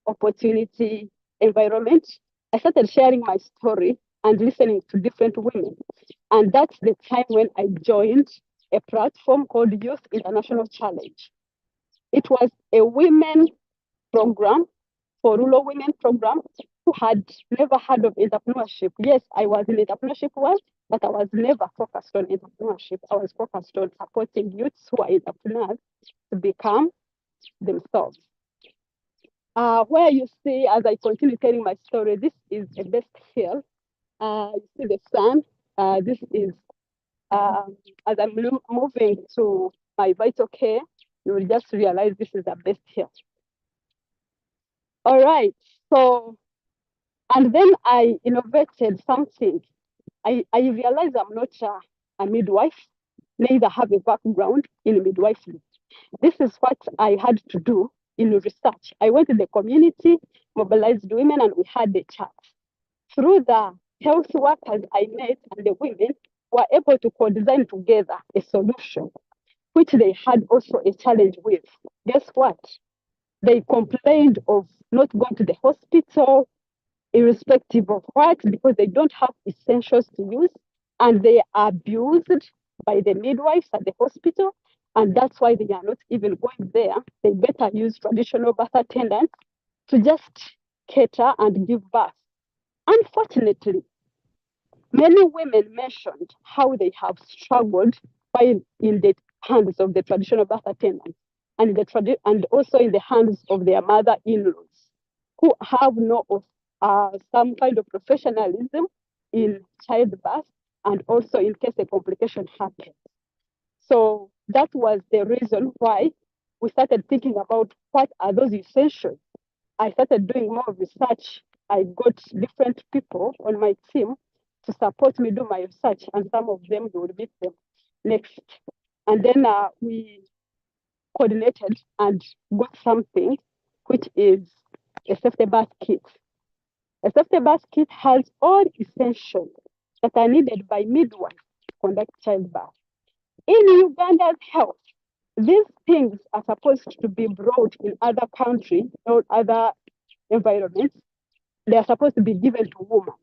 opportunity environment, I started sharing my story and listening to different women. And that's the time when I joined a platform called Youth International Challenge. It was a women program for rural women program who had never heard of entrepreneurship. Yes, I was in entrepreneurship world, but I was never focused on entrepreneurship. I was focused on supporting youths who are entrepreneurs to become themselves. Where you see, as I continue telling my story, this is a best hill. You see the sun. This is, as I'm moving to my vital care, you will just realize this is the best hill. All right, so, and then I innovated something. I realized I'm not a midwife, neither have a background in midwifery. This is what I had to do in research. I went to the community, mobilized women, and we had a chat. Through the health workers I met and the women were able to co-design together a solution, which they had also a challenge with. Guess what? They complained of not going to the hospital, irrespective of what, because they don't have essentials to use, and they are abused by the midwives at the hospital, and that's why they are not even going there. They better use traditional birth attendants to just cater and give birth. Unfortunately, many women mentioned how they have struggled while in the hands of the traditional birth attendants and also in the hands of their mother-in-laws, who have no some kind of professionalism in childbirth and also in case a complication happens. So that was the reason why we started thinking about what are those essentials. I started doing more research. I got different people on my team to support me do my research, and some of them you will meet them next. And then we coordinated and got something which is a safety birth kit. A safety birth kit has all essentials that are needed by midwives to conduct childbirth. In Uganda's health, these things are supposed to be brought in other countries or other environments. They are supposed to be given to women.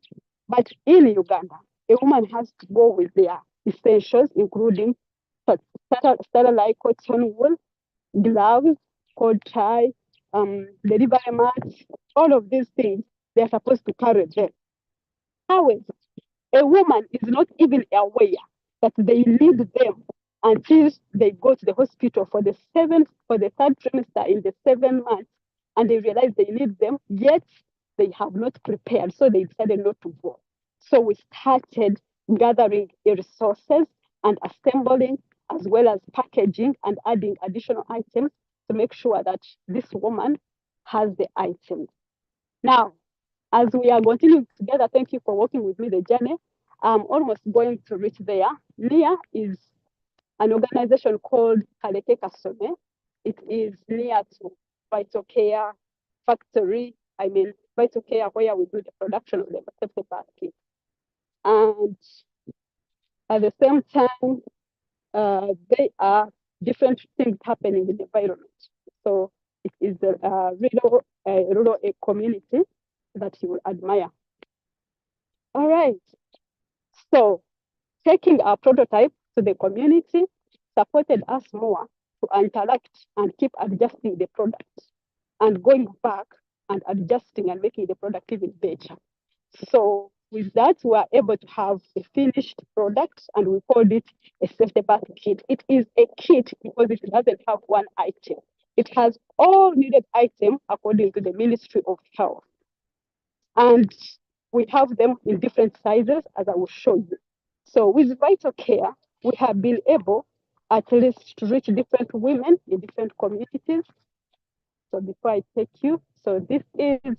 But in Uganda, a woman has to go with their essentials, including sterilized cotton wool, gloves, cold tie, delivery mats, all of these things, they are supposed to carry them. However, a woman is not even aware that they need them until they go to the hospital for the third trimester in the 7 months, and they realize they need them, yet they have not prepared, so they decided not to go. So we started gathering resources and assembling, as well as packaging and adding additional items to make sure that this woman has the items. Now, as we are continuing together, thank you for working with me the journey. I'm almost going to reach there. NIA is an organization called Kaleke Kasome. It is near to Vital Care Factory. I mean, Vital Care, where we do the production of the safety birth kit. And at the same time, there are different things happening in the environment. So it is a rural community that you will admire. All right. So taking our prototype to the community supported us more to interact and keep adjusting the product and going back and adjusting and making the product even better. So with that, we are able to have a finished product and we called it a safety bath kit. It is a kit because it doesn't have one item. It has all needed items according to the Ministry of Health. And we have them in different sizes, as I will show you. So with Vital Care, we have been able at least to reach different women in different communities. So before I take you, so this is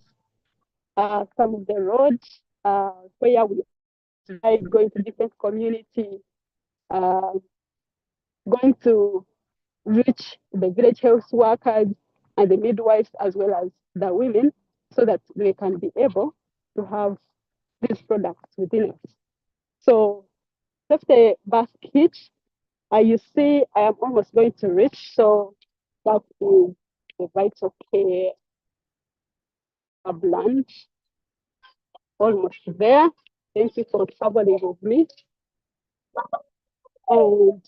some of the roads where we are going to different communities, going to reach the village health workers and the midwives as well as the women so that they can be able to have these products within us. So safety basket, you see I am almost going to reach, so that is the Vital Care lunch. Almost there. Thank you for traveling with me. And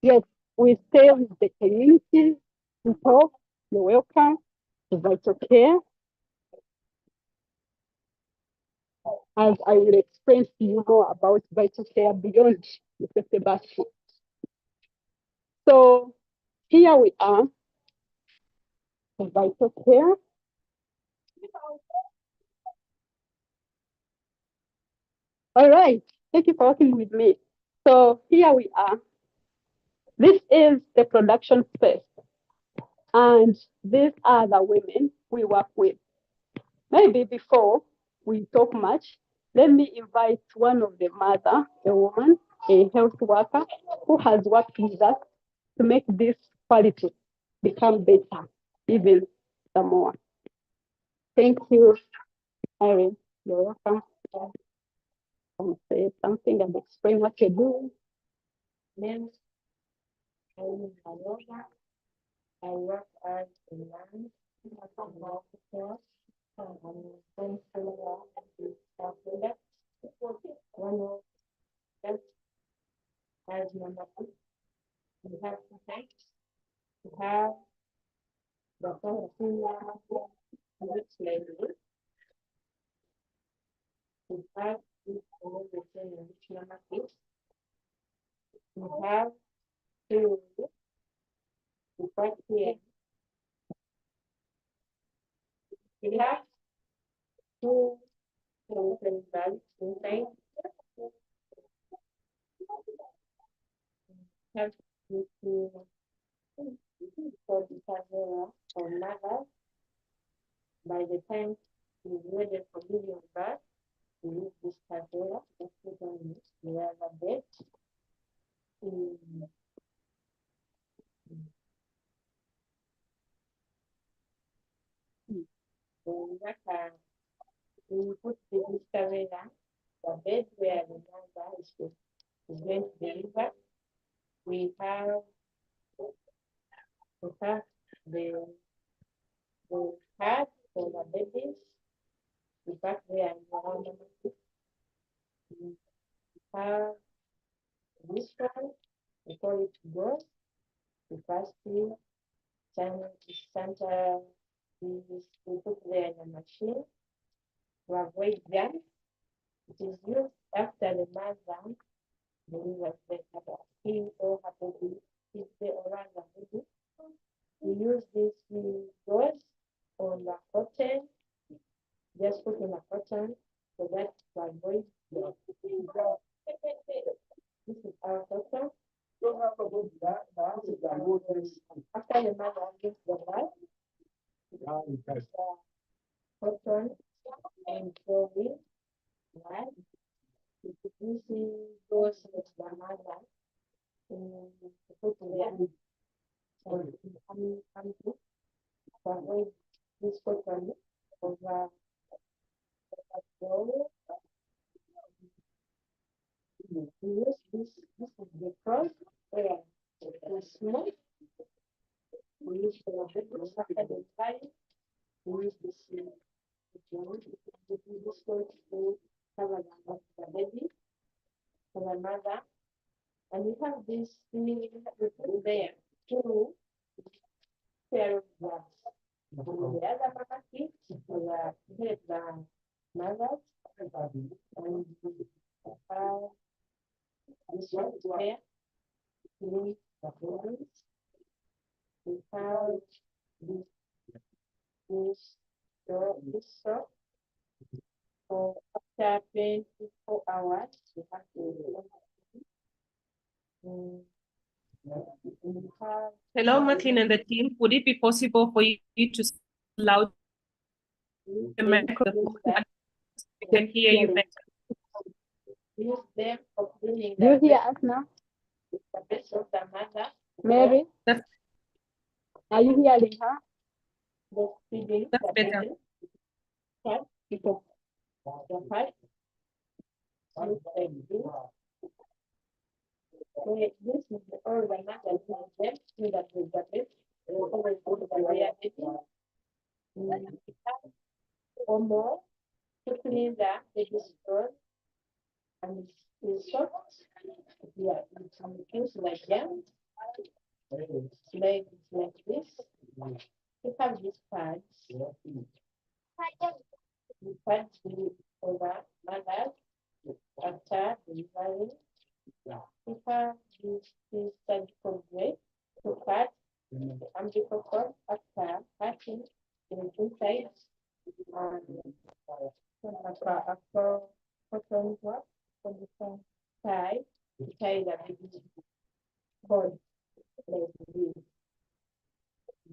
yes, we stay with the community people. You're welcome to Vital Care. As I will explain to you more about Vital Care beyond the safety basket. So here we are, the Vital Care. All right, thank you for working with me. So here we are. This is the production space. And these are the women we work with. Maybe before we talk much, let me invite one of the mother, a woman, a health worker who has worked with us to make this quality become better, even some more. Thank you, Irene. You're welcome. I'll say something and explain what you do. Then, I work as a nurse. One of them as number 2. We have to thank. We have the which lady. We have this everything which number 6. We have 2. We got here. We have 2 inside. Have to for the camera or mother. By the time we ready for giving birth, we use this camera. Just put on the other bed. We put the camera, the bed where the mother is going to deliver. We have the pad for the babies. We put there around we have this one, we call it growth. The first thing, center, we put there in the machine to avoid jam. It is used after the mother delivers the baby or her baby, if they around the baby. We use this gauze on the cotton, just put on a cotton so that to avoid the this is our cotton. After the mother gives the birth, cotton and clothing, right? Using those with the mother to put there. To avoid this cotton over we use this is the cross where it's small. We use for another, and we have this there two pair of gloves. The other mama kit for the mothers, and this one there, three the boys. We have this soap for after 24 hours. We have to. Hello, Martin and the team. Would it be possible for you to loud the microphone? We can hear you better. Use them for cleaning Do you hear us now? the best of the mother. Mary? Are you hearing her? That's better. This is the all the mother them so that we get it. Always go to the way or more to clean the baby store, and it's soft. Yeah, it's some things like jam. Like this. We have these pads. The pads for the mother after delivery. We have this surgical grade to cut the umbilical cord after cutting in two sides. After cotton work on the side, tie the baby cord like this.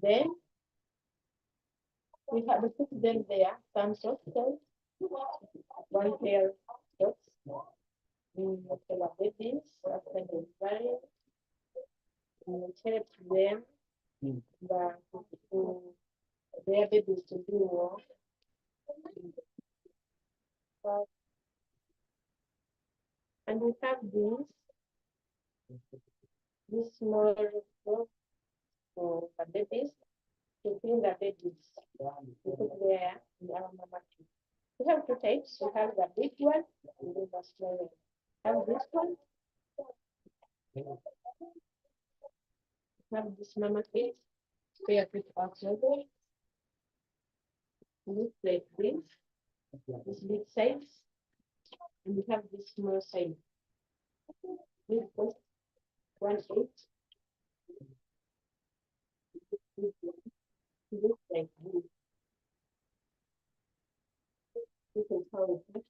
Then we have to put them there, some socks, one pair of socks. We have babies after the delivery. We help them their babies to do work. And we have this small box for the babies to clean the babies. We put there in our mama kit. We have two types. We have the big one and then the small one. We have this one. We have this mama kit. We have it outside. Look like this big size. And we have this small size. This cost 1.8. Looks like this. You can tell it's much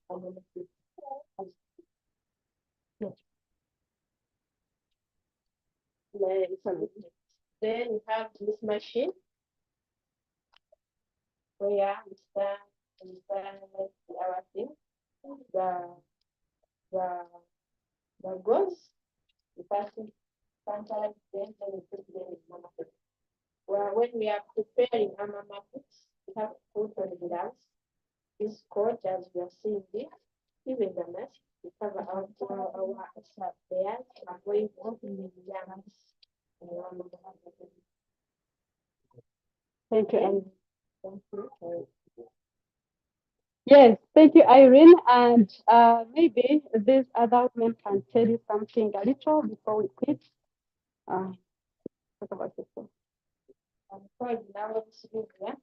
Then we have this machine where we stand our thing. The goals, the person sometimes then we put them in mama kit. Well, when we are preparing our mama kits, we have to put on the gloves. This coat, as we are seeing this, even the mask, we cover our layers. I'm going to open the layers. Thank you, Irene. Thank you. Yes, thank you, Irene. And maybe this other woman can tell you something a little before we quit. Talk about this one. Now let's see, yeah.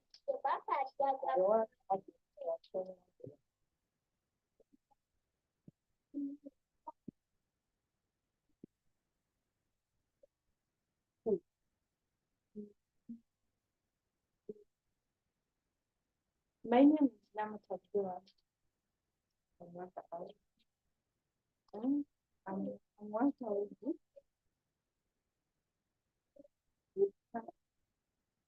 My name is Mpigi. I'm one of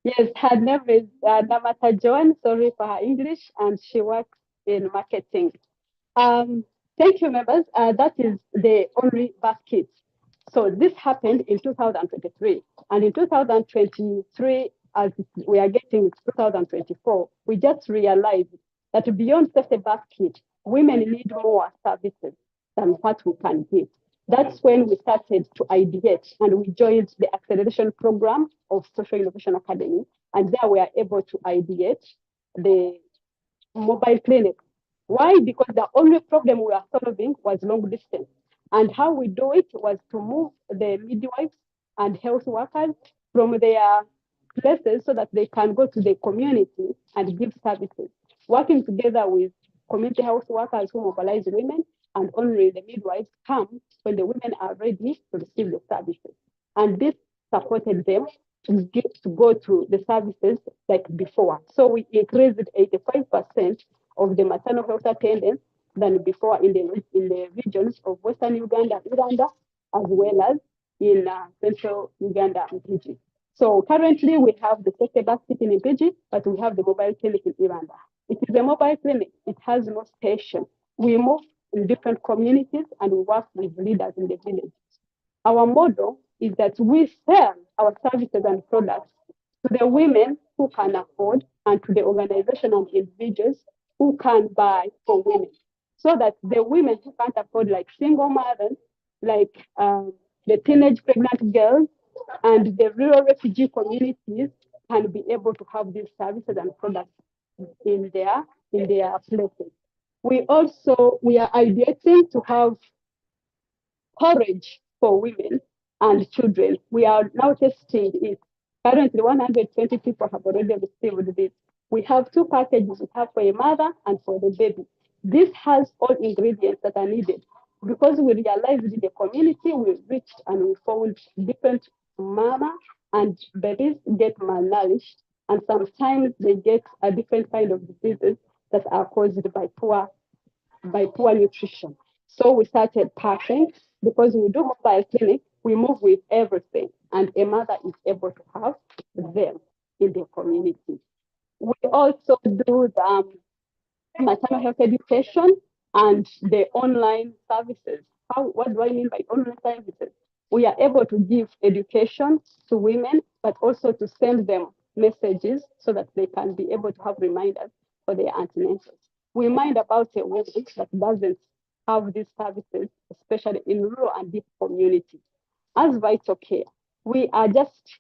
Yes, her name is Namata Joan, sorry for her English, and she works in marketing. Thank you, members. That is the only basket. So this happened in 2023. And in 2023, as we are getting 2024, we just realized that beyond just a basket, women need more services than what we can give. That's when we started to ideate and we joined the acceleration program of Social Innovation Academy. And there we are able to ideate the mobile clinic. Why? Because the only problem we were solving was long distance. And how we do it was to move the midwives and health workers from their places so that they can go to the community and give services, working together with community health workers who mobilize women, and only the midwives come when the women are ready to receive the services. And this supported them to go to the services like before. So we increased 85% of the maternal health attendants than before in the regions of Western Uganda and Rwanda, as well as in Central Uganda and Mpigi. So currently we have the safety basket in Mpigi, but we have the mobile clinic in Uganda. It is a mobile clinic. It has no station. We move in different communities and we work with leaders in the village. Our model is that we sell our services and products to the women who can afford and to the organization and individuals who can buy for women. So that the women who can't afford, like single mothers, like the teenage pregnant girls and the rural refugee communities can be able to have these services and products in their places. We are ideating to have courage for women and children. We are now testing it. Currently, 120 people have already received this. We have two packages. We have for a mother and for the baby. This has all ingredients that are needed. Because we realized in the community, we reached and we found different mama and babies get malnourished, and sometimes they get a different kind of diseases that are caused by poor nutrition. So we started packing. Because we do mobile clinic, we move with everything, and a mother is able to have them in the community. We also do the maternal health education and the online services. What do I mean by online services? We are able to give education to women, but also to send them messages so that they can be able to have reminders for their antenatals. We mind about a woman that doesn't have these services, especially in rural and deep communities. As Vital Care, we are just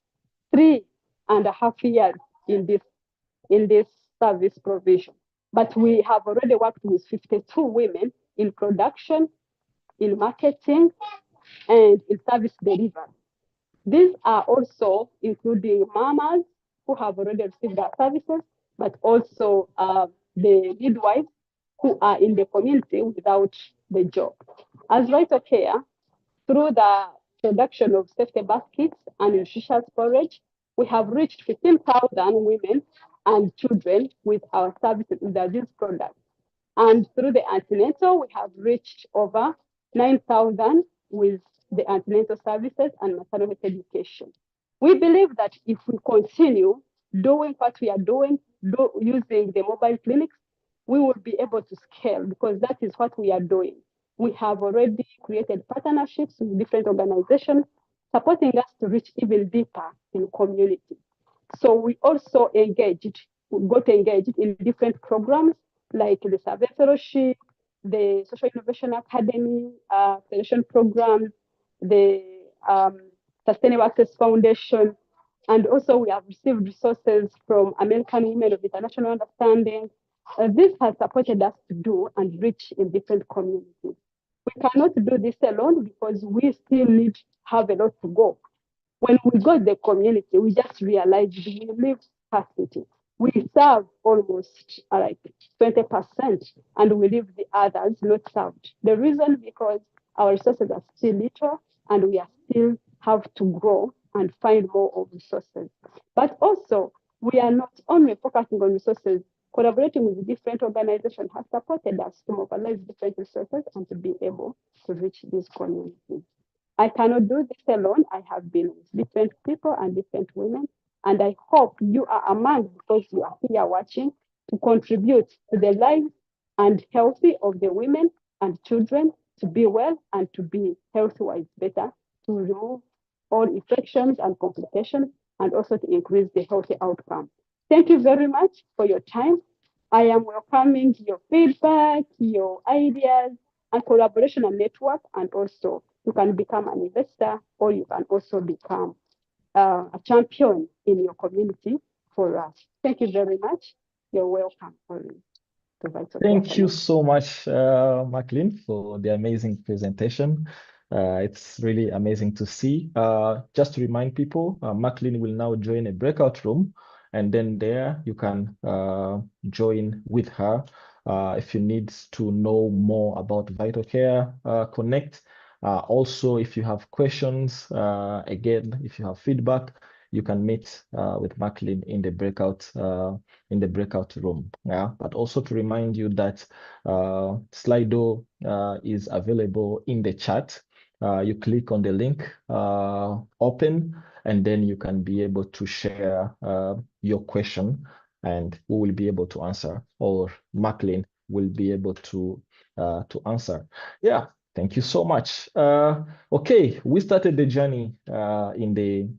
3.5 years in this service provision, but we have already worked with 52 women in production, in marketing, and in service delivery. These are also including mamas who have already received our services, but also the midwives who are in the community without the job. As Vital Care, through the production of safety baskets and nutritious storage, we have reached 15,000 women and children with our services with these products. And through the antenatal, we have reached over 9,000 with the antenatal services and maternal health education. We believe that if we continue doing what we are doing, using the mobile clinics, we will be able to scale, because that is what we are doing. We have already created partnerships with different organizations supporting us to reach even deeper in community. So we also got engaged in different programs like the Survey Fellowship, the Social Innovation Academy, selection programs, the Sustainable Access Foundation, and also we have received resources from American Women of International Understanding. This has supported us to do and reach in different communities. We cannot do this alone because we still need to have a lot to go. When we got the community, we just realized we live scarcity. We serve almost like 20%, and we leave the others not served. The reason because our resources are still little, and we are still have to grow and find more of resources. But also, we are not only focusing on resources, collaborating with different organizations has supported us to mobilize different resources and to be able to reach these communities. I cannot do this alone. I have been with different people and different women, and I hope you are among, because you are here watching, to contribute to the life and healthy of the women and children to be well and to be health-wise better, to remove all infections and complications, and also to increase the healthy outcome. Thank you very much for your time. I am welcoming your feedback, your ideas, and collaboration and network, and also you can become an investor, or you can also become a champion in your community for us. Thank you very much. You're welcome. Thank you so much, Maclean, for the amazing presentation. It's really amazing to see. Just to remind people, Maclean will now join a breakout room, and then there you can join with her if you need to know more about Vital Care Connect. Also, if you have questions, again, if you have feedback, you can meet with Maclean in the breakout room. Yeah, but also to remind you that Slido is available in the chat. You click on the link, open, and then you can be able to share your question, and we will be able to answer, or Maclean will be able to answer. Yeah, thank you so much. Okay, we started the journey in the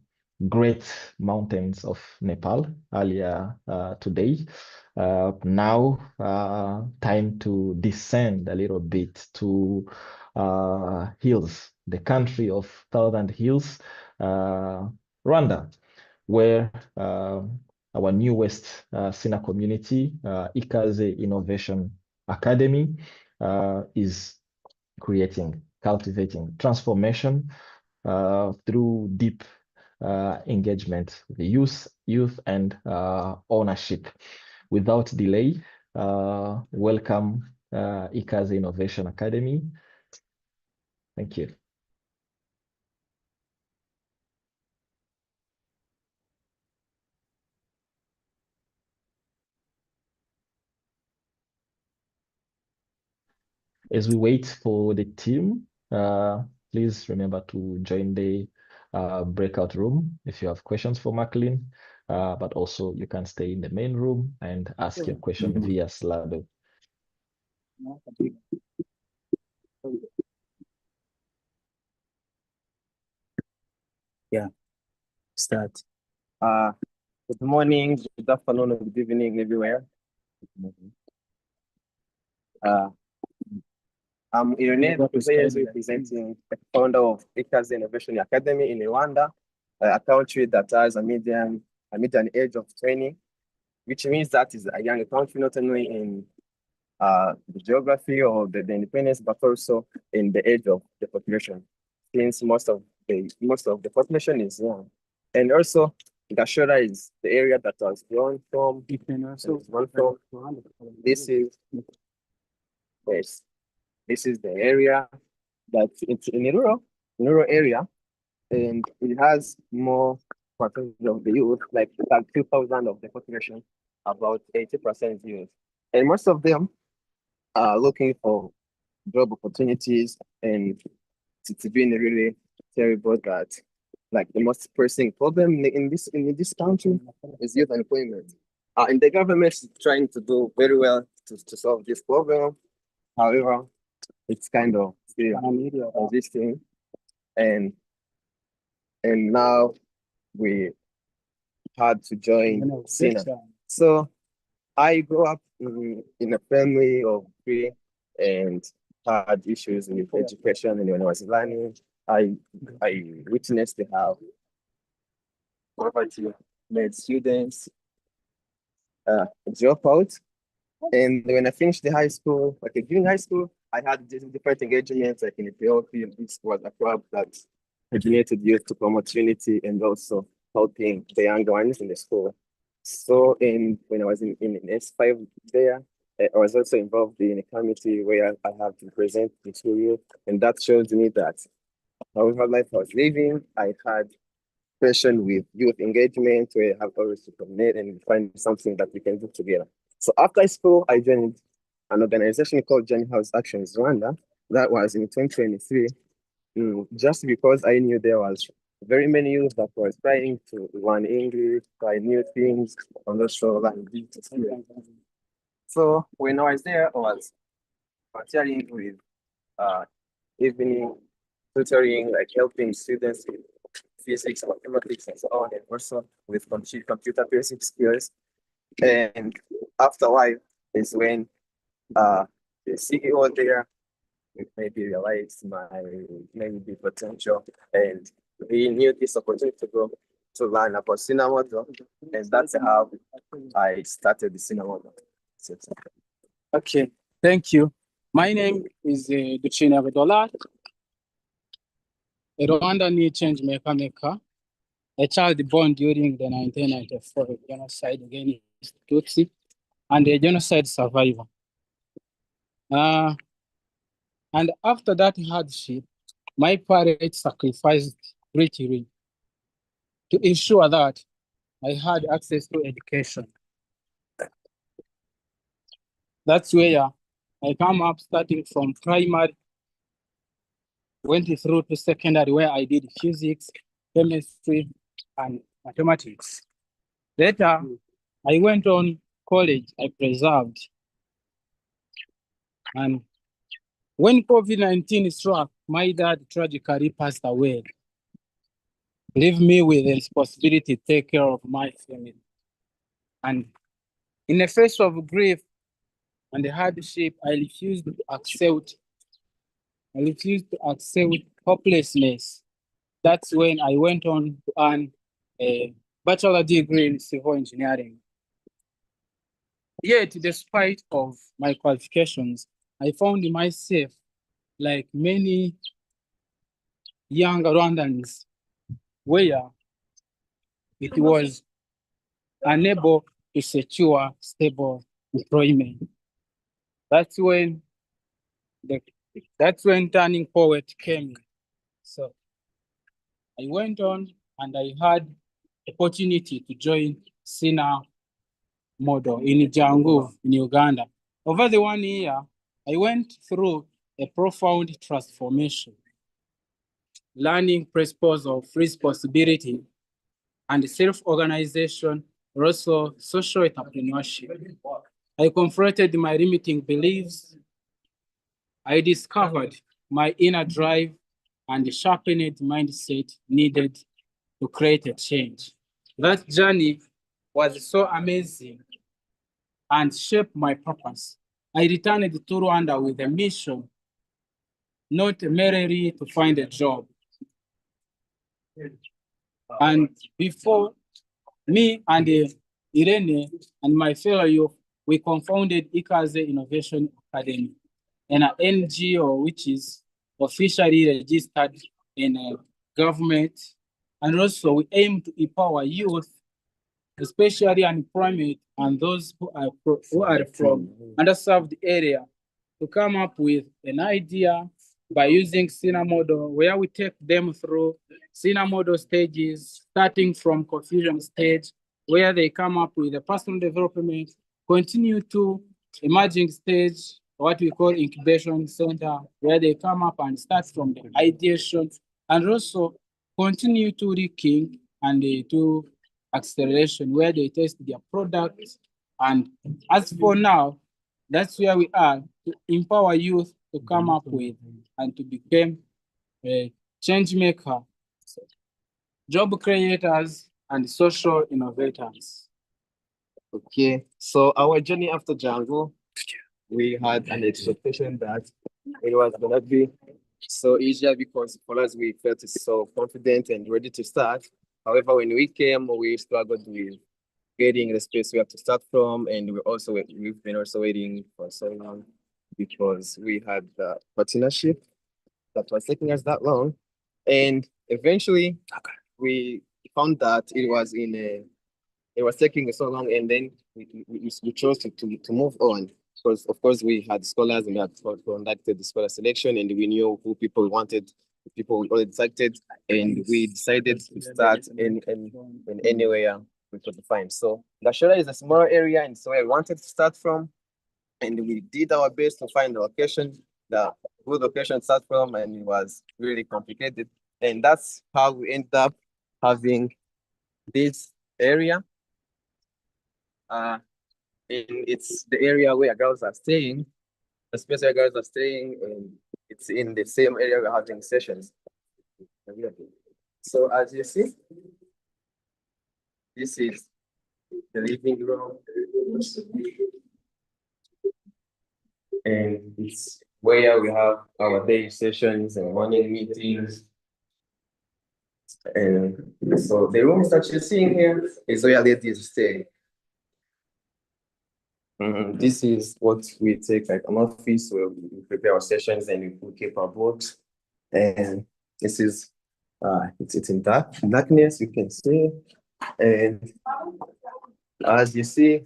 great mountains of Nepal earlier today. Now, time to descend a little bit to hills, the country of thousand hills, Rwanda, where our newest SINA community, Ikaze Innovation Academy, is cultivating transformation through deep engagement with the youth and ownership. Without delay, welcome Ikaze Innovation Academy. Thank you. As we wait for the team, please remember to join the breakout room if you have questions for Maclean, but also you can stay in the main room and ask your question via Slido. Yeah, start. Good morning, good afternoon, and good evening everywhere. I'm Irene, representing the founder of Ikaze Innovation Academy in Rwanda, a country that has a median age of 20, which means that is a young country, not only in the geography or the independence, but also in the age of the population, since most of the population is young. And also, Gashora is the area that was grown from. This is the area that's in a rural area, and it has more percentage of the youth, like 2,000 of the population, about 80% youth. And most of them are looking for job opportunities, and it's been really terrible that, like, the most pressing problem in this country is youth unemployment. And the government is trying to do very well to solve this problem. However, it's kind of still existing, and now we had to join SINA. So I grew up in a family of three and had issues with education, and when I was learning, I witnessed how poverty made students drop out. And when I finished the high school, like during high school, I had different engagements, like in Ethiopia. This was a club that originated youth to promote unity and also helping the younger ones in the school. So when I was in S5 there, I was also involved in a committee where I have to present to youth, and that shows me that however life I was living, I had passion with youth engagement, where I have always to coordinate and find something that we can do together. So after school, I joined an organization called Journey House Actions Rwanda. That was in 2023, just because I knew there was very many youth that was trying to learn English, try new things, and also learn business. So when I was there, I was volunteering with evening tutoring, like helping students with physics, mathematics, and so on, and also with computer basic skills. And after a while is when the CEO there maybe realized my maybe potential, and he knew this opportunity to go to learn about SINA model, and that's how I started the SINA model. Okay, thank you. My name is Redola, a Rwandan Changemaker-maker, a child born during the 1994 genocide against Tutsi, and a genocide survivor. And after that hardship, my parents sacrificed greatly to ensure that I had access to education. That's where I come up starting from primary, went through to secondary where I did physics, chemistry, and mathematics. Later, I went on college, I preserved. And when COVID-19 struck, my dad tragically passed away, leave me with the responsibility to take care of my family. And in the face of grief and the hardship, I refused to accept hopelessness. That's when I went on to earn a bachelor degree in civil engineering. Yet, despite of my qualifications, I found myself, like many young Rwandans, where it was unable to secure stable employment. That's when turning poet came in. So I went on and I had opportunity to join SINA model in Jangu in Uganda. Over the 1 year, I went through a profound transformation, learning principles of responsibility and self-organization, also social entrepreneurship. I confronted my limiting beliefs. I discovered my inner drive and sharpened mindset needed to create a change. That journey was so amazing and shaped my purpose. I returned to Rwanda with a mission, not merely to find a job. And before me and Irene and my fellow youth, we co-founded Ikaze Innovation Academy, an NGO which is officially registered in government. And also we aim to empower youth, especially unemployment and those who are from underserved area, to come up with an idea by using SINA model, where we take them through SINA model stages, starting from confusion stage, where they come up with a personal development, continue to emerging stage, what we call incubation center, where they come up and start from the ideation, and also continue to leaking and to acceleration, where they test their products. And as for now, that's where we are, to empower youth to come up with and to become a change maker, job creators, and social innovators. Okay, so our journey after Django, we had an expectation that it was gonna be so easier because for us we felt so confident and ready to start. However, when we came, we struggled with getting the space we have to start from, and we've been also waiting for so long because we had the partnership that was taking us that long, and eventually we found that it was taking so long, and then we chose to move on because of course we had scholars and we had conducted the scholar selection, and we knew who people wanted, people we already selected, and we decided to start in anywhere we could find. So Gashora is a small area, and so I wanted to start from, and we did our best to find the location, the good location to start from, and it was really complicated. And that's how we ended up having this area. It's the area where girls are staying, the space where girls are staying, and it's in the same area we're having sessions. So as you see, this is the living room, and it's where we have our day sessions and morning meetings. And so the rooms that you're seeing here is where ladies stay. This is what we take like an office where we prepare our sessions and we keep our books. And this is it's in darkness, you can see. And as you see,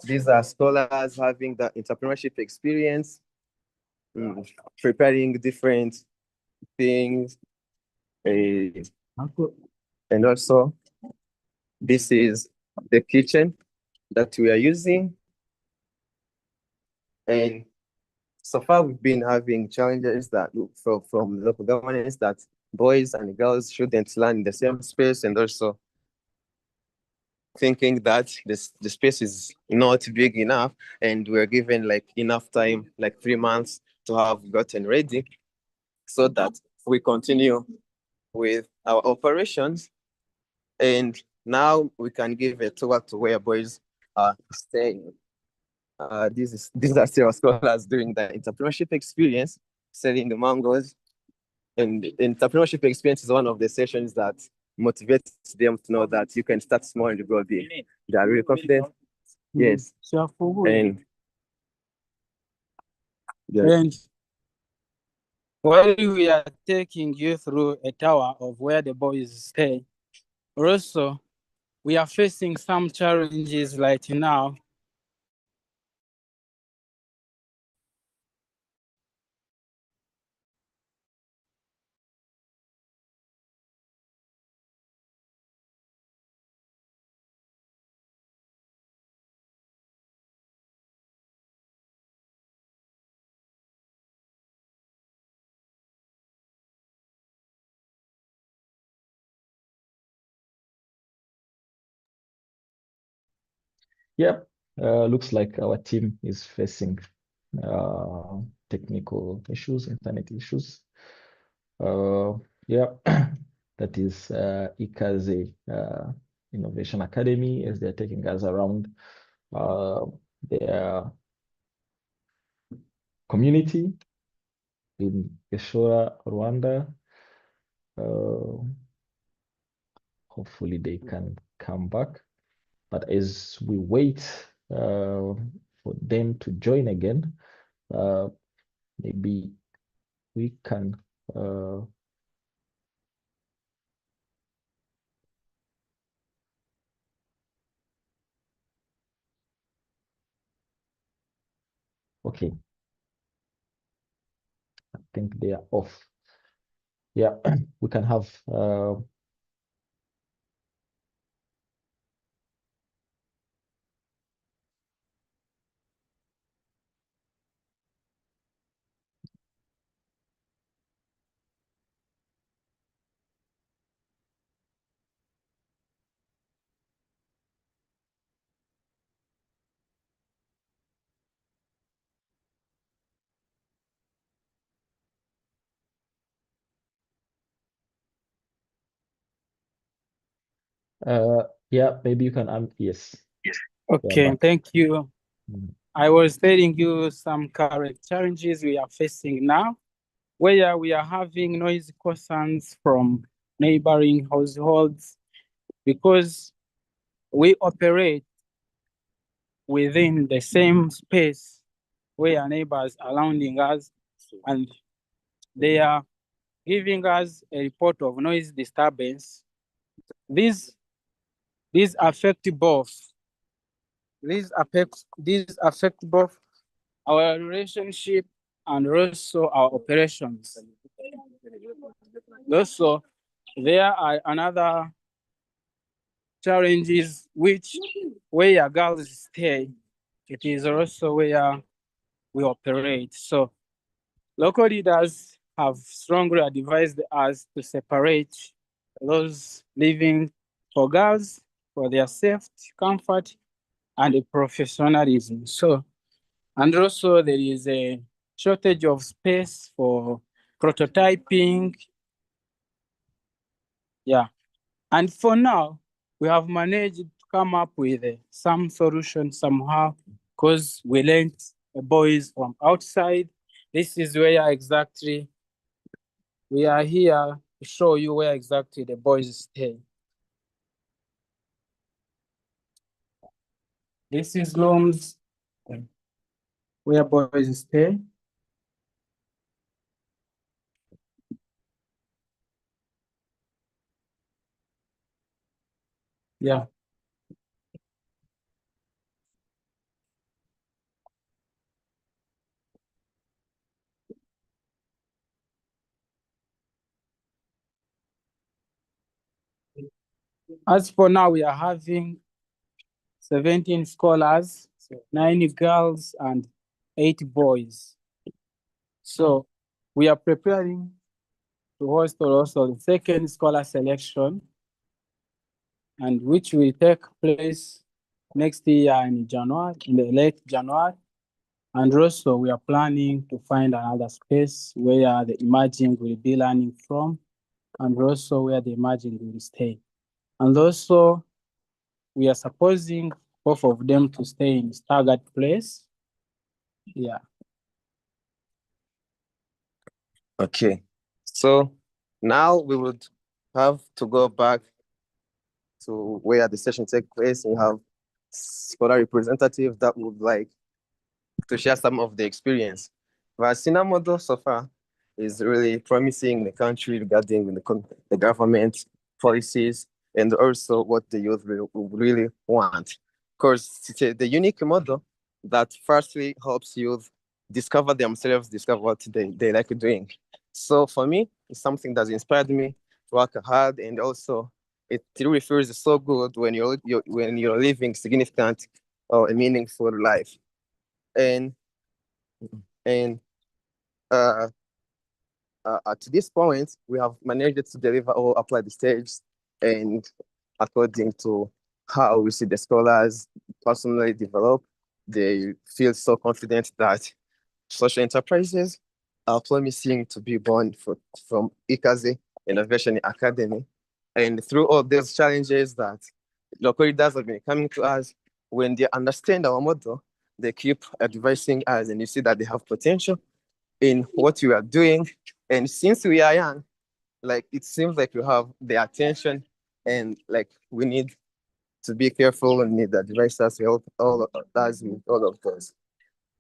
these are scholars having the entrepreneurship experience, preparing different things. And also, this is the kitchen that we are using. And so far, we've been having challenges that from local governments that boys and girls shouldn't learn in the same space, and also thinking that the space is not big enough, and we're given like enough time, like 3 months, to have gotten ready, so that we continue with our operations. And now we can give a tour to where boys are staying. These are still scholars doing the entrepreneurship experience, selling the mangoes. And the entrepreneurship experience is one of the sessions that motivates them to know that you can start small and go big. They are really confident. Yes. And while we are taking you through a tour of where the boys stay, also we are facing some challenges right now. Yep, looks like our team is facing technical issues, internet issues. Yeah, that is Ikaze Innovation Academy, as they're taking us around their community in Gashora, Rwanda. Hopefully they can come back. But as we wait for them to join again, maybe we can okay. I think they are off. Yeah, we can have yeah, maybe you can yes. Okay, thank you. I was telling you some current challenges we are facing now, where we are having noise concerns from neighboring households because we operate within the same space where neighbors are surrounding us, and they are giving us a report of noise disturbance. These affect both. These affect both our relationship and also our operations. Also, there are another challenges which where girls stay. It is also where we operate. So local leaders have strongly advised us to separate those living for girls for their safety, comfort, and professionalism. So, and also there is a shortage of space for prototyping. Yeah. And for now, we have managed to come up with some solution somehow because we lent the boys from outside. This is where exactly we are here to show you where exactly the boys stay. This is rooms where boys stay. Yeah. As for now, we are having 17 scholars, so 9 girls and 8 boys. So we are preparing to host also the second scholar selection, and which will take place next year in January, in the late January. And also we are planning to find another space where the emerging will be learning from, and also where the emerging will stay. And also we are supposing both of them to stay in staggered place. Yeah. Okay, so now we would have to go back to where the session takes place. We have scholar representative that would like to share some of the experience. The SINA model so far is really promising in the country regarding the government policies and also what the youth really want. Of course, it's the unique model that firstly helps youth discover themselves, discover what they like doing. So for me, it's something that's inspired me to work hard, and also it really feels so good when you're living significant or a meaningful life. And to this point, we have managed to deliver all applied stages, and according to how we see the scholars personally develop, they feel so confident that social enterprises are promising to be born from Ikaze Innovation Academy. And through all those challenges that local leaders have been coming to us, when they understand our model, they keep advising us, and you see that they have potential in what we are doing. And since we are young, like it seems like we have the attention, and like we need to be careful and need advisors to help all of us with all of those.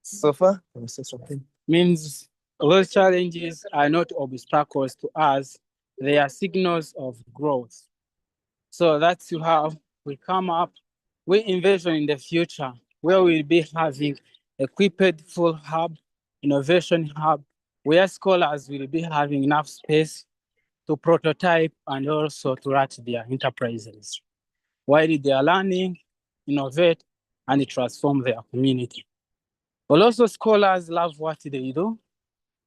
So far, let me say something. Means those challenges are not obstacles to us, they are signals of growth. So that's how we come up, we envision in the future where we'll be having equipped full hub, innovation hub, where scholars will be having enough space to prototype and also to run their enterprises, while they are learning, innovate, and transform their community. But also scholars love what they do.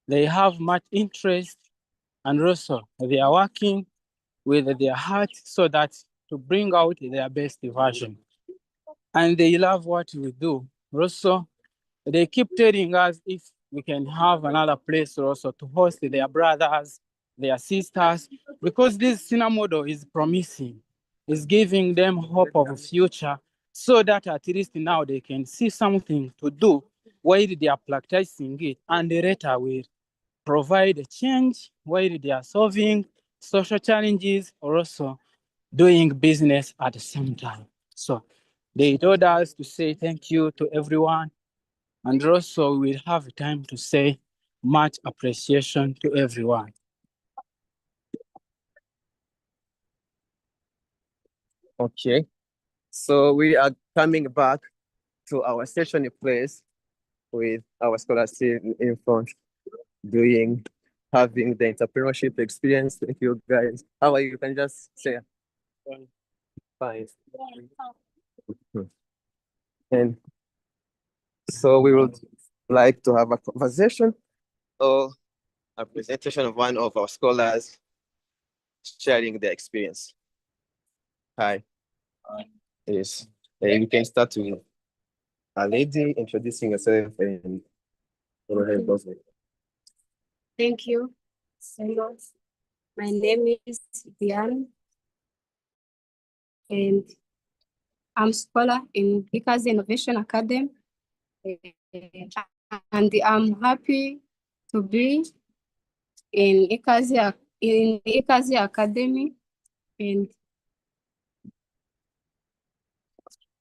They have much interest, and also they are working with their heart so that to bring out their best version. And they love what we do. Also, they keep telling us if we can have another place also to host their brothers, their sisters, because this SINA model is promising, is giving them hope of a future, so that at least now they can see something to do while they are practicing it, and later will provide a change while they are solving social challenges or also doing business at the same time. So they told us to say thank you to everyone, and also we'll have time to say much appreciation to everyone. Okay, so we are coming back to our session in place with our scholars in front, having the entrepreneurship experience. Thank you guys. How are you? You can just say. Fine. And so we would like to have a conversation or a presentation of one of our scholars sharing their experience. Hi. Yes. You can start with a lady introducing herself and go ahead. Thank you. My name is Mityana, and I'm a scholar in Ikaze Innovation Academy, and I'm happy to be in Ikaze in Ikaze Academy, and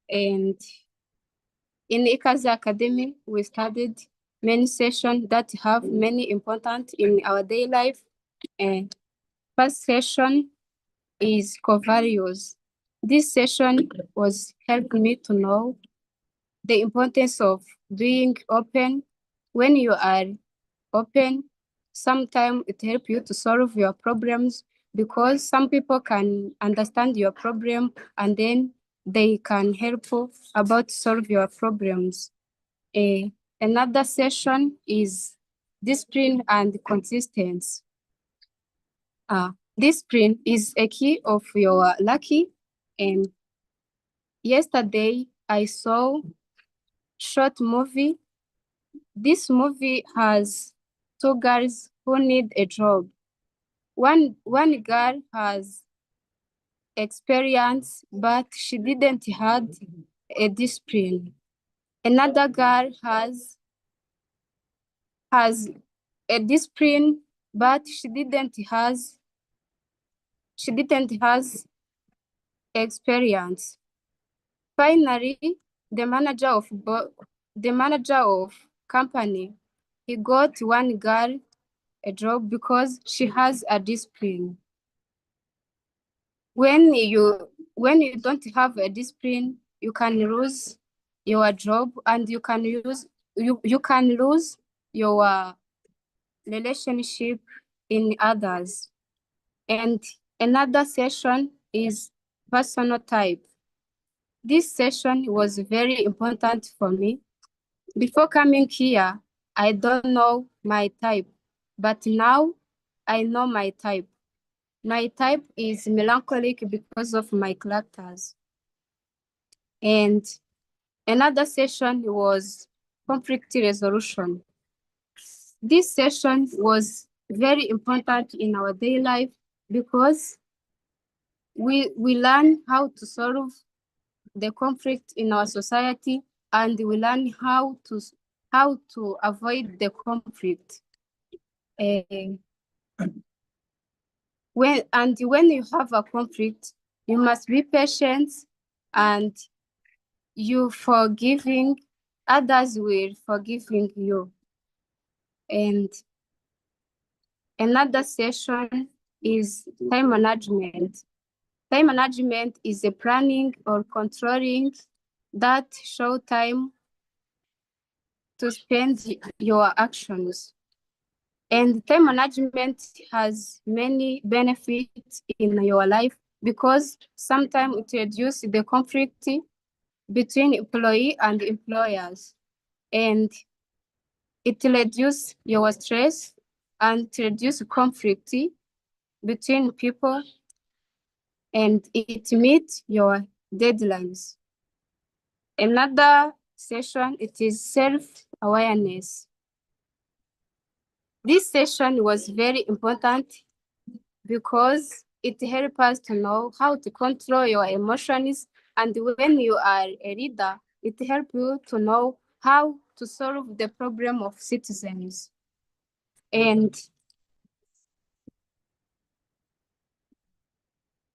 in Ikaze Academy, we studied many sessions that have many important in our daily life. And first session is core values. This session was helping me to know the importance of being open. When you are open, sometimes it helps you to solve your problems, because some people can understand your problem and then they can help you about solve your problems. Another session is discipline and consistency. Discipline is a key of your lucky. And yesterday I saw short movie. This movie has two girls who need a job. One girl has experience, but she didn't have a discipline. Another girl has a discipline, but she didn't has experience. Finally, the manager of company, he got one girl a job because she has a discipline. When you don't have a discipline, you can lose your job, and you can lose your relationship in others. And another session is personal type. This session was very important for me. Before coming here, I don't know my type, but now I know my type. My type is melancholic because of my characters. And another session was conflict resolution. This session was very important in our daily life because we learn how to solve the conflict in our society, and we learn how to avoid the conflict. When you have a conflict, you must be patient, and you forgiving, others will forgiving you. And another session is time management. Time management is a planning or controlling that show time to spend your actions. And time management has many benefits in your life, because sometimes it reduces the conflict between employee and employers, and it reduces your stress, and it reduces conflict between people, and it meets your deadlines. Another session, it is self-awareness. This session was very important because it helps us to know how to control your emotions, and when you are a leader, it helps you to know how to solve the problem of citizens. And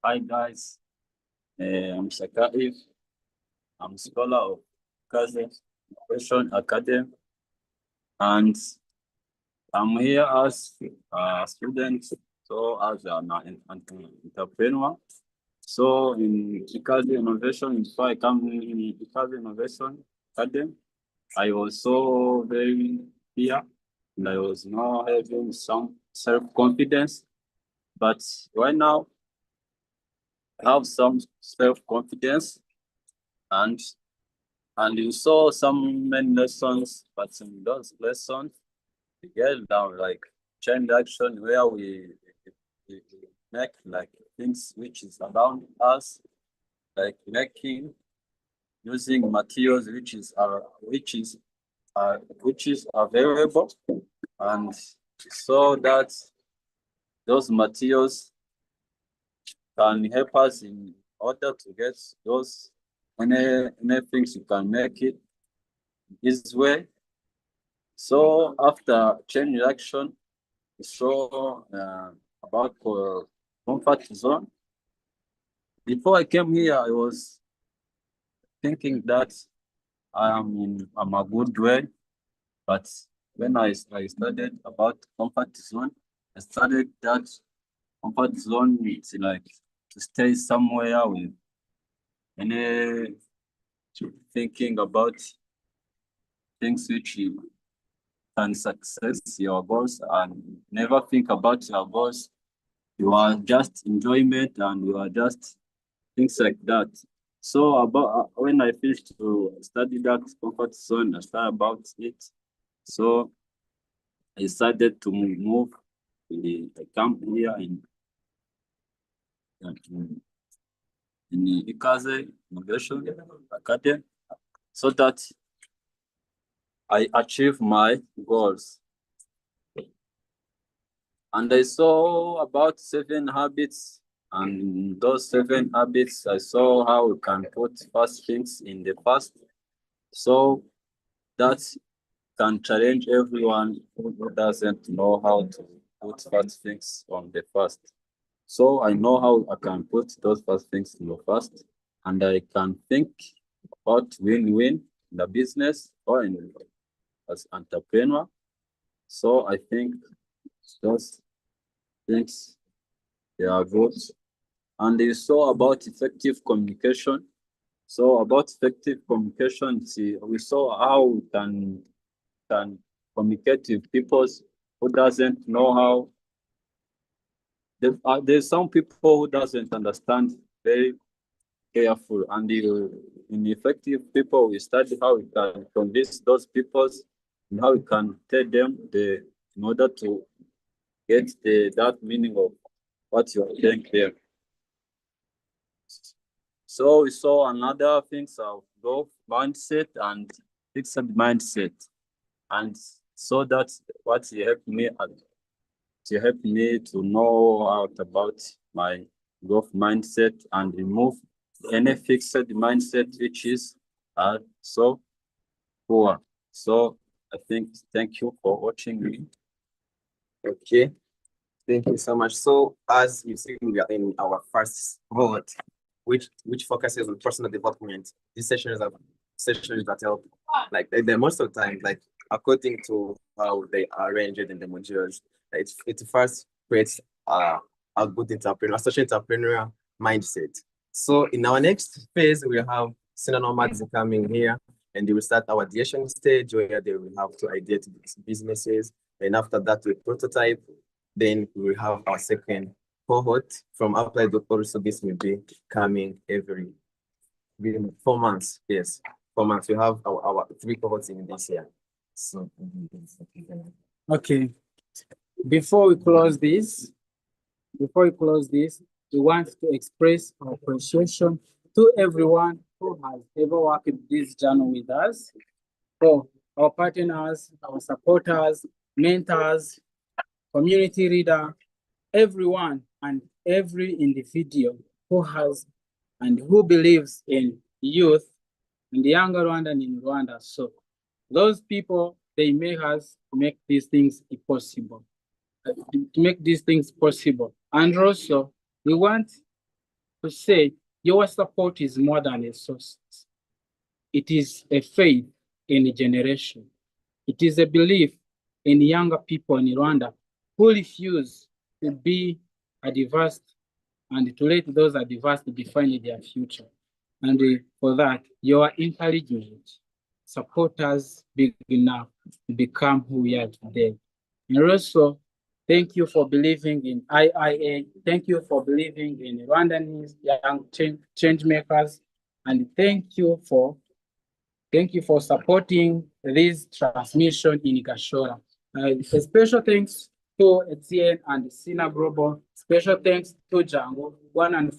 hi guys, I'm Shakaif. I'm a scholar of Ikaze Innovation Academy, and I'm here as a student, so as an entrepreneur. So in Ikaze Innovation, before I come in Ikaze Innovation Academy, I was so very fear, and I was not having some self-confidence. But right now, I have some self-confidence, and you saw some many lessons, but in those lessons, we get down like chain action where we make like things which is around us, like making using materials which is available, and so that those materials can help us in order to get those any things you can make it this way. So after chain reaction, we saw about comfort zone. Before I came here, I was thinking that I'm a good way, but when I studied about comfort zone, I studied that comfort zone is like to stay somewhere with any thinking about things which you can success your goals and never think about your goals. You are just enjoyment and you are just things like that. So about when I finished to study that comfort zone, I started about it. So I decided to move to the camp here in Ikaze Innovation Academy, so that I achieve my goals. And I saw about 7 habits, and in those 7 habits, I saw how we can put first things in the first. So that can challenge everyone who doesn't know how to put first things on the first. So I know how I can put those first things in the first, and I can think about win-win in the business or in as entrepreneur. So I think those things, they are good. And you saw about effective communication. So about effective communication, we saw how we can communicate with people who doesn't know how. There's some people who doesn't understand very careful, and in effective people, we study how we can convince those people and how we can tell them in order to get that meaning of what you are saying there. So we saw another things of growth mindset and fixed mindset, and so that's what helped me to know out about my growth mindset and remove any fixed mindset which is so poor. So I think thank you for watching me. Okay, thank you so much. So as you see, we are in our first vote, which focuses on personal development. These sessions are sessions that help, like they're most of the time, like according to how they are arranged in the modules, it first creates a good entrepreneur, social entrepreneurial mindset. So in our next phase, we have SINA nomads coming here, and they will start our ideation stage where they will have to ideate businesses. And after that, we prototype. Then we will have our second cohort from Applied also. This will be coming every 4 months. Yes, 4 months. We have our 3 cohorts in this year. So Okay. Before we close this, we want to express our appreciation to everyone who has ever worked this journey with us, for our partners, our supporters, mentors, community leader, everyone and every individual who has and who believes in youth and the younger Rwandan in Rwanda. So those people, they make us make these things possible. To make these things possible. And also, we want to say your support is more than a source. It is a faith in a generation. It is a belief in younger people in Rwanda who refuse to be advanced and to let those advanced define their future. And for that, your encouragement support us big enough to become who we are today. And also, thank you for believing in IIA. Thank you for believing in Rwandan young change makers. And thank you for supporting this transmission in Gashora. A special thanks to Etienne and SINA Global. Special thanks to Django, one and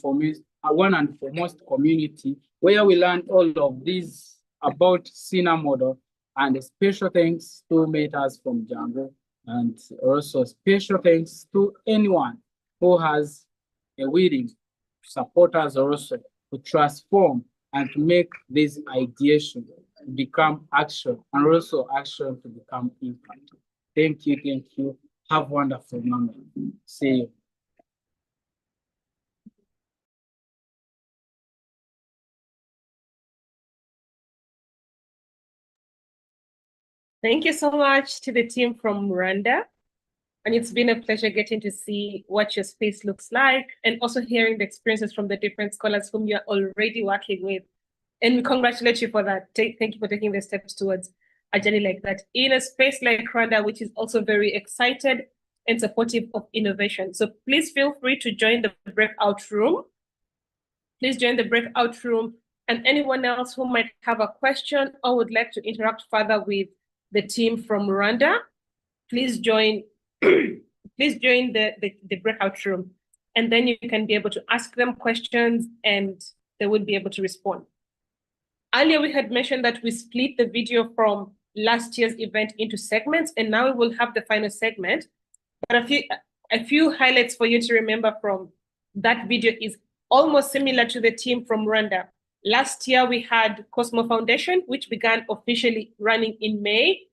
foremost community, where we learned all of this about SINA model. And a special thanks to mentors from Django. And also special thanks to anyone who has a willing support us also to transform and to make this ideation become action, and also action to become impact. Thank you, thank you. Have a wonderful moment. See you. Thank you so much to the team from Rwanda. And it's been a pleasure getting to see what your space looks like and also hearing the experiences from the different scholars whom you're already working with. And we congratulate you for that. Thank you for taking the steps towards a journey like that in a space like Rwanda, which is also very excited and supportive of innovation. So please feel free to join the breakout room. Please join the breakout room. And anyone else who might have a question or would like to interact further with the team from Rwanda, please join please join the breakout room. And then you can be able to ask them questions and they will be able to respond. Earlier, we had mentioned that we split the video from last year's event into segments, and now we will have the final segment. But a few highlights for you to remember from that video is almost similar to the team from Rwanda. Last year, we had Cosmo Foundation, which began officially running in May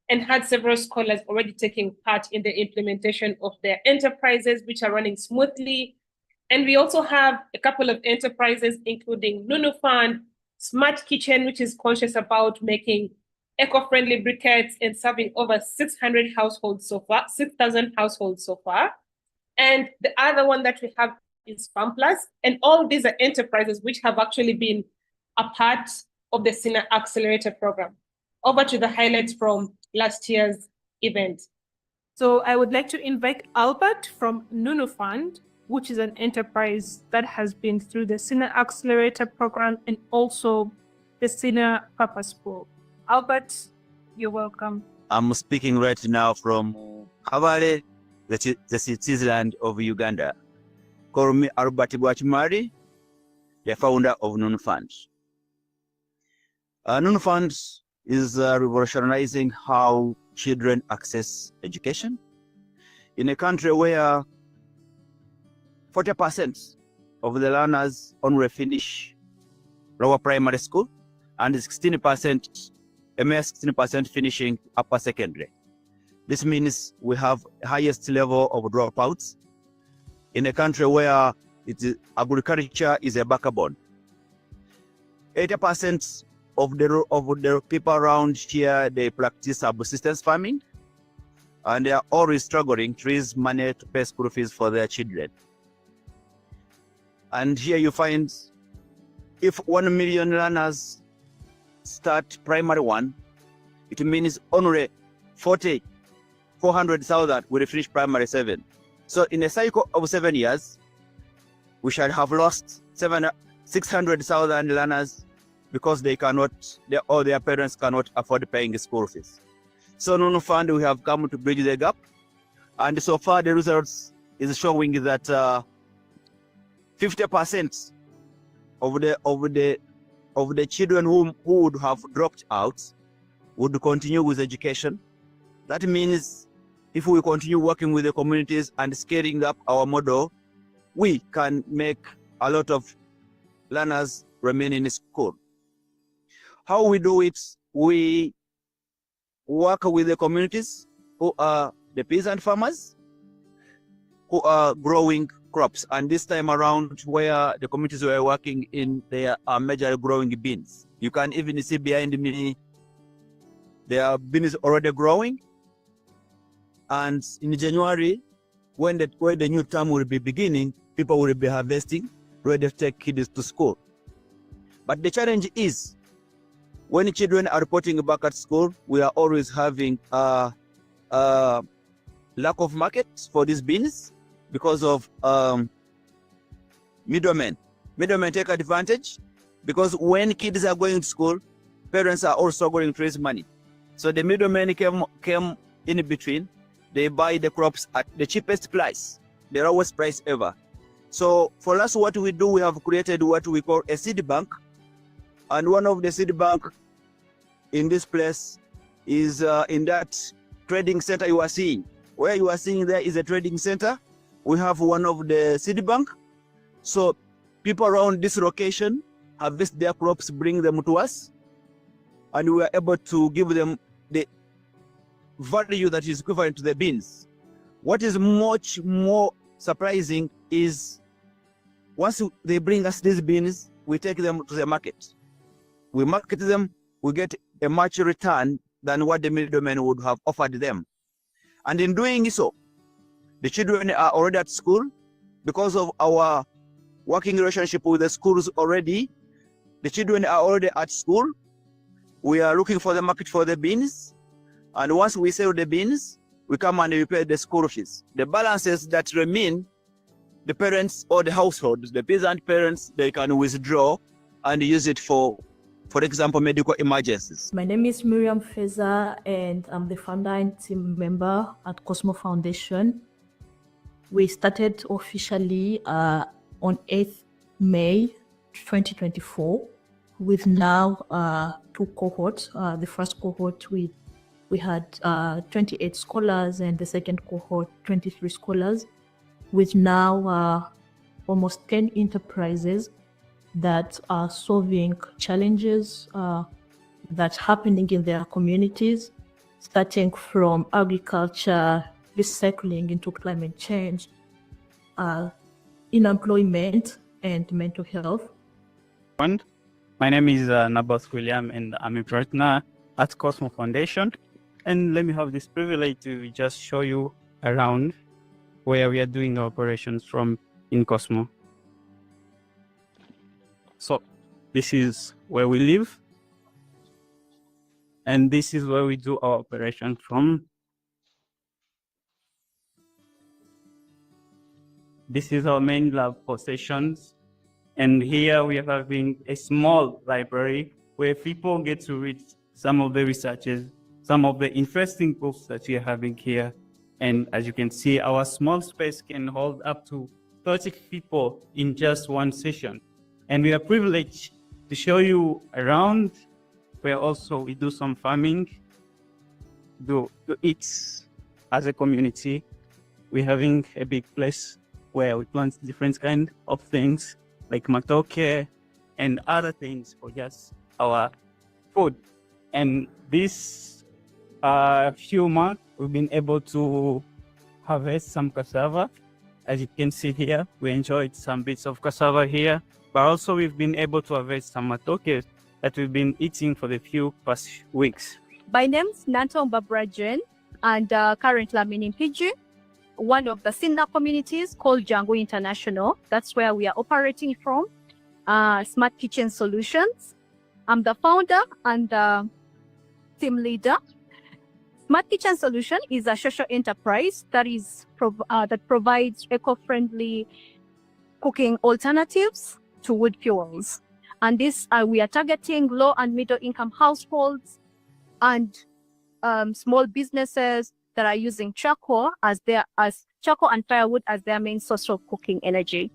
and had several scholars already taking part in the implementation of their enterprises, which are running smoothly. And we also have a couple of enterprises, including Nunu Fund, Smart Kitchen, which is conscious about making eco-friendly briquettes and serving over 600 households so far, 6,000 households so far. And the other one that we have is FarmPlus. And all these are enterprises which have actually been a part of the SINA Accelerator program. Over to the highlights from last year's event. So I would like to invite Albert from Nunu Fund, which is an enterprise that has been through the SINA Accelerator program and also the SINA Purpose Pool. Albert, you're welcome. I'm speaking right now from Kampala, the citizen of Uganda. Call me Albert Bwachimari, the founder of Nunu Fund. Nunu Fund is revolutionizing how children access education in a country where 40% of the learners only finish lower primary school and 16%, a mere 16% finishing upper secondary. This means we have highest level of dropouts in a country where agriculture is a backbone. 80% of the people around here, they practice subsistence farming, and they are always struggling to raise money to pay school fees for their children. And here you find if 1 million learners start primary one, it means only 400,000 will finish primary 7. So in a cycle of 7 years, we shall have lost 600,000 learners because they cannot, or their parents cannot afford paying school fees. So Nunu Fund, we have come to bridge the gap. And so far the results is showing that 50% of the children who would have dropped out would continue with education. That means if we continue working with the communities and scaling up our model, we can make a lot of learners remain in school. How we do it, we work with the communities who are the peasant farmers who are growing crops. And this time around, where the communities were working in, they are majorly growing beans. You can even see behind me, there are beans already growing. And in January, when the new term will be beginning, people will be harvesting, ready to take kids to school. But the challenge is, when children are reporting back at school, we are always having a lack of market for these beans because of middlemen. Middlemen take advantage because when kids are going to school, parents are also going to raise money. So the middlemen came in between. They buy the crops at the cheapest price, the lowest price ever. So for us, what we do, we have created what we call a seed bank. And one of the seed bank in this place is in that trading center you are seeing. Where you are seeing there is a trading center. We have one of the seed bank. So people around this location harvest their crops, bring them to us, and we are able to give them the value that is equivalent to the beans. What is much more surprising is once they bring us these beans, we take them to the market. We market them, we get a much return than what the middlemen would have offered them. And in doing so, the children are already at school. Because of our working relationship with the schools already, the children are already at school. We are looking for the market for the beans. And once we sell the beans, we come and we pay the school fees. The balances that remain, the parents or the households, the peasant parents, they can withdraw and use it for example, medical emergencies. My name is Miriam Feza, and I'm the founder and team member at Cosmo Foundation. We started officially on 8th May 2024 with now 2 cohorts. The first cohort, we had 28 scholars, and the second cohort, 23 scholars, with now almost 10 enterprises that are solving challenges that's happening in their communities, starting from agriculture, recycling into climate change, in employment and mental health. My name is Nabath William, and I'm a partner at Cosmo Foundation. And let me have this privilege to just show you around where we are doing our operations from in Cosmo. So this is where we live, and this is where we do our operation from. This is our main lab for sessions, and here we are having a small library where people get to read some of the researches, some of the interesting books that we are having here. And as you can see, our small space can hold up to 30 people in just one session. And we are privileged to show you around where also we do some farming, to eat as a community. We're having a big place where we plant different kind of things like matoke and other things for just our food. And this few months, we've been able to harvest some cassava. As you can see here, we enjoyed some bits of cassava here, but also we've been able to harvest some matoke that we've been eating for the few past weeks. My name is Nanto Mbabrajen, and currently I'm in Mpigi, one of the SINA communities called Django International. That's where we are operating from, Smart Kitchen Solutions. I'm the founder and team leader. Smart Kitchen Solution is a social enterprise that that provides eco-friendly cooking alternatives to wood fuels. And this we are targeting low and middle income households and small businesses that are using charcoal charcoal and firewood as their main source of cooking energy.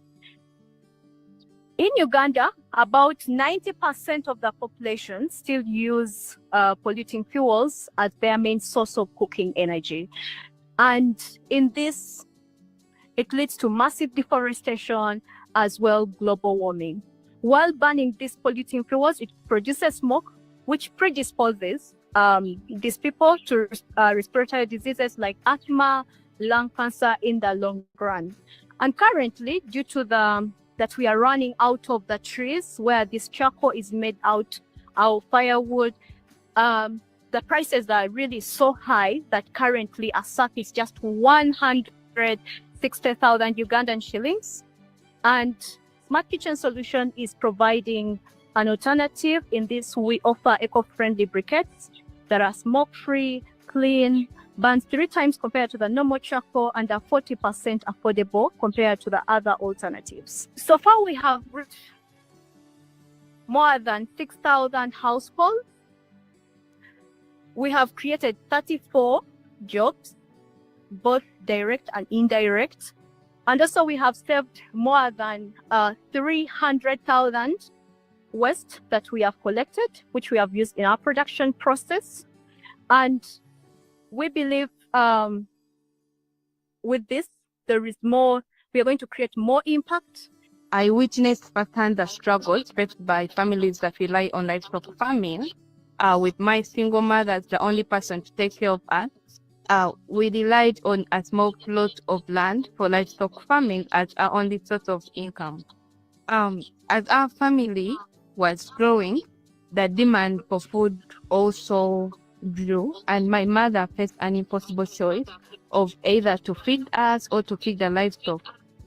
In Uganda, about 90% of the population still use polluting fuels as their main source of cooking energy. And in this, it leads to massive deforestation as well global warming. While burning these polluting fuels, it produces smoke, which predisposes these people to respiratory diseases like asthma, lung cancer in the long run. And currently, due to that we are running out of the trees where this charcoal is made out, our firewood, the prices are really so high that currently a sack is just 160,000 Ugandan shillings. And Smart Kitchen Solution is providing an alternative. In this, we offer eco-friendly briquettes that are smoke-free, clean, burns 3 times compared to the normal charcoal, and are 40% affordable compared to the other alternatives. So far, we have reached more than 6,000 households. We have created 34 jobs, both direct and indirect. And also we have saved more than 300,000 waste that we have collected, which we have used in our production process. And we believe with this, there is more, we are going to create more impact. I witnessed firsthand the struggles faced by families that rely on livestock farming. With my single mother as the only person to take care of us, we relied on a small plot of land for livestock farming as our only source of income. As our family was growing, the demand for food also grew, and my mother faced an impossible choice of either to feed us or to feed the livestock.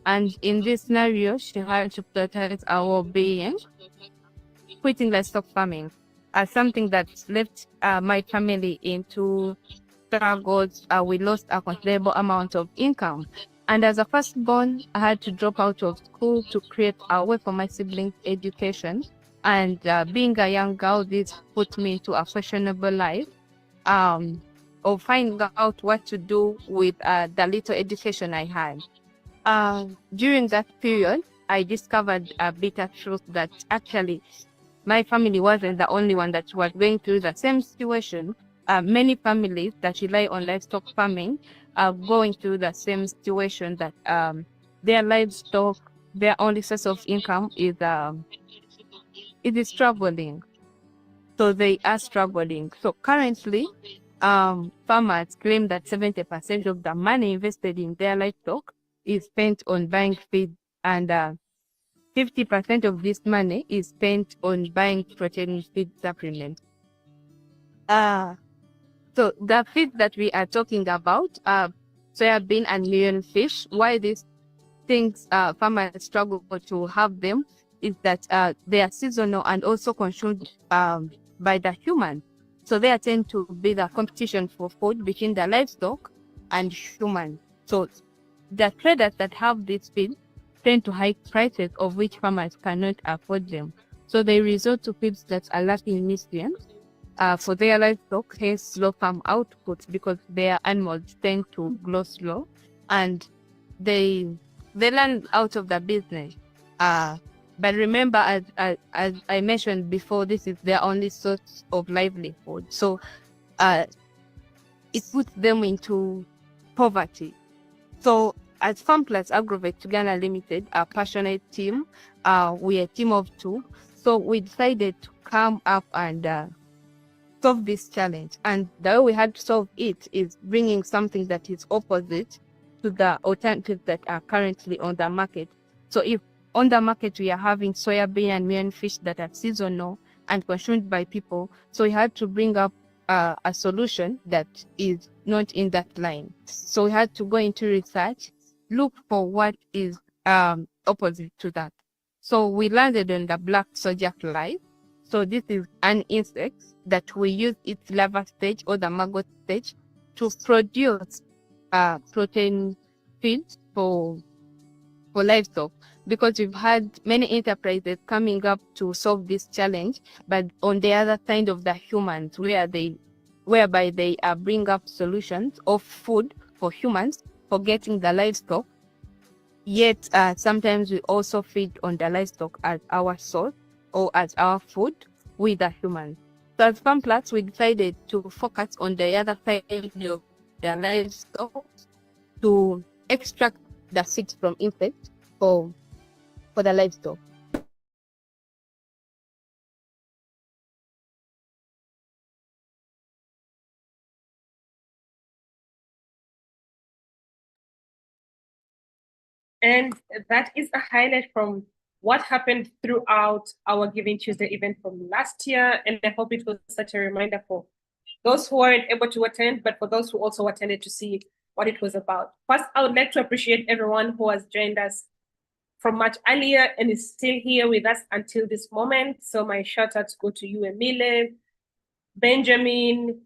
And in this scenario, she had to prioritize our well-being, quitting livestock farming as something that left my family into struggles. We lost a considerable amount of income. And as a firstborn, I had to drop out of school to create a way for my siblings' education. And being a young girl, this put me into a fashionable life of finding out what to do with the little education I had. During that period, I discovered a bitter truth that actually my family wasn't the only one that was going through the same situation. Many families that rely on livestock farming are going through the same situation, that their livestock, their only source of income is struggling. So they are struggling. So currently, farmers claim that 70% of the money invested in their livestock is spent on buying feed, and 50% of this money is spent on buying protein feed supplements. So the feed that we are talking about, soybean and millionfish, why these things farmers struggle to have them is that they are seasonal and also consumed by the human. So they tend to be the competition for food between the livestock and human. So the traders that have this feed tend to hike prices of which farmers cannot afford them. So they resort to feeds that are lacking nutrients for their livestock, hence slow farm outputs, because their animals tend to grow slow, and they run out of the business. But remember, as I mentioned before, this is their only source of livelihood. So it puts them into poverty. So as Farm Plus Agrovet Uganda Limited, a passionate team, we're a team of 2. So we decided to come up and solve this challenge. And the way we had to solve it is bringing something that is opposite to the alternatives that are currently on the market. So if on the market we are having soybean and millionfish that are seasonal and consumed by people, so we had to bring up a solution that is not in that line. So we had to go into research, look for what is opposite to that. So we landed on the black soldier fly. So this is an insect that we use its larva stage or the maggot stage to produce protein feeds for livestock, because we've had many enterprises coming up to solve this challenge, but on the other side of the humans, whereby they bring up solutions of food for humans, forgetting the livestock. Yet sometimes we also feed on the livestock as our source or as our food with the humans. So as Farm Plus, we decided to focus on the other side of the livestock to extract the seeds from insects for the livestock. And that is a highlight from what happened throughout our Giving Tuesday event from last year. And I hope it was such a reminder for those who weren't able to attend, but for those who also attended to see what it was about. First, I would like to appreciate everyone who has joined us from much earlier and is still here with us until this moment. So my shout outs go to you, Emile, Benjamin,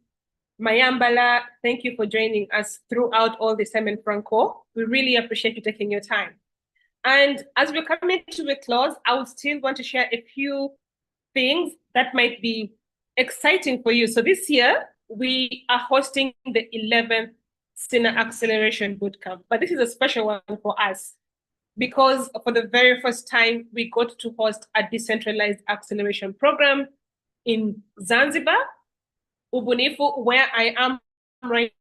Mayambala. Thank you for joining us throughout all the Simon Franco. We really appreciate you taking your time. And as we're coming to a close, I would still want to share a few things that might be exciting for you. So this year, we are hosting the 11th SINA Acceleration Bootcamp. But this is a special one for us because for the very first time, we got to host a decentralized acceleration program in Zanzibar, Ubunifu, where I am right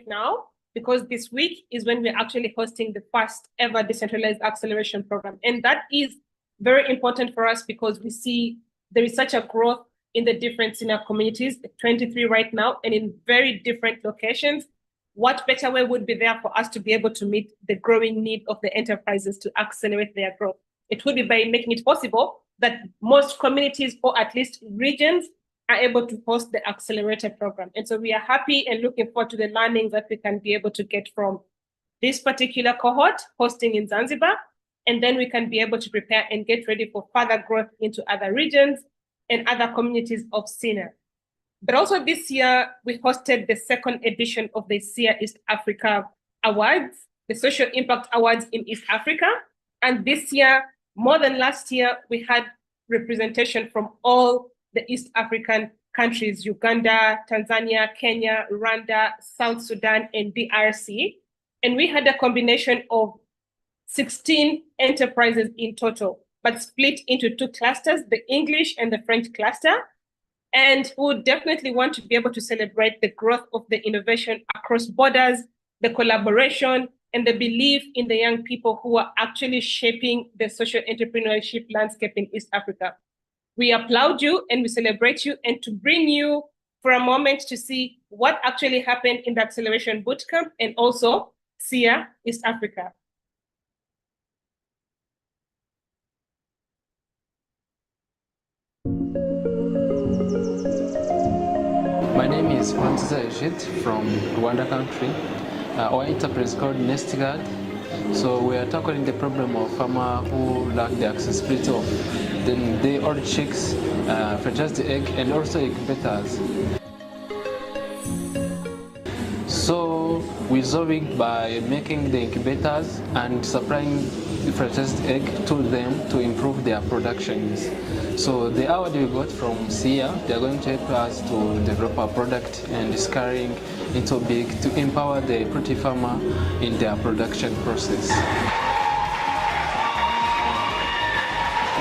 now, because this week is when we're actually hosting the first ever decentralized acceleration program. And that is very important for us because we see there is such a growth in the different SINA communities, 23 right now, and in very different locations. What better way would be there for us to be able to meet the growing need of the enterprises to accelerate their growth? It would be by making it possible that most communities, or at least regions are able to host the accelerator program. And so we are happy and looking forward to the learnings that we can be able to get from this particular cohort hosting in Zanzibar. And then we can be able to prepare and get ready for further growth into other regions and other communities of SINA. But also this year, we hosted the second edition of the SIA East Africa Awards, the Social Impact Awards in East Africa. And this year, more than last year, we had representation from all the East African countries, Uganda, Tanzania, Kenya, Rwanda, South Sudan, and DRC. And we had a combination of 16 enterprises in total, but split into two clusters, the English and the French cluster. And we would definitely want to be able to celebrate the growth of the innovation across borders, the collaboration, and the belief in the young people who are actually shaping the social entrepreneurship landscape in East Africa. We applaud you and we celebrate you, and to bring you for a moment to see what actually happened in the Acceleration Bootcamp and also SIA East Africa. My name is Ejit from Rwanda country. Our enterprise is called NestGuard. So we are tackling the problem of farmers who lack the accessibility of the old chicks, fertilized the egg, and also incubators. So we solve it by making the incubators and supplying the fertilized egg to them to improve their productions. So the award we got from SIA, they are going to help us to develop a product and scaling into big to empower the poultry farmer in their production process.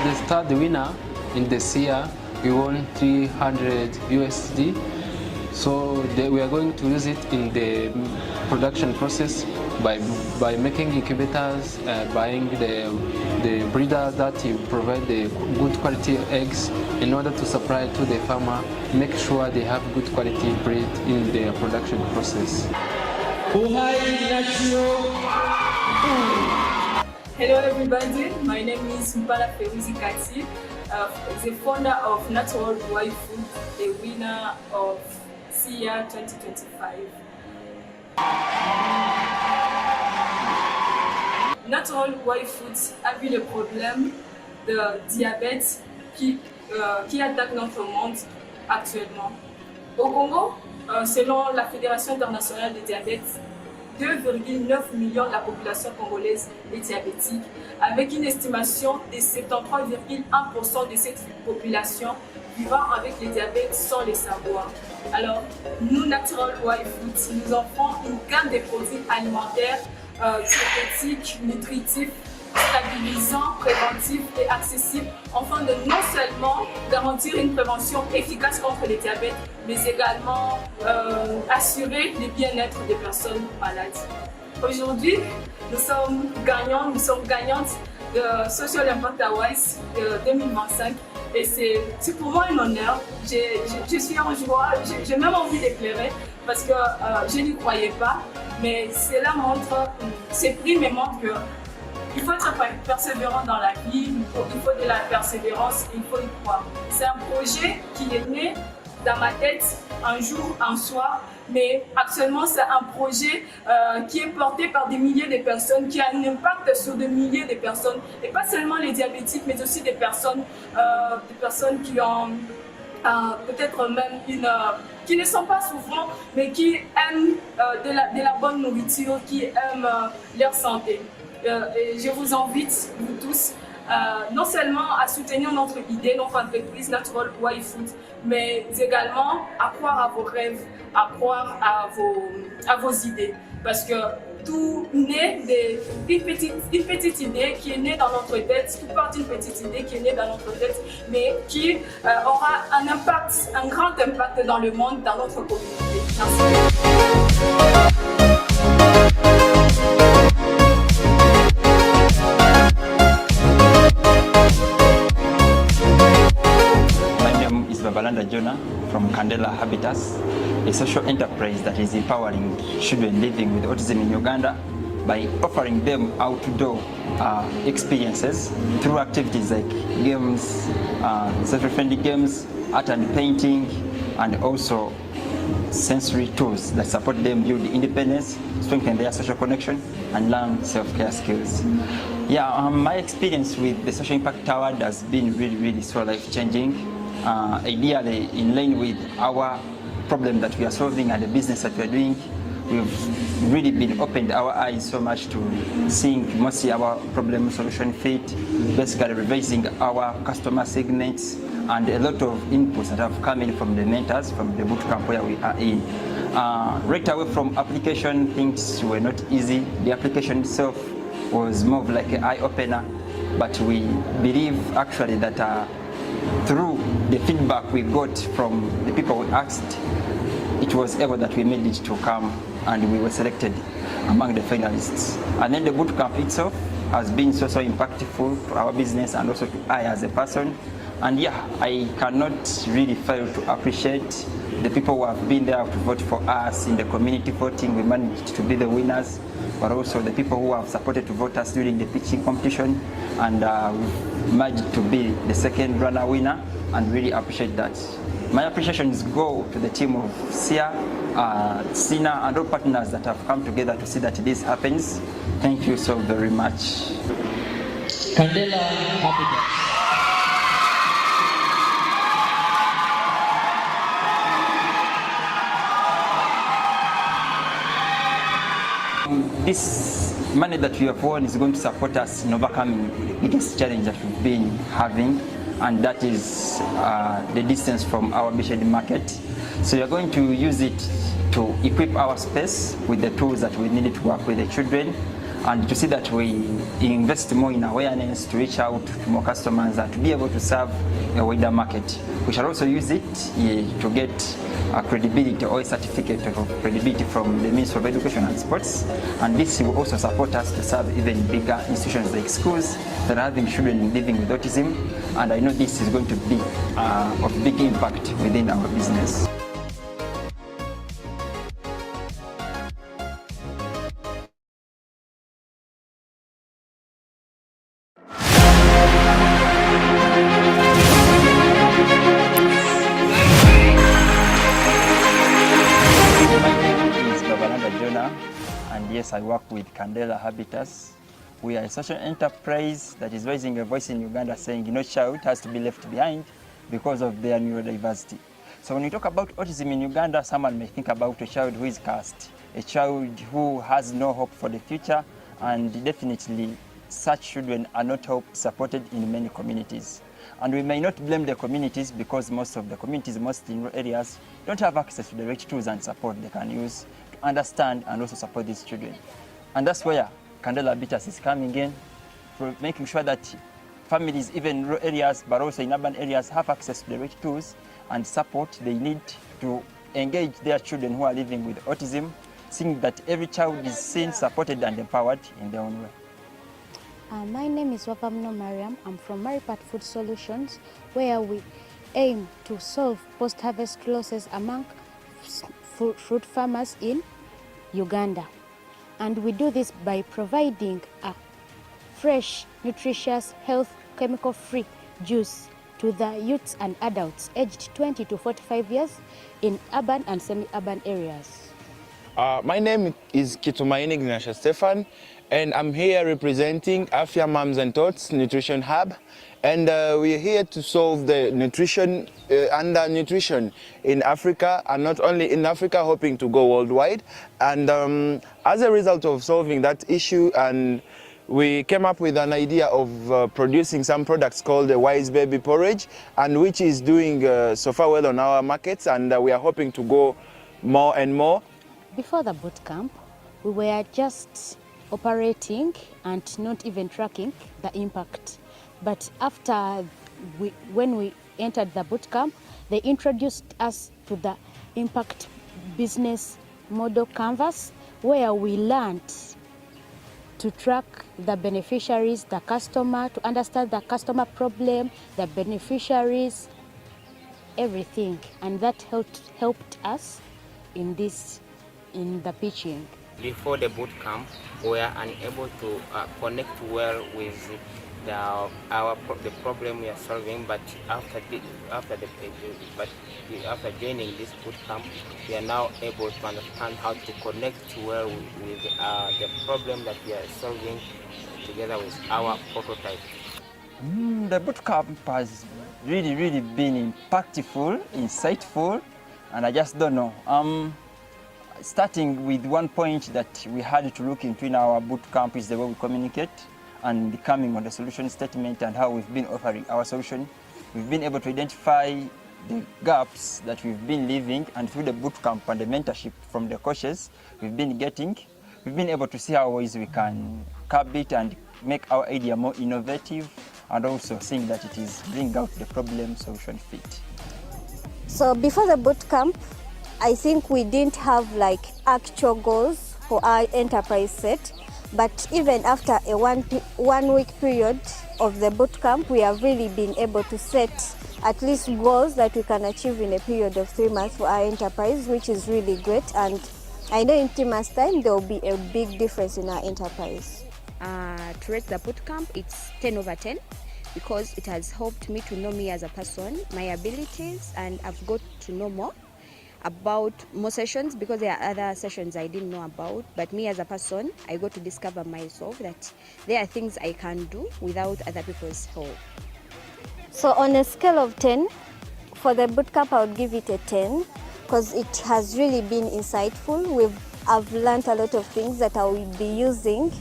The third winner in the SIA, we won 300 USD. So we are going to use it in the production process by making incubators, buying the breeder that you provide the good quality eggs in order to supply to the farmer, make sure they have good quality breed in their production process. Hello everybody, my name is Ikaze, the founder of Natural Wild Food, the winner of SIA 2025. Natural Wild Foods a vu le problème de diabète qui attaque notre monde actuellement. Au Congo, selon la Fédération internationale de diabète, 2,9 millions de la population congolaise est diabétique, avec une estimation de 73,1% de cette population vivant avec le diabète sans le savoir. Alors, nous, Natural Wild Foods, nous offrons une gamme de produits alimentaires diététiques, nutritifs, stabilisants, préventifs et accessibles, afin de non seulement garantir une prévention efficace contre le diabète, mais également assurer le bien-être des personnes malades. Aujourd'hui, nous sommes gagnantes de Social Impact Awards de 2025 et c'est pour moi un honneur. Je suis en joie, j'ai même envie d'éclairer parce que je n'y croyais pas, mais cela montre, ces prix me montrent qu'il faut être persévérant dans la vie, il faut de la persévérance, il faut y croire. C'est un projet qui est né dans ma tête un jour, un soir, mais actuellement c'est un projet qui est porté par des milliers de personnes, qui a un impact sur des milliers de personnes, et pas seulement les diabétiques, mais aussi des personnes qui ont peut-être même qui ne sont pas souffrants, mais qui aiment de la bonne nourriture, qui aiment leur santé. Et je vous invite, vous tous, non seulement à soutenir notre idée, notre entreprise Natural Wild Food, mais également à croire à vos rêves, à croire à vos idées. Parce que tout naît d'une petite idée qui est née dans notre tête, tout part d'une petite idée qui est née dans notre tête, mais qui aura un impact, un grand impact dans le monde, dans notre communauté. Merci. Jonah from Candela Habitats, a social enterprise that is empowering children living with autism in Uganda by offering them outdoor experiences through activities like games, self-friendly games, art and painting, and also sensory tools that support them build independence, strengthen their social connection, and learn self-care skills. Yeah, my experience with the Social Impact Award has been really so life-changing. Ideally, in line with our problem that we are solving and the business that we are doing, we've really been opened our eyes so much to seeing mostly our problem solution fit, basically revising our customer segments, and a lot of inputs that have come in from the mentors from the bootcamp where we are in. Right away from application, things were not easy. The application itself was more of like an eye-opener, but we believe actually that through the feedback we got from the people we asked, it was able that we made it to come and we were selected among the finalists. And then the bootcamp itself has been so impactful to our business and also to I as a person. And yeah, I cannot really fail to appreciate the people who have been there to vote for us in the community voting. We managed to be the winners, but also the people who have supported to vote us during the pitching competition, and we've managed to be the second runner winner, and really appreciate that. My appreciations go to the team of SIA, SINA, and all partners that have come together to see that this happens. Thank you so very much. Kandela Habitat. This money that we have won is going to support us in overcoming the biggest challenge that we've been having, and that is the distance from our Bidibidi market. So we are going to use it to equip our space with the tools that we needed to work with the children, and to see that we invest more in awareness to reach out to more customers and to be able to serve a wider market. We shall also use it to get a credibility or a certificate of credibility from the Ministry of Education and Sports, and this will also support us to serve even bigger institutions like schools that are having children living with autism, and I know this is going to be of big impact within our business. Yes, I work with Kandela Habitats. We are a social enterprise that is raising a voice in Uganda saying no child has to be left behind because of their neurodiversity. So when we talk about autism in Uganda, someone may think about a child who is cursed, a child who has no hope for the future, and definitely such children are not supported in many communities. And we may not blame the communities because most of the communities, mostly in rural areas, don't have access to the right tools and support they can use to understand and also support these children. And that's where Kandela Habitats is coming in, for making sure that families, even in rural areas, but also in urban areas, have access to the right tools and support they need to engage their children who are living with autism, seeing that every child is seen, supported, and empowered in their own way. My name is Wavamno Mariam. I'm from Maripat Food Solutions, where we aim to solve post-harvest losses among fruit farmers in Uganda. And we do this by providing a fresh, nutritious, health, chemical-free juice to the youths and adults aged 20 to 45 years in urban and semi-urban areas. My name is Kitumaini Ignatia Stefan, and I'm here representing Afya Moms and Tots Nutrition Hub. And we're here to solve the nutrition, undernutrition in Africa, and not only in Africa, hoping to go worldwide. And as a result of solving that issue, and we came up with an idea of producing some products called the Wise Baby Porridge, and which is doing so far well on our markets, and we are hoping to go more and more. Before the bootcamp, we were just operating and not even tracking the impact. But after when we entered the bootcamp, they introduced us to the impact business model canvas, where we learned to track the beneficiaries, the customer, to understand the customer problem, the beneficiaries, everything. And that helped us in the pitching. Before the bootcamp, we were unable to connect well with the problem we are solving, but after joining this bootcamp, we are now able to understand how to connect well with the problem that we are solving together with our prototype. The bootcamp has really been impactful, insightful, and I just don't know. Starting with one point that we had to look into in our bootcamp is the way we communicate, and coming on the solution statement and how we've been offering our solution. We've been able to identify the gaps that we've been leaving, and through the bootcamp and the mentorship from the coaches we've been getting, we've been able to see how ways we can curb it and make our idea more innovative, and also seeing that it is bring out the problem solution fit. So before the bootcamp, I think we didn't have like actual goals for our enterprise set, but even after a one week period of the bootcamp, we have really been able to set at least goals that we can achieve in a period of 3 months for our enterprise, which is really great. And I know in 3 months' time, there will be a big difference in our enterprise. To rate the bootcamp, it's 10 over 10 because it has helped me to know me as a person, my abilities, and I've got to know more about more sessions because there are other sessions I didn't know about. But me as a person, I got to discover myself that there are things I can do without other people's help. So on a scale of 10, for the bootcamp, I would give it a 10 because it has really been insightful. I've learned a lot of things that I will be using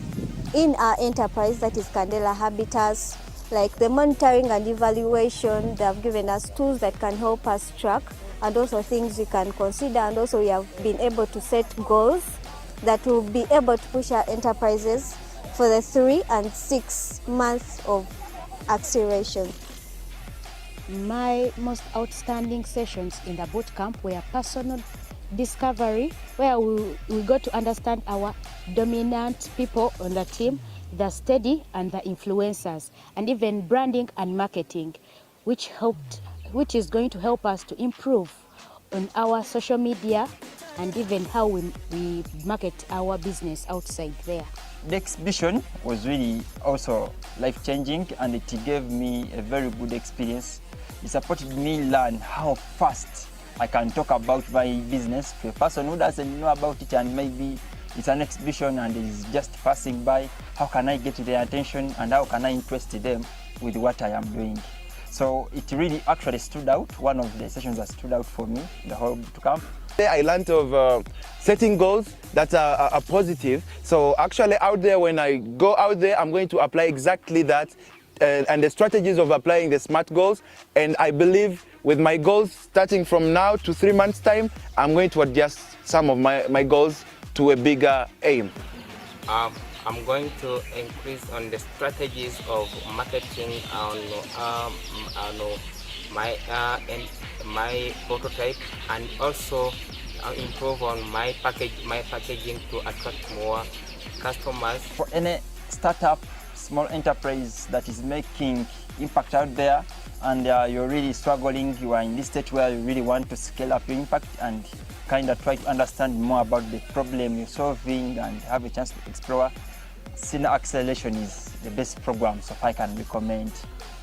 in our enterprise, that is Candela Habitats, like the monitoring and evaluation. They have given us tools that can help us track, and also things we can consider, and also we have been able to set goals that will be able to push our enterprises for the 3 and 6 months of acceleration. My most outstanding sessions in the bootcamp were personal discovery, where we got to understand our dominant people on the team, the steady and the influencers, and even branding and marketing, which is going to help us to improve on our social media and even how we market our business outside there. The exhibition was really also life-changing, and it gave me a very good experience. It supported me learn how fast I can talk about my business to a person who doesn't know about it, and maybe it's an exhibition and is just passing by. How can I get their attention, and how can I interest them with what I am doing? So it really actually stood out. One of the sessions that stood out for me, the whole bootcamp. I learned of setting goals that are positive. So actually out there, when I go out there, I'm going to apply exactly that and the strategies of applying the SMART goals. And I believe with my goals starting from now to 3 months' time, I'm going to adjust some of my goals to a bigger aim. I'm going to increase on the strategies of marketing on my prototype, and also improve on my packaging to attract more customers. For any startup, small enterprise that is making impact out there, and you're really struggling, you are in this state where you really want to scale up your impact and kind of try to understand more about the problem you're solving and have a chance to explore, SINA Acceleration is the best program so I can recommend.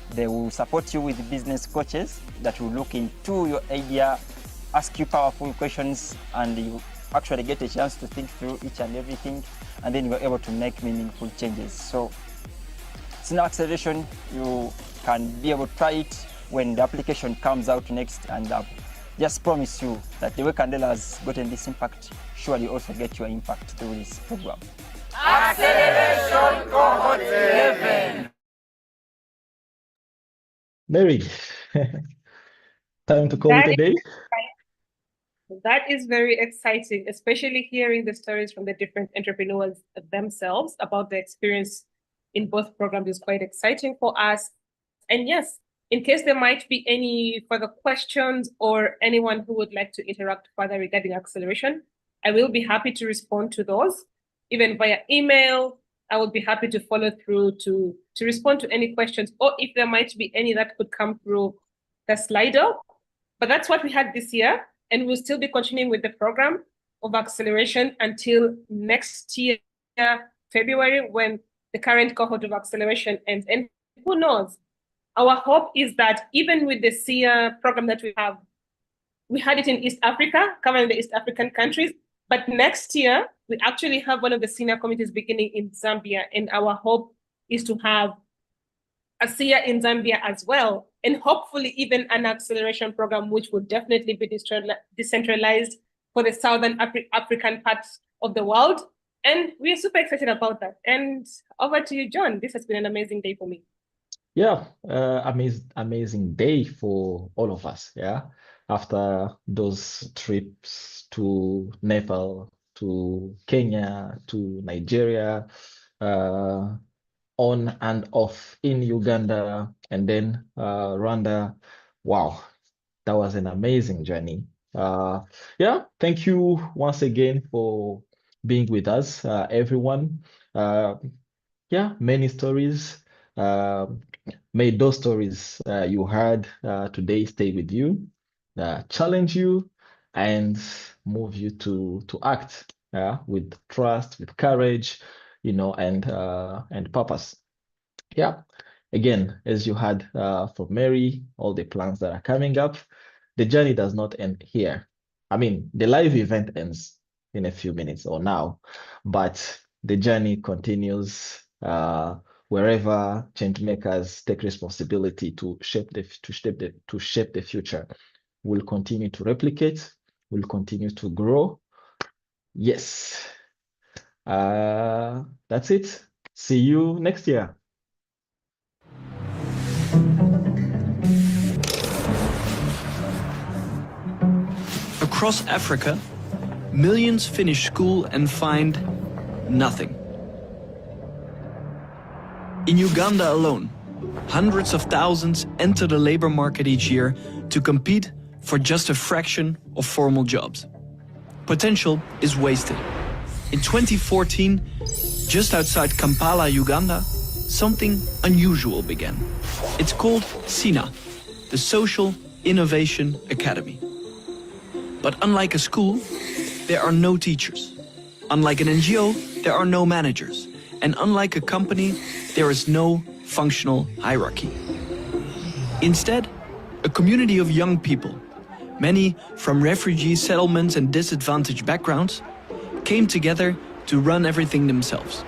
They will support you with business coaches that will look into your idea, ask you powerful questions, and you actually get a chance to think through each and everything, and then you're able to make meaningful changes. So SINA Acceleration, you can be able to try it when the application comes out next, and just promise you that the way Candela has gotten this impact, surely also get your impact through this program. Acceleration Cohort 11. Mary, time to call it a day. That is very exciting, especially hearing the stories from the different entrepreneurs themselves about the experience in both programs is quite exciting for us. And yes, in case there might be any further questions or anyone who would like to interact further regarding acceleration, I will be happy to respond to those, even via email. I would be happy to follow through to respond to any questions, or if there might be any that could come through the Slido. But that's what we had this year, and we'll still be continuing with the program of acceleration until next year, February, when the current cohort of acceleration ends. And who knows? Our hope is that even with the SIA program that we had it in East Africa, covering the East African countries, but next year, we actually have one of the SINA communities beginning in Zambia, and our hope is to have a SIA in Zambia as well, and hopefully even an acceleration program, which would definitely be decentralized for the Southern African parts of the world. And we are super excited about that. And over to you, John. This has been an amazing day for me. Yeah, amazing day for all of us. Yeah, after those trips to Nepal, to Kenya, to Nigeria, on and off in Uganda, and then Rwanda. Wow, that was an amazing journey. Yeah, thank you once again for being with us, everyone. Yeah, many stories. May those stories you heard today stay with you, challenge you, and move you to act with trust, with courage, and purpose. Yeah. Again, as you heard from Mary, all the plans that are coming up, the journey does not end here. I mean, the live event ends in a few minutes or now, but the journey continues wherever change makers take responsibility to shape the future. We'll continue to replicate, we'll continue to grow. Yes. That's it. See you next year. Across Africa, millions finish school and find nothing. In Uganda alone, hundreds of thousands enter the labor market each year to compete for just a fraction of formal jobs. Potential is wasted. In 2014, just outside Kampala, Uganda, something unusual began. It's called SINA, the Social Innovation Academy. But unlike a school, there are no teachers. Unlike an NGO, there are no managers. And unlike a company, there is no functional hierarchy. Instead, a community of young people, many from refugee settlements and disadvantaged backgrounds, came together to run everything themselves.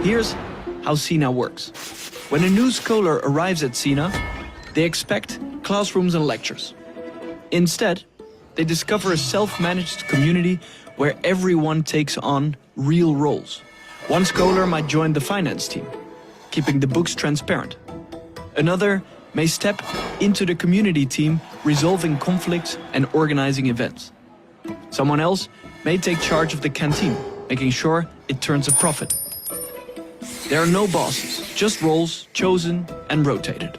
Here's how SINA works. When a new scholar arrives at SINA, they expect classrooms and lectures. Instead, they discover a self-managed community where everyone takes on real roles. One scholar might join the finance team, keeping the books transparent. Another may step into the community team, resolving conflicts and organizing events. Someone else may take charge of the canteen, making sure it turns a profit. There are no bosses, just roles chosen and rotated.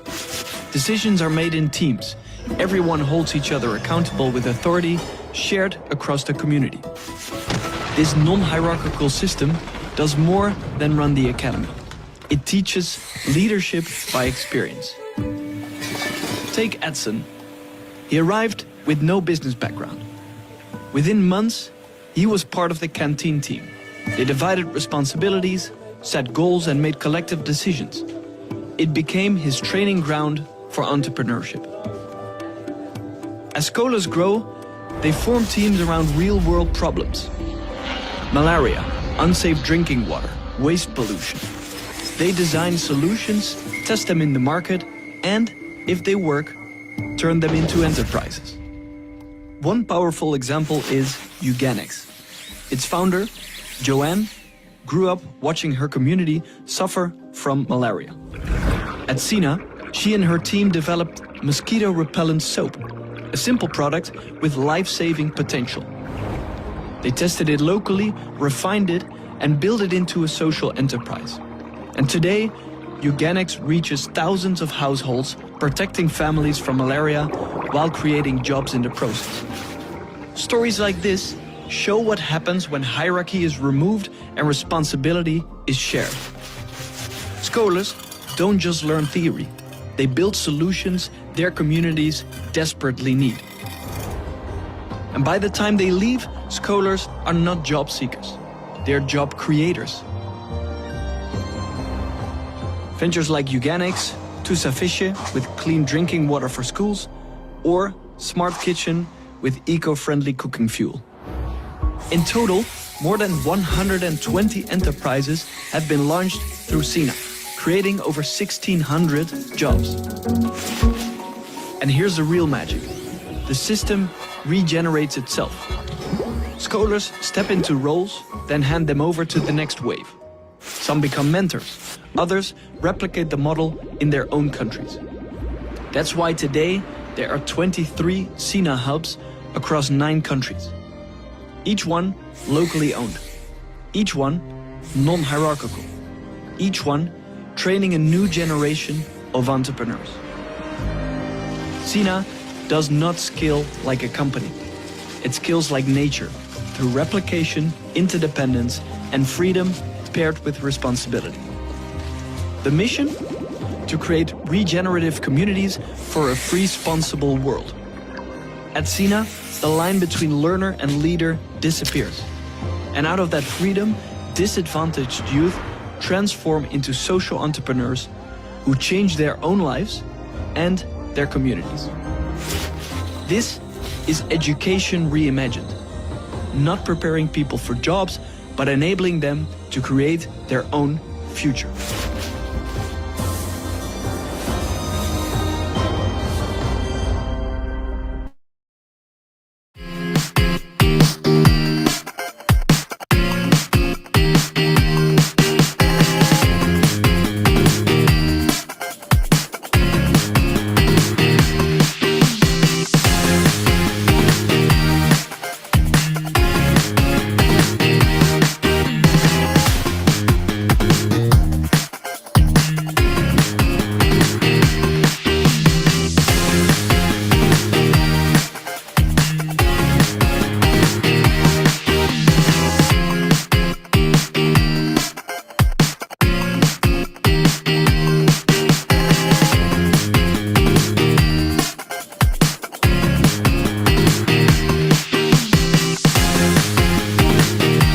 Decisions are made in teams. Everyone holds each other accountable with authority shared across the community. This non-hierarchical system does more than run the academy. It teaches leadership by experience. Take Edson. He arrived with no business background. Within months, he was part of the canteen team. They divided responsibilities, set goals, and made collective decisions. It became his training ground for entrepreneurship. As scholars grow, they form teams around real-world problems. Malaria, unsafe drinking water, waste pollution. They design solutions, test them in the market, and, if they work, turn them into enterprises. One powerful example is Uganix. Its founder, Joanne, grew up watching her community suffer from malaria. At SINA, she and her team developed mosquito-repellent soap, a simple product with life-saving potential. They tested it locally, refined it, and built it into a social enterprise. And today, Uganix reaches thousands of households, protecting families from malaria while creating jobs in the process. Stories like this show what happens when hierarchy is removed and responsibility is shared. Scholars don't just learn theory, they build solutions their communities desperately need. And by the time they leave, scholars are not job seekers, they're job creators. Ventures like Euganics, Tusafishe with clean drinking water for schools, or Smart Kitchen with eco-friendly cooking fuel. In total, more than 120 enterprises have been launched through SINA, creating over 1,600 jobs. And here's the real magic. The system regenerates itself. Scholars step into roles, then hand them over to the next wave. Some become mentors, others replicate the model in their own countries. That's why today there are 23 SINA hubs across 9 countries. Each one locally owned. Each one non-hierarchical. Each one training a new generation of entrepreneurs. SINA does not scale like a company. It scales like nature, through replication, interdependence, and freedom paired with responsibility. The mission? To create regenerative communities for a free, responsible world. At SINA, the line between learner and leader disappears. And out of that freedom, disadvantaged youth transform into social entrepreneurs who change their own lives and their communities. This is education reimagined. Not preparing people for jobs, but enabling them to create their own future.